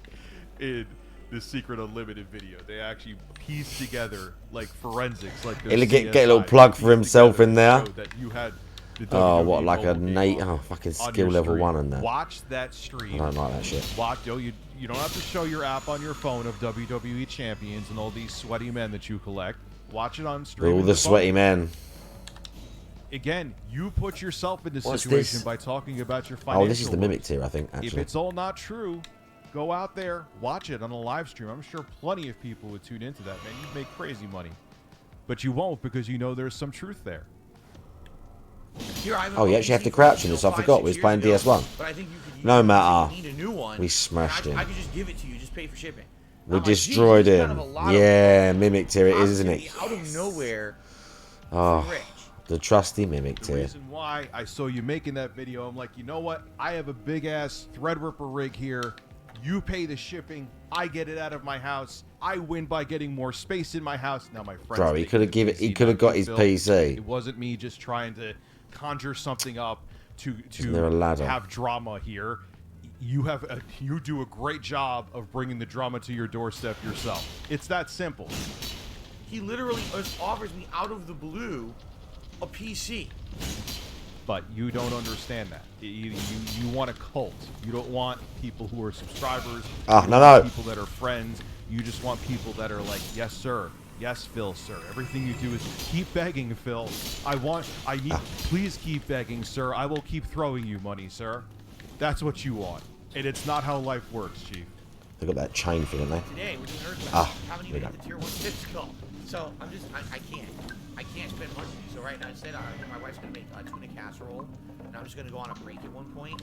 in the Secret Unlimited video. They actually pieced together like forensics, like He'll get a little plug for himself in there. that you had the Oh, WWE what, like a mobile game Nate? on Oh, fucking your skill level stream. 1 and that. Watch that stream. I don't like that shit. Watch, you don't have to show your app on your phone of WWE champions and all these sweaty men that you collect. Watch it on stream. All with the your sweaty phone. men. Again, you put yourself in this What's situation this? by talking about your financial Oh, this is the Mimic woes. tier, I think, If actually. it's all not true, go out there, watch it on a live stream. I'm sure plenty of people would tune into that, man. You'd make crazy money. But you won't because you know there's some truth there. Oh, you actually have to crouch in this. I forgot we was playing DS1. But I think you could No matter. need a new one. We smashed him. I could just give it to you, just pay for shipping. We I'm like, destroyed geez, him. kind of a lot Yeah, Mimic tier it is, isn't it? Out of nowhere. Oh, the trusty Mimic The tier. reason why I saw you making that video, I'm like, you know what? I have a big ass Threadripper rig here. You pay the shipping. I get it out of my house. I win by getting more space in my house. Now my friends. Bro, he think could have the given. He PC could have not got good his built. PC. It wasn't me just trying to conjure something up to Isn't there a ladder? have drama here. You do a great job of bringing the drama to your doorstep yourself. It's that simple. He literally just offers me out of the blue a PC. But you don't understand that. You want a cult. You don't want people who are subscribers. Ah, You no, want no. People that are friends. You just want people that are like, yes, sir. Yes, Phil, sir. Everything you do is keep begging, Phil. Please keep begging, sir. I will keep throwing you money, sir. That's what you want. And it's not how life works, Chief. They got that chain thing, don't they? Today we're doing Earthbound. Ah, Haven't there even we hit the tier 1 physical. So I'm just I can't spend money. So right now instead my wife's gonna make a tuna casserole and I'm just gonna go on a break at one point.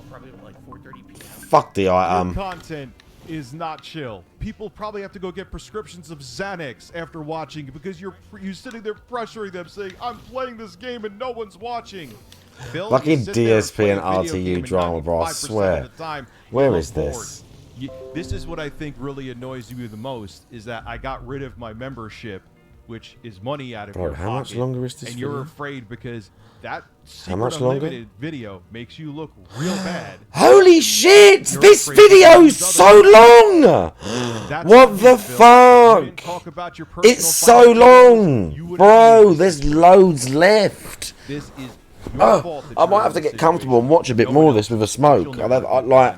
Probably like 4:30 p.m. Fuck the Your item. content is not chill. People probably have to go get prescriptions of Xanax after watching because you're sitting there pressuring them saying, I'm playing this game and no one's watching. Phil, Fucking you sit there DSP and play a video RTU game drama, bro. I 95% swear. of the time, Where you're is bored. this? This is what I think really annoys you the most, is that I got rid of my membership which is money out of Bro, your how much pocket, longer is this and you're video? afraid because that How much Secret longer? Unlimited video makes you look real bad. Holy shit! You're This afraid video's because so others- long! That's What on the you, Phil. You didn't fuck? talk about your personal It's so financials. You long! wouldn't Bro, be- there's loads left. This is your Oh, fault that I you're might in have to this get comfortable and watch a bit No more one of this else with a will. smoke. You'll I never like,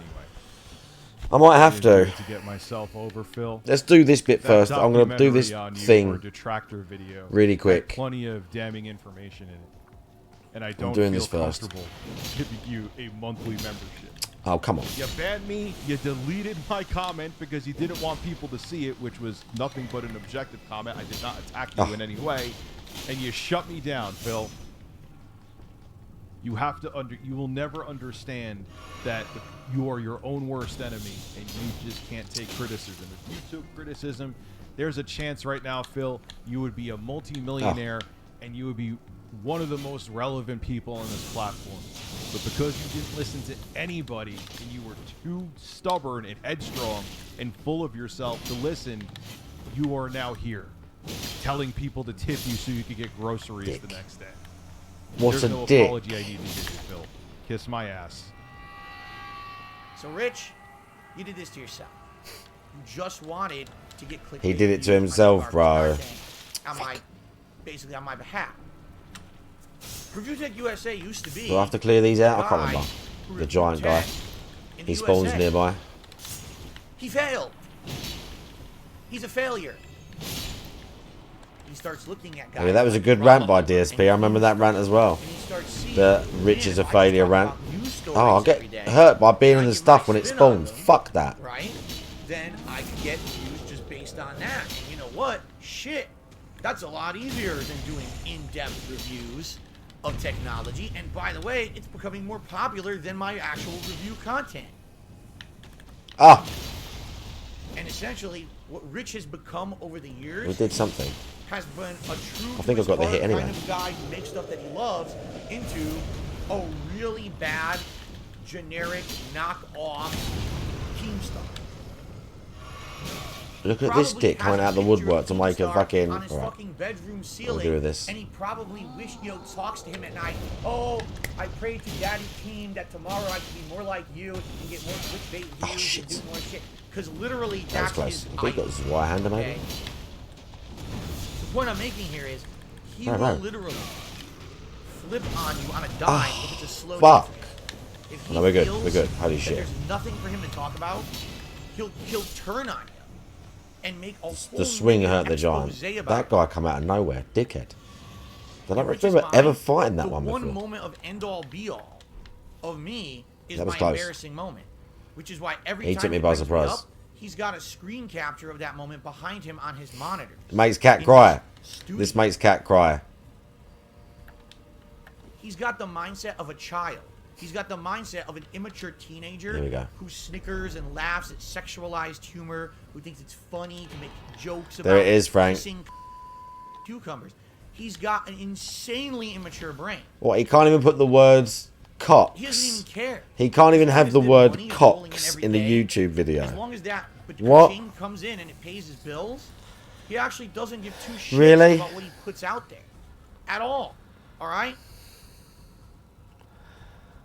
I might have to. to get myself over, Phil. Let's do this bit That first. I'm going to do this documentary on you or thing detractor video really had quick. Plenty of damning information in it, and I don't doing feel this first. comfortable giving you a monthly membership. Oh, come on. You banned me. You deleted my comment because you didn't want people to see it, which was nothing but an objective comment. I did not attack you Oh. in any way, and you shut me down, Phil. You have to you will never understand that you are your own worst enemy and you just can't take criticism. If you took criticism, there's a chance right now, Phil, you would be a multi-millionaire and you would be one of the most relevant people on this platform. But because you didn't listen to anybody and you were too stubborn and headstrong and full of yourself to listen, you are now here telling people to tip you so you could get groceries the next day. What There's a no dick. apology I need to give you, Phil. Kiss my ass. So, Rich, you did this to yourself. You just wanted to get clickbait. He did it to views on himself, garbage bro. content basically on my behalf. Review Tech USA used to be. Do I have to clear these out? I can't guy remember. who The reviewed giant guy. tech in He the spawns USA. nearby. He failed. He's a failure. He starts looking at guys. I mean, that was a like good Rob rant by DSP. I remember that rant as well. The Rich is a failure rant. Oh, I'll get hurt by being in the stuff when it spawns. Fuck that. Right? Then I could get views just based on that. And you know what? Shit. That's a lot easier than doing in-depth reviews of technology. And by the way, it's becoming more popular than my actual review content. Ah, And essentially, what Rich has become over the years we did something. has been a true I think I've got the hit anyway. kind of guy who makes stuff that he loves into a really bad, generic, knock-off Keemstar. Look at this dick coming out of the woodwork to make a fucking. On his Right. fucking bedroom What ceiling, do with this? and he probably talks to him at night. Oh, I pray to Daddy Keem that tomorrow I can be more like you and get more clickbait views and do more shit. Because literally, That was that's close. his I think he got his right hander maybe. okay? The point I'm making here is he Right, will right. literally flip on you on a dime if it's a slow Fuck. news video. If he No, we're good. feels We're good. Holy that shit. There's nothing for him to talk about. He'll turn on you and make a whole The swing nother hurt the giant. expose about That guy come out of nowhere. Dickhead. I don't Which is remember why ever fighting that the one one before. moment of end all be all of me is That was my close. embarrassing moment, which is why every He time took me he by brings surprise. up, he's got a screen capture of that moment behind him on his monitor. Makes cat In cry. his studio. This makes cat cry. He's got the mindset of a child. He's got the mindset of an immature teenager Here we go. who snickers and laughs at sexualized humor, who thinks it's funny to make jokes There about it is, Frank. kissing cucumbers. He's got an insanely immature brain. What? He can't even put the words cocks. He doesn't even care. He can't even As long have as the money word is rolling in cocks every in the day, YouTube video. As long as that What? machine comes in and it pays his bills, he actually doesn't give two shits Really? about what he puts out there. At all. Alright?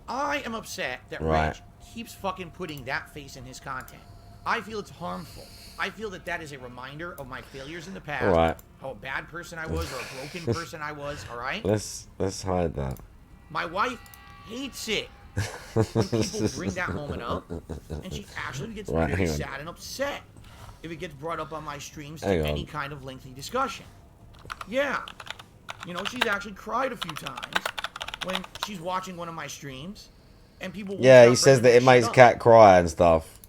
I am upset that Right. Rich keeps fucking putting that face in his content. I feel it's harmful. I feel that that is a reminder of my failures in the past. Alright. How a bad person I was or a broken person I was, alright? Let's hide that. My wife hates it when people bring that moment up, and she actually gets Right, very hang on. sad and upset if it gets brought up on my streams Hang to any on. kind of lengthy discussion. Yeah. You know, she's actually cried a few times when she's watching one of my streams, and people. won't Yeah, stop he says bringing that it makes shit up. cat cry and stuff.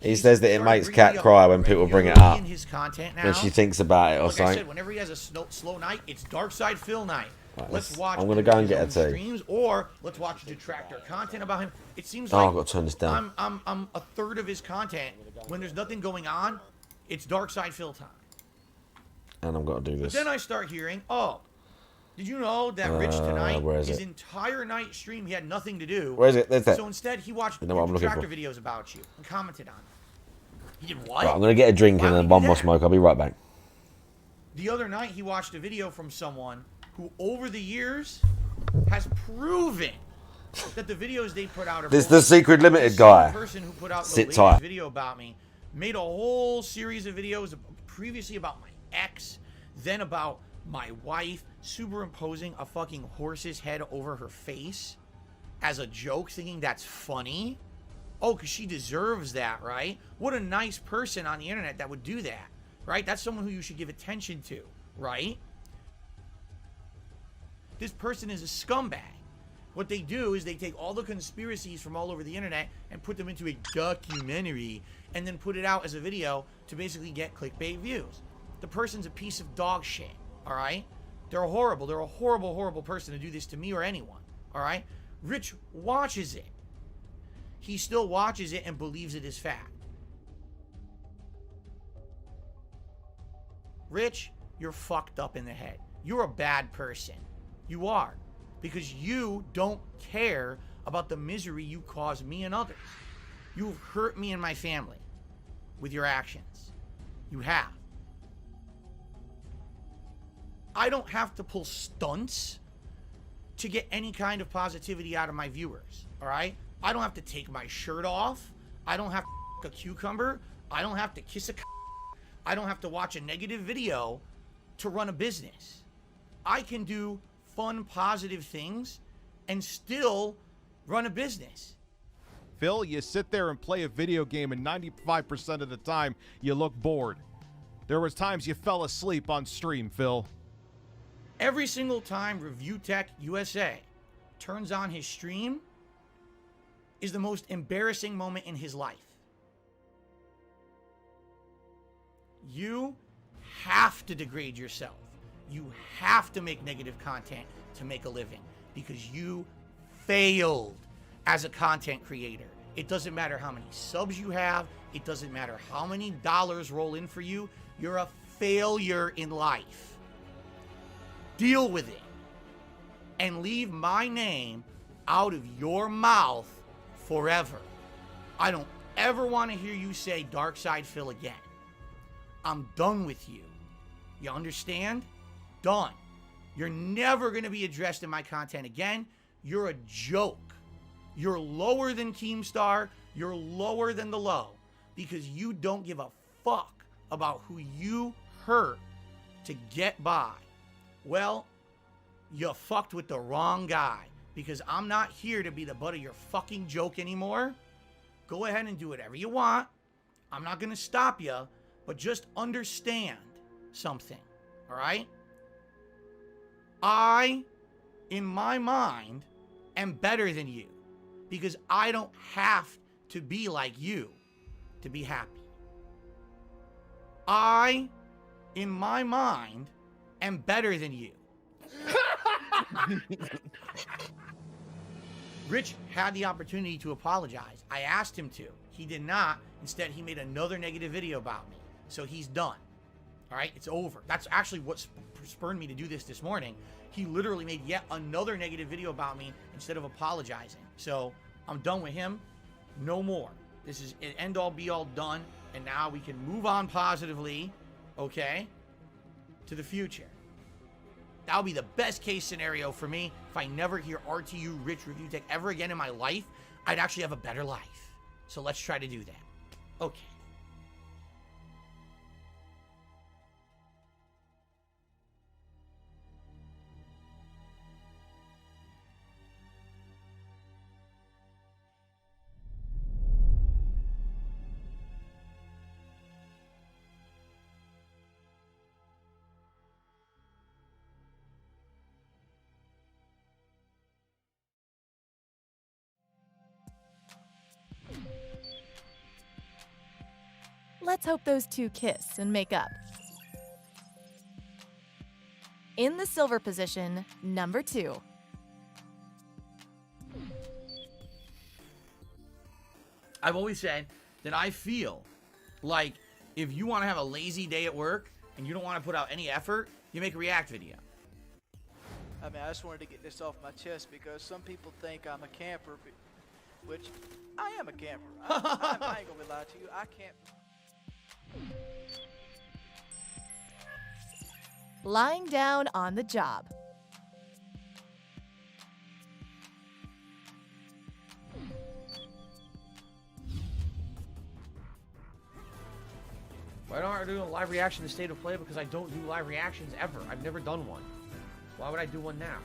He says that it makes bringing cat me up cry when people bring it regularly up. in his content When now. she thinks about it or Like I something. said, whenever he has a slow night, it's Dark Side Phil night. Right, Let's let's- watch. I'm gonna go and his get a own tea. Streams, or let's watch detractor content about him. It seems Oh, like I've got to turn this down. I'm a third of his content. When there's nothing going on, it's Dark Side Phil time. And I've got to do But this. then I start hearing, oh, did you know that Rich tonight, where is his it? entire night stream, he had nothing to do. Where is it? There's that. So instead, he watched You know what I'm looking detractor for. videos about you and commented on it. He did what? Right, I'm going to get a drink Why and would then he one do more that? smoke. I'll be right back. The other night, he watched a video from someone who, over the years, has proven that the videos they put out are This is the Secret Limited guy. The person who put out the Sit latest tight. video about me made a whole series of videos previously about my ex, then about my wife, superimposing a fucking horse's head over her face as a joke, thinking that's funny. Oh, because she deserves that, right? What a nice person on the internet that would do that, right? That's someone who you should give attention to, right? This person is a scumbag. What they do is they take all the conspiracies from all over the internet and put them into a documentary and then put it out as a video to basically get clickbait views. The person's a piece of dog shit, all right? They're horrible. They're a horrible, horrible person to do this to me or anyone, all right? Rich watches it. He still watches it and believes it is fact. Rich, you're fucked up in the head. You're a bad person. You are. Because you don't care about the misery you cause me and others. You've hurt me and my family with your actions. You have. I don't have to pull stunts to get any kind of positivity out of my viewers, all right? I don't have to take my shirt off. I don't have to a cucumber. I don't have to kiss a I don't have to watch a negative video to run a business. I can do fun, positive things and still run a business. Phil, you sit there and play a video game and 95% of the time you look bored. There was times you fell asleep on stream, Phil. Every single time Review Tech USA turns on his stream is the most embarrassing moment in his life. You have to degrade yourself. You have to make negative content to make a living because you failed as a content creator. It doesn't matter how many subs you have. It doesn't matter how many dollars roll in for you. You're a failure in life. Deal with it and leave my name out of your mouth forever. I don't ever want to hear you say Darkside Phil again. I'm done with you. You understand? Done. You're never going to be addressed in my content again. You're a joke. You're lower than Keemstar. You're lower than the low because you don't give a fuck about who you hurt to get by. Well, you fucked with the wrong guy because I'm not here to be the butt of your fucking joke anymore. Go ahead and do whatever you want. I'm not going to stop you, but just understand something, all right? I, in my mind, am better than you because I don't have to be like you to be happy. I, in my mind, am better than you. Rich had the opportunity to apologize. I asked him to. He did not. Instead, he made another negative video about me. So he's done. All right, it's over. That's actually what spurred me to do this morning. He literally made yet another negative video about me instead of apologizing. So I'm done with him. No more. This is an end all be all done. And now we can move on positively, okay, to the future. That'll be the best case scenario for me. If I never hear RTU Rich Review Tech ever again in my life, I'd actually have a better life. So let's try to do that. Okay. Let's hope those two kiss and make up. In the silver position, number 2. I've always said that I feel like if you want to have a lazy day at work and you don't want to put out any effort, you make a react video. I mean, I just wanted to get this off my chest because some people think I'm a camper, which I am a camper. I ain't gonna lie to you. I can't. lying down on the job. Why aren't I doing a live reaction to State of Play? Because I don't do live reactions ever. I've never done one. Why would I do one now?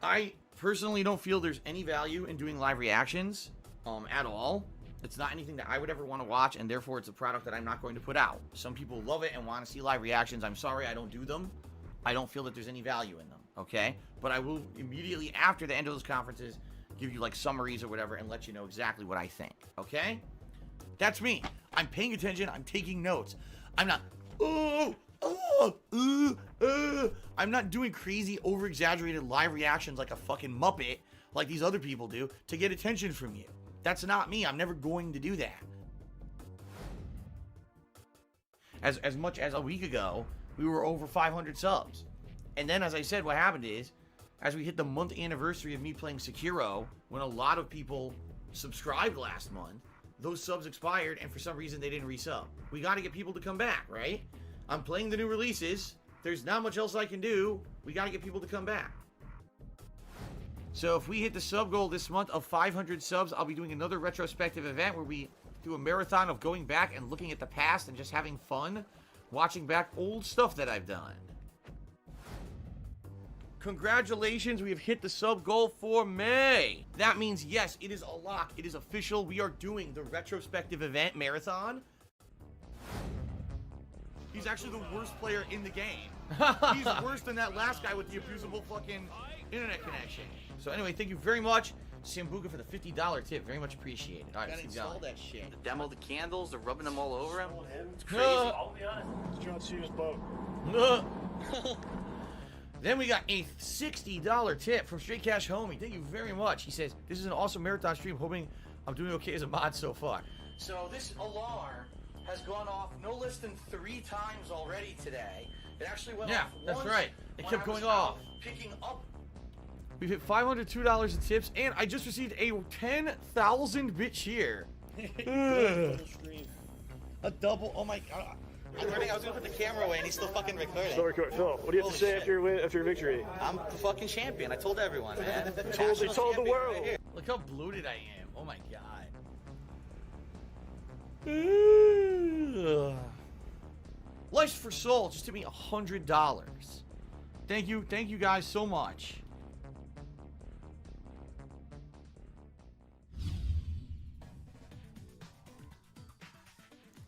I personally don't feel there's any value in doing live reactions at all. It's not anything that I would ever want to watch, and therefore it's a product that I'm not going to put out. Some people love it and want to see live reactions. I'm sorry, I don't do them. I don't feel that there's any value in them, okay? But I will immediately after the end of those conferences give you like summaries or whatever and let you know exactly what I think, okay? That's me. I'm paying attention. I'm taking notes. I'm not, I'm not doing crazy, over-exaggerated live reactions like a fucking Muppet like these other people do to get attention from you. That's not me. I'm never going to do that. As much as a week ago, we were over 500 subs. And then, as I said, what happened is, as we hit the month anniversary of me playing Sekiro, when a lot of people subscribed last month, those subs expired, and for some reason they didn't resub. We got to get people to come back, right? I'm playing the new releases. There's not much else I can do. We got to get people to come back. So if we hit the sub goal this month of 500 subs, I'll be doing another retrospective event where we do a marathon of going back and looking at the past and just having fun, watching back old stuff that I've done. Congratulations, we have hit the sub goal for May. That means, yes, it is a lock. It is official. We are doing the retrospective event marathon. He's actually the worst player in the game. He's worse than that last guy with the abusable fucking internet connection. So anyway, thank you very much, Sambuca, for the $50 tip. Very much appreciated. All right, let's install that shit. To demo the candles, they're rubbing them all over him. It's crazy. I'll be honest. It's John Cena's boat. Then we got a $60 tip from Straight Cash Homie. Thank you very much. He says, this is an awesome marathon stream. Hoping I'm doing okay as a mod so far. So this alarm has gone off no less than 3 times already today. It actually went off once. That's right. It kept going off. Picking up. We've hit $502 in tips, and I just received a 10,000 bit cheer. A double. Oh my god. I was gonna put the camera away, and he's still fucking recording. Phil, what do you have to say after your victory? I'm the fucking champion. I told everyone, man. You told the world. Right, look how bloated I am. Oh my god. Life for Soul just took me $100. Thank you guys so much.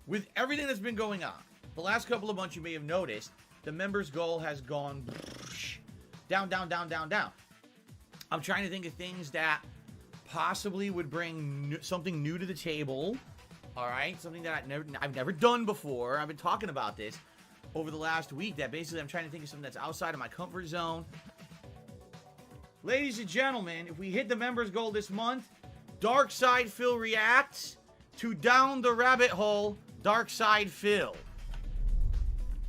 With everything that's been going on, the last couple of months, you may have noticed, the members' goal has gone down, down, down, down, down. I'm trying to think of things that possibly would bring something new to the table. All right, something that I've never done before. I've been talking about this over the last week. That basically I'm trying to think of something that's outside of my comfort zone. Ladies and gentlemen, if we hit the members' goal this month, Dark Side Phil reacts to Down the Rabbit Hole. Dark Side Phil.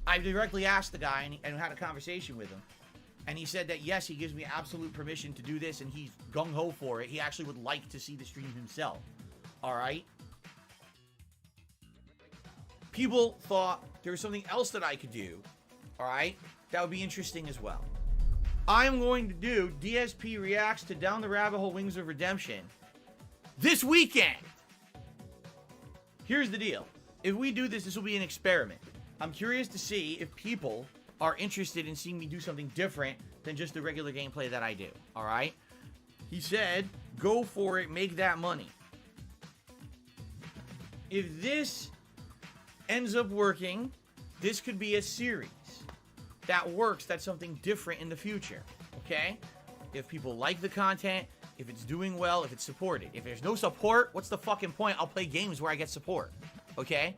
I directly asked the guy and had a conversation with him. And he said that, yes, he gives me absolute permission to do this, and he's gung-ho for it. He actually would like to see the stream himself. All right? People thought there was something else that I could do. All right? That would be interesting as well. I'm going to do DSP Reacts to Down the Rabbit Hole Wings of Redemption this weekend. Here's the deal. If we do this, this will be an experiment. I'm curious to see if people are interested in seeing me do something different than just the regular gameplay that I do. All right? He said, go for it, make that money. If this ends up working, this could be a series that works, that's something different in the future. Okay? If people like the content, if it's doing well, if it's supported. If there's no support, what's the fucking point? I'll play games where I get support. Okay?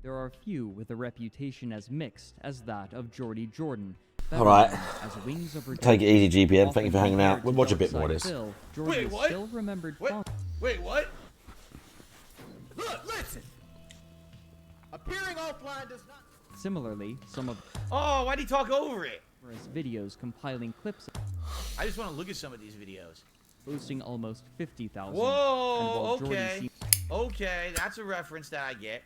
There are few with a reputation as mixed as that of Jordy Jordan. Alright. As Wings of Take it easy, GPM. Thank you for hanging out. We'll watch a bit more of this. Wait, what? Still remembered Wait, what? Look, listen. Appearing offline does not... Similarly, some of... Oh, why'd he talk over it? Videos compiling clips... I just want to look at some of these videos. Boasting almost 50,000. Whoa, okay. Okay, that's a reference that I get.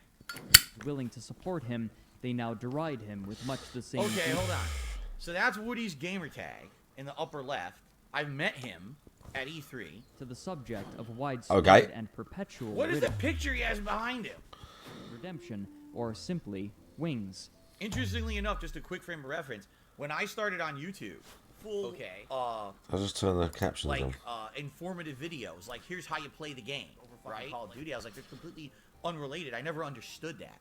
willing to support him, they now deride him with much the same. Okay, hold on. So that's Woody's gamer tag in the upper left. I've met him at E3. To the subject of widespread and perpetual. What is the picture he has behind him? Redemption, or simply Wings. Interestingly enough, just a quick frame of reference. When I started on YouTube, I'll just turn the captions like on. informative videos, like here's how you play the game, right? Call of Duty. I was like, they're completely unrelated. I never understood that.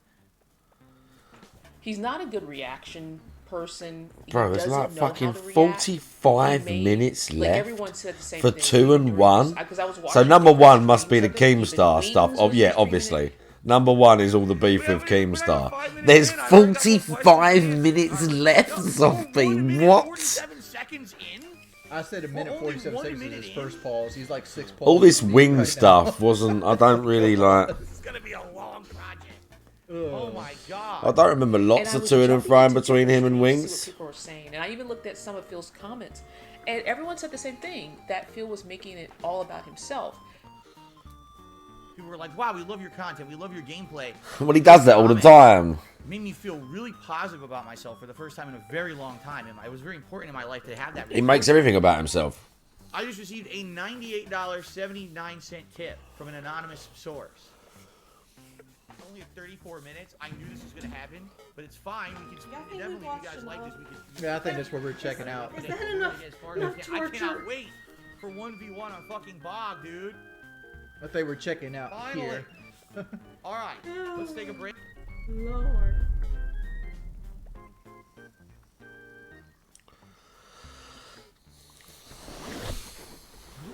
He's not a good reaction person. Bro, He it's doesn't like know how fucking to react. 45 He made- minutes like, left everyone said the same for thing. 2 and 1. 'Cause I was So watching number different 1 must be the streams of it. Keemstar Even stuff. Wings Oh was yeah, streaming obviously. Number 1 is all the beef with Keemstar. There's 45 minutes left, Sophie. What? 7 seconds in. I said a minute 47 seconds is his first pause. He's like 6 pauses. All this deep wing right stuff now. wasn't. I don't really like. It's gonna be a long project. Oh my god. I don't remember lots And I of was to and jumping fro into between him and see what Wings. people were saying, and I even looked at some of Phil's comments, and everyone said the same thing, that Phil was making it all about himself. People were like, wow, we love your content, we love your gameplay. Well, he does that all the time. Made me feel really positive about myself for the first time in a very long time, and it was very important in my life to have that. He makes everything about himself. I just received a $98.79 tip from an anonymous source. Only 34 minutes. I knew this was going to happen, but it's fine. We can definitely, if you guys like this, we can. Yeah, I think that's what we're checking out. Is that enough I torture? cannot wait for 1v1 on fucking Bog, dude. I think we're checking out Finally. here. All right, let's take a break. Lord.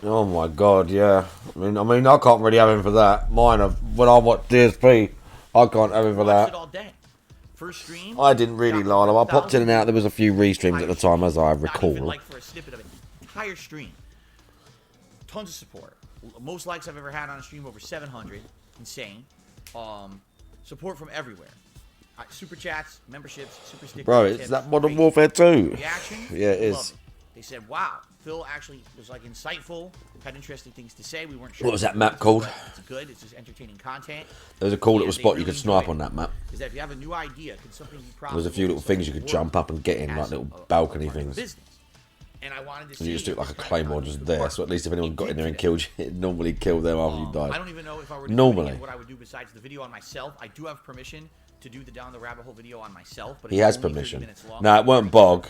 Oh my god, yeah. I mean, I can't really have him for that. Mine, when I watch DSP, I can't have him for Watched it that. all day. First stream. I didn't really line him. I popped in and out. There was a few restreams at the time, as I Not even recall. like for a snippet of an entire stream. Tons of support. Most likes I've ever had on a stream, over 700. Insane. Support from everywhere. Super chats, memberships, super stickers. Bro, it's tips, that Modern great. Warfare 2. Reaction? Yeah, it Loved is. They said, wow, Phil actually was like insightful, had interesting things to say. We weren't sure. What was that map called? It's good. It's just entertaining content. There was a cool Yeah, little they spot you really could snipe enjoyed on that map. Is that if you have a new idea, can something be There was a few little things you could jump up and get in, like little balcony things. business? And I wanted to And see you just do it like a if this claymore just there, so at least if anyone got in there and killed you, it normally killed them after you I died. don't even know if I were to do it Normally. again, what I would do besides the video on myself. I do have permission to do the Down the Rabbit Hole video on myself, but He it's has only 30 permission. minutes long. No, it weren't Bog.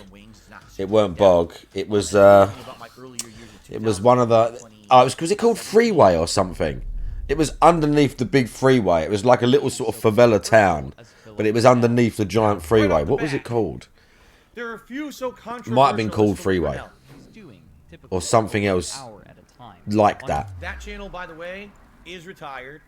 It weren't Bog. It was one of the. Oh, was it called Freeway or something? It was underneath the big freeway. It was like a little sort of favela town, but it was underneath the giant freeway. What was it called? There are a few so It controversial. might have been called as Freeway, hell. or something else like that. That channel, by the way, is retired.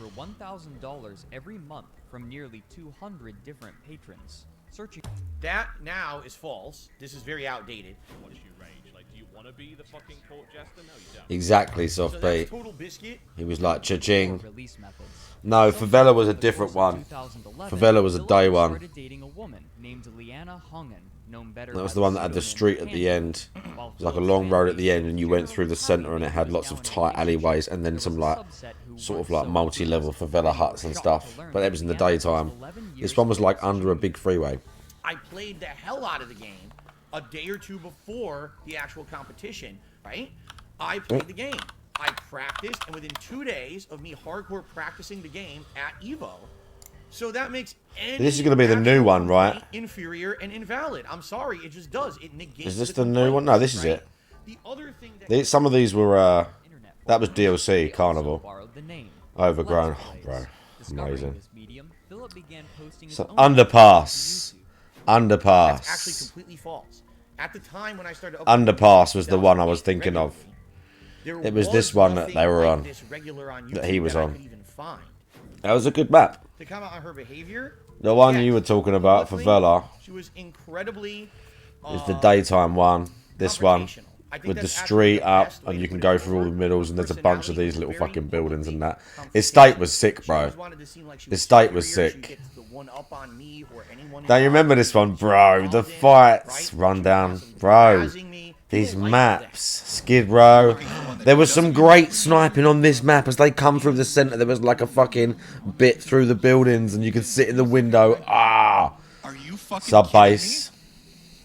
Over $1,000 every month from nearly 200 different patrons. Searching. That now is false. This is very outdated. What is your range? Like, do you want to be the fucking court jester? No, you don't. Exactly, Soft that's Beat. Total Biscuit. He was like cha-ching. Release methods. No, Favela was a different one. 2011, Favela was a day one. started dating a woman named Leanna Hongen, known better That was by the one that had the pseudonym street at the Candy. end. While It was like a Phil's long road family at the end, and you went through the centre, and it had lots of tight alleyways, and then some like sort of like multi-level favela huts and stuff. But it was in the daytime. This one was like under a big freeway. I played the hell out of the game a day or two before the actual competition, right? I played the game. I practiced, and within 2 days of me hardcore practicing the game at EVO, so that makes any This is going to be the new one, right? inferior and invalid. I'm sorry, it just does. It negates. Is this the new one? No, this is it. The other thing that Some of these were, that was DLC, Carnival. borrowed the name. Overgrown. Let's Oh, Plays. bro, Discovering amazing. this medium, Philip began posting his So, own Underpass. That's actually Underpass. completely false. At the time when I started Underpass was the one I was thinking of. there It was this one that they were like on. this regular on That YouTube he was I on. could even find. That was a good map. To comment on her behavior, The one yes, you were talking about, publicly, Favela, she was incredibly is the daytime one. This one. I think With the that's actually street the up, best way and to you can put it go through all the middles, and there's a bunch of Personality these little very fucking buildings and that. complicated. Estate was sick, bro. always wanted to seem like she The was estate was superior, she sick. gets the one up on me or anyone Don't you remember this one, bro? The fights, rundown, bro. These maps, Skid Row. There was some great sniping on this map as they come through the center. There was like a fucking bit through the buildings, and you could sit in the window. Sub base.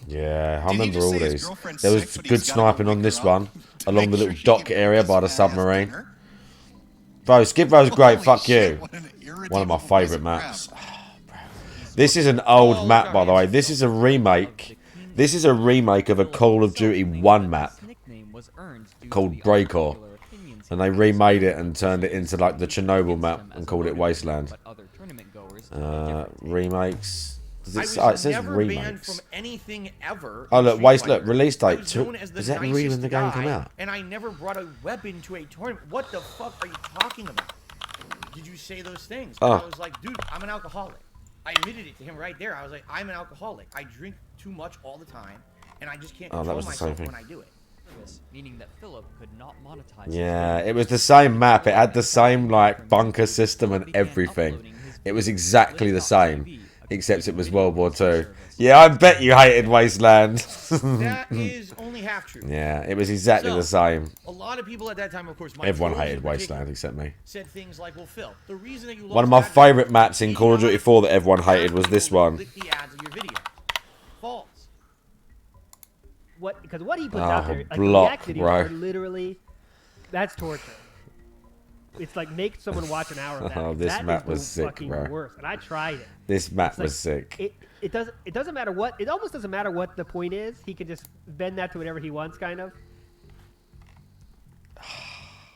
Yeah, I remember all these. There was good sniping on this one along the little dock area by the submarine. Bro, Skid Row's great. Fuck you. One of my favourite maps. This is an old map, by the way. This is a remake. This is a remake of a Call of Duty 1 map called Breakor. And they remade it and turned it into like the Chernobyl map and called it Wasteland. Remakes. It says remakes. Oh look, look, release date. Is that really when the game come out? And I never brought a weapon to a tournament. What the fuck are you talking about? Did you say those things? I was like, dude, I'm an alcoholic. I admitted it to him right there. I was like, I'm an alcoholic. I drink too much all the time, and I just can't control myself when I do it. Meaning that Philip could not monetize. Yeah, it was the same map. It had the same like bunker system and everything. It was exactly the same, except it was World War II. Yeah, I bet you hated Wasteland. That is only half true. Yeah, it was exactly the same. A lot of people at that time, of course, everyone hated Wasteland except me. Said things like, "Well, Phil, the reason that you one of my favourite maps in Call of Duty 4 that everyone hated was this one. The ads of your video. False. What? Because what he puts out there, like block, the videos are literally, that's torture. It's like make someone watch an hour of that. Oh, this that map was the sick, fucking bro. Worst. And I tried it. This map was sick. It doesn't matter what. It almost doesn't matter what the point is. He can just bend that to whatever he wants, kind of.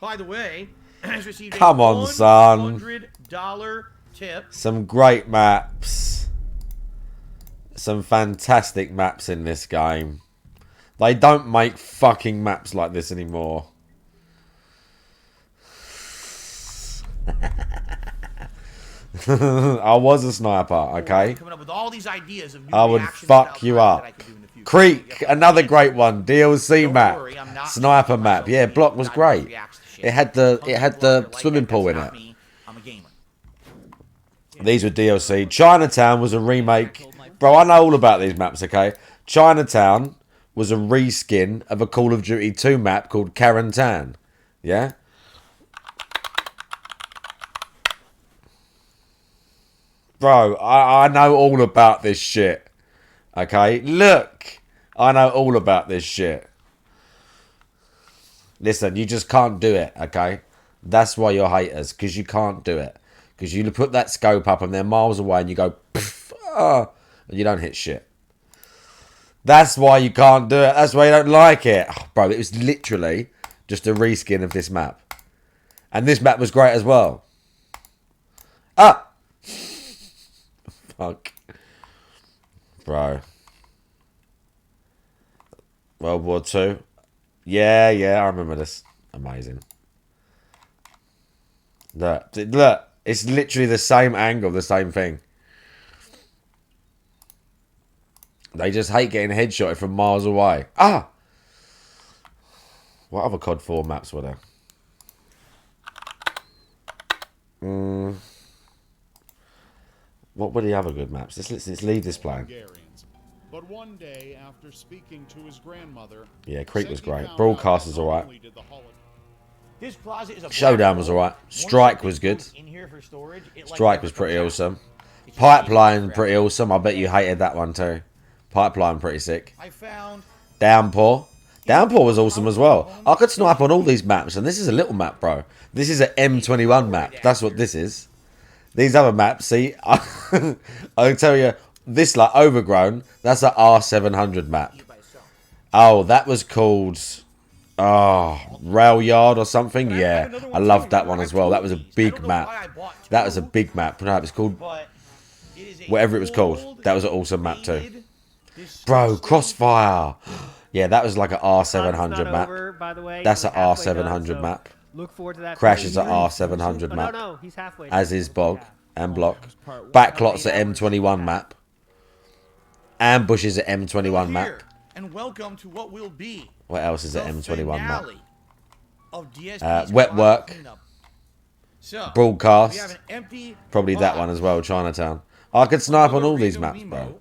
By the way, has received Come on, son. $100 tip. Some great maps. Some fantastic maps in this game. They don't make fucking maps like this anymore. I was a sniper, okay? Coming up with all these ideas of new I would fuck you up. Creek, another great one. DLC map. Sniper map. Yeah, Block was great. It had the swimming pool in it. These were DLC. Chinatown was a remake. Bro, I know all about these maps, okay? Chinatown was a reskin of a Call of Duty 2 map called Karantan. Yeah? Bro, I know all about this shit. Okay? Look! I know all about this shit. Listen, you just can't do it, okay? That's why you're haters, because you can't do it. Because you put that scope up and they're miles away and you go, and you don't hit shit. That's why you can't do it. That's why you don't like it. Oh, bro, it was literally just a reskin of this map. And this map was great as well. Ah! Fuck. Bro. World War II. Yeah, I remember this. Amazing. Look. It's literally the same angle, the same thing. They just hate getting headshotted from miles away. Ah! What other COD 4 maps were there? What were the other good maps? Let's leave this playing. But one day, after speaking to his grandmother, yeah, Creek was great. Broadcast was alright. This plaza is a Showdown was alright. Strike was good. Strike was pretty awesome. Pipeline pretty awesome. I bet you hated that one too. Pipeline pretty sick. Downpour. Downpour was awesome as well. I could snipe on all these maps, and this is a little map, bro. This is an M21 map. That's what this is. These other maps, see, I'll tell you, this like Overgrown, that's an R700 map. Oh, that was called Rail Yard or something. Yeah, I loved that one as well. That was a big map. That was a big map. No, it was called whatever it was called. That was an awesome map too. Bro, Crossfire. Yeah, that was like an R700 map. That's an R700 map. Look forward to that. Crash is an R700 map. No, he's halfway. As is Bog and Block. Backlot's an M21 map. Ambush is an M21 map. And welcome to what will be. What else is an M21 map? Of Wet Work. So, Broadcast. Probably that one as well, Chinatown. I could snipe on all these maps, bro.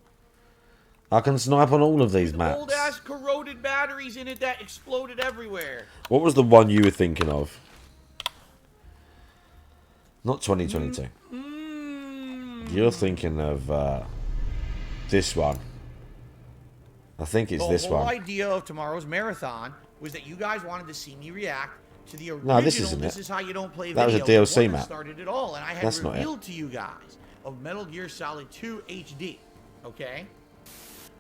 I can snipe on all of these maps. Old ass corroded batteries in it that exploded everywhere. What was the one you were thinking of? Not 2022. You're thinking of this one. I think it's this The whole one. idea of tomorrow's marathon was that you guys wanted to see me react to the original. No, this isn't This it. is how you don't play That was a video, DLC the one that map. Started it all, and I had That's not it. revealed to you guys of Metal Gear Solid 2 HD. Okay.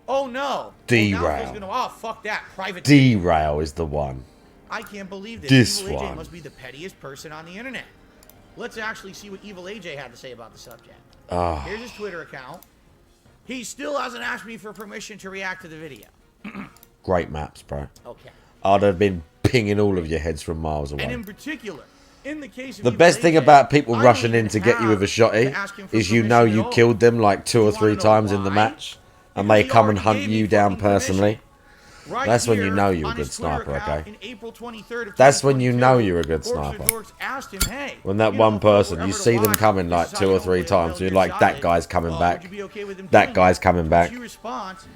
Oh no. Derail. Oh, fuck that. Private. Derail is the one. I can't believe this. This Evil AJ one. must be the pettiest person on the internet. Let's actually see what Evil AJ had to say about the subject. Ah. Here's his Twitter account. He still hasn't asked me for permission to react to the video. Great maps, bro. Okay. I'd have been pinging all of your heads from miles away. And in particular, in the case of The Evil best thing AJ, about people I don't rushing even in to get you with a have shotty to ask him for is you know permission you at all. killed them like 2 or 3 times in the match, and they come and hunt you down personally. Right That's when you here know you're a on good his Twitter sniper, account okay? in April 23rd of That's when you know 2022, you're a good Orcs or sniper. Dorks asked him, hey, When that you know, one person, whoever you to see them watch, coming this like is how 2 you or don't 3 play times, Metal you're Gear like, that Solid. guy's coming back. Would you be okay with him That doing guy's coming back. She responds,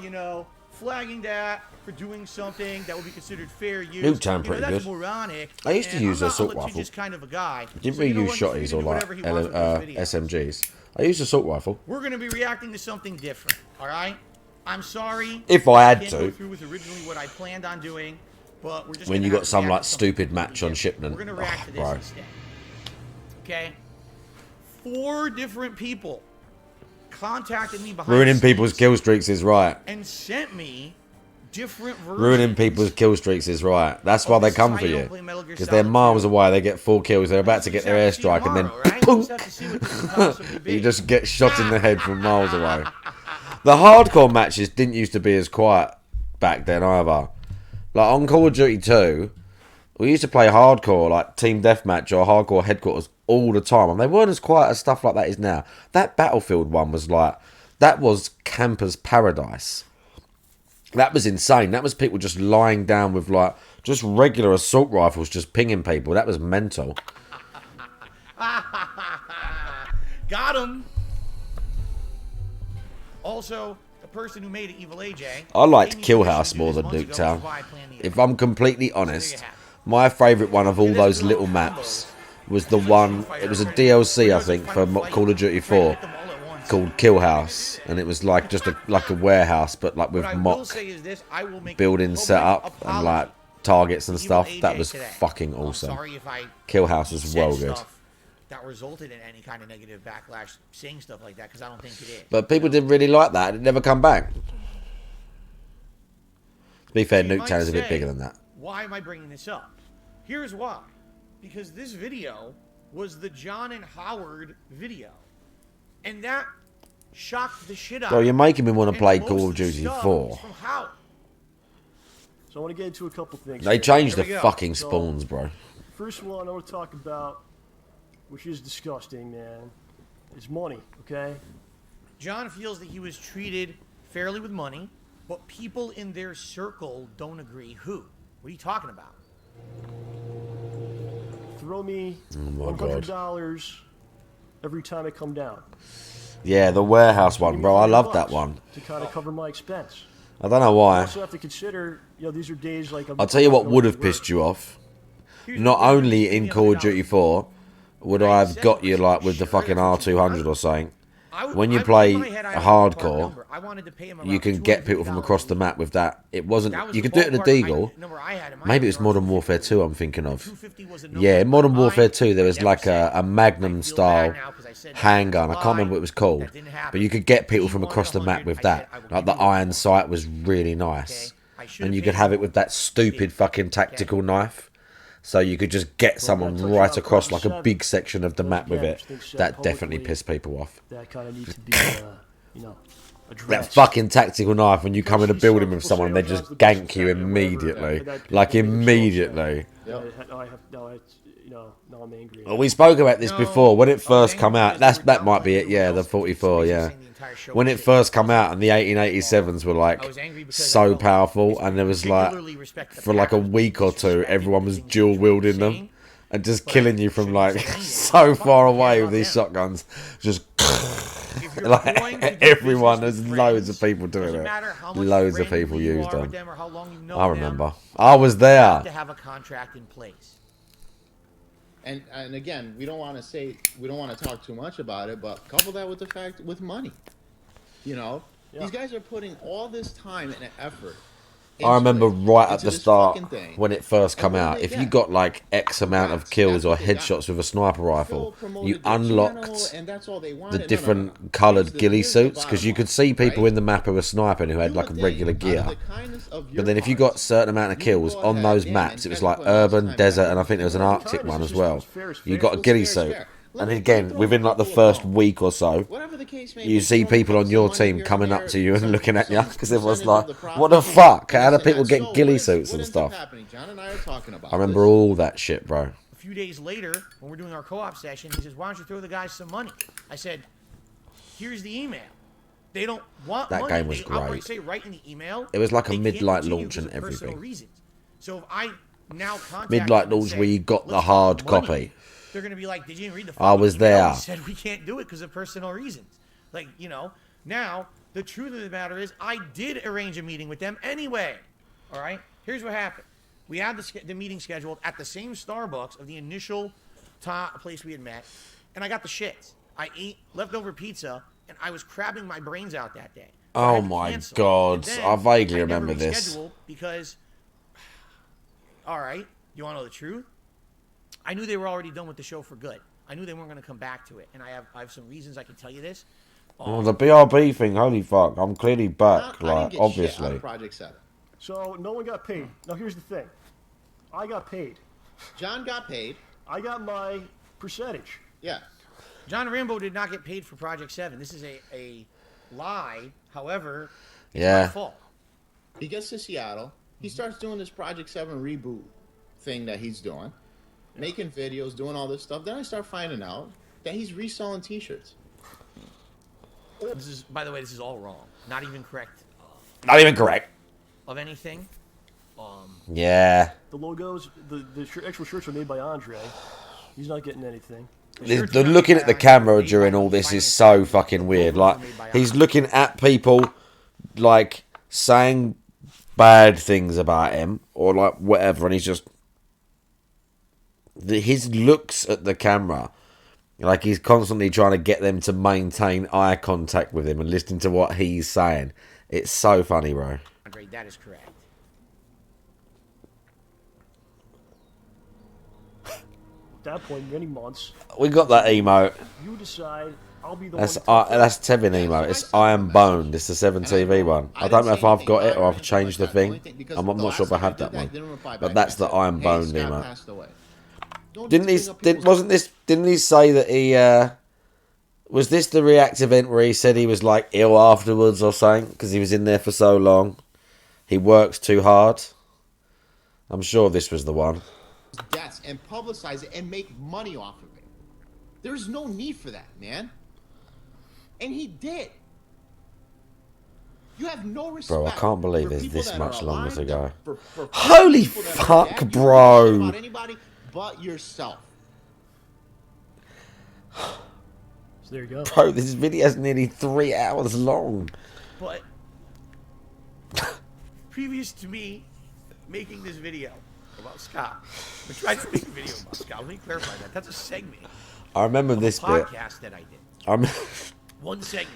you know, flagging that for doing something that would be considered fair use. Nuketown You pretty know, that's good. moronic. I used to and use I'm a not a assault litigious rifle. kind of a guy. Didn't So really you know use what? He's free shotties to or do like whatever he wants with this video. SMGs. I used assault rifle. We're going to be reacting to something different, all right? I'm sorry. If I had can't to. go through with originally what I planned on doing, but we're just When gonna you have got to some react like to something stupid match on Shipment. We're gonna react to this bro. instead. Okay. 4 different people contacted me behind Ruining the people's scenes kill streaks is right. and sent me different versions. Ruining people's kill streaks is right. That's why they come for you. Because they're miles away. They get 4 kills. They're about to get their airstrike, and then punk, you just get shot in the head from miles away. The hardcore matches didn't used to be as quiet back then either. Like on Call of Duty 2, we used to play hardcore, like Team Deathmatch or Hardcore Headquarters all the time, and they weren't as quiet as stuff like that is now. That Battlefield one was like, that was camper's paradise. That was insane. That was people just lying down with like just regular assault rifles, just pinging people. That was mental. Got him. Also, the person who made it, Evil AJ. I liked gave me Kill permission House to do more this than months ago, Nuketown. which is why I planned the If I'm completely honest, my favourite one of all those little maps was the one, it was a DLC I think for Call of Duty 4 called Kill House, and it was like just like a warehouse but like with What I will mock say is this, I will make buildings set up and like targets and Evil stuff. That AJ was today. fucking I'm awesome. sorry if I Kill House was said well good. stuff that resulted in any kind of negative backlash saying stuff like that, because I don't think it is. But people didn't really like that. It never come back. To be fair, You might Nuketown is a bit say, bigger than that. Why am I bringing this up? Here's why. Because this video was the John and Howard video. And that shocked the shit out Bro, of you're me. making me want to And play most Call of of the Duty stuff 4. was from Howard. So I want to get into a couple things. They here. changed the Here we go. fucking So, spawns, bro. First one I want to talk about, which is disgusting, man, is money, okay? John feels that he was treated fairly with money, but people in their circle don't agree. Who? What are you talking about? Throw me Oh my God. $100 every time I come down Yeah, the warehouse one, bro. I love that one. to kind of cover my expense. I don't know You why. also have to consider, you know, these are days like I'm I'll tell you what going would to have work. pissed you off. Not only in Call of Duty 4 would I have got you like with the fucking R200 or something. When you play hardcore, you can get people from across the map with that. It wasn't. You could do it in a Deagle. Maybe it was Modern Warfare 2 I'm thinking of. Yeah, in Modern Warfare 2 there was like a Magnum style handgun. I can't remember what it was called. But you could get people from across the map with that. Like the iron sight was really nice. And you could have it with that stupid fucking tactical knife. So you could just get someone right across like a big section of the map with it. That definitely pissed people off. That kind of needs to be, you know, That addressed. fucking tactical knife when you come in a building with someone and they just gank you immediately. Like immediately. No, I'm angry. Well, we spoke about this before. When it first come out, that might be it, yeah, the 44, yeah. When it first come out and the 1887s were like so powerful and there was like, for like a week or two, everyone was dual wielding them and just killing you from like so far away with these shotguns. Just if you're Like going to do everyone, business there's with loads friends, of people doing doesn't it. matter how much Loads of friendly people you use are with them. or how long you've known I them, remember. I was you there. have to have a contract in place. And again, we don't want to talk too much about it, but couple that with the fact with money. You know, these guys are putting all this time and effort. I remember right at the this start fucking thing. when it first come what do out, they if you get? got like X amount of kills or headshots with a sniper rifle, you unlocked and that's all they the wanted. different coloured ghillie suits, because you could see people in the map who were sniping who had like a regular gear. But then if you got a certain amount of kills on those maps, it was like urban, desert, and I think there was an Arctic one as well. You got a ghillie suit. And again, within like the first week or so, you see people on your team coming up to you and looking at you, because it was like, what the fuck? How do people get ghillie suits and stuff? I remember all that shit, bro. A few days later, when we're doing our co-op session, he says, "Why don't you throw the guys some money?" I said, "Here's the email. They don't want That money. game was They outright great. say right in the email. It was like a they can't mid-light continue launch and because of personal everything. reasons. So if I now contact Mid-light them and launch say, where you got the "Let's hard get money," copy. they're gonna be like, "Did you even read the I fucking was email? there. We said we can't do it because of personal reasons." Like, you know, now the truth of the matter is, I did arrange a meeting with them anyway. All right. Here's what happened. We had the meeting scheduled at the same Starbucks of the initial place we had met, and I got the shits. I ate leftover pizza, and I was crabbing my brains out that day. So I Oh had to my cancel. god, And then I vaguely I never remember this. rescheduled because, all right, you want to know the truth? I knew they were already done with the show for good. I knew they weren't going to come back to it, and I have some reasons I can tell you this. Oh, the BRB thing, holy fuck, I'm clearly back, like, obviously. Project 7. So no one got paid. Now here's the thing. I got paid. John got paid. I got my percentage. Yeah. John Rambo did not get paid for Project 7. This is a lie. However, it's Yeah. my fault. He gets to Seattle. He starts doing this Project 7 reboot thing that he's doing, making videos, doing all this stuff. Then I start finding out that he's reselling T-shirts. This is, by the way, this is all wrong. Not even correct. Not even correct. Of anything. Yeah. The logos, the actual shirts were made by Andre. He's not getting anything. The looking at the camera during all this is so fucking weird. Like, he's looking at people, like, saying bad things about him, or like whatever, and he's just... His looks at the camera, like he's constantly trying to get them to maintain eye contact with him and listening to what he's saying. It's so funny, bro. Andre, that is correct. At that point, many months, We got that emote. you decide I'll be the That's one. that's Tevin emote. It's I Am Boned. It's the 7TV one. I don't know if I've got it or I've changed the thing. I'm not sure if I have that one. But that's the I Am Boned emote. Didn't he say that he was this the React event where he said he was like ill afterwards or something because he was in there for so long? He works too hard. I'm sure this was the one. Deaths and publicize it and make money off of it. There's no need for that, man. And he did. You have no respect. Bro, I can't believe for there's people this that much are longer to alive, go. for Holy people that are fuck, dead. You don't bro. care about anybody but yourself. So there you go. Bro, this video is nearly 3 hours long. But previous to me making this video about Scott, I tried to make a video about Scott. Let me clarify that. That's a segment. I remember of this a bit. podcast that I did. One segment.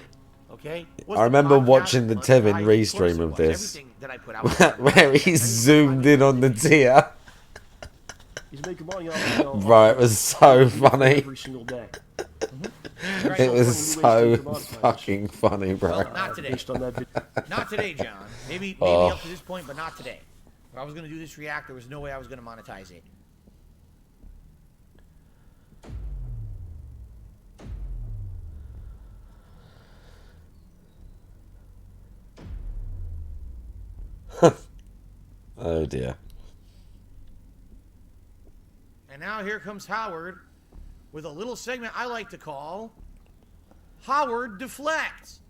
Okay. I remember watching the Tevin restream of this, where he zoomed in on the tier. He's making money off of Bro, it was so funny. every single day. It was so fucking funny, bro. Well, not today. Based on that video. Not today, John. Maybe Oh. up to this point, but not today. If I was going to do this react, there was no way I was going to monetize it. Oh dear. And now here comes Howard with a little segment I like to call Howard Deflects.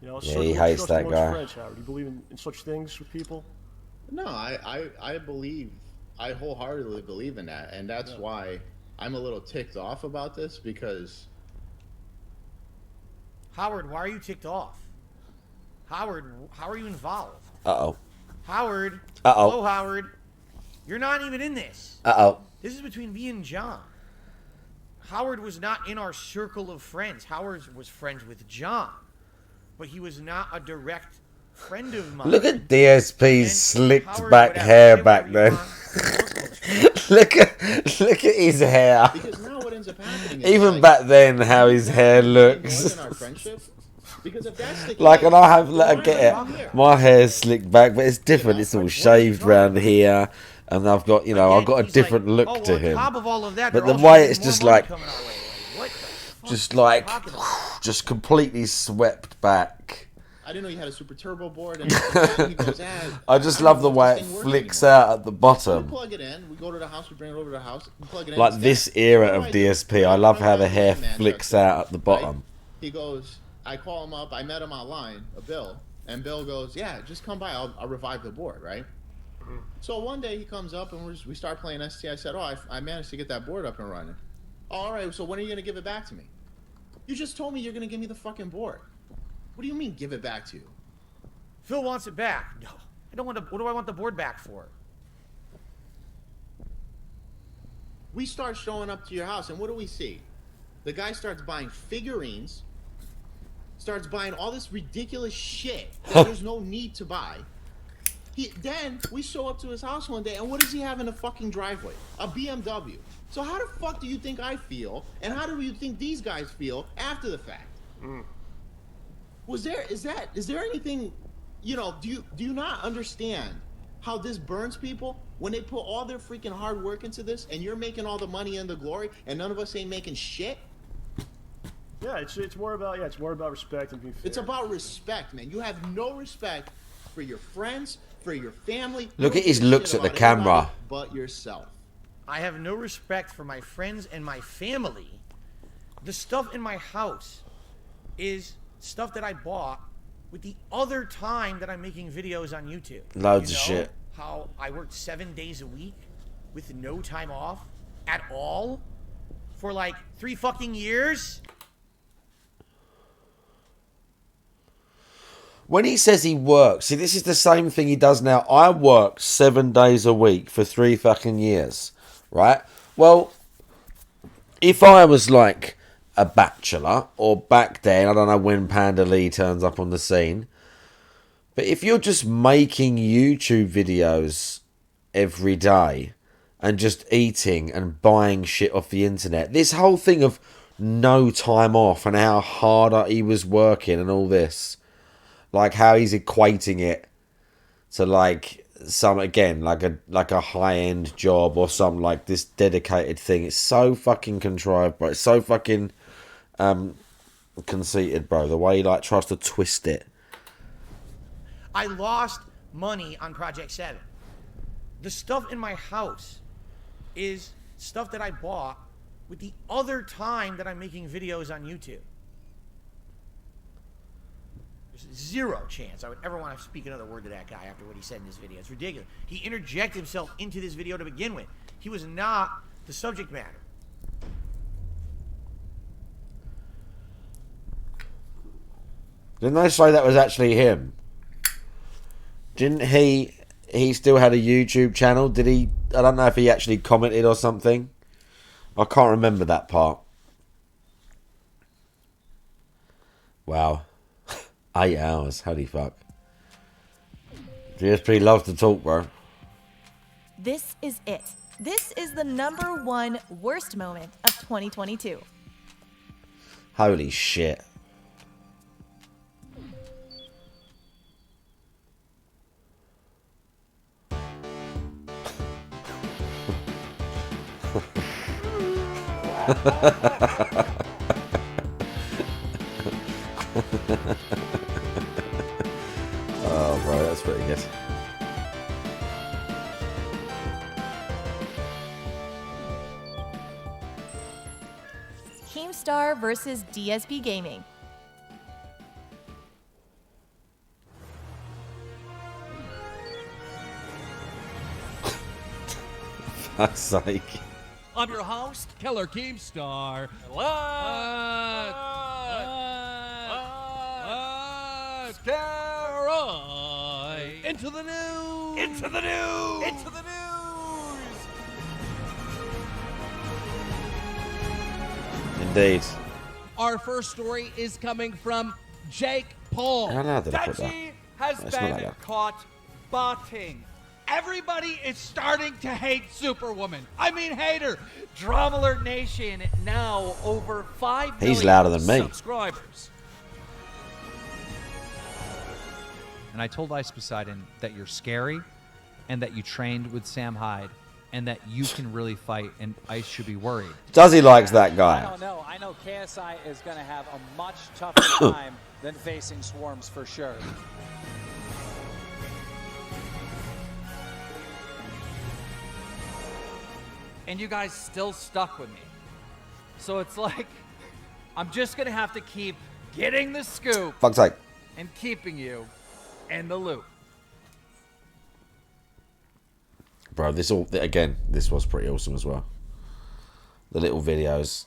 You know, Yeah, he hates that guy. Friends, Howard. Do you believe in such things with people? No, I believe, I wholeheartedly believe in that, and that's why I'm a little ticked off about this, because Howard, why are you ticked off? Howard, how are you involved? Uh-oh. Howard. Uh-oh. Hello, Howard. You're not even in this. Uh-oh. This is between me and John. Howard was not in our circle of friends. Howard was friends with John. But he was not a direct friend of mine. Look at DSP's slicked back hair back then. look at his hair. Because now what ends up happening is Even back then, how his hair looks. Because if that's the Like, case, and I get then it. My hair's slicked back, but it's different. It's all shaved round here. And I've got, I've got a different look to him. But the way it's just like, just completely swept back. I didn't know you had a super turbo board. And he goes, I just love the way it flicks out at the We bottom. plug it in. We go to the house. We bring it over to the house. We plug it in. Like this era of DSP, I love how the hair flicks out at the bottom. He goes, I call him up. I met him online, Bill. And Bill goes, yeah, just come by. I'll revive the board, right? So one day he comes up and we start playing ST. I said, oh, I managed to get that board up and running. All right, so when are you going to give it back to me? You just told me you're going to give me the fucking board. What do you mean give it back to you? Phil wants it back. No, I don't want to. What do I want the board back for? We start showing up to your house, and what do we see? The guy starts buying figurines, starts buying all this ridiculous shit that there's no need to buy. Then we show up to his house one day, and what does he have in the fucking driveway? A BMW. So how the fuck do you think I feel, and how do you think these guys feel after the fact? Is there anything, do you not understand how this burns people when they put all their freaking hard work into this, and you're making all the money and the glory, and none of us ain't making shit? Yeah, it's more about respect and being fair. It's about respect, man. You have no respect for your friends, for your family. Look at his looks at the camera. But yourself. I have no respect for my friends and my family. The stuff in my house is stuff that I bought with the other time that I'm making videos on YouTube. Loads of shit. How I worked 7 days a week with no time off at all for like 3 fucking years. When he says he works, see, this is the same thing he does now. I worked 7 days a week for 3 fucking years, right? Well, if I was like a bachelor, or back then, I don't know when Panda Lee turns up on the scene, but if you're just making YouTube videos every day and just eating and buying shit off the internet, this whole thing of no time off and how hard he was working and all this, like how he's equating it to like some, again, like a high-end job or something, like this dedicated thing. It's so fucking contrived, bro. It's so fucking conceited, bro. The way he like tries to twist it. I lost money on Project 7. The stuff in my house is stuff that I bought with the other time that I'm making videos on YouTube. There's zero chance I would ever want to speak another word to that guy after what he said in this video. It's ridiculous. He interjected himself into this video to begin with. He was not the subject matter. Didn't they say that was actually him? Didn't he still had a YouTube channel? Did he? I don't know if he actually commented or something. I can't remember that part. Wow. 8 hours. Holy fuck. DSP loves to talk, bro. This is it. This is the #1 worst moment of 2022. Holy shit. Oh, bro, that's pretty good. Keemstar versus DSP Gaming. Fuck's sake. I'm your host, Killer Keemstar. Into the news! Into the news! Into the news! Indeed. Our first story is coming from Jake Paul. How loud did I put that? Dempsey has It's not like been that. caught botting. Everybody is starting to hate Superwoman. I mean, hate her. Drama Alert Nation now over 5 million He's louder than me. subscribers. And I told Ice Poseidon that you're scary and that you trained with Sam Hyde and that you can really fight and Ice should be worried. Does he likes that I guy? don't know. I know KSI is going to have a much tougher time than facing Swarms for sure. And you guys still stuck with me. So it's like, I'm just going to have to keep getting the scoop Fuck's sake. and keeping you in the loop. Bro, this was pretty awesome as well. The little videos.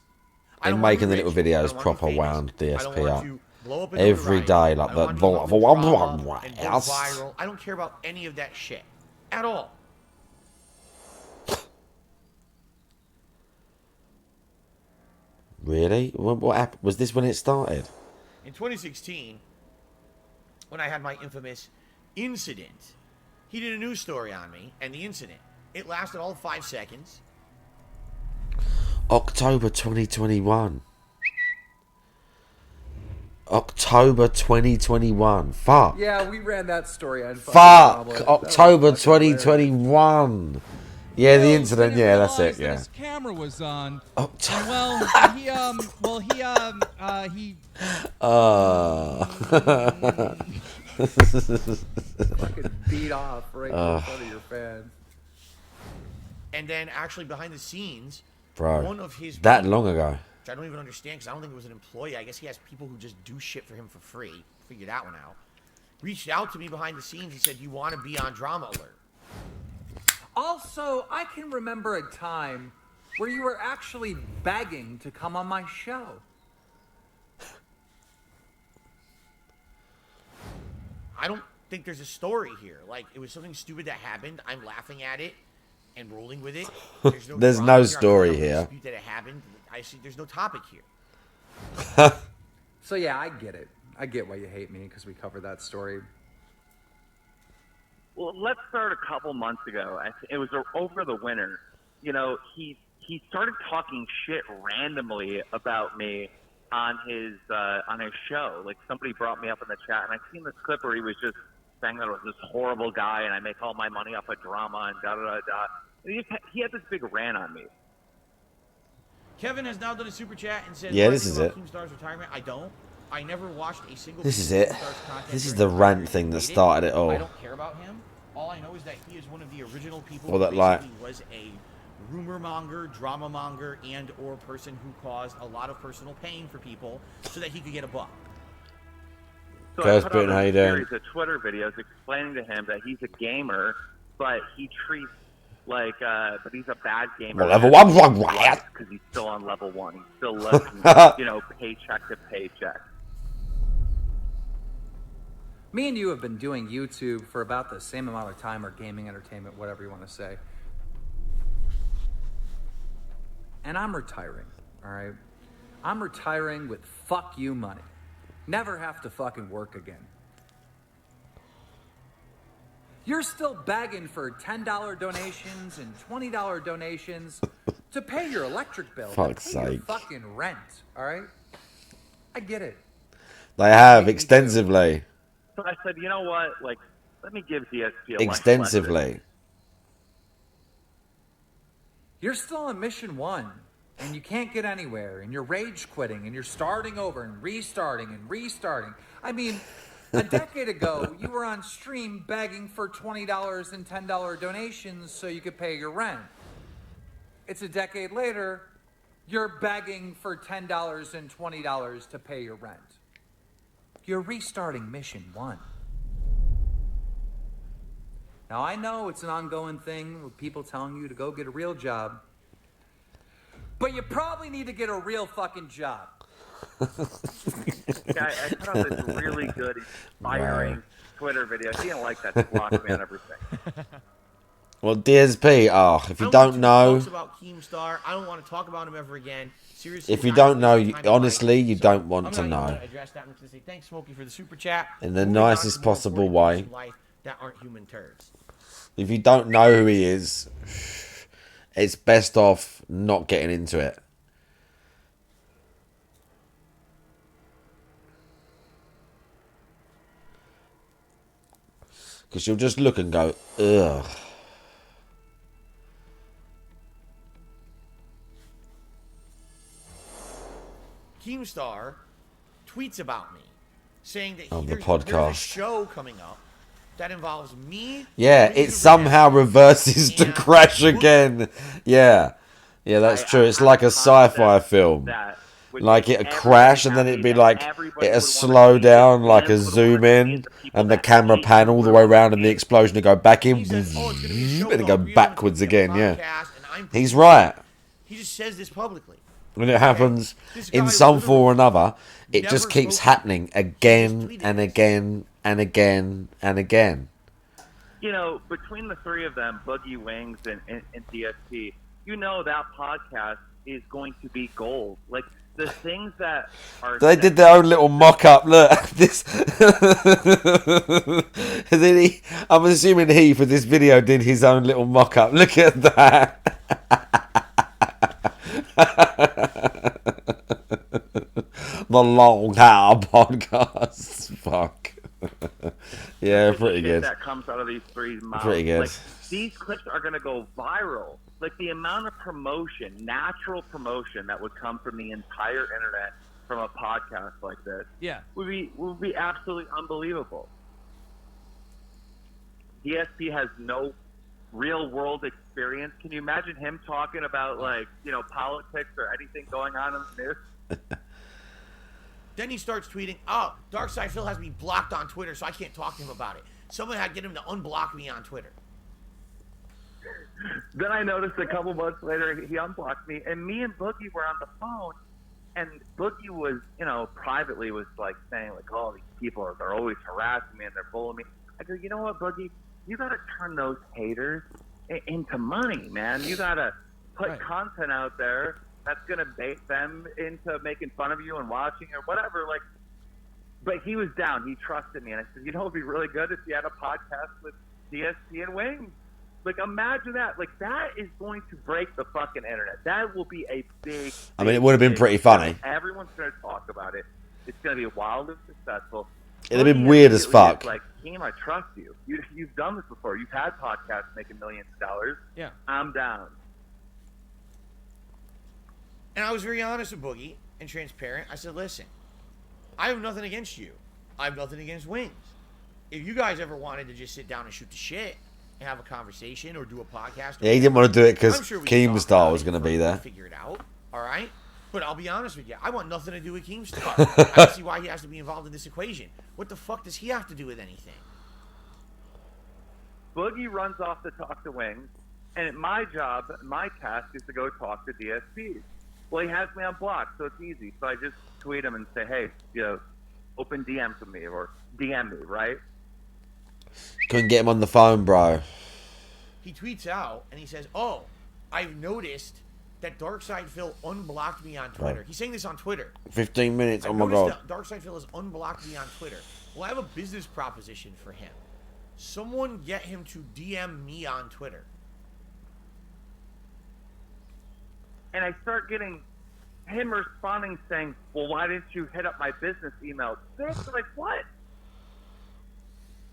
I And don't want making to the be little rich. I videos don't want to proper be famous. wound I don't DSP want up. to blow up in Every notoriety. day like I that. don't want to go viral and go Yes. viral. I don't care about any of that shit at all. Really? What happened? Was this when it started? In 2016, when I had my infamous incident, he did a news story on me and the incident. It lasted all 5 seconds. October 2021. October 2021. Fuck. Yeah, we ran that story on Fuck. October 2021. Yeah, the incident. Yeah, that's it. Yeah. His camera was on. Oh, He Fucking beat off right in front of your fans. And then actually behind the scenes, Bro, one of his that people, long ago. which I don't even understand because I don't think it was an employee. I guess he has people who just do shit for him for free. Figured that one out. Reached out to me behind the scenes. He said, "You want to be on Drama Alert?" Also, I can remember a time where you were actually begging to come on my show. I don't think there's a story here. Like, it was something stupid that happened. I'm laughing at it and rolling with it. There's no, There's drama no here. story I don't here. dispute that it happened. I see. There's no topic here. So yeah, I get it. I get why you hate me because we covered that story. Well, let's start a couple months ago. It was over the winter. You know, he started talking shit randomly about me on his show. Like, somebody brought me up in the chat, and I seen this clip where he was just saying that I was this horrible guy, and I make all my money off of drama, and da da da da. And he had this big rant on me. Kevin has now done a super chat and said, Yeah, "What this do you is think about it. Keemstar's retirement?" I don't. I never watched a single. This piece is of it. Keemstar's content This is during the his rant career. thing that Hate it. started it all. I don't care about him. All I know is that he is one of the original people Well, who that, like- basically was a rumor monger, drama monger, and or person who caused a lot of personal pain for people so that he could get a buck. So Guys, I put Britton, out how a you doing? series of Twitter videos explaining to him that he's a gamer, but he treats but he's a bad gamer. Well, level one, what? Because he's still on level 1. He still lives, paycheck to paycheck. Me and you have been doing YouTube for about the same amount of time, or gaming entertainment, whatever you want to say. And I'm retiring, all right? I'm retiring with fuck you money. Never have to fucking work again. You're still begging for $10 donations and $20 donations to pay your electric bill, to Fuck's pay your sake. fucking rent, all right? I get it. They have extensively. So I said, you know what? Like, let me give DSP a lesson. Extensively. You're still on mission 1, and you can't get anywhere, and you're rage quitting, and you're starting over and restarting and restarting. I mean, a decade ago, you were on stream begging for $20 and $10 donations so you could pay your rent. It's a decade later, you're begging for $10 and $20 to pay your rent. You're restarting mission 1. Now, I know it's an ongoing thing with people telling you to go get a real job, but you probably need to get a real fucking job. I put out this really good, inspiring Twitter video. He didn't like that. He blocked me on everything. Well, DSP, if you don't know, about Keemstar. I don't want to talk about him ever again. Seriously, if you don't know, honestly, you don't want to I'm not know. even gonna address that. I'm just gonna say thanks, Smokey, for the super chat. In the Moving on nicest to more possible important things way. in life that aren't human turds. If you don't know who he is, it's best off not getting into it. Because you'll just look and go, ugh. Keemstar tweets about me, saying that On the there's a podcast. show coming up that involves me. Yeah, it somehow reverses to Crash again. Yeah. Yeah, that's true. It's like a sci-fi film. Like it'd crash and then it'd be like, it'd slow down, like a zoom in, and the camera pan all the way around and the explosion would go back in, and it'd go backwards again, yeah. He's right. He just says this publicly. When it happens in some form or another, it just keeps happening again and again and again and again. You know, between the three of them, Boogie, Wings, and DSP, you know that podcast is going to be gold. Like, the things that are... They did their own little mock-up. Look, this... I'm assuming he, for this video, did his own little mock-up. Look at that. The Long Hair Podcast. Fuck. Yeah, pretty good. That comes out of these three mouths. Pretty good. Like, these clips are going to go viral. Like, the amount of promotion, natural promotion that would come from the entire internet from a podcast like this, would be absolutely unbelievable. DSP has no real world experience. Can you imagine him talking about, like, you know, politics or anything going on in the news? Then he starts tweeting, oh, Darkside Phil has me blocked on Twitter, so I can't talk to him about it. Someone had to get him to unblock me on Twitter. Then I noticed a couple months later he unblocked me, and me and Boogie were on the phone, and Boogie was, you know, privately was like saying like, oh, these people they're always harassing me and they're bullying me. I go, you know what, Boogie, you got to turn those haters into money, man. You got to put content out there that's gonna bait them into making fun of you and watching or whatever. Like, but he was down. He trusted me, and I said, you know, it'd be really good if you had a podcast with DSP and Wings. Like, imagine that. Like, that is going to break the fucking internet. That will be a big... I mean, it would have been pretty funny. Everyone's going to talk about it. It's going to be wildly successful. It'd have been weird as fuck. Like, Keem, I trust you. You've done this before. You've had podcasts making millions of dollars. Yeah. I'm down. And I was very honest with Boogie and transparent. I said, listen, I have nothing against you. I have nothing against Wings. If you guys ever wanted to just sit down and shoot the shit and have a conversation or do a podcast... Yeah, he didn't want to do it because I'm sure we can talk Keemstar about was it going to be and there. figure it out, all right? But I'll be honest with you. I want nothing to do with Keemstar. I don't see why he has to be involved in this equation. What the fuck does he have to do with anything? Boogie runs off to talk to Wings, and my job, my task is to go talk to DSPs. Well, he has me on block, so it's easy. So I just tweet him and say, hey, you know, open DMs with me or DM me, right? Couldn't get him on the phone, bro. He tweets out and he says, oh, I've noticed that Darkside Phil unblocked me on Twitter. Right. He's saying this on Twitter. 15 minutes, oh I've my noticed god. that Darkside Phil has unblocked me on Twitter. Well, I have a business proposition for him. Someone get him to DM me on Twitter. And I start getting him responding saying, well, why didn't you hit up my business email? Bitch, like, what?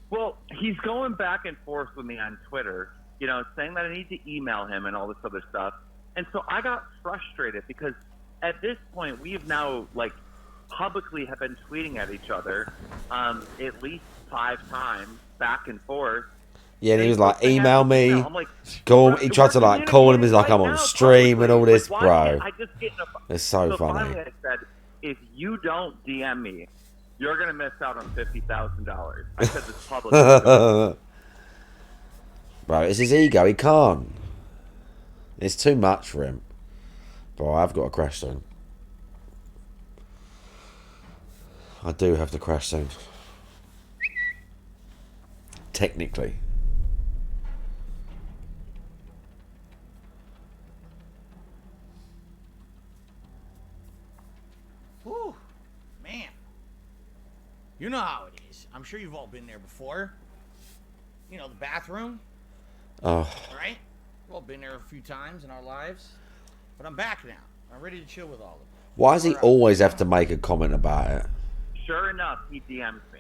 Well, he's going back and forth with me on Twitter, you know, saying that I need to email him and all this other stuff. And so I got frustrated because at this point, we've now, like, publicly have been tweeting at each other at least 5 times, back and forth. Yeah, and he was like, email me. Call. He tried to like call him. He's like, I'm on stream and all this, bro. It's so funny. Finally I said, if you don't DM me, you're gonna miss out on $50,000. I said this publicly. Bro, it's his ego. He can't. It's too much for him. Bro, I've got to crash soon. I do have to crash soon. technically. Whew, man. You know how it is. I'm sure you've all been there before. You know, the bathroom. Oh. Right? We've all been there a few times in our lives. But I'm back now. I'm ready to chill with all of them. Why does he always have to make a comment about it? Sure enough, he DMs me.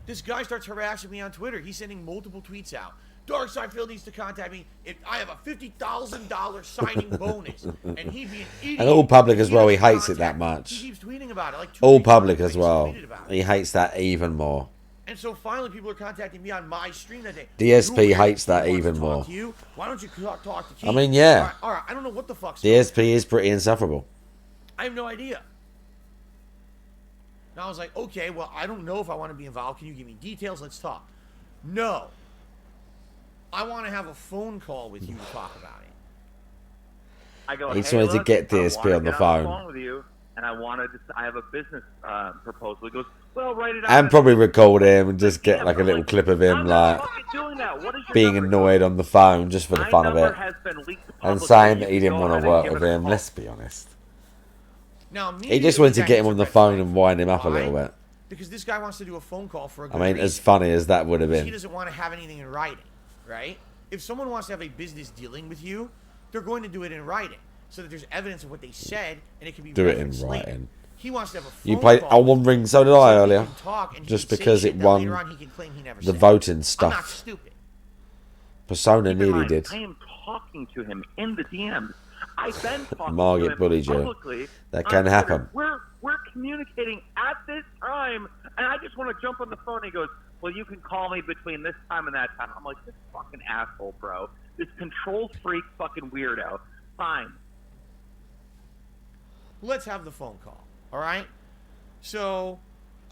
This guy starts harassing me on Twitter. He's sending multiple tweets out. Darkside Phil needs to contact me if I have a $50,000 signing bonus. And he'd be an idiot. And all public as well, he hates it that much. He keeps tweeting about it. Like All public as well. He hates that even more. And so finally people are contacting me on my stream that day. DSP hates that even more. Why don't you talk to Keith? I mean, yeah. All right, I don't know what the fuck's DSP is pretty insufferable. I have no idea. And I was like, okay, well, I don't know if I want to be involved. Can you give me details? Let's talk. No. I want to have a phone call with you to talk about it. I go, He hey, just wanted to look, get I DSP wanna on the get phone. with you, and I have a business proposal. He goes, well, write it out. And probably record him and just get like a little clip of him like doing that. What is your being number? annoyed on the phone just for the My fun of number it. has been leaked And publicly. saying You that he can didn't go want ahead to and work give with it a him, call. let's be honest. Now, He just wanted to get him on the phone and wind him up a little bit. Because this guy wants to do a phone call for a I good mean, reason. as funny as that would have He been. doesn't want to have anything in writing, right? If someone wants to have a business dealing with you, they're going to do it in writing so that there's evidence of what they said and it can be Do it in referenced later. writing. He wants to have a phone You played call One Ring, so did so I he earlier. can talk and he Just can say because shit it that won later on he can claim he never the said. voting I'm not stuff. stupid. Persona Keep in nearly mind, did. I am talking to him in the DMs. I've been talking Margaret to him bullied you. publicly. That on can Twitter. happen. We're communicating at this time, and I just want to jump on the phone. He goes, well, you can call me between this time and that time. I'm like, this fucking asshole, bro. This control freak fucking weirdo. Fine. Let's have the phone call, all right? So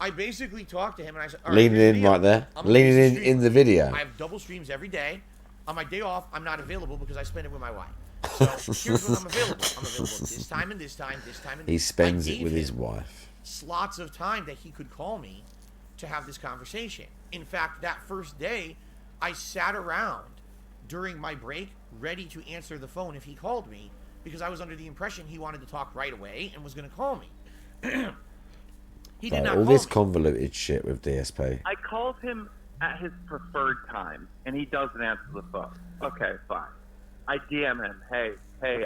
I basically talked to him and I said, all right, Leaning here's the in deal. right there. I'm a Leaning busy in streamer. the video. I have double streams every day. On my day off, I'm not available because I spend it with my wife. So here's when I'm available. I'm available this time and this time, this time and He this. spends I it gave with his him wife. slots of time that he could call me to have this conversation. In fact, that first day, I sat around during my break ready to answer the phone if he called me because I was under the impression he wanted to talk right away and was going to call me. He did Like, not all call this me. convoluted shit with DSP. I called him at his preferred time, and he doesn't answer the phone. Okay, fine. I DM him, hey,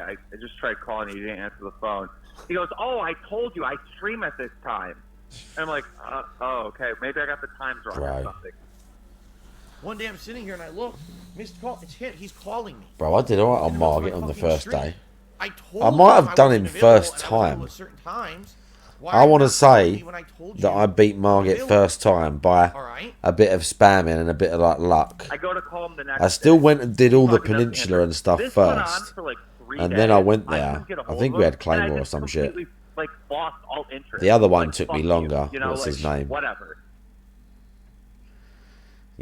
I just tried calling you, you didn't answer the phone. He goes, oh, I told you, I stream at this time. And I'm like, oh, okay, maybe I got the times wrong or Right. something. One day I'm sitting here and I look, missed call, it's him, he's calling me. Bro, I did alright on Margit on the first stream. day. I told I might him have done him wasn't available first and I was available time. at certain times. Why I are you want to not calling me say when I told that you I beat I'm Margit available? first time by Alright. a bit of spamming and a bit of like luck. I go to call him the next I still day. went and did all the Fucking doesn't Peninsula answer. and stuff This went on first. for like 3 And then I days. went I there. couldn't get a I hold think of we him, had Claymore and I or just some shit. completely, like, lost all interest. The other one Like, took fuck me you, longer. you know, What's like, his name? Whatever.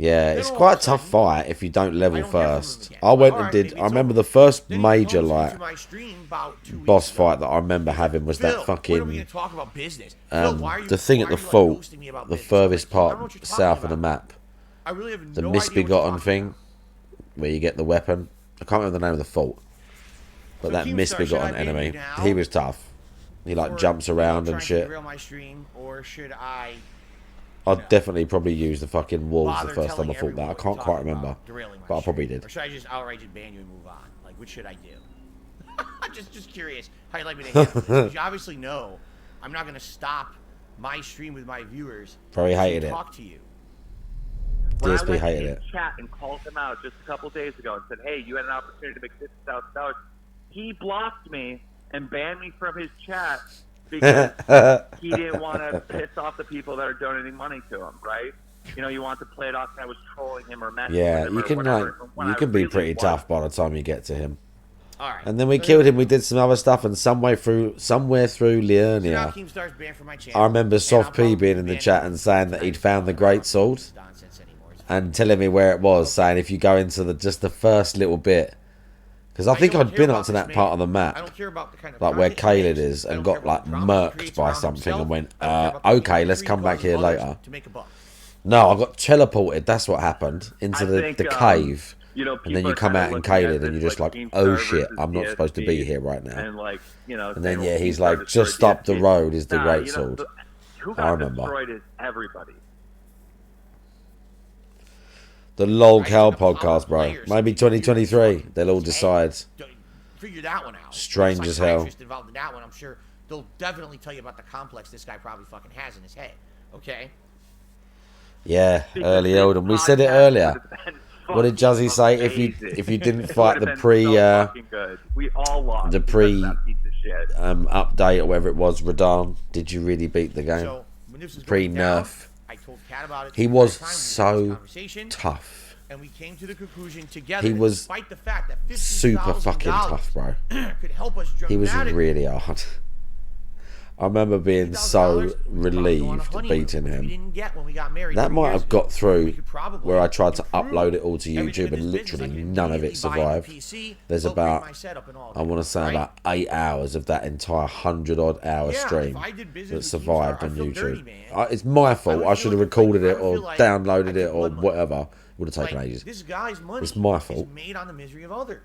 Yeah, Then it's all of quite a a tough sudden, fight if you don't level I don't hear from him first. again. I went and Alright, did. maybe I it's remember over. the first Then he major comes like into my stream about 2 weeks boss ago. fight that I remember having was Phil, that when are we fucking gonna talk about business? Phil, why are you, the thing why at the are you, like, fault, ghosting me about the business? furthest I don't know part what you're talking south of about. the map. I really have The no idea what you're misbegotten talking thing, where you get the weapon. I can't remember the name of the fault, but So that Keemstar, misbegotten should I ban enemy. you now He was tough. He like for, jumps around trying and to shit. derail my stream, or should I I'd definitely probably use the fucking walls the bother first time telling I fought that. I everyone can't we're quite talking remember, about derailing my but I probably stream? did. Or should I just outright just ban you and move on? Like, what should I do? just curious how you'd like me to handle this. Because you obviously know I'm not going to stop my stream with my viewers. Probably to hated it. talk to you. When I DSP went hated in it. chat and called him out just a couple days ago and said, hey, you had an opportunity to make $50,000. He blocked me and banned me from his chat because he didn't want to piss off the people that are donating money to him, right? You know, you want to play it off that I was trolling him or messing Yeah, with him you or can whatever, when you I can be really pretty wasn't. tough by the time you get to him. All right. And then we So killed here him. We did some other stuff, and somewhere through Liurnia, Keemstar's banned from my channel. I remember and Soft I'll P probably being in the ban chat him and saying that he'd found the great sword, and telling me where it was, saying if you go into just the first little bit, because I think don't I'd care been about up to this that man. part of the I map, don't care about the kind of like where content he Caled makes. is, I and don't got care like about the drama he murked creates by around something, himself. and went, I don't care about the okay, let's free come back causes here of others later. to make a buck. No, I got teleported. That's what happened into the cave. You know, and then you people are come kinda out in looking at Caelid and this, you're just like, Team oh Star shit, versus I'm not supposed to be DSP, here right now. And like, you know, And then saying, yeah, Team he's Star like, destroyed just up the DSP. road is the Nah, great you know, sword. who I got remember. destroyed is everybody. The LOL Cal podcast, bro. Maybe 2023. They'll all decide. Figure that one out. Strange as hell. Involved in that one, I'm sure they'll definitely tell you about the complex this guy probably fucking has in his head. Okay. Yeah, early Elden. We said it earlier. What did Juzzy say? If you didn't fight the pre We all lost. the pre update or whatever it was, Radahn, did you really beat the game? Pre nerf. I told Kat about it. He was so tough. And we came to the conclusion together. He was despite the fact that super fucking tough, bro. could help us He was dramatically. really hard. I remember being so relieved beating him. That might have got through where I tried to upload it all to YouTube and literally none of it survived. There's about, I want to say about 8 hours of that entire 100-odd hour stream that survived on YouTube. It's my fault. I should have recorded it or downloaded it or whatever. Would have taken ages. This guy's money It's my fault. is made on the misery of others.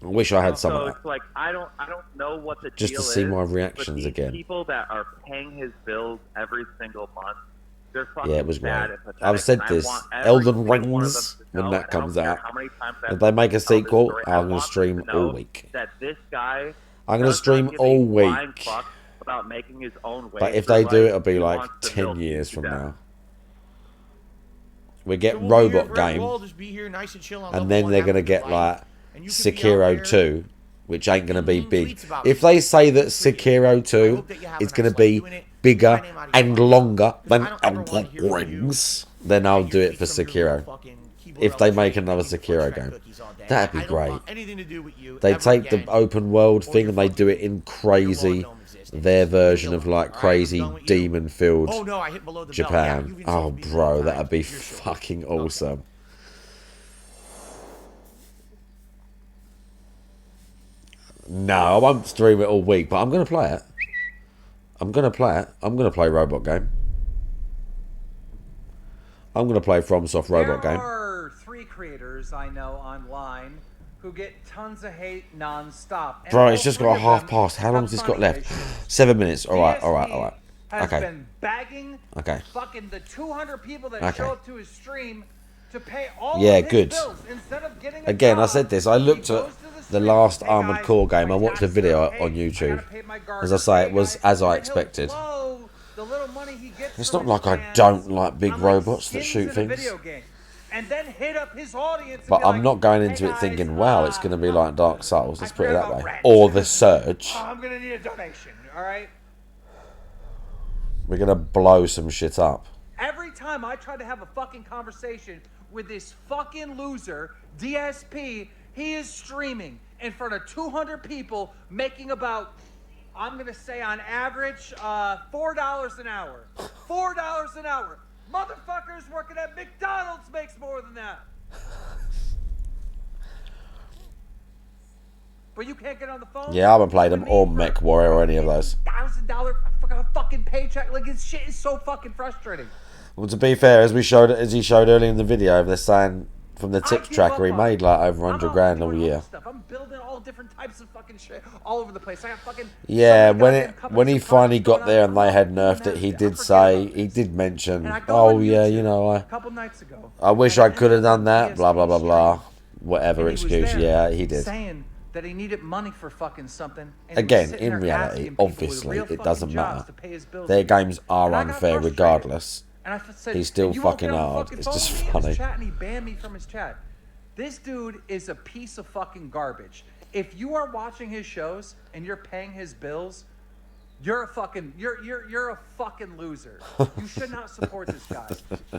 I wish I had some So of that. it's like I don't know what the Just deal to see is, my but reactions these again. People that are paying his bills every single month, they're fucking Yeah, it was sad great. and pathetic, I've said and I this. want every Elden single one of them Rings, to when know, that and I don't comes care out, how many times I if they make a tell this sequel, story, I I'm going want to them stream to know all week. That this guy I'm going to does stream not give a all flying week. fuck about making his own way But if through they do, life. it'll be He like wants to 10 milk you years to from death. now. We get We'll be here Robot forever. Game, We'll just be here nice and chill on and level then one, they're having going to a good get life. like And you could be out Sekiro there 2, which ain't going to be big. tweets about If it. they say that Sekiro 2 is going to be bigger and longer than Elden Rings, then I'll do it for Sekiro. If they make another Sekiro game, that'd be great. They take the open world thing and they do it in crazy, their version of like crazy demon-filled Oh no, I hit below the belt. Japan. Yeah, you've Oh, insulted me bro, several that'd times. be You're sure. fucking awesome. No, I won't stream it all week, but I'm going to play it. I'm going to play it. I'm going to play Robot Game. I'm going to play FromSoft Robot There Game. are 3 creators I know online who get tons of hate non-stop. And Bro, all it's just 3 got a of half them past. How long have has this got funny left? issues. 7 minutes. All right, DSP all right, all right. has Okay. been begging Okay. fucking the 200 people that Okay. show up to his stream to pay all Yeah, of his good. bills instead of getting a Again, I job. said this. I looked at the last Armored Core game. I watched a video on YouTube. As I say, it was as I expected. The little money he gets It's from not his like I fans don't like big on, robots that skins shoot in a things. video game, and then hit up his audience and But be I'm like, not going "Hey into it guys, thinking, wow, it's going to be like Dark Souls. Let's put it that way. Or The Surge. I'm gonna need a donation, all right? We're going to blow some shit up. Every time I try to have a fucking conversation with this fucking loser, DSP, he is streaming in front of 200 people making about, I'm going to say on average, $4 an hour. $4 an hour. Motherfuckers working at McDonald's makes more than that. But you can't get on the phone? Yeah, I haven't played them or Mech Warrior or any of those. $1,000 for a fucking paycheck. Like, this shit is so fucking frustrating. Well, to be fair, as he showed earlier in the video, they're saying from the tips tracker he made like over 100 grand all year. I'm building all different types of fucking shit all over the place. I got fucking Yeah, when he finally got there and they had nerfed it, he did mention, oh yeah, you know, a couple nights ago. I wish I could have done that, blah blah blah blah, whatever And he was excuse. there Yeah, he did. saying that he needed money for fucking something. And he was Again, sitting in there reality, asking people with obviously, real it fucking doesn't jobs matter. to pay his bills. Their games are And I got unfair frustrated. regardless. And I said, He's still "You won't fucking get on the hard. fucking It's phone just with me in his funny. chat," and he banned me from his chat. This dude is a piece of fucking garbage. If you are watching his shows and you're paying his bills, you're a fucking you're a fucking loser. You should not support this guy.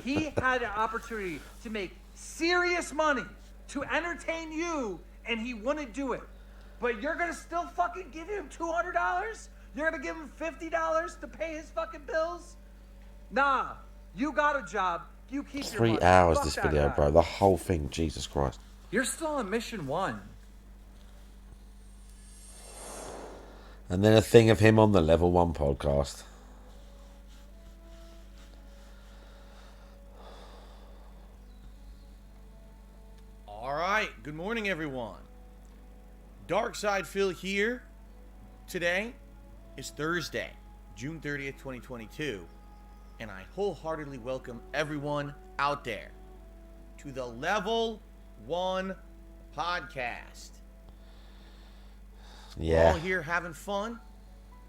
He had an opportunity to make serious money to entertain you, and he wouldn't do it. But you're gonna still fucking give him $200? You're gonna give him $50 to pay his fucking bills? Nah, you got a job. You keep your 3 money. hours Fuck this that video, guy. bro. The whole thing, Jesus Christ. You're still on mission 1. And then a thing of him on the Level 1 podcast. right, good morning, everyone. Dark Side Phil here. Today is Thursday, June 30th, 2022, and I wholeheartedly welcome everyone out there to the Level 1 podcast. Yeah. We're all here having fun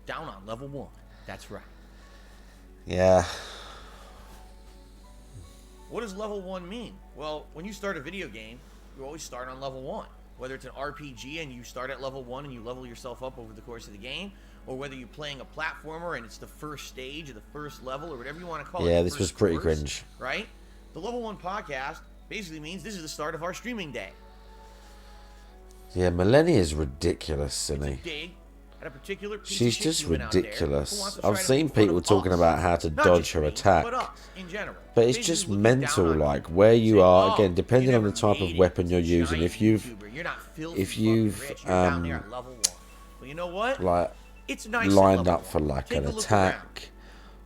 down on Level 1. That's right. Yeah. What does Level 1 mean? Well, when you start a video game, you always start on Level 1. Whether it's an RPG and you start at Level 1 and you level yourself up over the course of the game, or whether you're playing a platformer and it's the first stage or the first level or whatever you want to call it. Yeah, this was pretty cringe. Right? The Level 1 podcast basically means this is the start of our streaming day. Yeah, Millennia is ridiculous, isn't he? Dig at a particular piece She's of just shit human out there who ridiculous. wants to I've try to seen make fun people of talking us. about how to Not dodge just her me, attack. but us in general. But it's Basically just looking mental, down on like where you are. Again, depending on the never type made of it. weapon you're using. Giant If you've, YouTuber. You're not filthy if fucking you've, rich. You're down there at Level 1. Well, you know what? like, It's nice at lined Level up for 1. like Take an a look attack,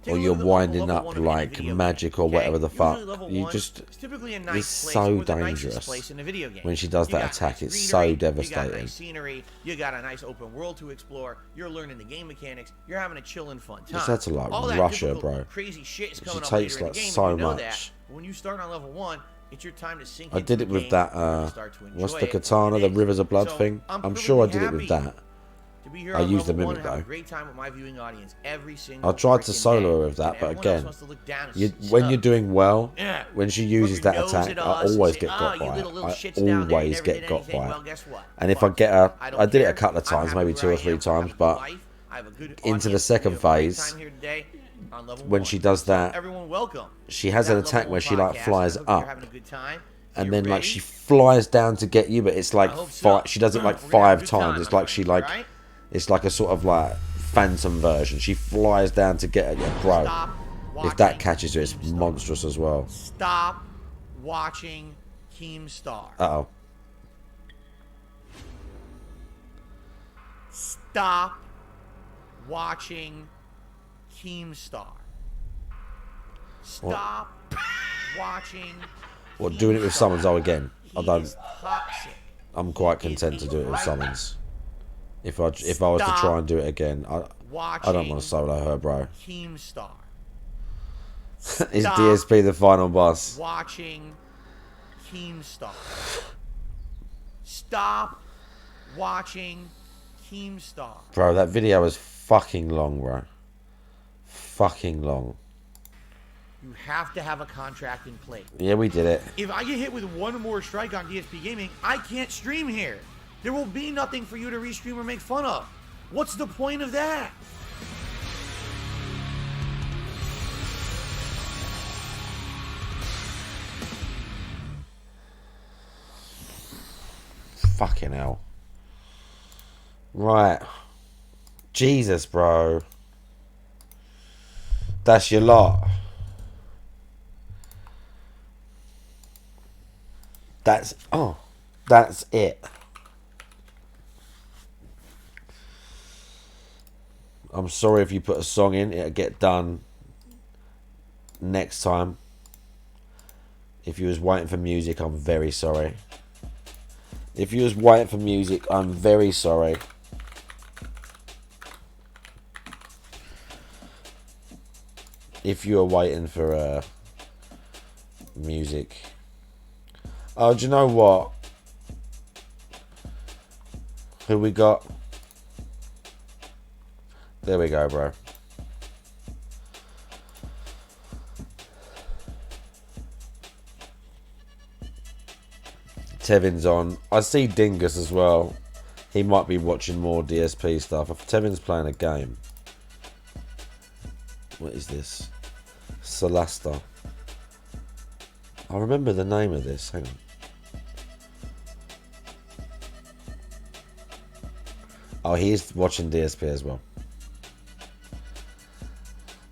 Take or a you're look at the winding level up 1 of any like video magic or game, whatever the okay? fuck, Usually level you 1 just, is typically a it's nice so place, or the nicest dangerous. place in a video game. When she does You that got attack, nice it's so greenery, You got devastating. nice scenery. You got a nice open world to explore. You're learning the game mechanics. You're having a chill and fun time. Just had to, like, All that rush her, difficult, bro. Crazy shit is She coming up takes, later in like, the game. so and you know much. that. But when you start on Level 1, it's your time to sink I into did it the with game that, and start to what's enjoy the it. katana, the Rivers of Blood So, thing? I'm I'm sure I did perfectly it with happy that. to be here I on used the Level 1 mimic and have a though. great time with my viewing audience every single I tried to freaking solo day. her with that, And but everyone else again, wants to look down and when suck. you're doing well, Yeah. when she uses Rub that your nose attack, at I us and always say, get got you by little it. shits I down there, you always never get did got anything. by Well, it. guess what? And if I get her, I don't I did it a care. couple of I'm times, happy maybe where 2 or I 3 am. I times, have a but life. I have a good into the audience. We second have a great phase, time here today on Level when 1. she does that, Everyone welcome. she has That an Level attack 1 where she like podcast. flies I hope you're up, having a good time. and You then like ready? she flies down to get you, but it's like I hope so. five. She does it like We're gonna have a 5 good time, times. It's my like she friend, like, alright? it's like a sort of like phantom version. She flies down to get at you, bro. Stop If that watching catches you, it's monstrous as well. Stop watching Keemstar. Uh oh. Stop watching Keemstar. Stop watching. What, doing it with summons? Oh, again. I don't. Toxic. I'm quite content to do it with summons. If I was to try and do it again, I don't want to solo her, bro. Keemstar. Is DSP the final boss? Watching Keemstar. Stop watching Keemstar. Bro, that video was fucking long, bro. Fucking long. You have to have a contract in place. Yeah, we did it. If I get hit with one more strike on DSP Gaming, I can't stream here. There will be nothing for you to restream or make fun of. What's the point of that? Fucking hell. Right. Jesus, bro. That's your lot. That's it. I'm sorry if you put a song in, it'll get done next time. If you was waiting for music, I'm very sorry. If you was waiting for music, I'm very sorry. If you are waiting for music. Oh, do you know what? Who we got? There we go, bro. Tevin's on. I see Dingus as well. He might be watching more DSP stuff. Tevin's playing a game. What is this? Solasta. I remember the name of this. Hang on. Oh, he's watching DSP as well.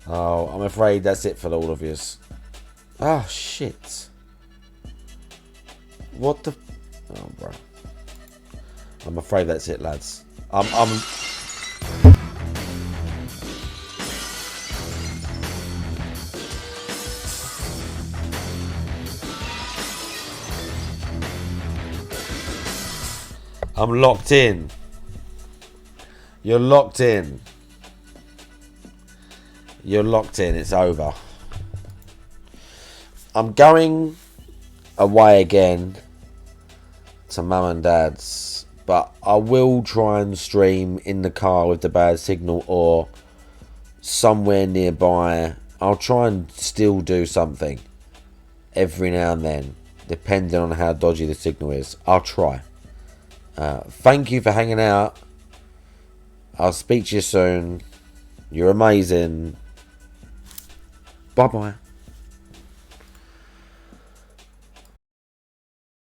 Oh, I'm afraid that's it for all of you. Oh, shit. What the... Oh, bro. I'm afraid that's it, lads. I'm... I'm locked in. You're locked in. You're locked in. It's over. I'm going away again to Mum and Dad's, but I will try and stream in the car with the bad signal or somewhere nearby. I'll try and still do something every now and then, depending on how dodgy the signal is. I'll try. Thank you for hanging out. I'll speak to you soon. You're amazing. Bye bye.